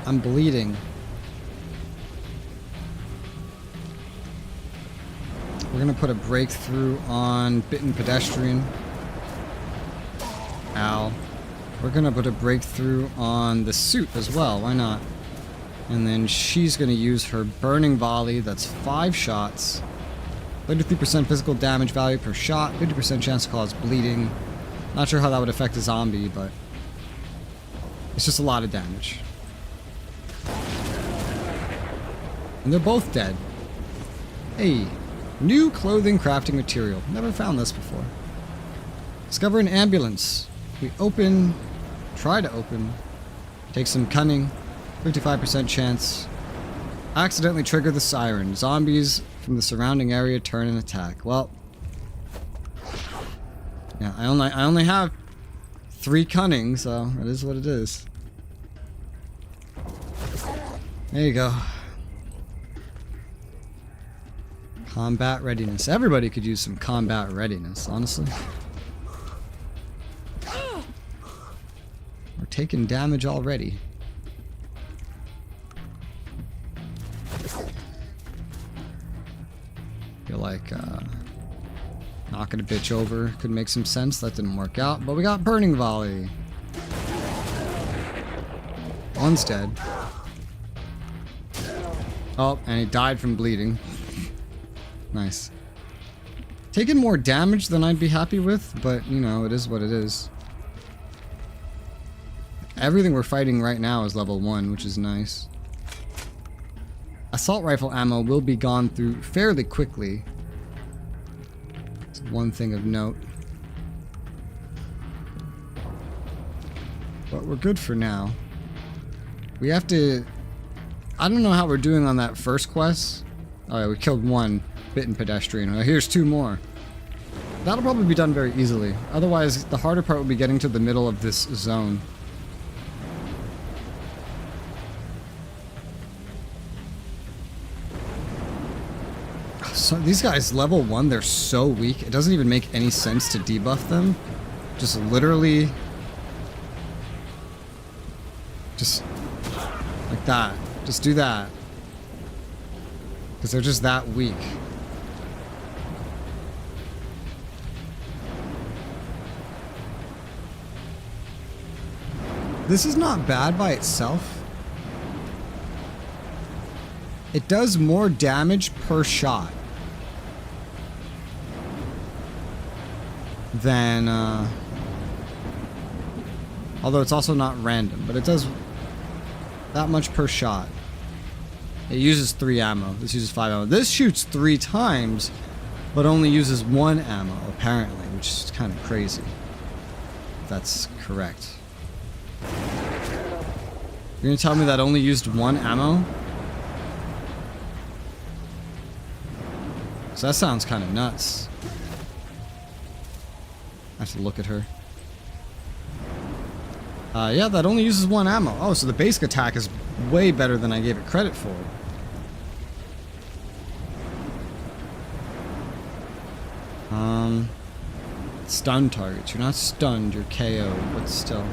Speaker 1: I'm bleeding. We're going to put a breakthrough on bitten pedestrian. Ow. We're going to put a breakthrough on the suit as well. Why not? And then she's going to use her burning volley. That's 5 shots. 33% physical damage value per shot. 50% chance to cause bleeding. Not sure how that would affect a zombie, but it's just a lot of damage. And they're both dead. Hey, new clothing crafting material. Never found this before. Discover an ambulance. We open, try to open, take some cunning, 55% chance. Accidentally trigger the siren. Zombies from the surrounding area turn and attack. Well, yeah, I only have 3 cunning, so it is what it is. There you go. Combat readiness. Everybody could use some combat readiness, honestly. We're taking damage already. Feel like knocking a bitch over could make some sense. That didn't work out, but we got burning volley. One's dead. Oh, and he died from bleeding. Nice. Taking more damage than I'd be happy with, but, you know, it is what it is. Everything we're fighting right now is level 1, which is nice. Assault rifle ammo will be gone through fairly quickly. It's one thing of note. But we're good for now. We have to... I don't know how we're doing on that first quest. Oh yeah, we killed 1 bitten pedestrian. Here's 2 more. That'll probably be done very easily. Otherwise, the harder part will be getting to the middle of this zone. So these guys, level 1, they're so weak. It doesn't even make any sense to debuff them. Just literally... just like that. Just do that. Because they're just that weak. This is not bad by itself. It does more damage per shot than, although it's also not random, but it does that much per shot. It uses 3 ammo. This uses 5 ammo. This shoots 3 times, but only uses 1 ammo, apparently, which is kind of crazy. If that's correct. You're gonna tell me that only used 1 ammo? So that sounds kind of nuts. I have to look at her. Yeah, that only uses 1 ammo. Oh, so the basic attack is way better than I gave it credit for. Stun targets. You're not stunned, you're KO'd, but still.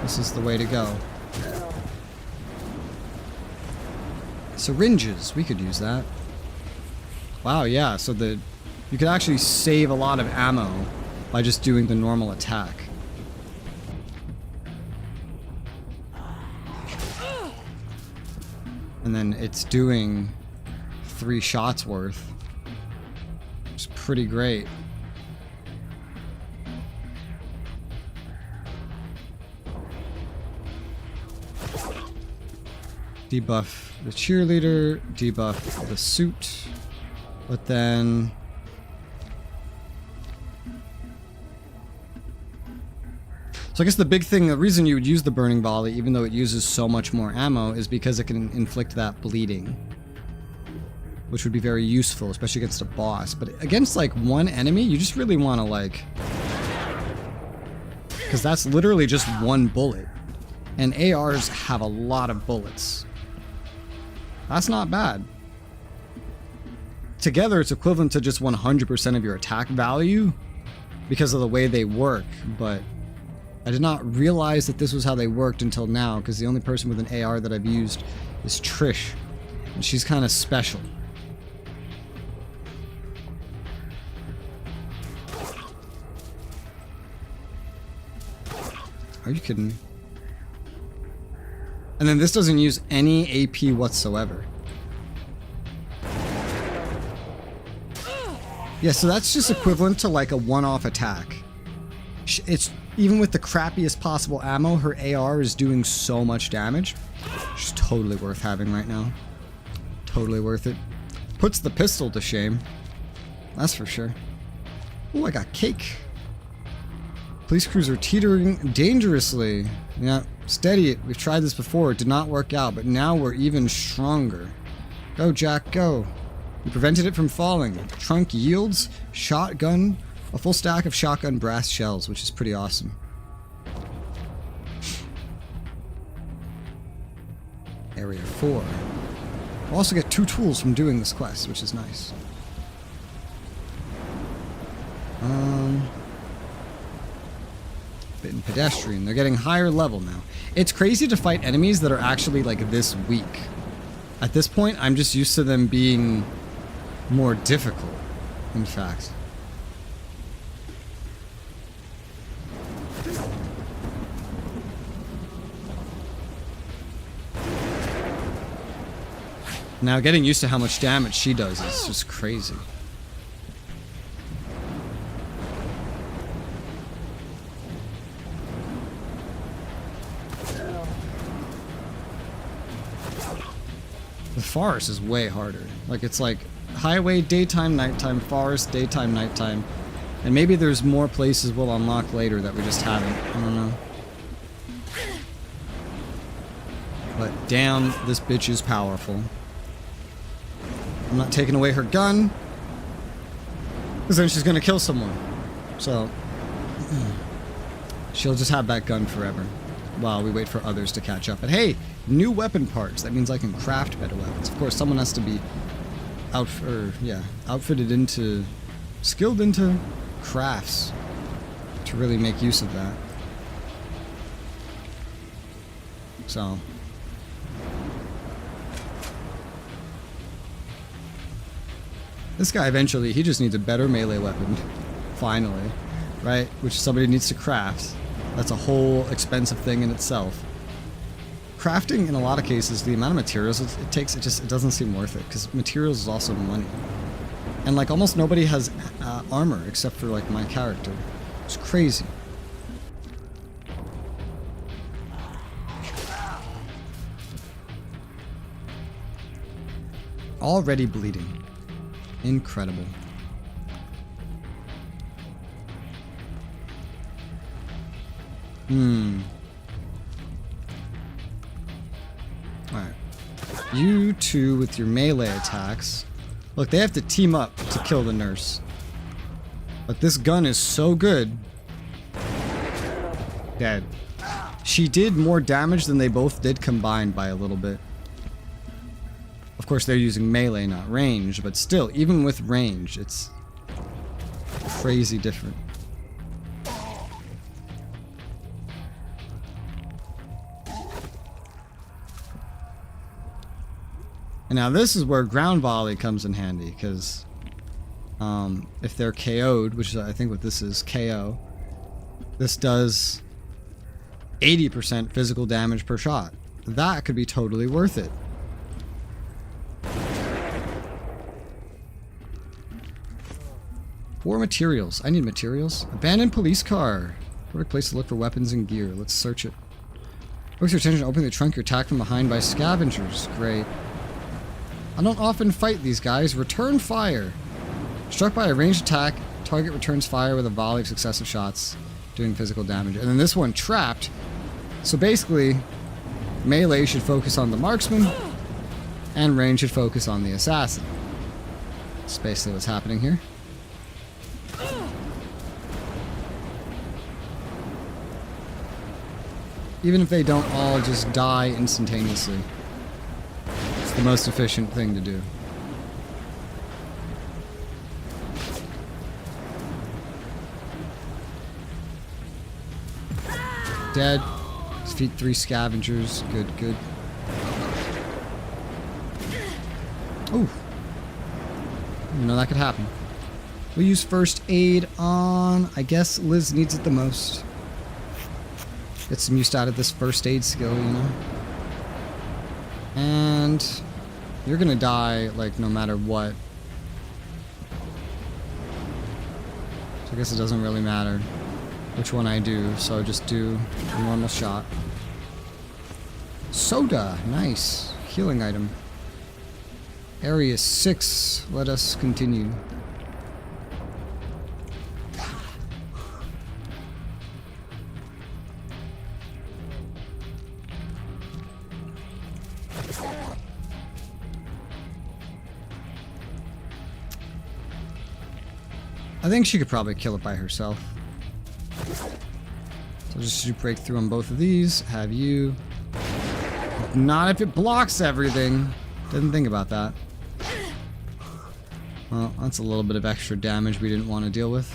Speaker 1: This is the way to go. Syringes. We could use that. Wow, yeah, so you could actually save a lot of ammo by just doing the normal attack. And then it's doing 3 shots worth. It's pretty great. Debuff the cheerleader, debuff the suit, but then... So I guess the big thing, the reason you would use the burning volley, even though it uses so much more ammo, is because it can inflict that bleeding. Which would be very useful, especially against a boss. But against, like, one enemy, you just really want to, like... Because that's literally just 1 bullet. And ARs have a lot of bullets. That's not bad. Together, it's equivalent to just 100% of your attack value because of the way they work, but I did not realize that this was how they worked until now, because the only person with an AR that I've used is Trish, and she's kind of special. Are you kidding me? And then this doesn't use any AP whatsoever. Yeah, so that's just equivalent to like a one-off attack. It's even with the crappiest possible ammo, her AR is doing so much damage. She's totally worth having right now. Totally worth it. Puts the pistol to shame. That's for sure. Oh, I got cake. Police cruiser teetering dangerously. Yeah, steady it. We've tried this before. It did not work out, but now we're even stronger. Go, Jack, go. We prevented it from falling. Trunk yields shotgun, a full stack of shotgun brass shells, which is pretty awesome. Area 4. We'll also get 2 tools from doing this quest, which is nice. Bitten pedestrian. They're getting higher level now. It's crazy to fight enemies that are actually like this weak. At this point, I'm just used to them being more difficult, in fact. Now, getting used to how much damage she does is just crazy. The forest is way harder. Like, it's like highway, daytime, nighttime, forest, daytime, nighttime. And maybe there's more places we'll unlock later that we just haven't. I don't know. But damn, this bitch is powerful. I'm not taking away her gun, because then she's gonna kill someone. So, she'll just have that gun forever while we wait for others to catch up. But hey, new weapon parts. That means I can craft better weapons. Of course, someone has to be outfitted into, skilled into crafts to really make use of that. So. This guy eventually, he just needs a better melee weapon. Finally. Right? Which somebody needs to craft. That's a whole expensive thing in itself. Crafting, in a lot of cases, the amount of materials it takes, it doesn't seem worth it. Because materials is also money. And like almost nobody has armor except for like my character. It's crazy. Already bleeding. Incredible. Alright. You two with your melee attacks. Look, they have to team up to kill the nurse. But this gun is so good. Dead. She did more damage than they both did combined by a little bit. Of course, they're using melee, not range, but still, even with range, it's crazy different. And now this is where ground volley comes in handy, because if they're KO'd, which is I think what this is, KO, this does 80% physical damage per shot. That could be totally worth it. More materials. I need materials. Abandoned police car. Perfect place to look for weapons and gear. Let's search it. Focus your attention opening the trunk. You're attacked from behind by scavengers. Great. I don't often fight these guys. Return fire. Struck by a ranged attack, target returns fire with a volley of successive shots, doing physical damage. And then this one, trapped. So basically, melee should focus on the marksman, and range should focus on the assassin. That's basically what's happening here. Even if they don't all just die instantaneously. It's the most efficient thing to do. Dead. Defeat 3 scavengers. Good, good. Ooh. You know that could happen. We'll use first aid on... I guess Liz needs it the most. Get some use out of this first aid skill, you know? And... you're gonna die, like, no matter what. So I guess it doesn't really matter which one I do, so just do a normal shot. Soda! Nice. Healing item. Area 6. Let us continue. I think she could probably kill it by herself. So just shoot breakthrough on both of these. Have you... not if it blocks everything. Didn't think about that. Well, that's a little bit of extra damage we didn't want to deal with.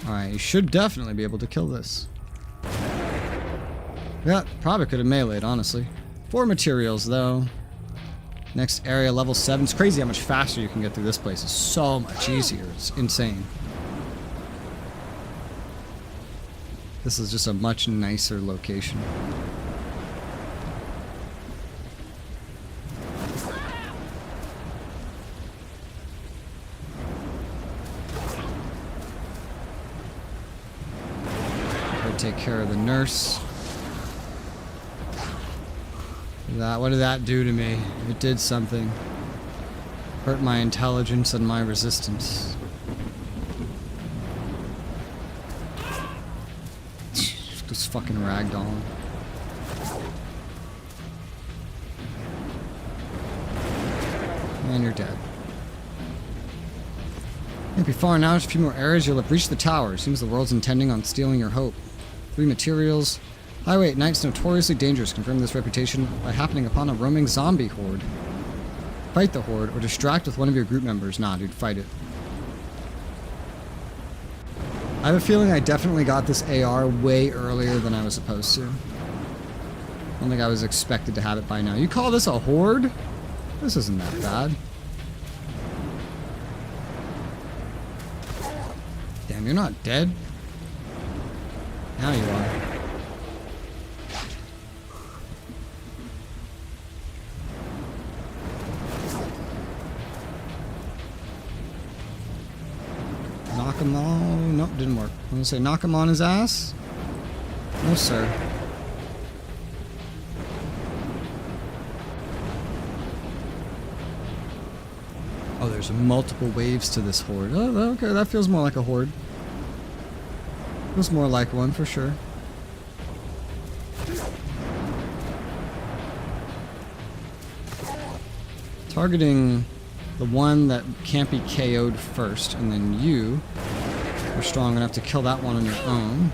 Speaker 1: Alright, you should definitely be able to kill this. Yeah, probably could have meleeed, honestly. 4 materials, though. Next area, level 7. It's crazy how much faster you can get through this place. It's so much easier. It's insane. This is just a much nicer location. Gotta take care of the nurse. What did that do to me? It did something. Hurt my intelligence and my resistance. Just fucking ragdoll. And you're dead. Can't be far now. Just a few more areas. You'll have reached the tower. Seems the world's intending on stealing your hope. 3 materials. Highway at night's notoriously dangerous. Confirm this reputation by happening upon a roaming zombie horde. Fight the horde or distract with one of your group members. Nah, dude, fight it. I have a feeling I definitely got this AR way earlier than I was supposed to. I don't think I was expected to have it by now. You call this a horde? This isn't that bad. Damn, you're not dead. Now you are. Knock him on. Nope, didn't work. I'm gonna say knock him on his ass. No, sir. Oh, there's multiple waves to this horde. Oh, okay, that feels more like a horde. Feels more like one for sure. Targeting the one that can't be KO'd first, and then you are strong enough to kill that one on your own.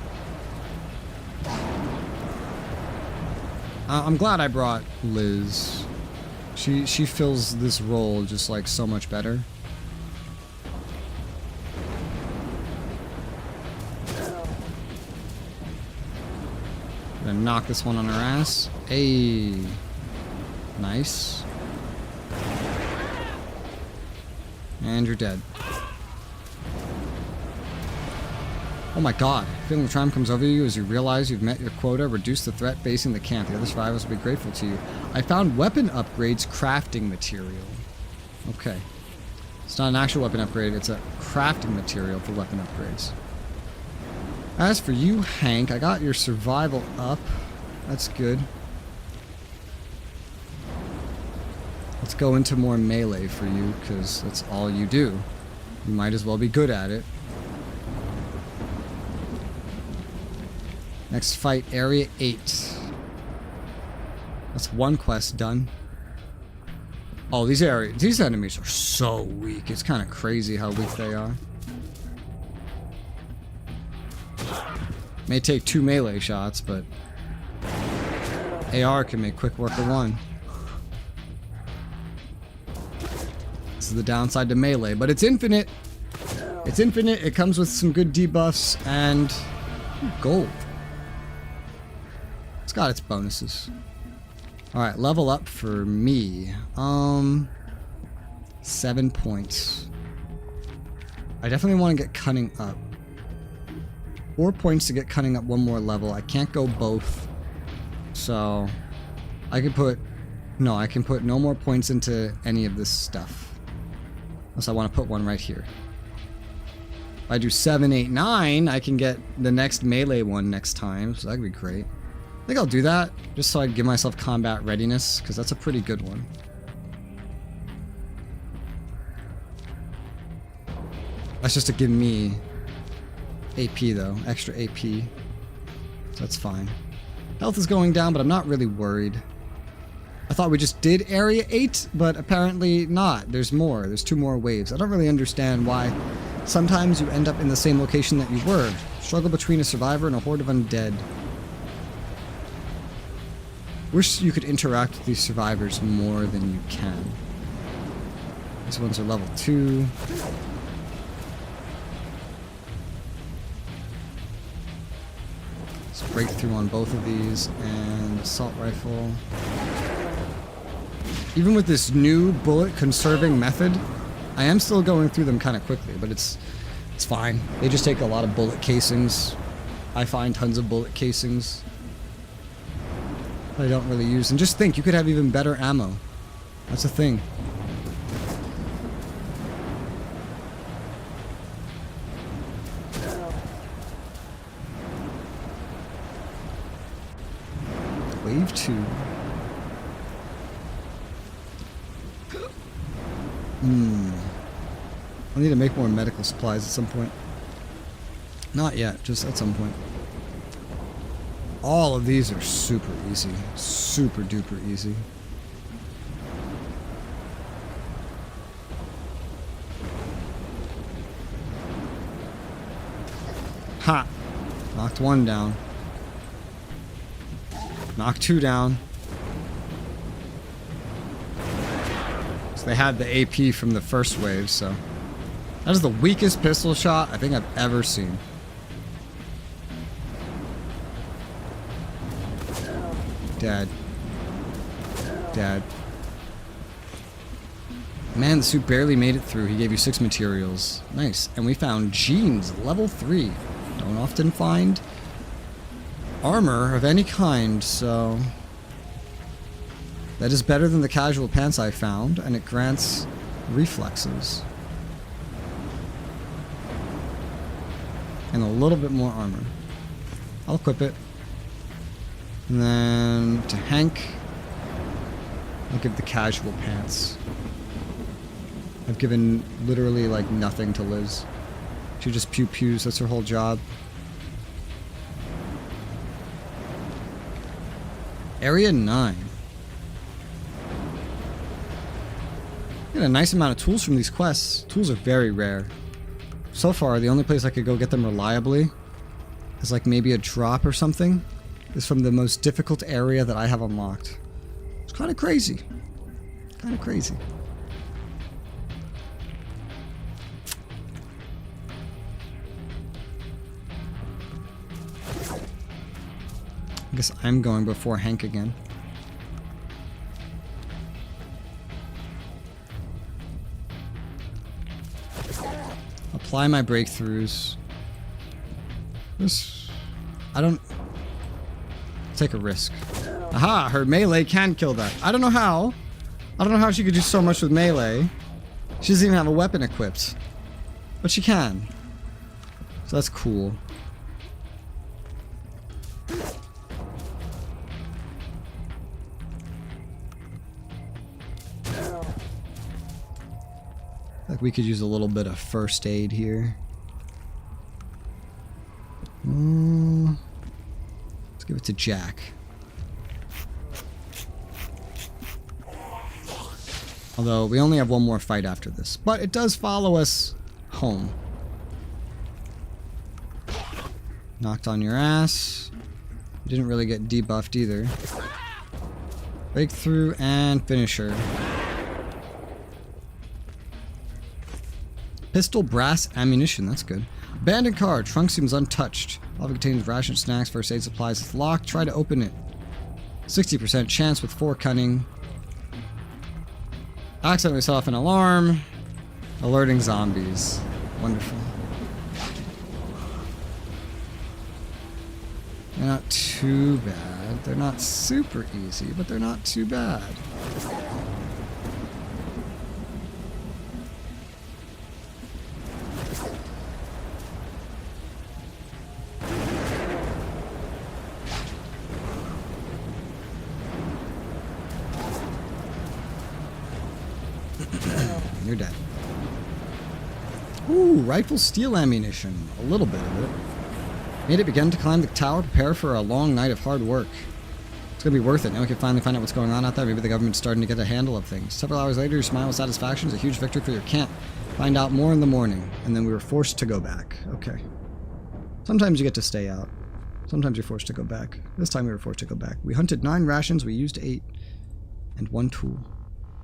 Speaker 1: I'm glad I brought Liz. She fills this role just like so much better. Gonna knock this one on her ass. Hey, nice. And you're dead. Oh my god. Feeling of triumph comes over you as you realize you've met your quota. Reduce the threat facing the camp. The other survivors will be grateful to you. I found weapon upgrades crafting material. Okay. It's not an actual weapon upgrade. It's a crafting material for weapon upgrades. As for you, Hank, I got your survival up. That's good. Let's go into more melee for you, because that's all you do. You might as well be good at it. Next fight, Area 8. That's one quest done. Oh, these enemies are so weak. It's kind of crazy how weak they are. May take 2 melee shots, but AR can make quick work of one. This is the downside to melee, but it's infinite. It's infinite. It comes with some good debuffs and gold. It's got its bonuses. Alright, level up for me. 7 points. I definitely want to get cunning up. 4 points to get cunning up one more level. I can't go both. So I can put no more points into any of this stuff. Unless I want to put one right here. If I do 7, 8, 9, I can get the next melee one next time. So that could be great. I think I'll do that just so I can give myself combat readiness, because that's a pretty good one. That's just to give me AP though, extra AP. So that's fine. Health is going down, but I'm not really worried. I thought we just did Area 8, but apparently not. There's more. There's 2 more waves. I don't really understand why sometimes you end up in the same location that you were. Struggle between a survivor and a horde of undead. Wish you could interact with these survivors more than you can. These ones are level 2. Let's break through on both of these, and assault rifle. Even with this new bullet conserving method, I am still going through them kind of quickly, but it's fine. They just take a lot of bullet casings. I find tons of bullet casings I don't really use. And just think, you could have even better ammo. That's a thing. Wave 2. I need to make more medical supplies at some point. Not yet, just at some point. All of these are super easy. Super duper easy. Ha! Knocked one down. Knock 2 down. So they had the AP from the first wave, so. That is the weakest pistol shot I think I've ever seen. Dead. Dead. Man, the suit barely made it through. He gave you 6 materials. Nice. And we found jeans, level 3. Don't often find armor of any kind, so that is better than the casual pants I found, and it grants reflexes. And a little bit more armor. I'll equip it. And then to Hank, I'll give the casual pants. I've given literally like nothing to Liz. She just pew-pews, that's her whole job. Area 9. Get a nice amount of tools from these quests. Tools are very rare. So far, the only place I could go get them reliably is like maybe a drop or something. Is from the most difficult area that I have unlocked. It's kind of crazy. Kind of crazy. I guess I'm going before Hank again. Apply my breakthroughs. I don't... Take a risk. Aha! Her melee can kill that. I don't know how. I don't know how she could do so much with melee. She doesn't even have a weapon equipped. But she can. So that's cool. Like we could use a little bit of first aid here. Let's give it to Jack. Although we only have one more fight after this, but it does follow us home. Knocked on your ass. Didn't really get debuffed either. Breakthrough and finisher. Pistol, brass, ammunition. That's good. Abandoned car. Trunk seems untouched. Lobby contains ration, snacks, first aid supplies. It's locked. Try to open it. 60% chance with 4 cunning. Accidentally set off an alarm. Alerting zombies. Wonderful. They're not too bad. They're not super easy, but they're not too bad. You're dead. Ooh, rifle steel ammunition. A little bit of it. Made it begin to climb the tower, prepare for a long night of hard work. It's gonna be worth it. Now we can finally find out what's going on out there. Maybe the government's starting to get a handle of things. Several hours later, you smile with satisfaction. It's a huge victory for your camp. Find out more in the morning. And then we were forced to go back. Okay. Sometimes you get to stay out. Sometimes you're forced to go back. This time we were forced to go back. We hunted 9 rations. We used 8. And 1 tool.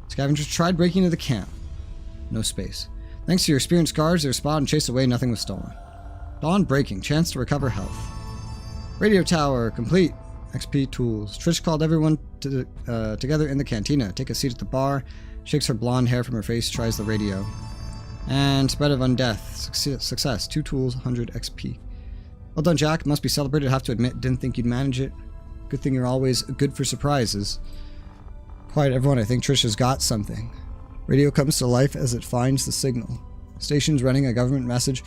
Speaker 1: Scavengers tried breaking into the camp. No space. Thanks to your experienced guards, they were spotted and chased away. Nothing was stolen. Dawn breaking. Chance to recover health. Radio tower complete. XP tools. Trish called everyone together in the cantina. Take a seat at the bar. Shakes her blonde hair from her face. Tries the radio. And spread of undeath. Success. 2 tools. 100 XP. Well done, Jack. Must be celebrated. Have to admit, didn't think you'd manage it. Good thing you're always good for surprises. Quiet everyone. I think Trish has got something. Radio comes to life as it finds the signal. Station's running a government message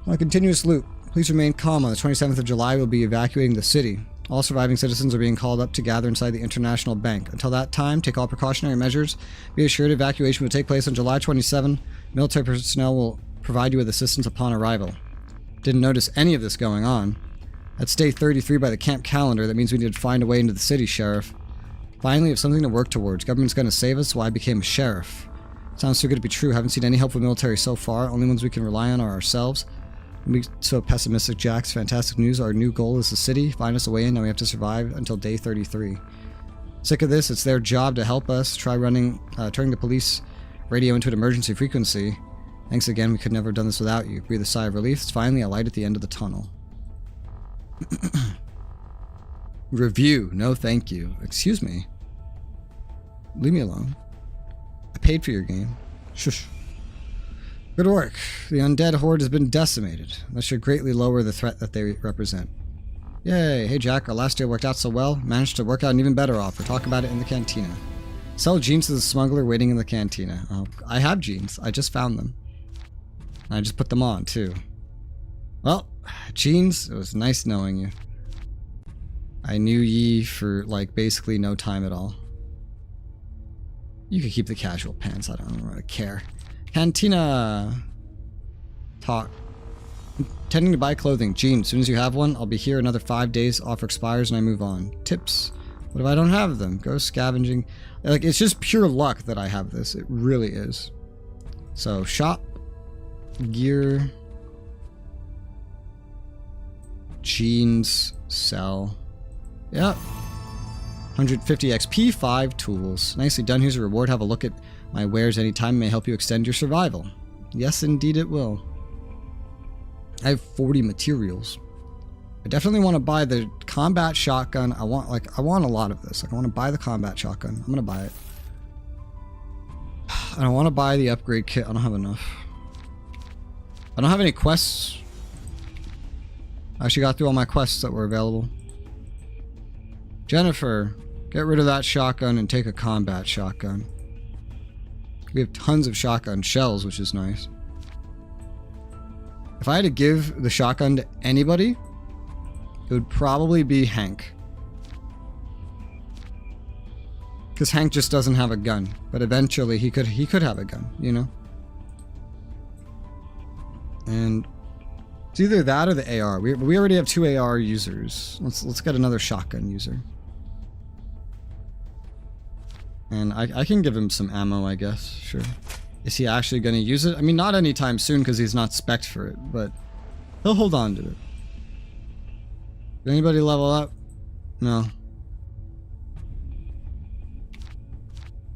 Speaker 1: on a continuous loop. Please remain calm. On the 27th of July, we'll be evacuating the city. All surviving citizens are being called up to gather inside the International Bank. Until that time, take all precautionary measures. Be assured evacuation will take place on July 27. Military personnel will provide you with assistance upon arrival. Didn't notice any of this going on. That's day 33 by the camp calendar. That means we need to find a way into the city, Sheriff. Finally, we have something to work towards. Government's going to save us, so I became a sheriff. Sounds too good to be true. Haven't seen any help from the military so far. Only ones we can rely on are ourselves. We so pessimistic, Jax. Fantastic news. Our new goal is the city. Find us a way in. Now we have to survive until day 33. Sick of this. It's their job to help us. Try turning the police radio into an emergency frequency. Thanks again. We could never have done this without you. Breathe a sigh of relief. It's finally a light at the end of the tunnel. Review. No, thank you. Excuse me. Leave me alone. I paid for your game. Shush. Good work. The undead horde has been decimated. That should greatly lower the threat that they represent. Yay. Hey, Jack. Our last deal worked out so well. Managed to work out an even better offer. Talk about it in the cantina. Sell jeans to the smuggler waiting in the cantina. Oh, I have jeans. I just found them. I just put them on, too. Well, jeans, it was nice knowing you. I knew ye for, like, basically no time at all. You could keep the casual pants. I don't really care. Cantina. Talk. Intending to buy clothing. Jeans. As soon as you have one, I'll be here another 5 days. Offer expires and I move on. Tips. What if I don't have them? Go scavenging. Like, it's just pure luck that I have this. It really is. So, shop. Gear. Jeans. Sell. Yep. 150 XP, 5 tools. Nicely done. Here's a reward. Have a look at my wares anytime. May help you extend your survival. Yes, indeed it will. I have 40 materials. I definitely want to buy the combat shotgun. I want a lot of this. Like, I want to buy the combat shotgun. I'm going to buy it. I don't want to buy the upgrade kit. I don't have enough. I don't have any quests. I actually got through all my quests that were available. Jennifer, get rid of that shotgun and take a combat shotgun. We have tons of shotgun shells, which is nice. If I had to give the shotgun to anybody, it would probably be Hank. Because Hank just doesn't have a gun. But eventually he could have a gun, you know? And it's either that or the AR. We already have 2 AR users. Let's get another shotgun user. And I can give him some ammo, I guess. Sure. Is he actually going to use it? I mean, not anytime soon because he's not spec'd for it, but he'll hold on to it. Did anybody level up? No.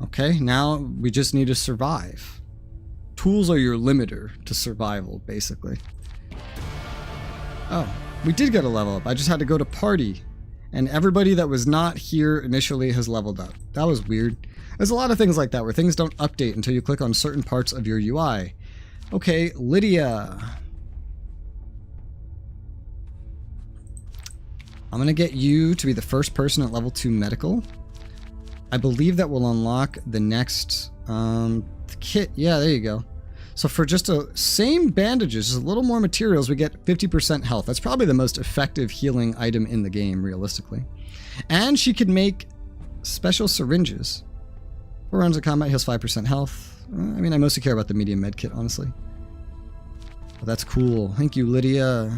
Speaker 1: Okay, now we just need to survive. Tools are your limiter to survival, basically. Oh, we did get a level up. I just had to go to party. And everybody that was not here initially has leveled up. That was weird. There's a lot of things like that where things don't update until you click on certain parts of your UI. Okay, Lydia. I'm going to get you to be the first person at level 2 medical. I believe that will unlock the next kit. Yeah, there you go. So for just the same bandages, just a little more materials, we get 50% health. That's probably the most effective healing item in the game, realistically. And she could make special syringes. 4 rounds of combat heals 5% health. I mean, I mostly care about the medium med kit, honestly. But that's cool. Thank you, Lydia.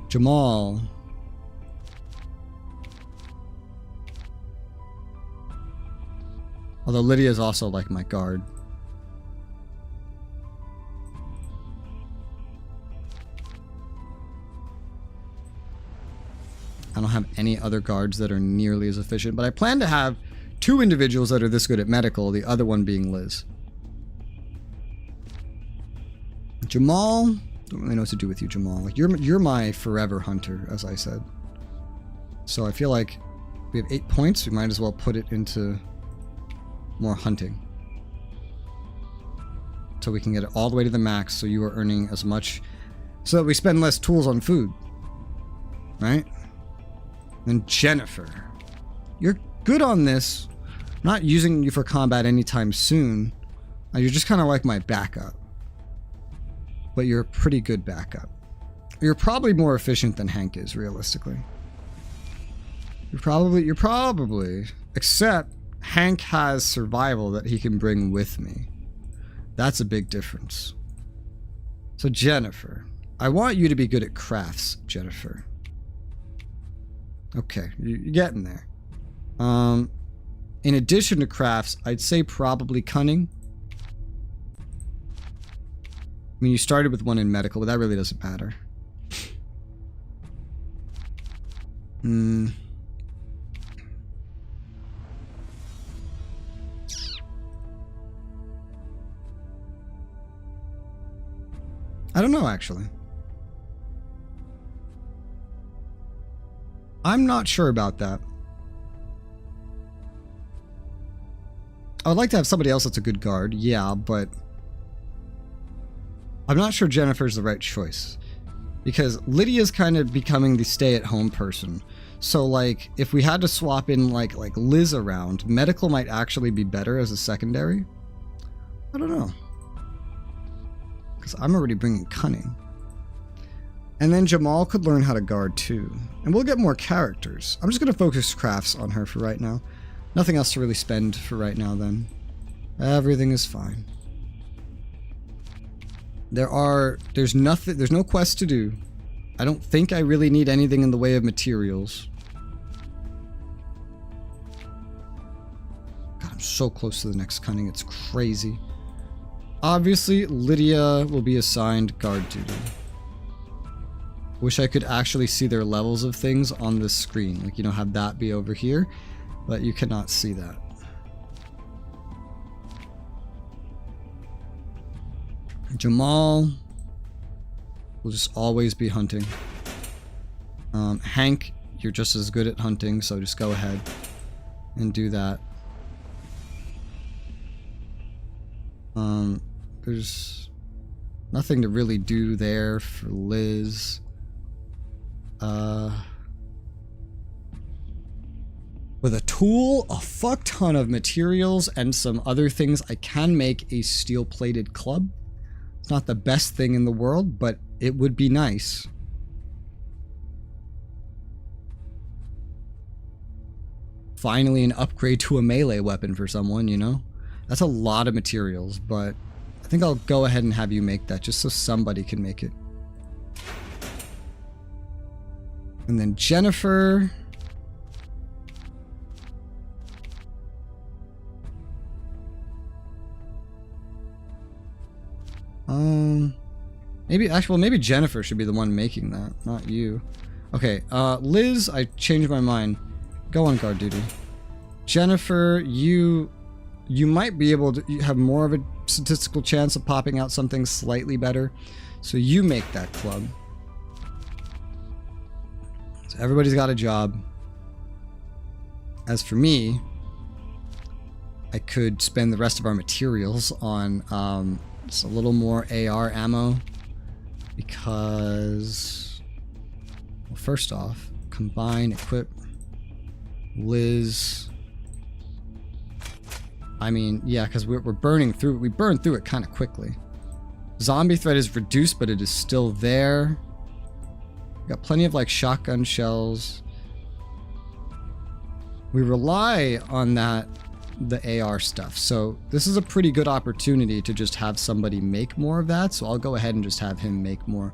Speaker 1: Jamal. Although Lydia is also like my guard. I don't have any other guards that are nearly as efficient, but I plan to have 2 individuals that are this good at medical, the other one being Liz. Jamal, don't really know what to do with you, Jamal. Like you're my forever hunter, as I said. So I feel like we have 8 points. We might as well put it into more hunting, so we can get it all the way to the max. So you are earning as much, so that we spend less tools on food, right? Then Jennifer, you're good on this. I'm not using you for combat anytime soon. You're just kind of like my backup. But you're a pretty good backup. You're probably more efficient than Hank is, realistically. You're probably, except Hank has survival that he can bring with me. That's a big difference. So Jennifer, I want you to be good at crafts, Jennifer. Okay, you're getting there. In addition to crafts, I'd say probably cunning. mean, you started with one in medical, but that really doesn't matter. I don't know, actually. I'm not sure about that. I would like to have somebody else that's a good guard, yeah, but I'm not sure Jennifer's the right choice. Because Lydia's kind of becoming the stay-at-home person. So, like, if we had to swap in, like Liz around, medical might actually be better as a secondary. I don't know. Because I'm already bringing cunning. And then Jamal could learn how to guard too. And we'll get more characters. I'm just going to focus crafts on her for right now. Nothing else to really spend for right now then. Everything is fine. There's no quest to do. I don't think I really need anything in the way of materials. God, I'm so close to the next cunning, it's crazy. Obviously, Lydia will be assigned guard duty. Wish I could actually see their levels of things on this screen. Like, you know, have that be over here, but you cannot see that. Jamal will just always be hunting. Hank, you're just as good at hunting, so just go ahead and do that. There's nothing to really do there for Liz. With a tool, a fuck ton of materials, and some other things, I can make a steel-plated club. It's not the best thing in the world, but it would be nice. Finally an upgrade to a melee weapon for someone, you know? That's a lot of materials, but I think I'll go ahead and have you make that just so somebody can make it. And then Jennifer. Maybe Jennifer should be the one making that, not you. Okay, Liz, I changed my mind. Go on guard duty. Jennifer, you might be able to have more of a statistical chance of popping out something slightly better. So you make that club. So everybody's got a job. As for me, I could spend the rest of our materials on just a little more AR ammo. Because, well, first off, combine, equip, Liz. I mean, yeah, because we're burning through. We burn through it kind of quickly. Zombie threat is reduced, but it is still there. We got plenty of like shotgun shells. We rely on the AR stuff. So this is a pretty good opportunity to just have somebody make more of that. So I'll go ahead and just have him make more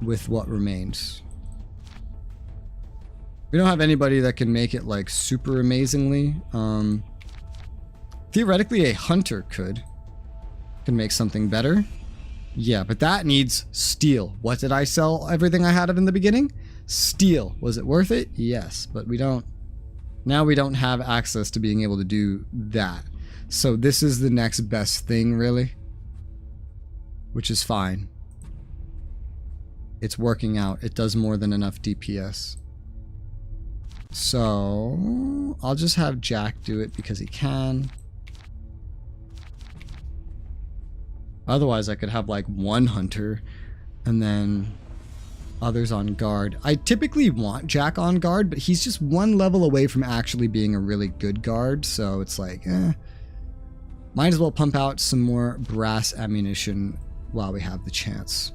Speaker 1: with what remains. We don't have anybody that can make it like super amazingly. Theoretically, a hunter can make something better. Yeah, but that needs steel. What did I sell everything I had of in the beginning? Steel. Was it worth it? Yes, but we don't. Now we don't have access to being able to do that. So this is the next best thing, really. Which is fine. It's working out. It does more than enough DPS. So I'll just have Jack do it because he can. Otherwise, I could have like one hunter and then others on guard. I typically want Jack on guard, but he's just one level away from actually being a really good guard. So it's like, might as well pump out some more brass ammunition while we have the chance.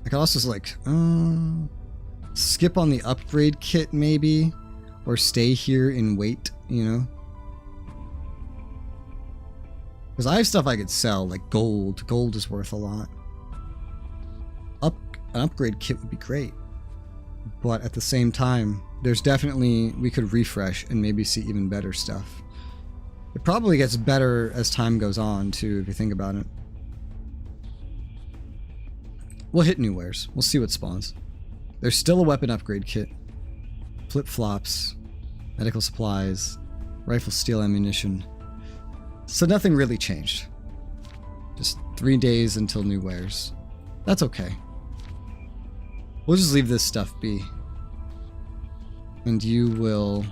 Speaker 1: I could also like skip on the upgrade kit maybe, or stay here and wait, you know? Because I have stuff I could sell, like gold. Gold is worth a lot. An upgrade kit would be great. But at the same time, there's definitely, we could refresh and maybe see even better stuff. It probably gets better as time goes on too, if you think about it. We'll hit new wares. We'll see what spawns. There's still a weapon upgrade kit. Flip-flops. Medical supplies. Rifle steel ammunition. So nothing really changed. Just 3 days until new wares. That's okay. We'll just leave this stuff be. And you will...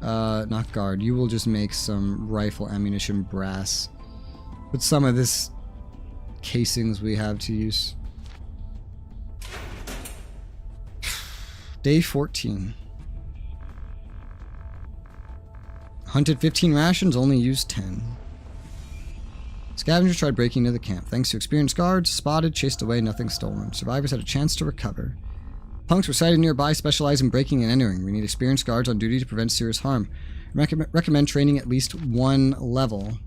Speaker 1: not guard. You will just make some rifle ammunition brass. With some of this casings we have to use. Day 14. Hunted 15 rations, only used 10. Scavengers tried breaking into the camp. Thanks to experienced guards, spotted, chased away, nothing stolen. Survivors had a chance to recover. Punks were sighted nearby, specialize in breaking and entering. We need experienced guards on duty to prevent serious harm. Recommend training at least 1 level.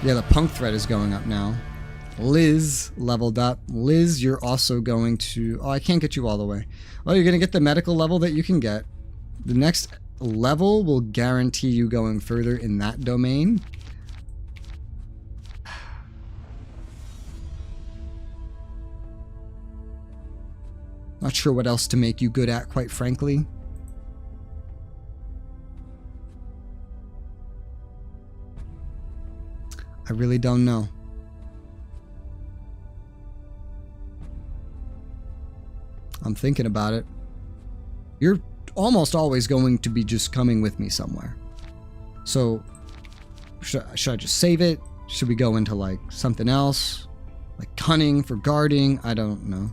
Speaker 1: Yeah, the punk threat is going up now. Liz leveled up. Liz, you're also going to... Oh, I can't get you all the way. Well, you're going to get the medical level that you can get. The next level will guarantee you going further in that domain. Not sure what else to make you good at, quite frankly. I really don't know. I'm thinking about it. You're almost always going to be just coming with me somewhere. So, should I just save it? Should we go into like something else? Like cunning for guarding? I don't know.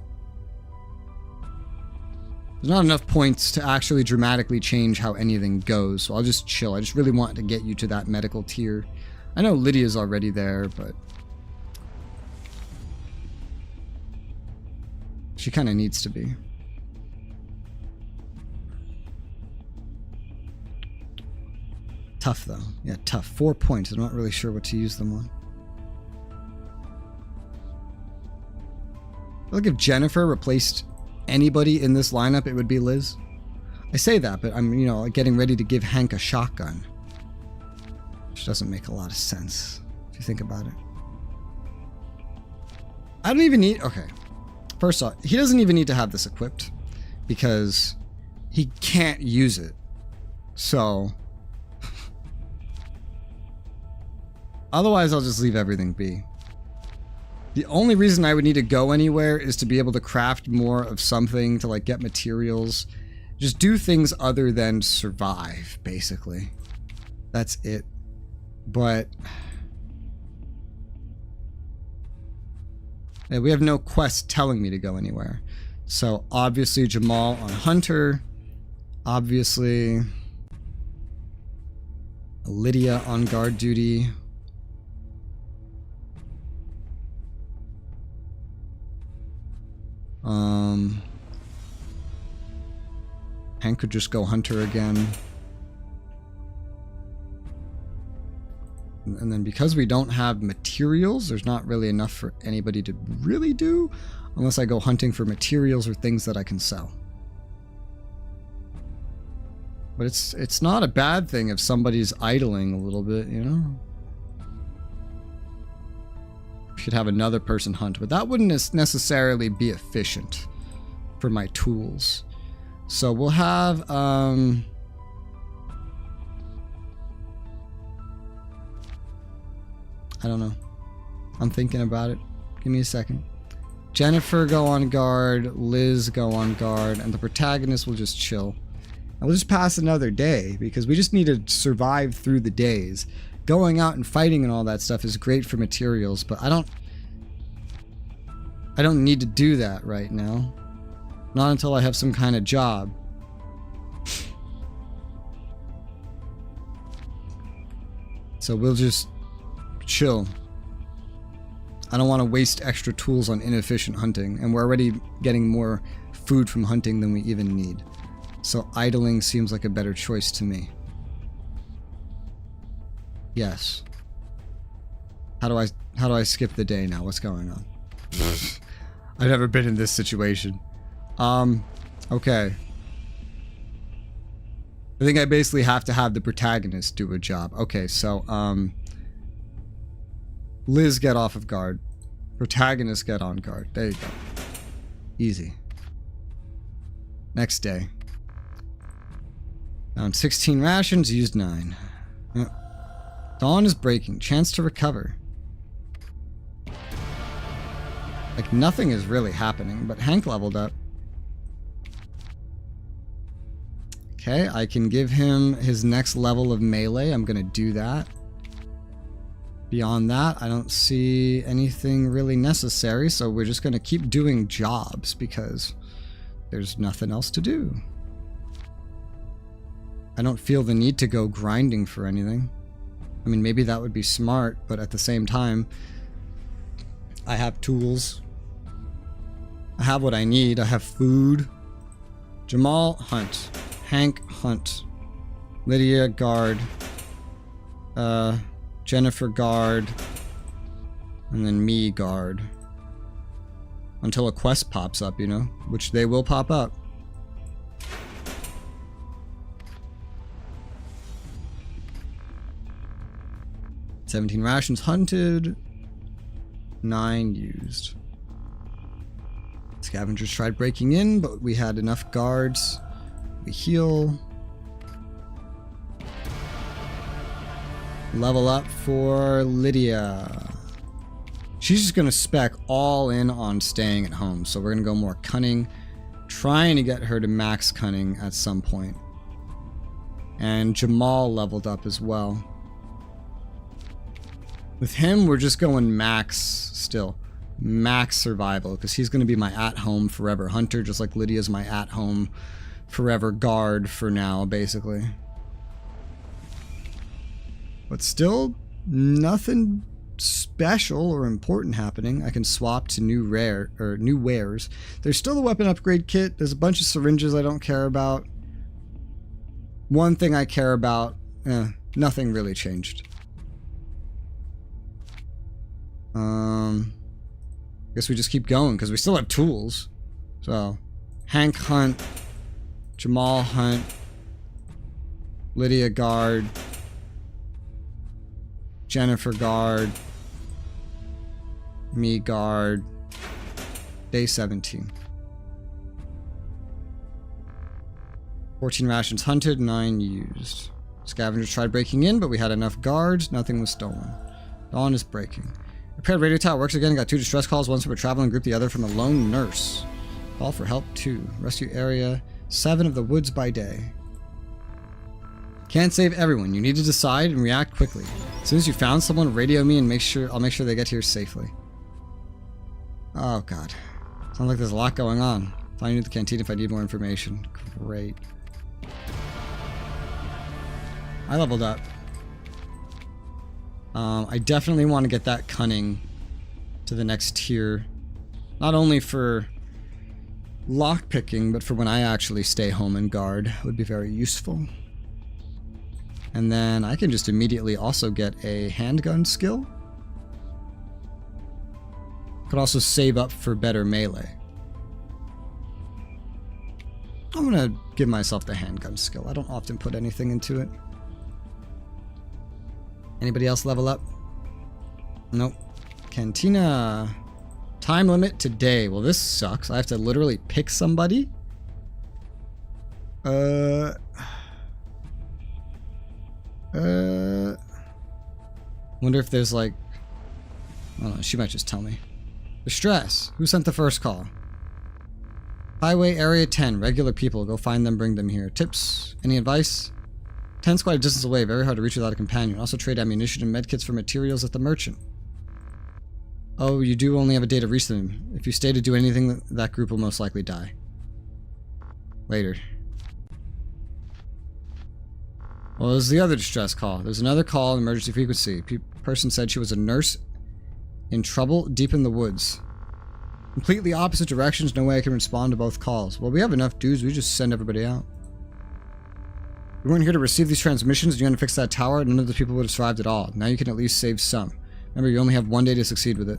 Speaker 1: There's not enough points to actually dramatically change how anything goes, so I'll just chill. I just really want to get you to that medical tier. I know Lydia's already there, but... she kind of needs to be. Tough, though. Yeah, tough. 4 points. I'm not really sure what to use them on. I feel like if Jennifer replaced anybody in this lineup, it would be Liz. I say that, but I'm, you know, getting ready to give Hank a shotgun. Which doesn't make a lot of sense, if you think about it. I don't even need... okay. First off, he doesn't even need to have this equipped, because he can't use it. So... otherwise, I'll just leave everything be. The only reason I would need to go anywhere is to be able to craft more of something, to like get materials. Just do things other than survive, basically. That's it. But... yeah, we have no quest telling me to go anywhere. So, obviously, Jamal on Hunter. Obviously... Lydia on guard duty. Hank could just go Hunter again. And then because we don't have materials, there's not really enough for anybody to really do, unless I go hunting for materials or things that I can sell. But it's not a bad thing if somebody's idling a little bit, you know? Should have another person hunt, but that wouldn't necessarily be efficient for my tools. So we'll have I don't know. I'm thinking about it. Give me a second. Jennifer go on guard, Liz go on guard, and the protagonist will just chill. And we'll just pass another day, because we just need to survive through the days. Going out and fighting and all that stuff is great for materials, but I don't need to do that right now. Not until I have some kind of job. So we'll just chill. I don't want to waste extra tools on inefficient hunting, and we're already getting more food from hunting than we even need. So idling seems like a better choice to me. Yes. How do I skip the day now? What's going on? I've never been in this situation. Okay. I think I basically have to have the protagonist do a job. Okay, so, Liz, get off of guard. Protagonist, get on guard. There you go. Easy. Next day. Found 16 rations, used 9. Dawn is breaking. Chance to recover. Like, nothing is really happening, but Hank leveled up. Okay, I can give him his next level of melee. I'm gonna do that. Beyond that, I don't see anything really necessary, so we're just gonna keep doing jobs because there's nothing else to do. I don't feel the need to go grinding for anything. I mean, maybe that would be smart, but at the same time, I have tools. I have what I need. I have food. Jamal, hunt. Hank, hunt. Lydia, guard. Jennifer, guard. And then me, guard. Until a quest pops up, you know? Which they will pop up. $17 rations hunted. 9 used. Scavengers tried breaking in, but we had enough guards. We heal. Level up for Lydia. She's just going to spec all in on staying at home. So we're going to go more cunning. Trying to get her to max cunning at some point. And Jamal leveled up as well. With him, we're just going max still. Max survival. Because he's going to be my at-home forever hunter. Just like Lydia's my at-home forever guard for now, basically. But still, nothing special or important happening. I can swap to new wares. There's still a weapon upgrade kit. There's a bunch of syringes I don't care about. One thing I care about, nothing really changed. Guess we just keep going because we still have tools. So, Hank hunt. Jamal hunt. Lydia guard. Jennifer guard. Me guard. Day 17. 14 rations hunted, 9 used. Scavengers tried breaking in, but we had enough guards. Nothing was stolen. Dawn is breaking. Repaired radio tower works again. Got 2 distress calls, one from a traveling group, the other from a lone nurse. Call for help 2. Rescue area 7 of the woods by day. Can't save everyone. You need to decide and react quickly. As soon as you found someone, radio me and I'll make sure they get here safely. Oh god. Sounds like there's a lot going on. Find you at the canteen if I need more information. Great. I leveled up. I definitely want to get that cunning to the next tier. Not only for lockpicking, but for when I actually stay home and guard. It would be very useful. And then I can just immediately also get a handgun skill. Could also save up for better melee. I'm gonna give myself the handgun skill. I don't often put anything into it. Anybody else level up? Nope. Cantina. Time limit today. Well, this sucks. I have to literally pick somebody. Wonder if there's like... I don't know, she might just tell me. Distress. Who sent the first call? Highway Area 10. Regular people. Go find them, bring them here. Tips? Any advice? 10's quite a distance away. Very hard to reach without a companion. Also trade ammunition and medkits for materials at the merchant. Oh, you do only have a day to reach them. If you stay to do anything, that group will most likely die. Later. Well, there's the other distress call. There's another call, emergency frequency. Person said she was a nurse in trouble deep in the woods. Completely opposite directions. No way I can respond to both calls. Well, we have enough dudes. We just send everybody out. We weren't here to receive these transmissions. You want to fix that tower? None of the people would have survived at all. Now you can at least save some. Remember, you only have 1 day to succeed with it.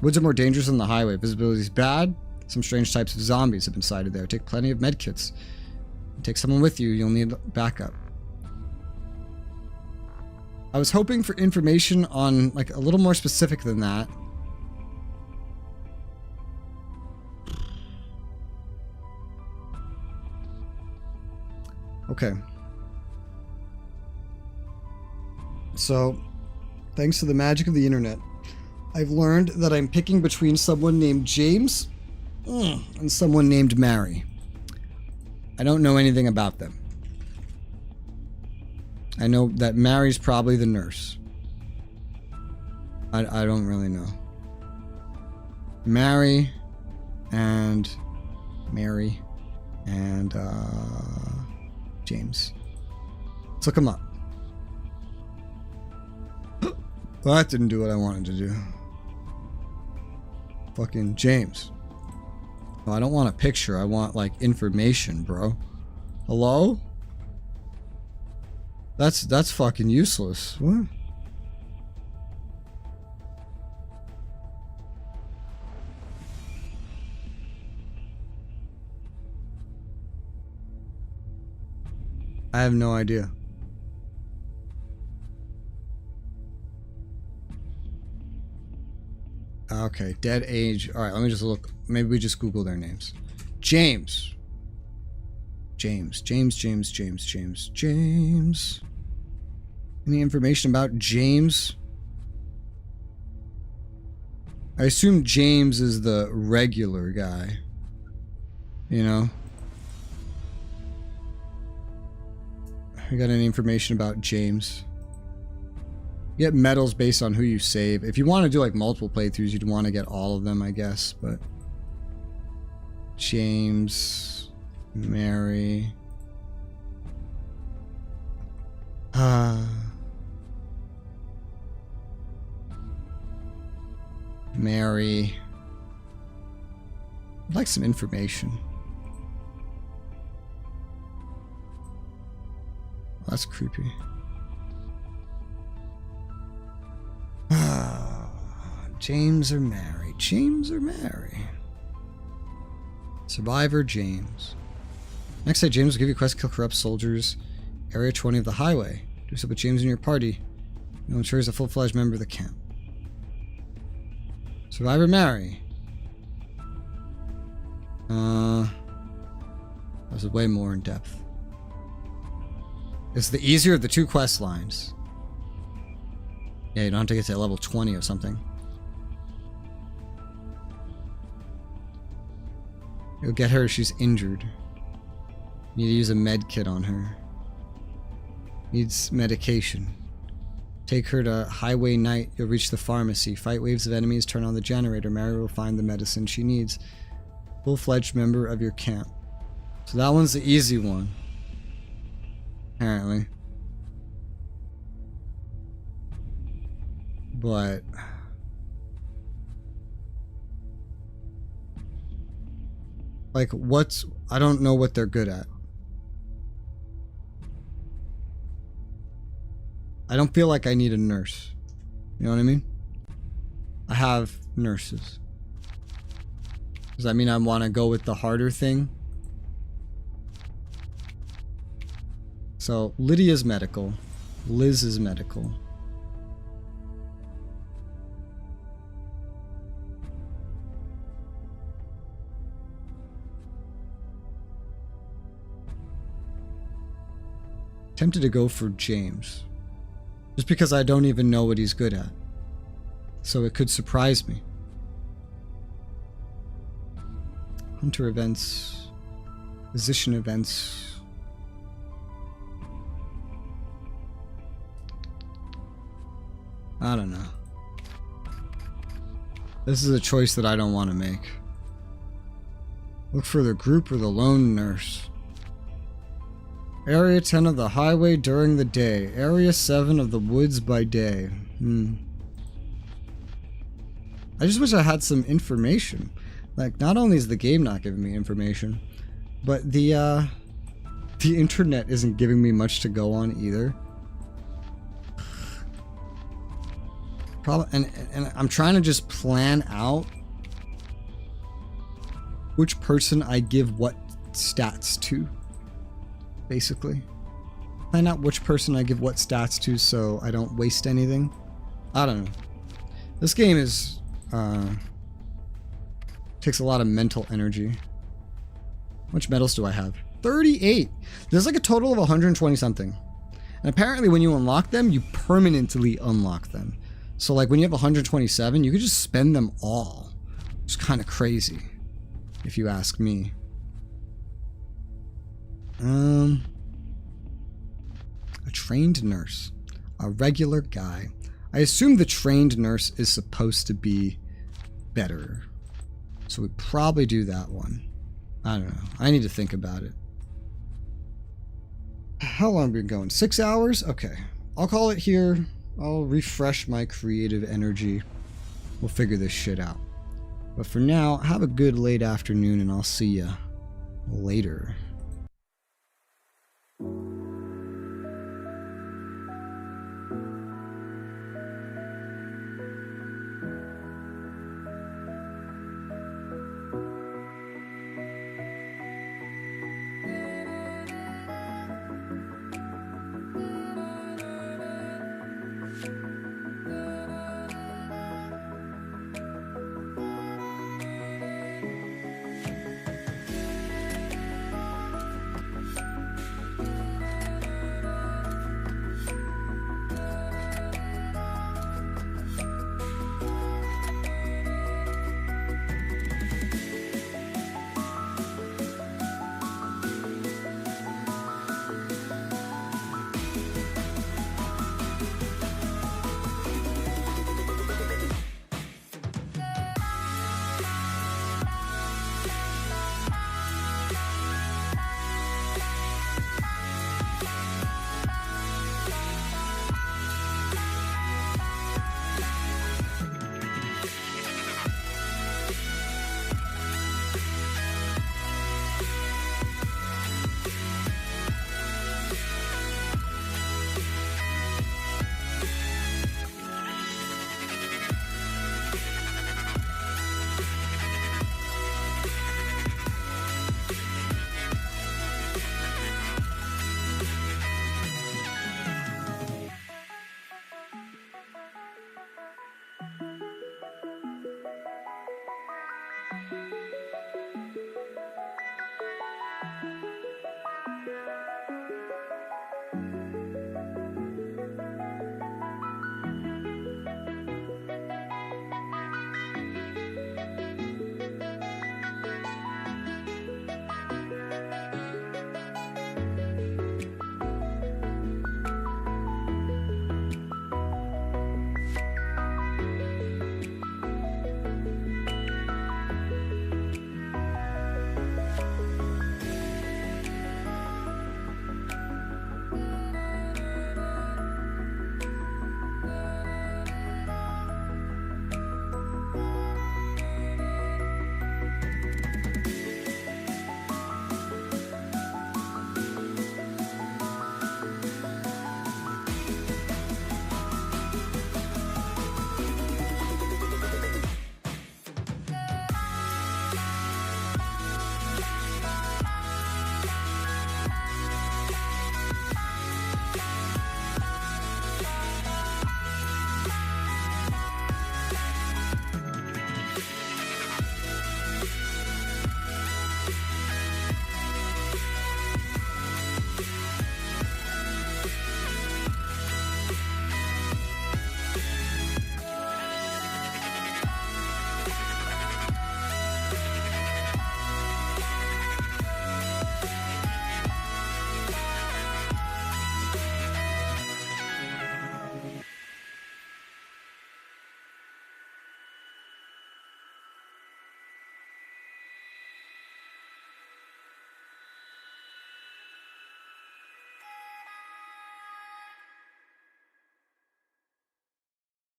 Speaker 1: Woods are more dangerous than the highway. Visibility is bad. Some strange types of zombies have been sighted there. Take plenty of medkits. Take someone with you. You'll need backup. I was hoping for information on, like, a little more specific than that. Okay. So, thanks to the magic of the internet, I've learned that I'm picking between someone named James and someone named Mary. I don't know anything about them. I know that Mary's probably the nurse. I don't really know. Mary and James. Let's look them up. Well, that didn't do what I wanted to do. Fucking James. No, I don't want a picture. I want, like, information, bro. Hello? That's fucking useless. What? I have no idea. Okay, Dead Age. Alright, let me just look. Maybe we just Google their names. James. James. Any information about James? I assume James is the regular guy. You know? We got any information about James? You get medals based on who you save. If you want to do like multiple playthroughs, you'd want to get all of them, I guess, but James, Mary, Mary. I'd like some information. That's creepy. James or Mary? James or Mary? Survivor James. Next day, James will give you a quest to kill corrupt soldiers. Area 20 of the highway. Do so with James in your party. You'll ensure he's a full-fledged member of the camp. Survivor Mary. That was way more in depth. It's the easier of the two quest lines. Yeah, you don't have to get to level 20 or something. You'll get her if she's injured. You need to use a med kit on her. Needs medication. Take her to Highway Night. You'll reach the pharmacy. Fight waves of enemies. Turn on the generator. Mary will find the medicine she needs. Full-fledged member of your camp. So that one's the easy one. Apparently. But like I don't know what they're good at. I don't feel like I need a nurse. You know what I mean? I have nurses. Does that mean I want to go with the harder thing? So Lydia's medical. Liz is medical. Tempted to go for James. Just because I don't even know what he's good at. So it could surprise me. Hunter events. Physician events. I don't know. This is a choice that I don't want to make. Look for the group or the lone nurse. Area 10 of the highway during the day. Area 7 of the woods by day. I just wish I had some information. Like, not only is the game not giving me information, but the internet isn't giving me much to go on either. And I'm trying to just plan out which person I give what stats to, basically. Find out which person I give what stats to so I don't waste anything. I don't know. This game is takes a lot of mental energy. How much medals do I have? 38. There's like a total of 120 something. And apparently when you unlock them, you permanently unlock them. So like when you have 127, you could just spend them all. It's kind of crazy, if you ask me. A trained nurse. A regular guy. I assume the trained nurse is supposed to be better. So we probably do that one. I don't know. I need to think about it. How long have we been going? 6 hours? Okay. I'll call it here. I'll refresh my creative energy. We'll figure this shit out. But for now, have a good late afternoon and I'll see ya later.